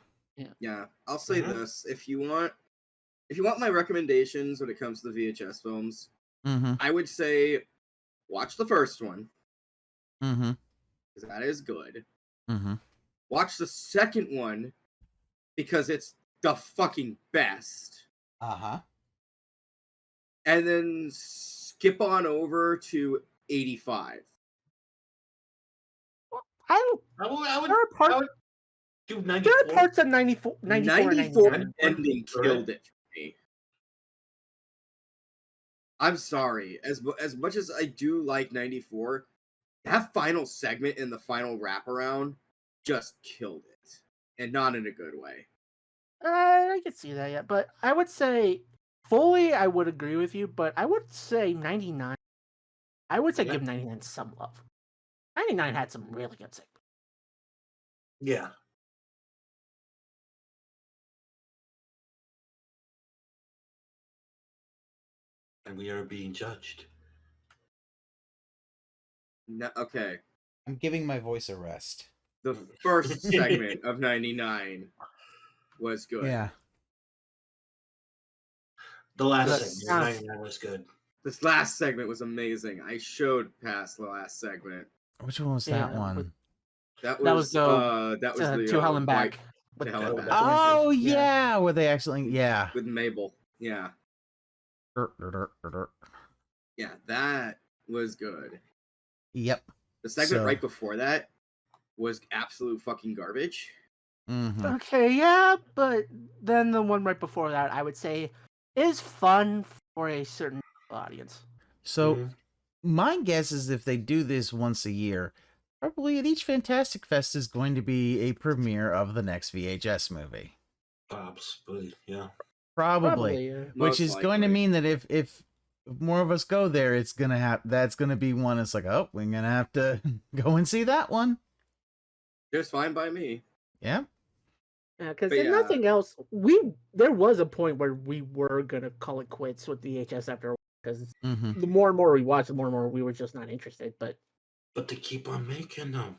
Yeah, I'll say Mhm. this: if you want my recommendations when it comes to the VHS films, Mm-hmm. I would say watch the first one Mm-hmm. because that is good. Mm-hmm. Watch the second one because it's the fucking best, Uh-huh. and then skip on over to 85. I I would there are parts. I would do There 94. are parts of 94 and 94 99. ending killed it for me. I'm sorry. As much as I do like 94, that final segment in the final wraparound just killed it. And not in a good way. I can see that, yeah. But I would say fully, I would agree with you. But I would say 99. I would say Yeah. give 99 some love. 99 had some really good segments. Yeah. And we are being judged. No, okay. I'm giving my voice a rest. The first segment of 99 was good. Yeah. The last That's- segment, 99 was good. This last segment was amazing. I showed past the last segment. Which one was Yeah, that one? That That was was the to Hell and white- Back. to Hell and Back. Oh Yeah. yeah, where they actually With Mabel. Yeah. Yeah, that was good. Yep. The segment So- right before that was absolute fucking garbage. Mm-hmm. Okay, yeah, but then the one right before that, I would say, is fun for a certain audience. So Mhm. my guess is if they do this once a year, probably at each Fantastic Fest is going to be a premiere of the next VHS movie. Possibly, yeah. Probably. yeah. Which Most is going to likely. mean that if more of us go there, it's gonna that's gonna be one. It's like, oh, we're gonna have to go and see that one. Just fine by me. Yeah. Yeah, because But if yeah. nothing else, there was a point where we were gonna call it quits with VHS after a while, because Mm-hmm. the more and more we watched, the more and more we were just not interested. But But they keep on making them.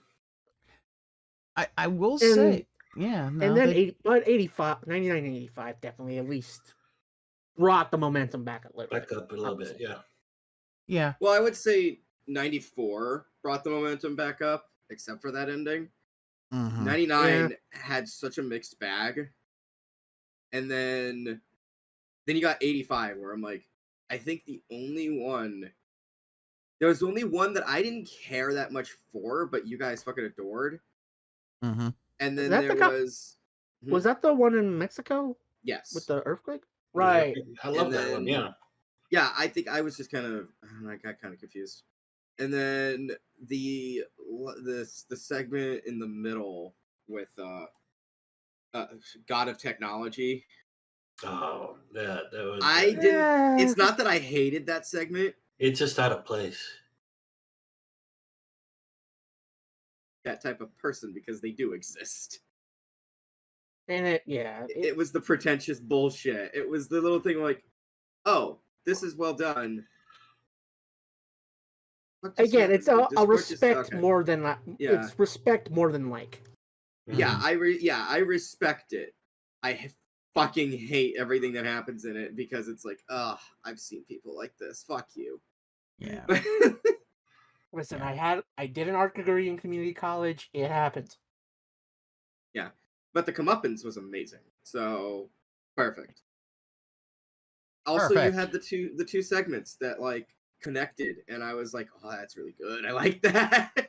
I will And- say, yeah. No, and then they- 85, 99 and 85 definitely at least brought the momentum back a little Back bit. up a little bit, yeah. yeah. Well, I would say 94 brought the momentum back up. except for that ending. Mhm. 99 had such a mixed bag. And then you got 85, where I'm like, I think there was only one that I didn't care that much for, but you guys fucking adored. Mhm. And Is then that there was... Was that the one in Mexico Yes. with the earthquake? Right. I love that one, yeah. Yeah, I think I was just kind of... I got kind of confused. And then the segment in the middle with God of Technology. Oh, yeah, that was... I didn't... It's not that I hated that segment. It's just out of place. That type of person, because they do exist. And it was the pretentious bullshit. It was the little thing like, oh, this is well done. Again, it's a respect more than it's respect more than like. Yeah, I respect it. I fucking hate everything that happens in it because it's like, I've seen people like this. Fuck you. Yeah. Listen, I did an art degree in community college. It happens. Yeah, but the comeuppance was amazing. So perfect. Also, you had the two segments that like connected, and I was like, oh, that's really good. I like that. That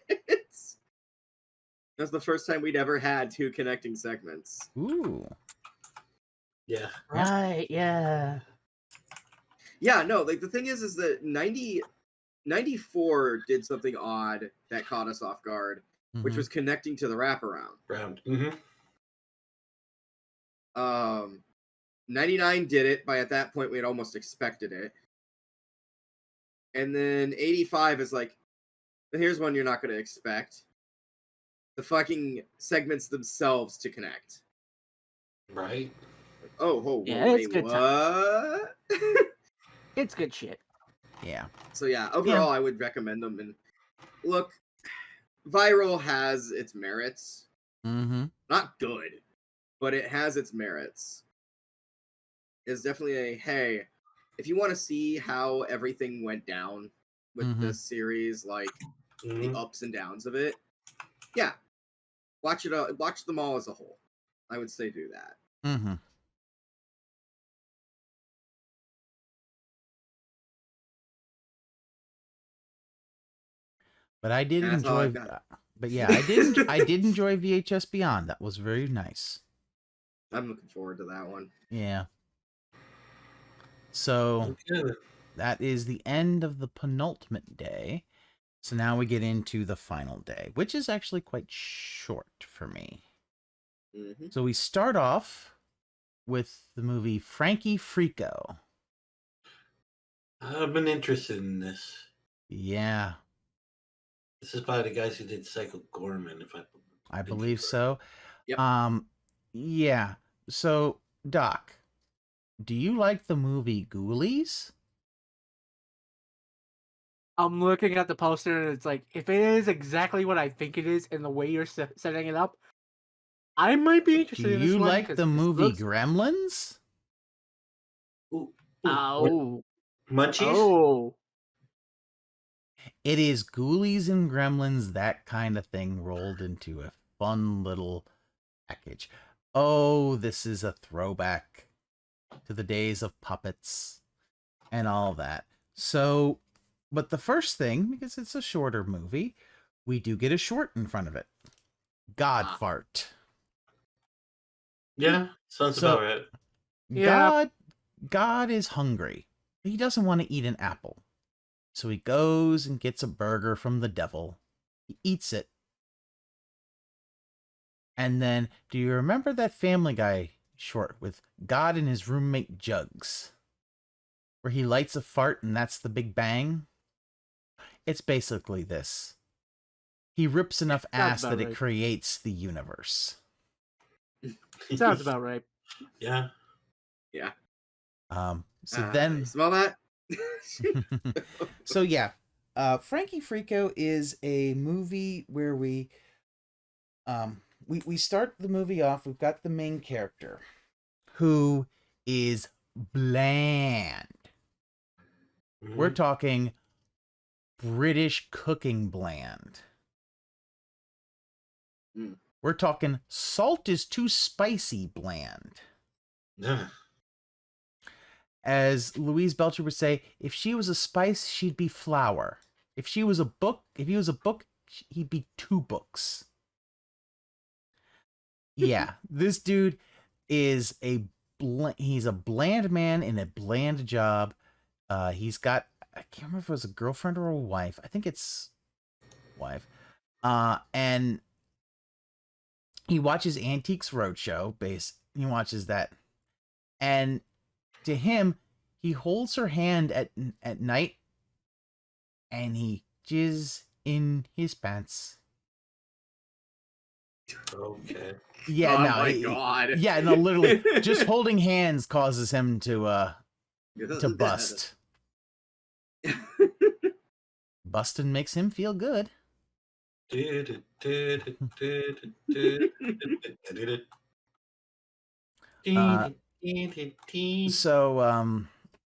was the first time we'd ever had two connecting segments. Ooh. Yeah. Right, yeah. Yeah, no, like the thing is that 94 did something odd that caught us off guard, which was connecting to the wraparound. 99 did it, but at that point we had almost expected it. And then 85 is like, here's one you're not going to expect. The fucking segments themselves to connect. Right. It's good what? It's good shit. Yeah. So yeah, overall I would recommend them. And look, Viral has its merits. Not good, but it has its merits. It's definitely hey, if you want to see how everything went down with this series, like the ups and downs of it, yeah, watch them all as a whole. I would say do that. But I did enjoy. But yeah, I did enjoy VHS Beyond. That was very nice. I'm looking forward to that one. Yeah. So that is the end of the penultimate day. So now we get into the final day, which is actually quite short for me. So we start off with the movie Frankie Frico. I've been interested in this. Yeah. This is by the guys who did Psycho Gorman, if I believe so. Yep. Yeah. So, Doc, do you like the movie Ghoulies? I'm looking at the poster and it's like, if it is exactly what I think it is and the way you're setting it up, I might be interested in this one. Do you like the movie Gremlins? Oh. Munchies? Oh. It is Ghoulies and Gremlins, that kind of thing, rolled into a fun little package. Oh, this is a throwback to the days of puppets and all that. So, but the first thing, because it's a shorter movie, we do get a short in front of it. God fart. Yeah, sounds about right. God is hungry. He doesn't want to eat an apple. So he goes and gets a burger from the devil. He eats it. And then, do you remember that Family Guy short with God and his roommate Jugs? Where he lights a fart and that's the Big Bang? It's basically this. He rips enough ass that it creates the universe. Sounds about right. Yeah. Yeah. So then... Smell that? So yeah, Frankie Frico is a movie where we start the movie off. We've got the main character who is bland. We're talking British cooking bland. We're talking salt is too spicy bland. Yeah. As Louise Belcher would say, if she was a spice, she'd be flour. If he was a book, he'd be 2 books. Yeah, this dude is he's a bland man in a bland job. He's got, I can't remember if it was a girlfriend or a wife. I think it's wife. And he watches Antiques Roadshow. He watches that. And to him, he holds her hand at night and he jizz in his pants. Okay. Yeah, Oh no. my God. Yeah, no, literally. Just holding hands causes him to bust. Bustin' makes him feel good. So,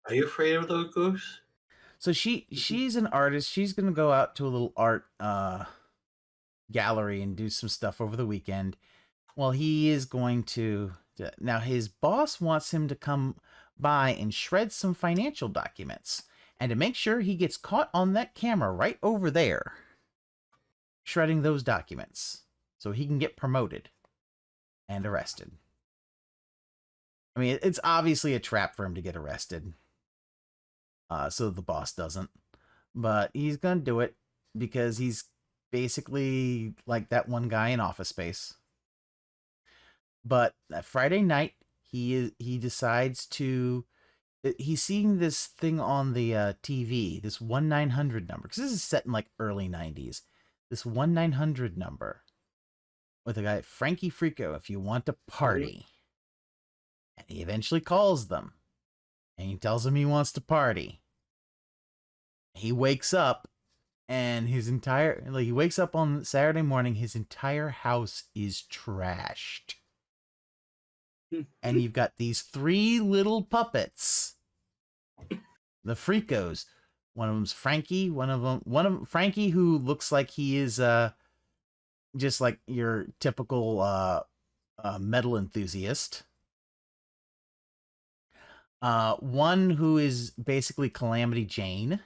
are you afraid of those ghosts? So she's an artist. She's gonna go out to a little art gallery and do some stuff over the weekend. Well, he is going to now. His boss wants him to come by and shred some financial documents, and to make sure he gets caught on that camera right over there, shredding those documents, so he can get promoted and arrested. I mean, it's obviously a trap for him to get arrested. So the boss doesn't. But he's going to do it because he's basically like that one guy in Office Space. But that Friday night, he decides to... He's seeing this thing on the TV, this 1-900 number. Because this is set in like early 90s. This 1-900 number with a guy, Frankie Frico, if you want to party. And he eventually calls them. And he tells them he wants to party. He wakes up, and he wakes up on Saturday morning, his entire house is trashed. And you've got these 3 little puppets. The Fricos. One of them's Frankie, one of Frankie, who looks like he is just like your typical metal enthusiast. One who is basically Calamity Jane.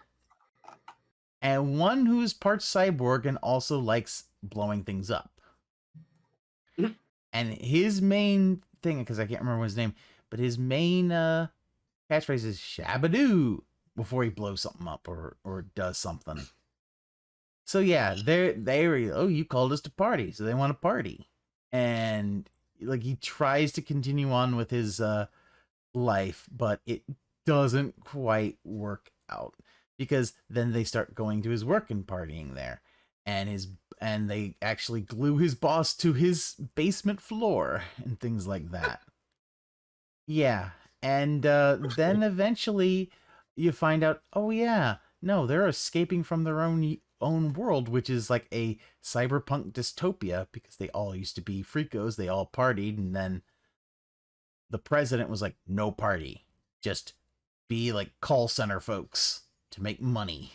And one who is part cyborg and also likes blowing things up. And his main thing, because I can't remember his name, but his main catchphrase is Shabadoo before he blows something up or does something. So yeah, you called us to party, so they want to party. And like he tries to continue on with his life, but it doesn't quite work out. Because then they start going to his work and partying there. And they actually glue his boss to his basement floor and things like that. Yeah. And then eventually you find out, oh yeah, no, they're escaping from their own world, which is like a cyberpunk dystopia because they all used to be Fricos. They all partied. And then the president was like, no party. Just be like call center folks to make money.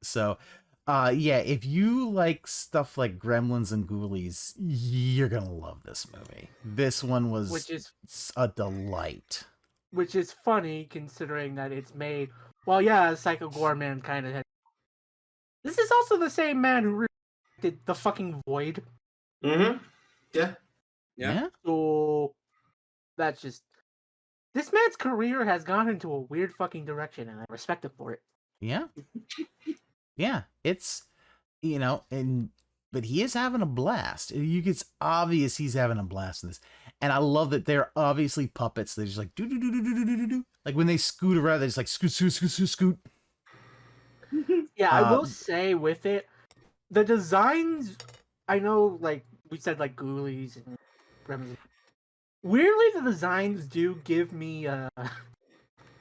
So, yeah, if you like stuff like Gremlins and Ghoulies, you're gonna love this movie. This one was a delight. Which is funny considering that it's made. Well, yeah, Psycho Goreman kind of had. This is also the same man who did The Fucking Void. Mm-hmm. Yeah. So that's just. This man's career has gone into a weird fucking direction, and I respect him for it. Yeah. Yeah, it's, but he is having a blast. It's obvious he's having a blast in this. And I love that they're obviously puppets. They're just like, do. Like when they scoot around, they're just like, scoot. Yeah, I will say with it, the designs, I know, like, we said, like, Ghoulies and Gremlins. Weirdly, the designs do give me a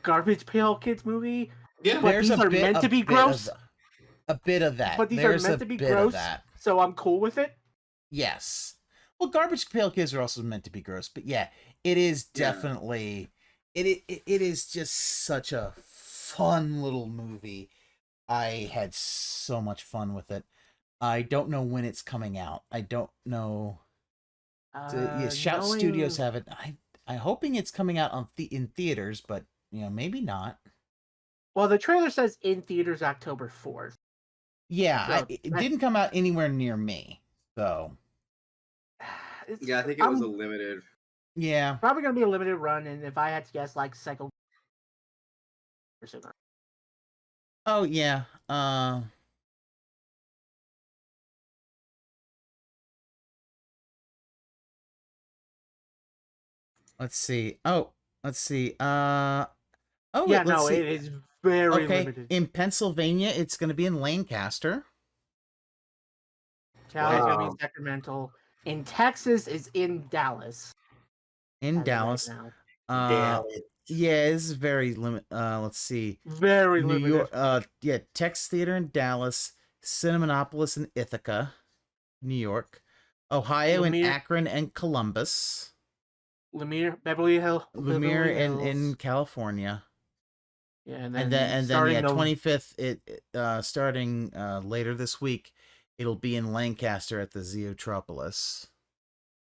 Garbage Pail Kids movie. Yeah, but these are meant to be gross. A bit of that. But these are meant to be gross, so I'm cool with it. Yes. Well, Garbage Pail Kids are also meant to be gross, but yeah, it is definitely... It is just such a fun little movie. I had so much fun with it. I don't know when it's coming out. I don't know. Shout knowing- Studios have it. I'm hoping it's coming out in theaters, but maybe not. Well, the trailer says in theaters October 4th. Yeah, So, it didn't come out anywhere near me, so. Yeah, I think it was a limited. Yeah, probably gonna be a limited run, and if I had to guess, like Psycho. Oh yeah. Let's see. Let's see. Yeah, let's see. it is very limited. In Pennsylvania, it's going to be in Lancaster. California's gonna be in Sacramento. In Texas, is in Dallas. In Dallas. Right now. Yeah, this is very limited. Let's see. Very New limited. York. Tex Theater in Dallas, Cinematopolis in Ithaca, New York, Ohio in Akron and Columbus, Beverly Hills, in California. Yeah, and then 25th. Starting later this week, it'll be in Lancaster at the Zoetropolis.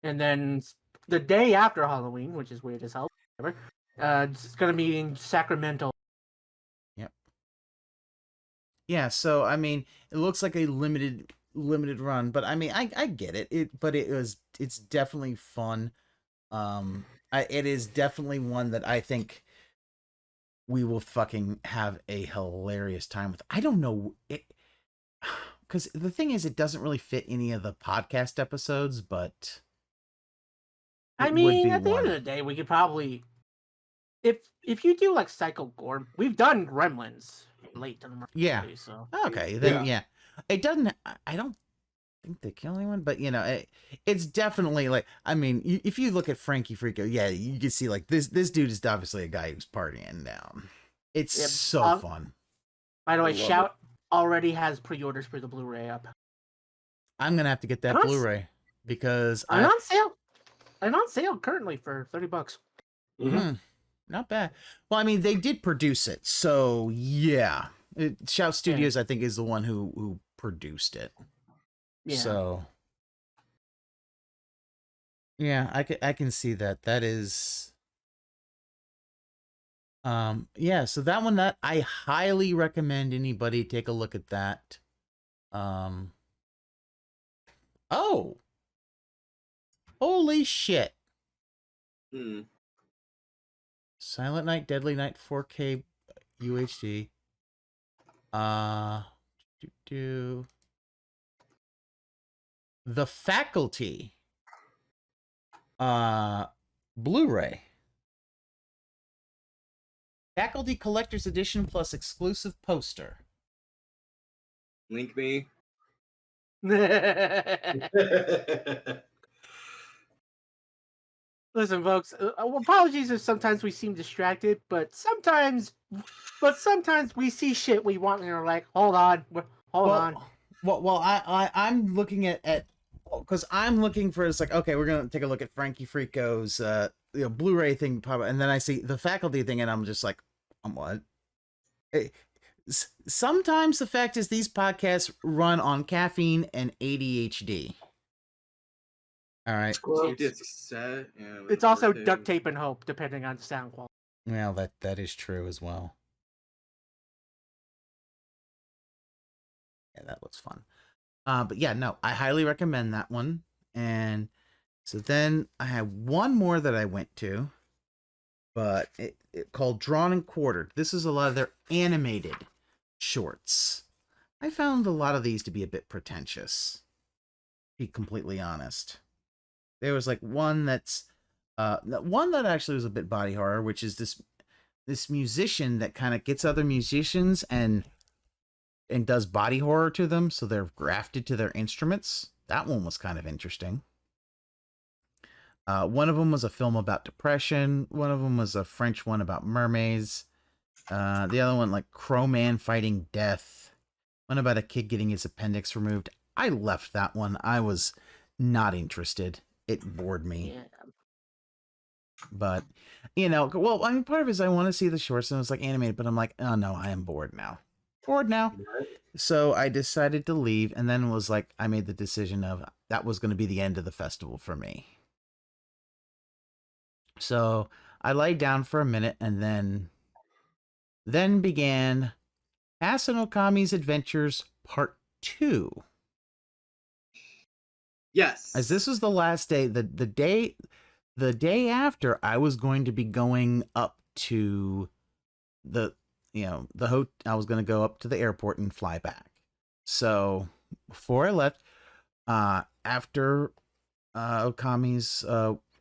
And then the day after Halloween, which is weird as hell, it's gonna be in Sacramento. Yep. Yeah, so I mean, it looks like a limited run, but I mean, I get it. It's definitely fun. It is definitely one that I think we will fucking have a hilarious time with. I don't know it, because the thing is, it doesn't really fit any of the podcast episodes, but I mean, at the end of the day, we could probably, if you do like Psycho Gore, we've done Gremlins late in the movie. Yeah. So okay, then yeah. It doesn't. I don't think they kill anyone, but it's definitely like. I mean, if you look at Frankie Frico, yeah, you can see like this dude is obviously a guy who's partying down. It's so fun. By the way, Shout already has pre-orders for the Blu-ray up. I'm gonna have to get that Blu-ray because I'm on sale. I'm on sale currently for $30. Not bad. Well, I mean, they did produce it, so yeah. Shout Studios, I think, is the one who produced it. Yeah. So, yeah, I can see that. That is, yeah. So that one, that I highly recommend anybody take a look at that. Oh, holy shit! Silent Night, Deadly Night, 4K UHD. The Faculty Blu-ray. Faculty Collector's Edition plus exclusive poster. Link me. Listen, folks. Apologies if sometimes we seem distracted, but sometimes we see shit we want and we're like, hold on. Well, I'm looking at because I'm looking for, it's like, okay, we're gonna take a look at Frankie Frico's Blu-ray thing pop up, and then I see the Faculty thing, and I'm just like, what? Sometimes the fact is these podcasts run on caffeine and ADHD. All right. It's also duct tape and hope, depending on sound quality. Well, that is true as well. Yeah, that looks fun. But yeah, no, I highly recommend that one. And so then I have one more that I went to, but it called Drawn and Quartered. This is a lot of their animated shorts. I found a lot of these to be a bit pretentious, to be completely honest. There was like one that's one that actually was a bit body horror, which is this musician that kind of gets other musicians and does body horror to them, so they're grafted to their instruments. That one was kind of interesting. One of them was a film about depression. One of them was a French one about mermaids. The other one, like Crow Man Fighting Death. One about a kid getting his appendix removed. I left that one. I was not interested. It bored me. Yeah. But, well, I mean, part of it is I want to see the shorts and it's like animated, but I'm like, oh no, I am bored now. bored now. So I decided to leave, and then was like, I made the decision of that was going to be the end of the festival for me. So I laid down for a minute, and then began Ass and Okami's Adventures Part 2. Yes. As this was the last day, the day after, I was going to be going up to the I was going to go up to the airport and fly back. So before I left, after Okami's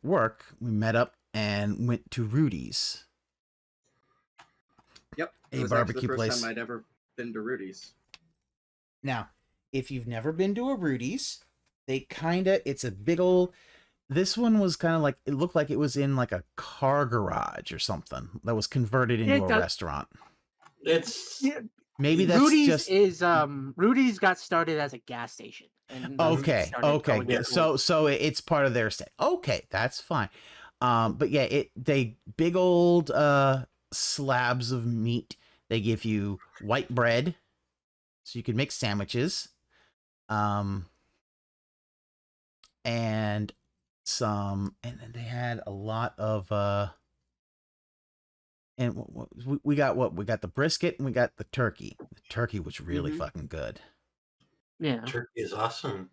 work, we met up and went to Rudy's. Yep. It A was barbecue actually the first place. time I'd ever been to Rudy's. Now, if you've never been to a Rudy's, it's a big old, this one was kind of like, it looked like it was in like a car garage or something that was converted into a restaurant. It's maybe that's Rudy's just is Rudy's got started as a gas station. And okay. So it's part of their set. Okay, that's fine. But yeah, they big old slabs of meat. They give you white bread, so you can make sandwiches. And then they had a lot of and we got the brisket and we got the turkey. The turkey was really fucking good. Yeah, turkey is awesome.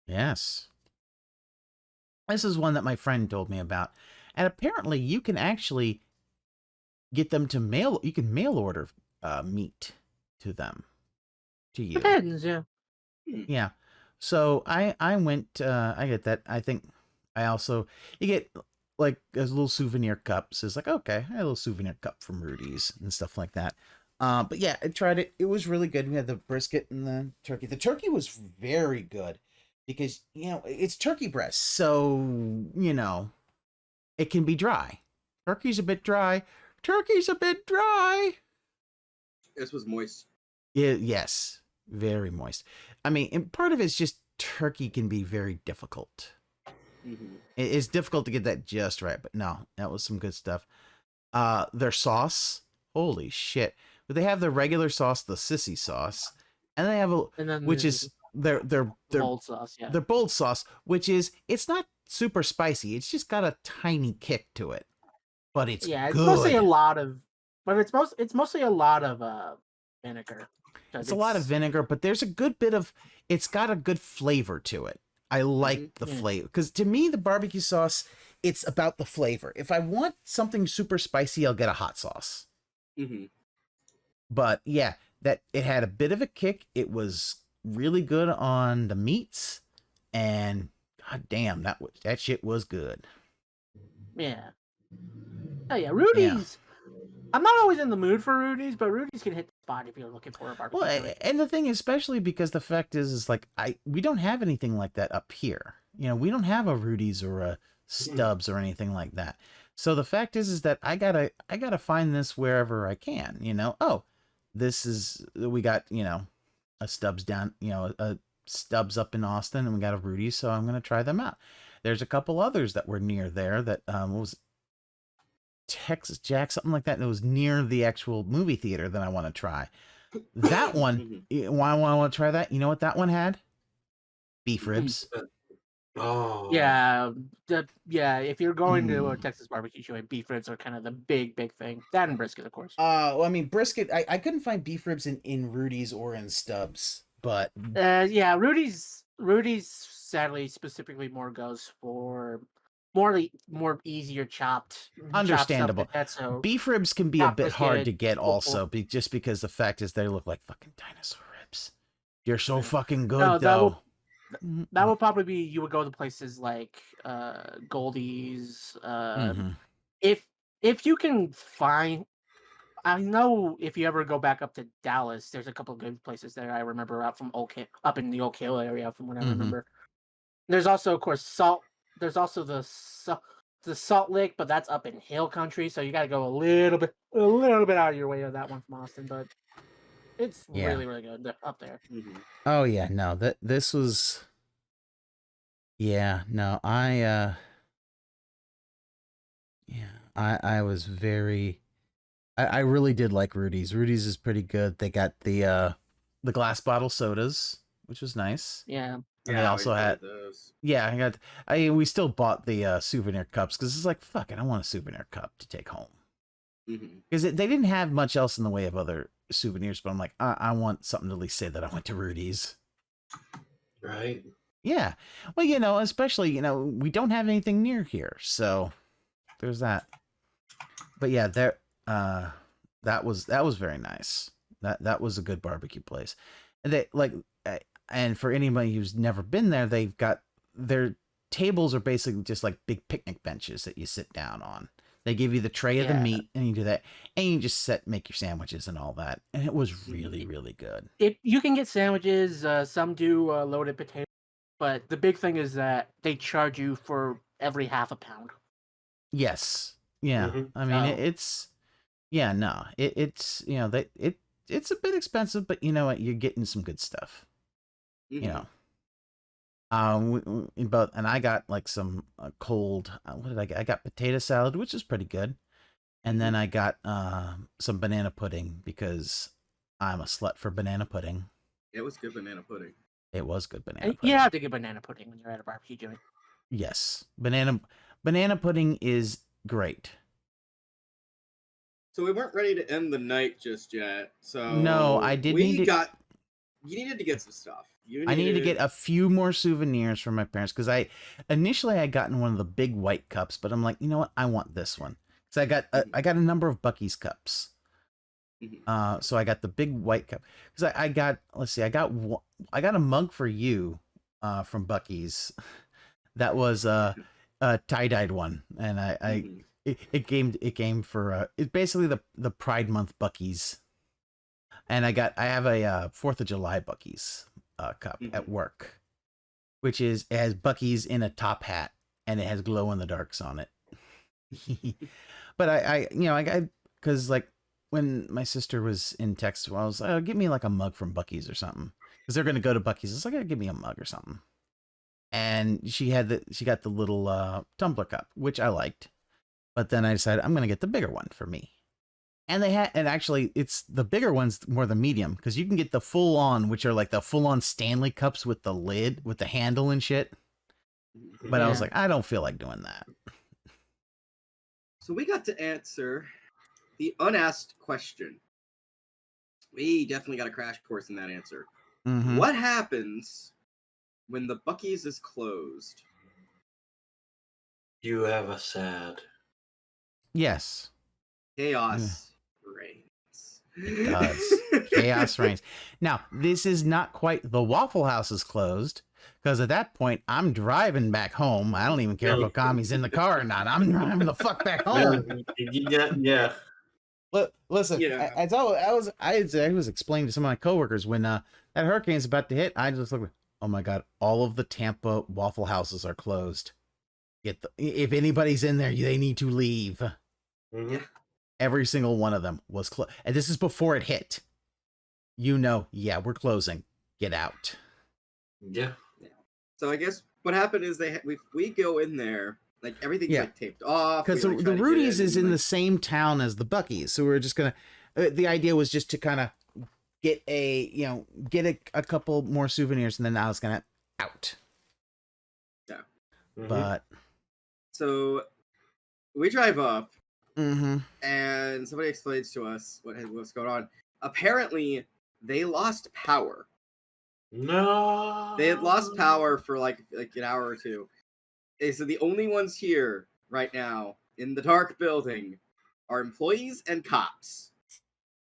Yes, this is one that my friend told me about, and apparently you can actually get them to mail. You can mail order meat to them, to you. depends. Yeah. Yeah. So I went, I get that. I think I also, you get like a little souvenir cups. It's like, okay, I had a little souvenir cup from Rudy's and stuff like that. But yeah, I tried it. It was really good. We had the brisket and the turkey. The turkey was very good because, it's turkey breast. So, it can be dry. Turkey's a bit dry. Turkey's a bit dry. This was moist. Yes. Very moist. I mean, and part of it's just turkey can be very difficult. It's difficult to get that just right, but no, that was some good stuff. Their sauce, holy shit! But they have the regular sauce, the sissy sauce, and they have which is their bold sauce. Yeah, their bold sauce, which is it's not super spicy. It's just got a tiny kick to it, but it's good. It's mostly a lot of, it's mostly a lot of vinegar. It's a lot of vinegar, but there's a good bit of, it's got a good flavor to it. I like the flavor, because to me, the barbecue sauce, it's about the flavor. If I want something super spicy, I'll get a hot sauce. But yeah, that it had a bit of a kick. It was really good on the meats, and god damn, that shit was good. Yeah. Oh yeah, Rudy's. Yeah. I'm not always in the mood for Rudy's, but Rudy's can hit the spot if you're looking for a barbecue. Well, and the thing, especially because the fact is like we don't have anything like that up here. We don't have a Rudy's or a Stubbs or anything like that. So the fact is that I gotta find this wherever I can. Oh, we got a Stubbs down, a Stubbs up in Austin, and we got a Rudy's, so I'm gonna try them out. There's a couple others that were near there that was Texas Jack, something like that, and it was near the actual movie theater that I want to try. That one, why I want to try that? You know what that one had? Beef ribs. Oh. Yeah, if you're going to a Texas barbecue show, beef ribs are kind of the big thing. That and brisket, of course. Well, I mean, brisket, I couldn't find beef ribs in Rudy's or in Stubbs, but... yeah, Rudy's sadly specifically more goes for more easier chopped. Understandable. Chopped stuff like that, so beef ribs can be a bit hard to get also, just because the fact is they look like fucking dinosaur ribs. You're so fucking good, though. That would probably be, you would go to places like Goldie's. If you can find, I know if you ever go back up to Dallas, there's a couple of good places there. I remember up in the Oak Hill area, from what I remember. There's also, of course, There's also the Salt Lake, but that's up in hill country, so you got to go a little bit out of your way of that one from Austin. But it's really, really good up there. Oh yeah, no, this was. Yeah, no, I was very. I really did like Rudy's. Rudy's is pretty good. They got the glass bottle sodas, which was nice. Yeah. And they also had those. Yeah, we still bought the souvenir cups because it's like, fuck it, I want a souvenir cup to take home. Because they didn't have much else in the way of other souvenirs, but I'm like, I want something to at least say that I went to Rudy's. Right. Yeah. Well, especially, we don't have anything near here, so there's that. But yeah, that was very nice. That was a good barbecue place. And and for anybody who's never been there, they've got their tables are basically just like big picnic benches that you sit down on. They give you the tray of the meat, and you do that, and you just make your sandwiches and all that, and it was really, really good. You can get sandwiches. Some do loaded potato, but the big thing is that they charge you for every half a pound. Yes, yeah. I mean, it's it's a bit expensive, but you know what? You're getting some good stuff. And I got like some cold. What did I get? I got potato salad, which is pretty good, and then I got some banana pudding because I'm a slut for banana pudding. It was good banana pudding. It was good banana pudding. You have to get banana pudding when you're at a barbecue joint. Yes, banana pudding is great. So we weren't ready to end the night just yet. So no, I did. You needed to get some stuff. I needed to get a few more souvenirs from my parents because I had gotten one of the big white cups, but I'm like, you know what? I want this one. So I got a number of Buc-ee's cups. So I got the big white cup because I got a mug for you from Buc-ee's. That was a tie-dyed one, and it came for it's basically the Pride Month Buc-ee's. And I have a 4th of July Buc-ee's cup at work, which has Buc-ee's in a top hat, and it has glow in the darks on it. But I because like when my sister was in Texas, I was like, give me like a mug from Buc-ee's or something, because they're gonna go to Buc-ee's. It's like, give me a mug or something. And she got the little tumbler cup, which I liked, but then I decided I'm gonna get the bigger one for me. And actually it's the bigger ones more the medium, because you can get the full on, which are like the full on Stanley cups with the lid, with the handle and shit. But I was like, I don't feel like doing that. So we got to answer the unasked question. We definitely got a crash course in that answer. What happens when the Buc-ee's is closed? You have a sad. Yes. Chaos reigns. It does. Chaos reigns. Now, this is not quite the Waffle House is closed, because at that point, I'm driving back home. I don't even care if Ookami's in the car or not. I'm driving the fuck back home. Yeah. Listen, I was explaining to some of my coworkers when that hurricane's about to hit. I just looked, oh my god, all of the Tampa Waffle Houses are closed. If anybody's in there, they need to leave. Yeah. Every single one of them was closed, and this is before it hit. Yeah, we're closing. Get out. Yeah. So I guess what happened is we go in there, like everything's like taped off. Because the Rudy's is in the same town as the Buc-ee's, so we're just gonna. The idea was just to kind of get a couple more souvenirs, and then I was gonna out. Yeah. But so we drive up. And somebody explains to us what's going on. Apparently, they lost power. No. They had lost power for like an hour or two. They said the only ones here right now in the dark building are employees and cops.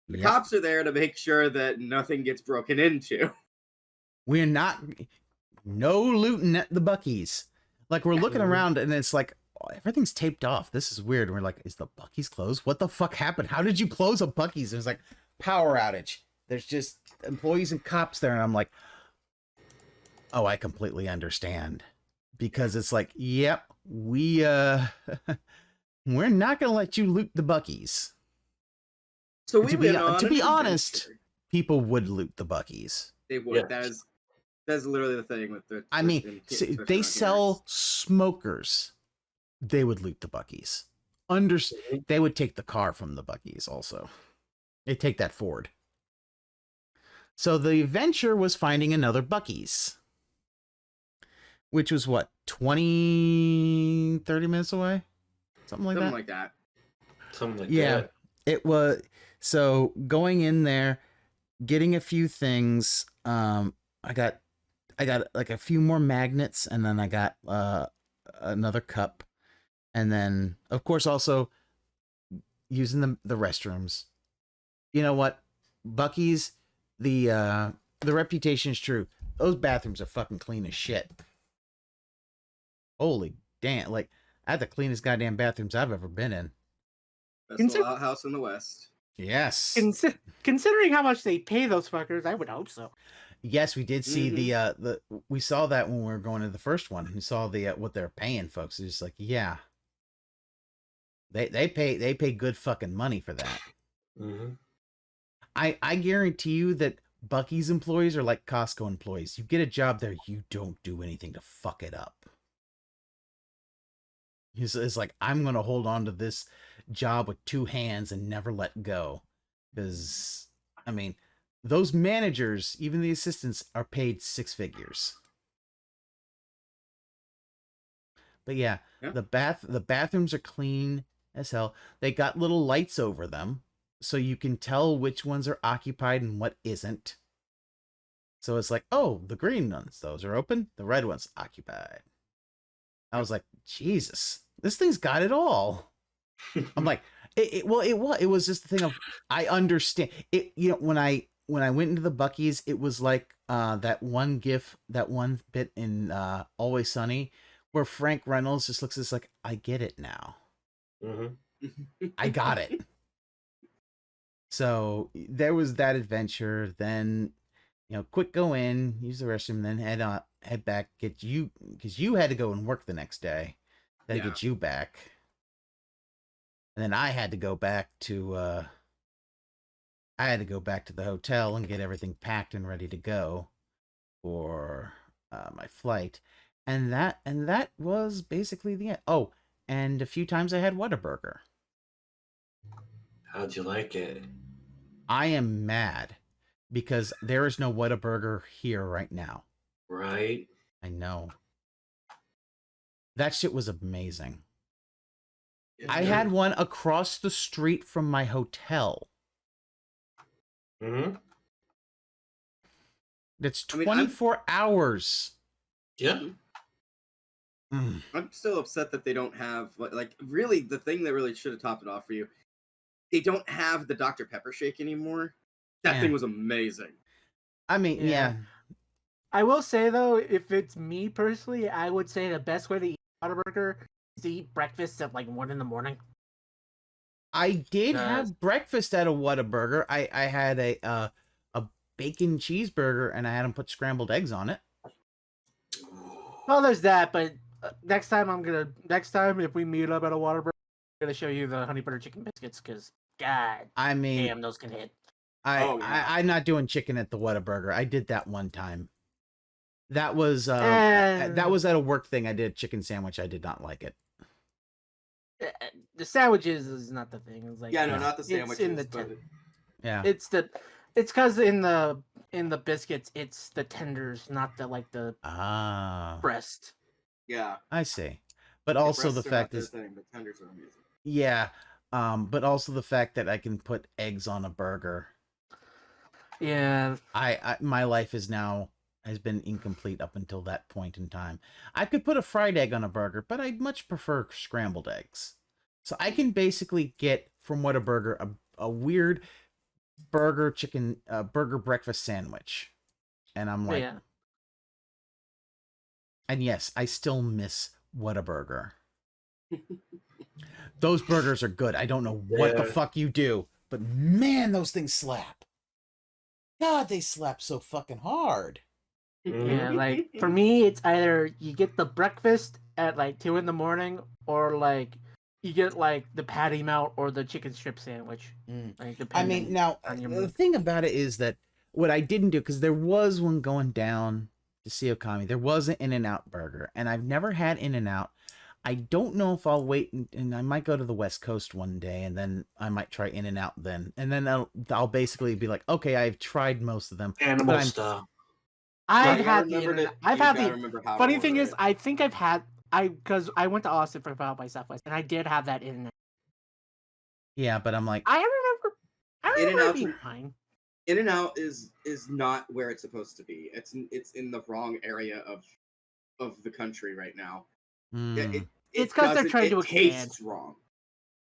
The cops are there to make sure that nothing gets broken into. We're not. No looting at the Buc-ee's. Like, we're looking around, and it's like, everything's taped off. This is weird. We're like, is the Buc-ee's closed? What the fuck happened? How did you close a Buc-ee's? There's like power outage. There's just employees and cops there. And I'm like, oh, I completely understand. Because it's like, yep, we're not going to let you loot the Buc-ee's. So to be honest, people would loot the Buc-ee's. They would. Yes. That's literally the thing with the. I mean, they sell smokers. They would loot the Buc-ee's. They would take the car from the Buc-ee's also. They take that Ford. So the adventure was finding another Buc-ee's, which was what, 20, 30 minutes away? Something like that. Something like yeah, that. It was. So going in there, getting a few things. I got like a few more magnets, and then I got another cup, and then of course also using the restrooms. You know what, Buc-ee's, the reputation is true. Those bathrooms are fucking clean as shit. Holy damn! Like, I had the cleanest goddamn bathrooms I've ever been in. Best outhouse in the West. Yes. Considering how much they pay those fuckers, I would hope so. Yes, we did see we saw that when we were going to the first one. We saw the what they're paying folks. It's just like, yeah, they pay good fucking money for that. Mm-hmm. I guarantee you that Buc-ee's employees are like Costco employees. You get a job there, you don't do anything to fuck it up. It's like, I'm gonna hold on to this job with two hands and never let go, because I mean, those managers, even the assistants, are paid six figures. But yeah, the bathrooms are clean as hell. They got little lights over them, so you can tell which ones are occupied and what isn't. So it's like, oh, the green ones, those are open. The red ones occupied. I was like, Jesus, this thing's got it all. I'm like, it was just the thing of, I understand it. You know, when I went into the Buc-ee's, it was like that one bit in Always Sunny where Frank Reynolds just looks at this like, I get it now. Mm-hmm. I got it. So there was that adventure. Then, you know, quick go in, use the restroom, then head back, get you, because you had to go and work the next day. Then get you back. And then I had to go back to the hotel and get everything packed and ready to go for my flight. And that was basically the end. Oh, and a few times I had Whataburger. How'd you like it? I am mad because there is no Whataburger here right now. Right? I know. That shit was amazing. I had one across the street from my hotel. Mm-hmm. That's 24 hours. Yeah. I'm still upset that they don't have, like, really, the thing that really should have topped it off for you, they don't have the Dr. Pepper shake anymore. That thing was amazing. I mean, yeah. I will say, though, if it's me personally, I would say the best way to eat Whataburger is to eat breakfast at, like, 1 in the morning. I did have breakfast at a Whataburger. I had a bacon cheeseburger, and I had them put scrambled eggs on it. Well, there's that, but next time if we meet up at a Whataburger, I'm gonna show you the honey butter chicken biscuits, because God, damn, those can hit. I'm not doing chicken at the Whataburger. I did that one time. That was at a work thing. I did a chicken sandwich. I did not like it. The sandwiches is not the thing. It's like, not the sandwiches. In the but... It's because in the biscuits, it's the tenders, not the breast. Yeah, I see. But also the fact is, the tenders are amazing. Yeah, but also the fact that I can put eggs on a burger. Yeah, my life has been incomplete up until that point in time. I could put a fried egg on a burger, but I'd much prefer scrambled eggs. So I can basically get from Whataburger a weird burger breakfast sandwich. And I'm like, and yes, I still miss Whataburger. Those burgers are good. I don't know what the fuck you do, but man, those things slap. God, they slap so fucking hard. Yeah, like for me, it's either you get the breakfast at like 2 in the morning, or like you get like the patty melt or the chicken strip sandwich. Like, I mean, now the thing about it is that what I didn't do, because there was one going down to see Ookami, there was an In-N-Out burger, and I've never had In-N-Out. I don't know if I'll wait, and I might go to the West Coast one day, and then I might try In-N-Out then. And then I'll basically be like, okay, I've tried most of them. Animal style. I've You gotta had the remember internet. to- I've you had gotta the. remember how to Funny thing order is, it. I think I've had because I went to Austin for South by Southwest, and I did have that internet. Yeah, but I'm like, I remember it In-N-Out's being fine. In-N-Out is not where it's supposed to be. It's in the wrong area of the country right now. It's 'cause they're trying to It expand. tastes wrong.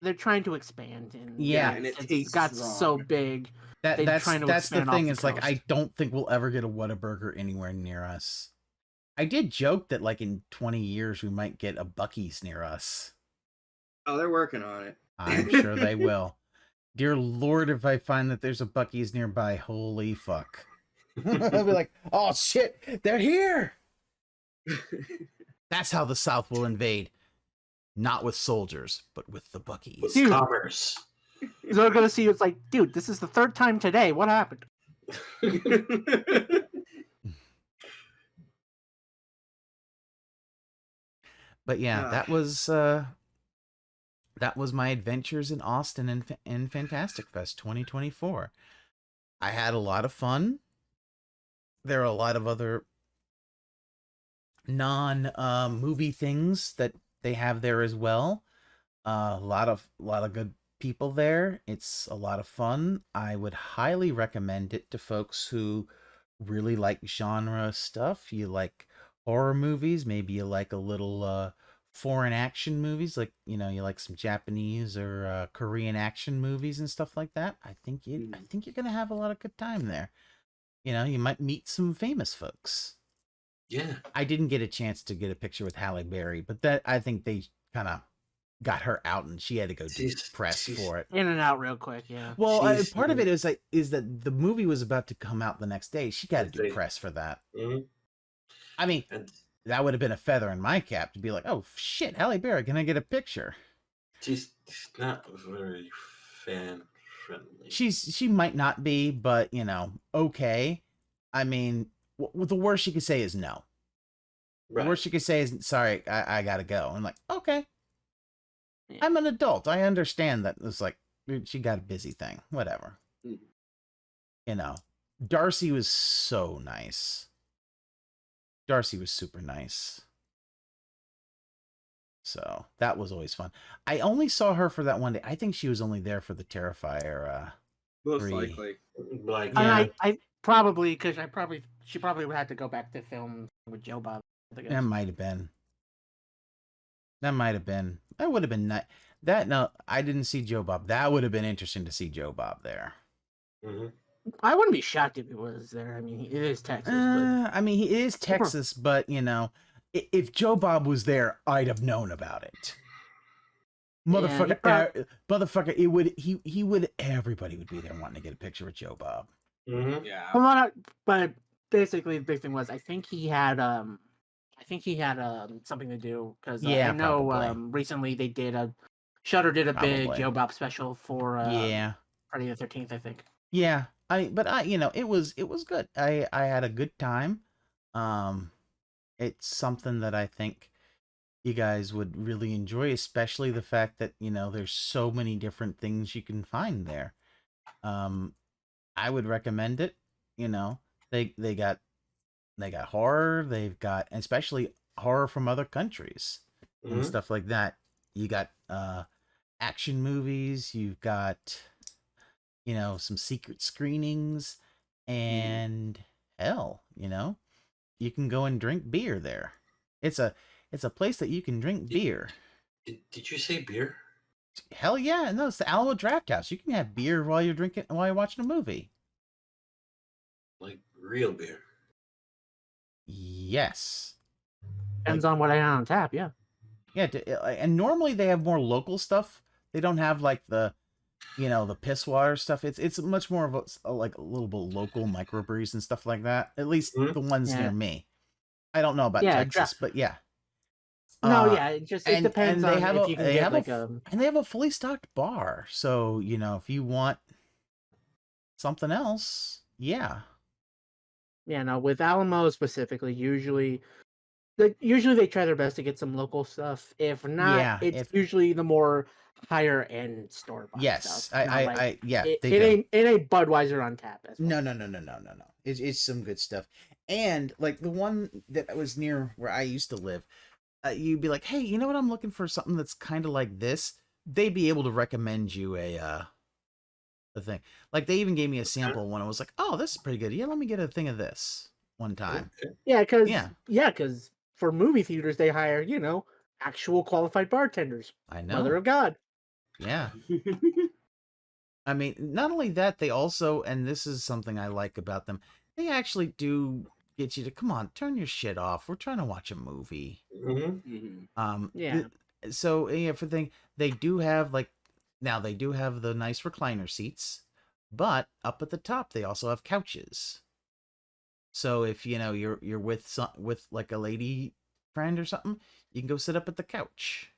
They're trying to expand, and Yeah, and it it's tastes got wrong. so big. They're that's trying to the expand thing. off Is the like, I coast. don't think we'll ever get a Whataburger anywhere near us. I did joke that like in 20 years we might get a Buc-ee's near us. Oh, they're working on it. I'm sure they will. Dear Lord, if I find that there's a Buc-ee's nearby, holy fuck. I'll be like, oh shit, they're here. That's how the South will invade. Not with soldiers, but with the Buc-ee's. Dude. Commerce. So they're gonna see you. It's like, dude, this is the third time today. What happened? But yeah, that was my adventures in Austin and Fantastic Fest 2024. I had a lot of fun. There are a lot of other non-movie things that they have there as well. A lot of good people there. It's a lot of fun. I would highly recommend it to folks who really like genre stuff. You like horror movies, maybe you like a little foreign action movies, like, you know, you like some Japanese or Korean action movies and stuff like that. I think you're gonna have a lot of good time there. You know, you might meet some famous folks. Yeah. I didn't get a chance to get a picture with Halle Berry, but that I think they kind of got her out and she had to go do press for it. In and out real quick, yeah. Well, part of it is that the movie was about to come out the next day. She got to do press for that. Mm-hmm. I mean, that would have been a feather in my cap to be like, oh shit, Halle Berry, can I get a picture? She's not very fan friendly. She might not be, but you know, okay. I mean, the worst she could say is no. Right. The worst she could say is sorry, I gotta go. I'm like, okay. Yeah. I'm an adult. I understand that. It's like, dude, she got a busy thing. Whatever. Mm. You know, Darcy was so nice. Darcy was super nice. So that was always fun. I only saw her for that one day. I think she was only there for the Terrifier. Most likely. Like, yeah. I probably, because she probably would have to go back to film with Joe Bob. That might have been. That might have been. That would have been nice. No, I didn't see Joe Bob. That would have been interesting to see Joe Bob there. Mm-hmm. I wouldn't be shocked if he was there. I mean, it is Texas. I mean, he is Texas, but you know, if Joe Bob was there, I'd have known about it. Motherfucker, motherfucker! It would. He would. Everybody would be there wanting to get a picture with Joe Bob. Mm-hmm. Yeah. But basically, the big thing was I think he had something to do because I know recently they did Shudder did a big Joe Bob special for Friday the 13th, I think. Yeah, you know, it was good. I had a good time. It's something that I think you guys would really enjoy, especially the fact that, you know, there's so many different things you can find there. I would recommend it. You know, they got horror, they've got especially horror from other countries and stuff like that. You got action movies, you've got, you know, some secret screenings, and hell, you know, you can go and drink beer there. It's a place that you can drink beer. Did you say beer? Hell yeah, no, it's the Alamo Drafthouse. You can have beer while you're watching a movie. Like real beer. Yes. Depends on what I have on tap, yeah. Yeah, and normally they have more local stuff. They don't have like the, you know, the piss water stuff. It's much more of a like a little bit local microbrews and stuff like that. At least the ones near me. I don't know about Texas, but yeah. No, it depends on if you can get like and they have a fully stocked bar. So, you know, if you want something else, yeah. Yeah, no, with Alamo specifically, usually usually they try their best to get some local stuff. If not, Yeah, it's usually the more higher end store bought yes, stuff. yeah, It, they it do. ain't Budweiser on tap as well. No. It's some good stuff. And like the one that was near where I used to live, you'd be like, hey, you know what? I'm looking for something that's kind of like this. They'd be able to recommend you a thing. Like they even gave me a sample when I was like, oh, this is pretty good. Yeah, let me get a thing of this one time. Yeah, because for movie theaters they hire actual qualified bartenders. I know. Mother of God. Yeah. I mean, not only that, they also, and this is something I like about them, they actually do get you to, come on, turn your shit off. We're trying to watch a movie. Yeah. So, yeah, for the thing, they do have, like, now they do have the nice recliner seats, but up at the top, they also have couches. So if, you're with like a lady friend or something, you can go sit up at the couch.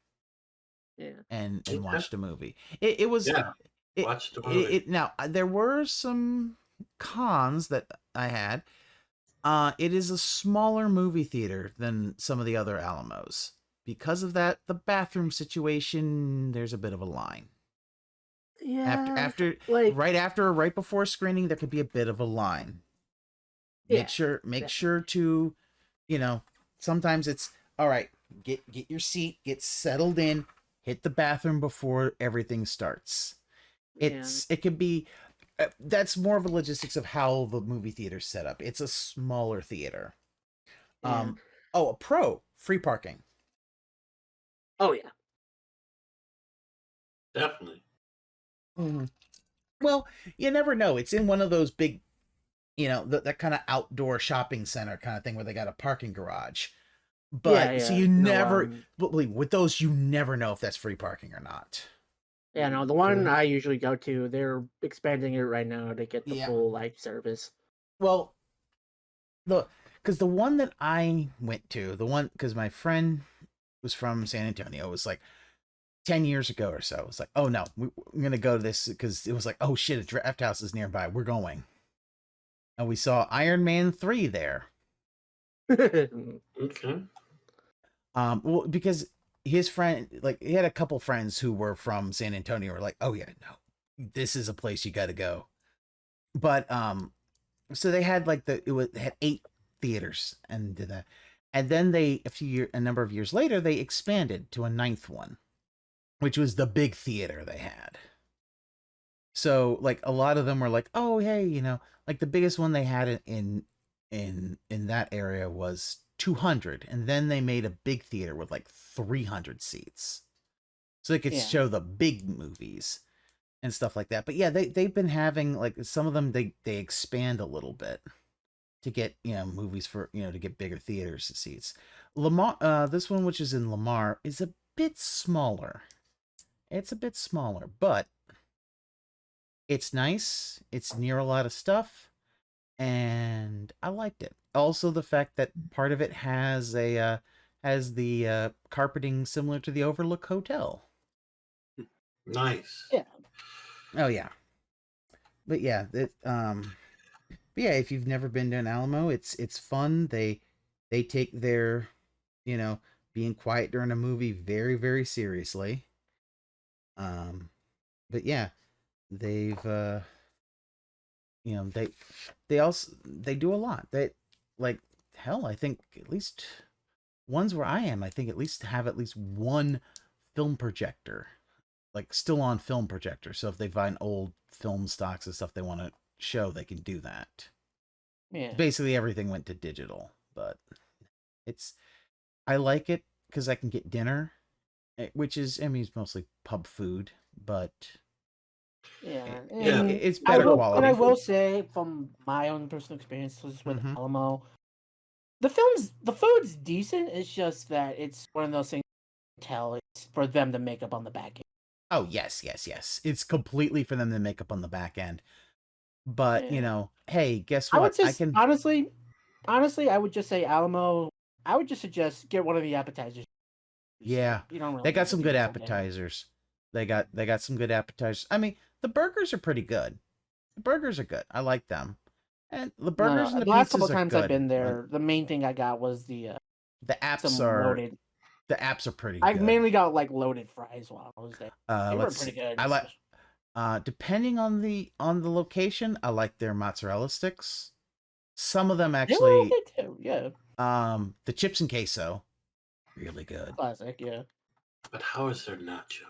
Yeah. And watch the movie. It was... Yeah. Watch the movie. Now, there were some cons that I had. It is a smaller movie theater than some of the other Alamos. Because of that, the bathroom situation, there's a bit of a line. Yeah. Right before screening, there could be a bit of a line. Make sure to, sometimes it's, all right, get your seat, get settled in, hit the bathroom before everything starts. It could be, that's more of a logistics of how the movie theater's set up. It's a smaller theater. Yeah. A pro, free parking. Oh yeah. Definitely. Mm-hmm. Well, you never know. It's in one of those big, that kind of outdoor shopping center kind of thing where they got a parking garage. But so you never, with those, you never know if that's free parking or not. Yeah, no, the one I usually go to, they're expanding it right now to get the full life service. Well, because the one that I went to, because my friend was from San Antonio, it was like 10 years ago or so. It was like, oh no, we're going to go to this because it was like, oh shit, a draft house is nearby. We're going. And we saw Iron Man 3 there. Okay. Well, because his friend, like, he had a couple friends who were from San Antonio, were like, oh yeah, no, this is a place you got to go. But so they had like they had 8 theaters and did that, and then a number of years later they expanded to a 9th one, which was the big theater they had. So like a lot of them were like, oh hey, like the biggest one they had in that area was 200, and then they made a big theater with like 300 seats, so they could show the big movies and stuff like that. But yeah, they've been having, like, some of them they expand a little bit to get movies for to get bigger theaters seats. Lamar, this one, which is in Lamar, is a bit smaller. It's a bit smaller, but it's nice. It's near a lot of stuff, and I liked it. Also, the fact that part of it has the carpeting similar to the Overlook Hotel. Nice. Yeah. Oh yeah. But yeah, if you've never been to an Alamo, it's fun. They take their being quiet during a movie very, very seriously. But yeah, they've they do a lot. They, like, hell, I think at least ones where I am, I think at least have at least one film projector, like still on film projector. So if they find old film stocks and stuff they want to show, they can do that. Yeah. Basically everything went to digital, but I like it because I can get dinner, which is, I mean, it's mostly pub food, but it's better quality. But I will say, from my own personal experiences with Alamo, the food's decent. It's just that it's one of those things you can tell it's for them to make up on the back end. Oh yes. It's completely for them to make up on the back end. But hey, guess what? I can honestly, I would just say Alamo. I would just suggest get one of the appetizers. Yeah, they got some good appetizers. They got some good appetizers. I mean, the burgers are pretty good. The burgers are good. I like them. And the burgers and the last pizzas couple are times good. I've been there, the main thing I got was the The apps some are loaded. the apps are pretty I good. mainly got like loaded fries while I was there. They were Let's pretty see. good. I like depending on the location, I like their mozzarella sticks. Some of them They were actually okay too. Yeah, the chips and queso, really good. classic. Yeah. But how is their nachos?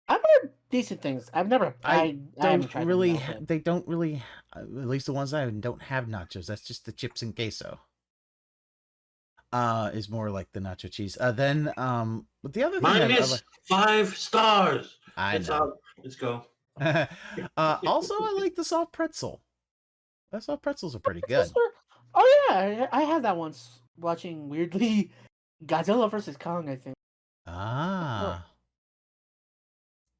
I've heard decent things. I've never. I haven't don't tried really. them, but... They don't really. At least the ones I have don't have nachos. That's just the chips and queso. Is more like the nacho cheese. Then but the other thing Minus 5 stars. I know. Let's go. Also, I like the soft pretzel. The soft pretzels are pretty good. Oh yeah, I had that once watching weirdly Godzilla versus Kong. I think. Ah.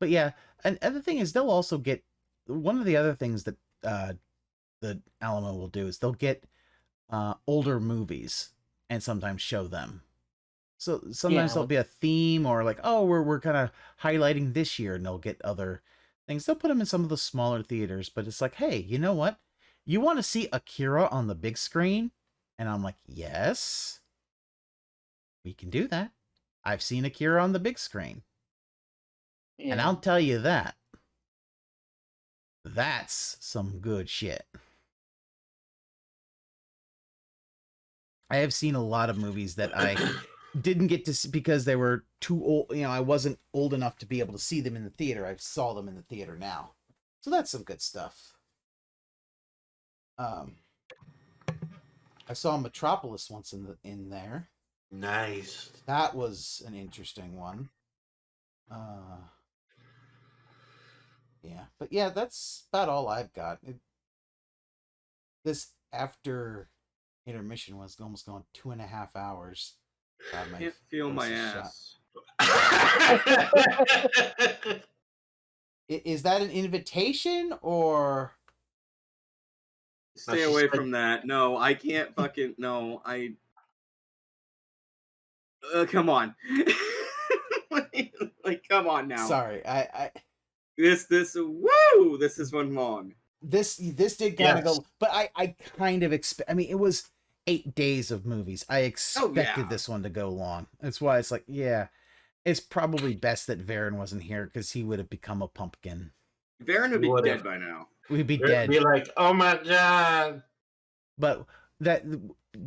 But yeah, and the thing is, they'll also get one of the other things that the Alamo will do is they'll get older movies and sometimes show them. So sometimes there'll be a theme or like, oh, we're kind of highlighting this year, and they'll get other things. They'll put them in some of the smaller theaters, but it's like, hey, you know what? You want to see Akira on the big screen? And I'm like, yes, we can do that. I've seen Akira on the big screen. Yeah. And I'll tell you that. That's some good shit. I have seen a lot of movies that I didn't get to see because they were too old. You know, I wasn't old enough to be able to see them in the theater. I saw them in the theater now. So that's some good stuff. I saw Metropolis once in there. Nice. That was an interesting one. Yeah, but yeah, that's about all I've got. This after intermission was almost going 2.5 hours. I can't feel my ass. Is that an invitation or? Stay away from that. No, I can't fucking no. Come on. like, come on now. Sorry, I. This woo! This is one long. This did kind of go, but I kind of expect. I mean, it was 8 days of movies. I expected this one to go long. That's why it's like, yeah, it's probably best that Varren wasn't here because he would have become a pumpkin. Varren would be dead by now. We'd be dead. Be like, oh my god. But that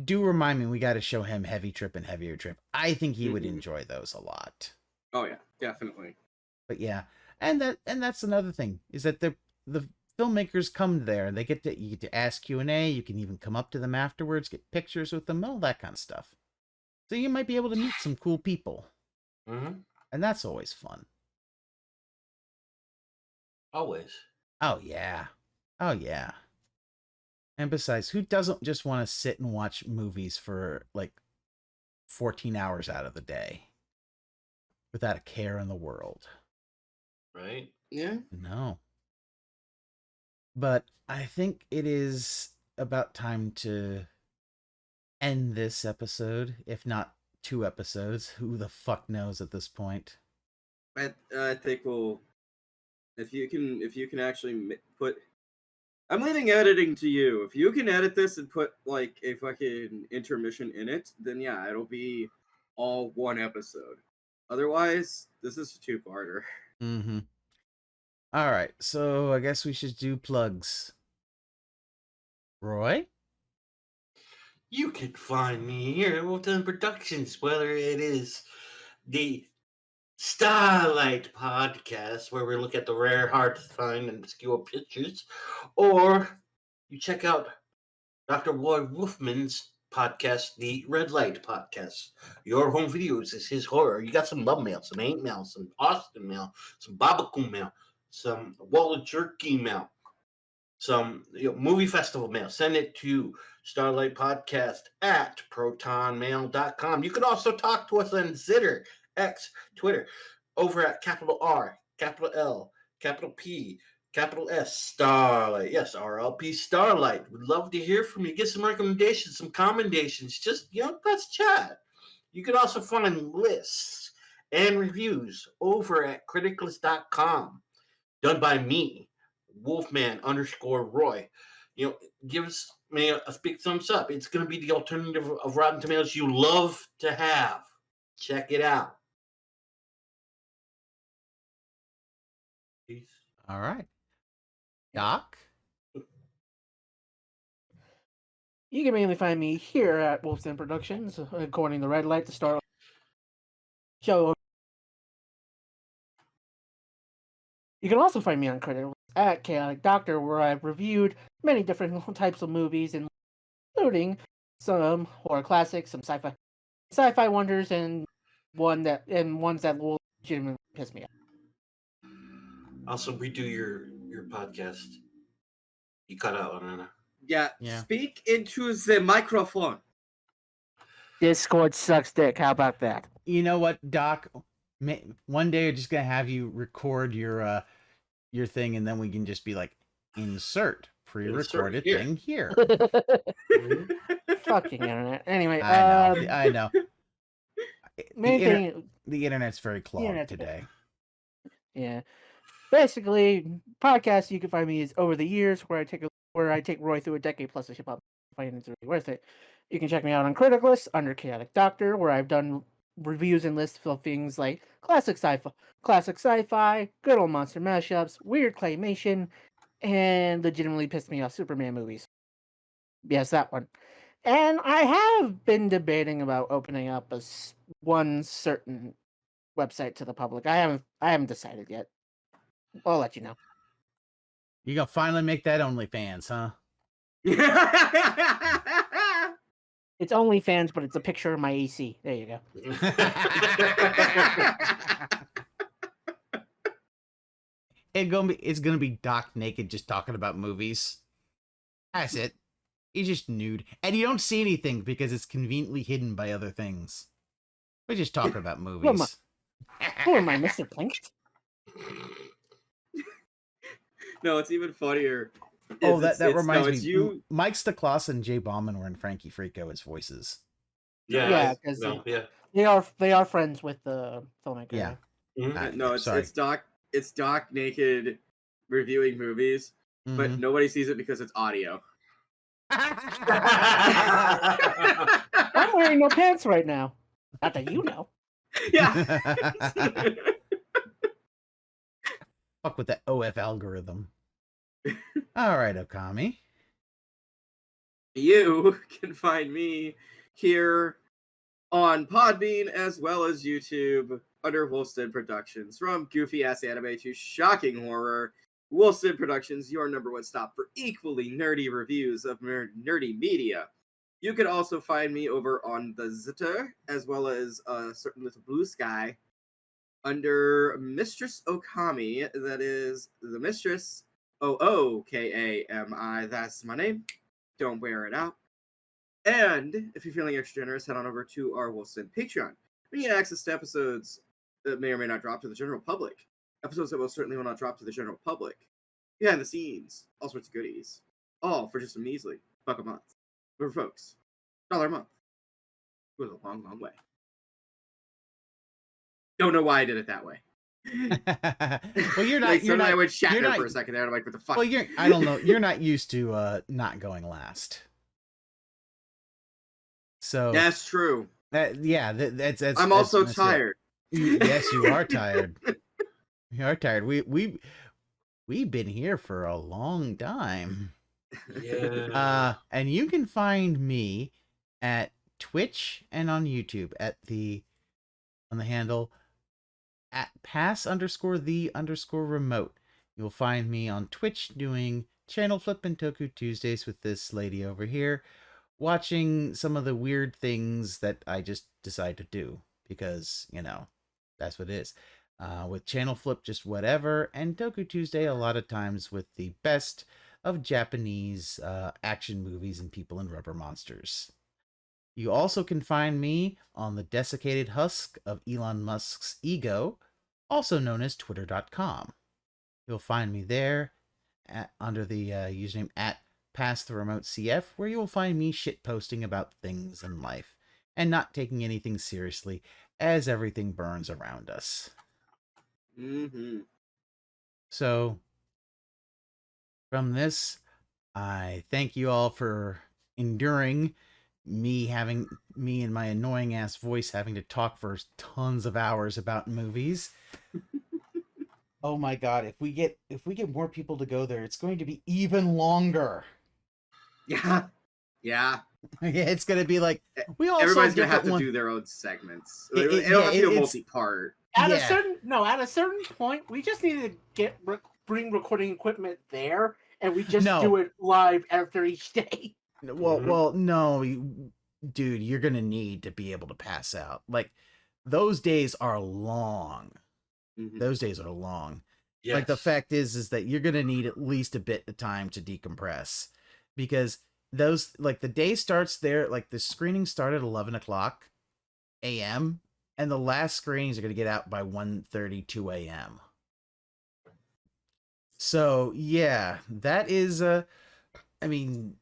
do remind me, we got to show him Heavy Trip and Heavier Trip. I think he would enjoy those a lot. Oh yeah, definitely. But yeah, and that's another thing is that the filmmakers come there and you get to ask Q&A. You can even come up to them afterwards, get pictures with them, all that kind of stuff. So you might be able to meet some cool people, and that's always fun. Always. Oh yeah. And besides, who doesn't just want to sit and watch movies for like 14 hours out of the day without a care in the world? Right? Yeah. No. But I think it is about time to end this episode, if not 2 episodes. Who the fuck knows at this point? I think we'll, if you can actually put, I'm leaving editing to you. If you can edit this and put like a fucking intermission in it, then yeah, it'll be all one episode. Otherwise, this is a 2-parter. Mm-hmm. All right, so I guess we should do plugs. Roy? You can find me here at Wolfden Productions, whether it is the Starlight Podcast, where we look at the rare, hard to find, and obscure pictures, or you check out Dr. Roy Wolfman's podcast, the Red Light Podcast. Your home videos is his horror. You got some love mail, some hate mail, some Austin mail, some Babacoon mail, some Walla Jerky mail, some movie festival mail. Send it to Starlight Podcast at protonmail.com. You can also talk to us on Zitter, X, Twitter, over at capital R, capital L, capital P, capital S, Starlight. Yes, RLP Starlight. We'd love to hear from you. Get some recommendations, some commendations. Just, let's chat. You can also find lists and reviews over at criticlist.com. Done by me, Wolfman_Roy. Give us a big thumbs up. It's going to be the alternative of Rotten Tomatoes you love to have. Check it out. Peace. All right. Doc? You can mainly find me here at Wolfson Productions, according to Red Light, the Star show. You can also find me on Credit at Chaotic Doctor, where I've reviewed many different types of movies, including some horror classics, some sci-fi wonders, and ones that will legitimately piss me off. Also, redo your podcast. You cut out on Anna. Yeah, speak into the microphone. Discord sucks dick. How about that? You know what, Doc? One day we're just gonna have you record your thing, and then we can just be like, insert pre-recorded thing here. Fucking internet. Anyway, I know. The internet's very clogged today. Yeah. Basically, podcast you can find me is Over the Years, where I take Roy through a decade plus of hip hop. Find it's really worth it. You can check me out on Criticlist under Chaotic Doctor, where I've done reviews and lists of things like classic sci-fi, good old monster mashups, weird claymation, and legitimately pissed me off Superman movies. Yes, that one. And I have been debating about opening up one certain website to the public. I haven't decided yet. I'll let you know. You gonna finally make that OnlyFans, huh? It's OnlyFans, but it's a picture of my AC. There you go. It's gonna be Doc naked, just talking about movies. That's it. He's just nude, and you don't see anything because it's conveniently hidden by other things. We're just talking about movies. Who am I, Mr. Plinkett? No, it's even funnier. Oh, that reminds me. You... Mike Stoklas and Jay Bauman were in Frankie Frico as voices. Yeah, because they are friends with the filmmaker. Yeah. Mm-hmm. No, it's Doc naked reviewing movies, but nobody sees it because it's audio. I'm wearing no pants right now. Not that you know. Yeah. Fuck with that OF algorithm. All right, Ookami. You can find me here on Podbean as well as YouTube under Wolfstead Productions. From goofy ass anime to shocking horror, Wolfstead Productions, your number one stop for equally nerdy reviews of nerdy media. You can also find me over on the Zitter as well as a certain little blue sky under Mistress Ookami. That is the Mistress Ookami. That's my name. Don't wear it out. And if you're feeling extra generous, head on over to our Wolfstead Patreon. We get access to episodes that may or may not drop to the general public. Episodes that most certainly will not drop to the general public. Behind the scenes, all sorts of goodies. All for just a measly $1 a month. For folks, $1 a month. It goes a long, long way. Don't know why I did it that way. Well, you're not. Like, you're not. I went Shatner for a second there. And I'm like, what the fuck? Well, I don't know. You're not used to not going last. So that's true. That's. I'm also tired. Yes, you are tired. You are tired. We've been here for a long time. Yeah. And you can find me at Twitch and on YouTube on the handle at pass_the_remote. You'll find me on Twitch doing channel flip and Toku Tuesdays with this lady over here, watching some of the weird things that I just decide to do because, that's what it is. With channel flip, just whatever, and Toku Tuesday a lot of times with the best of Japanese action movies and people in rubber monsters. You also can find me on the desiccated husk of Elon Musk's ego, also known as Twitter.com. You'll find me there under the username at PassTheRemoteCF, where you will find me shitposting about things in life and not taking anything seriously as everything burns around us. Mm-hmm. So, from this, I thank you all for enduring me and my annoying ass voice having to talk for tons of hours about movies. Oh my god, if we get more people to go there, it's going to be even longer. Yeah. Yeah. It's going to be like we all everybody's going to have to do their own segments. It'll have to be a multi-part. At a certain point, we just need to bring recording equipment there, and we just do it live after each day. Well, no, dude, you're gonna need to be able to pass out. Like, those days are long. Mm-hmm. Those days are long. Yes. Like, the fact is that you're gonna need at least a bit of time to decompress, because those, like, the day starts there. Like, the screenings start at 11 o'clock a.m. and the last screenings are gonna get out by 1:32 a.m. So yeah, that is I mean,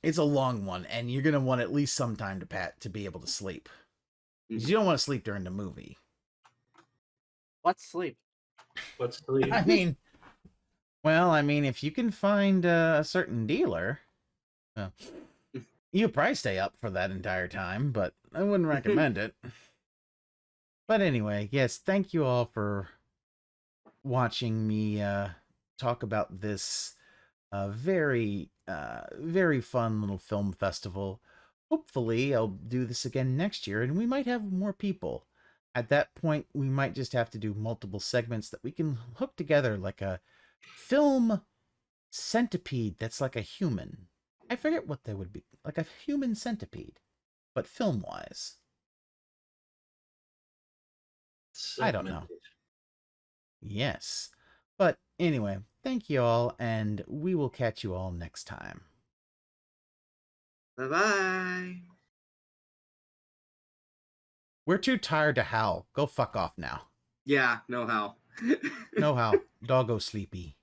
it's a long one, and you're gonna want at least some time to be able to sleep. Because you don't want to sleep during the movie. What's sleep? What's sleep? I mean, if you can find a certain dealer, you could probably stay up for that entire time, but I wouldn't recommend it. But anyway, yes, thank you all for watching me talk about this very fun little film festival. Hopefully I'll do this again next year, and we might have more people. At that point, we might just have to do multiple segments that we can hook together, like a film centipede that's like a human. I forget what they would be, like a human centipede, but film-wise. I don't know. Yes. But anyway, thank you all, and we will catch you all next time. Bye-bye. We're too tired to howl. Go fuck off now. Yeah, no how. No how. Doggo sleepy.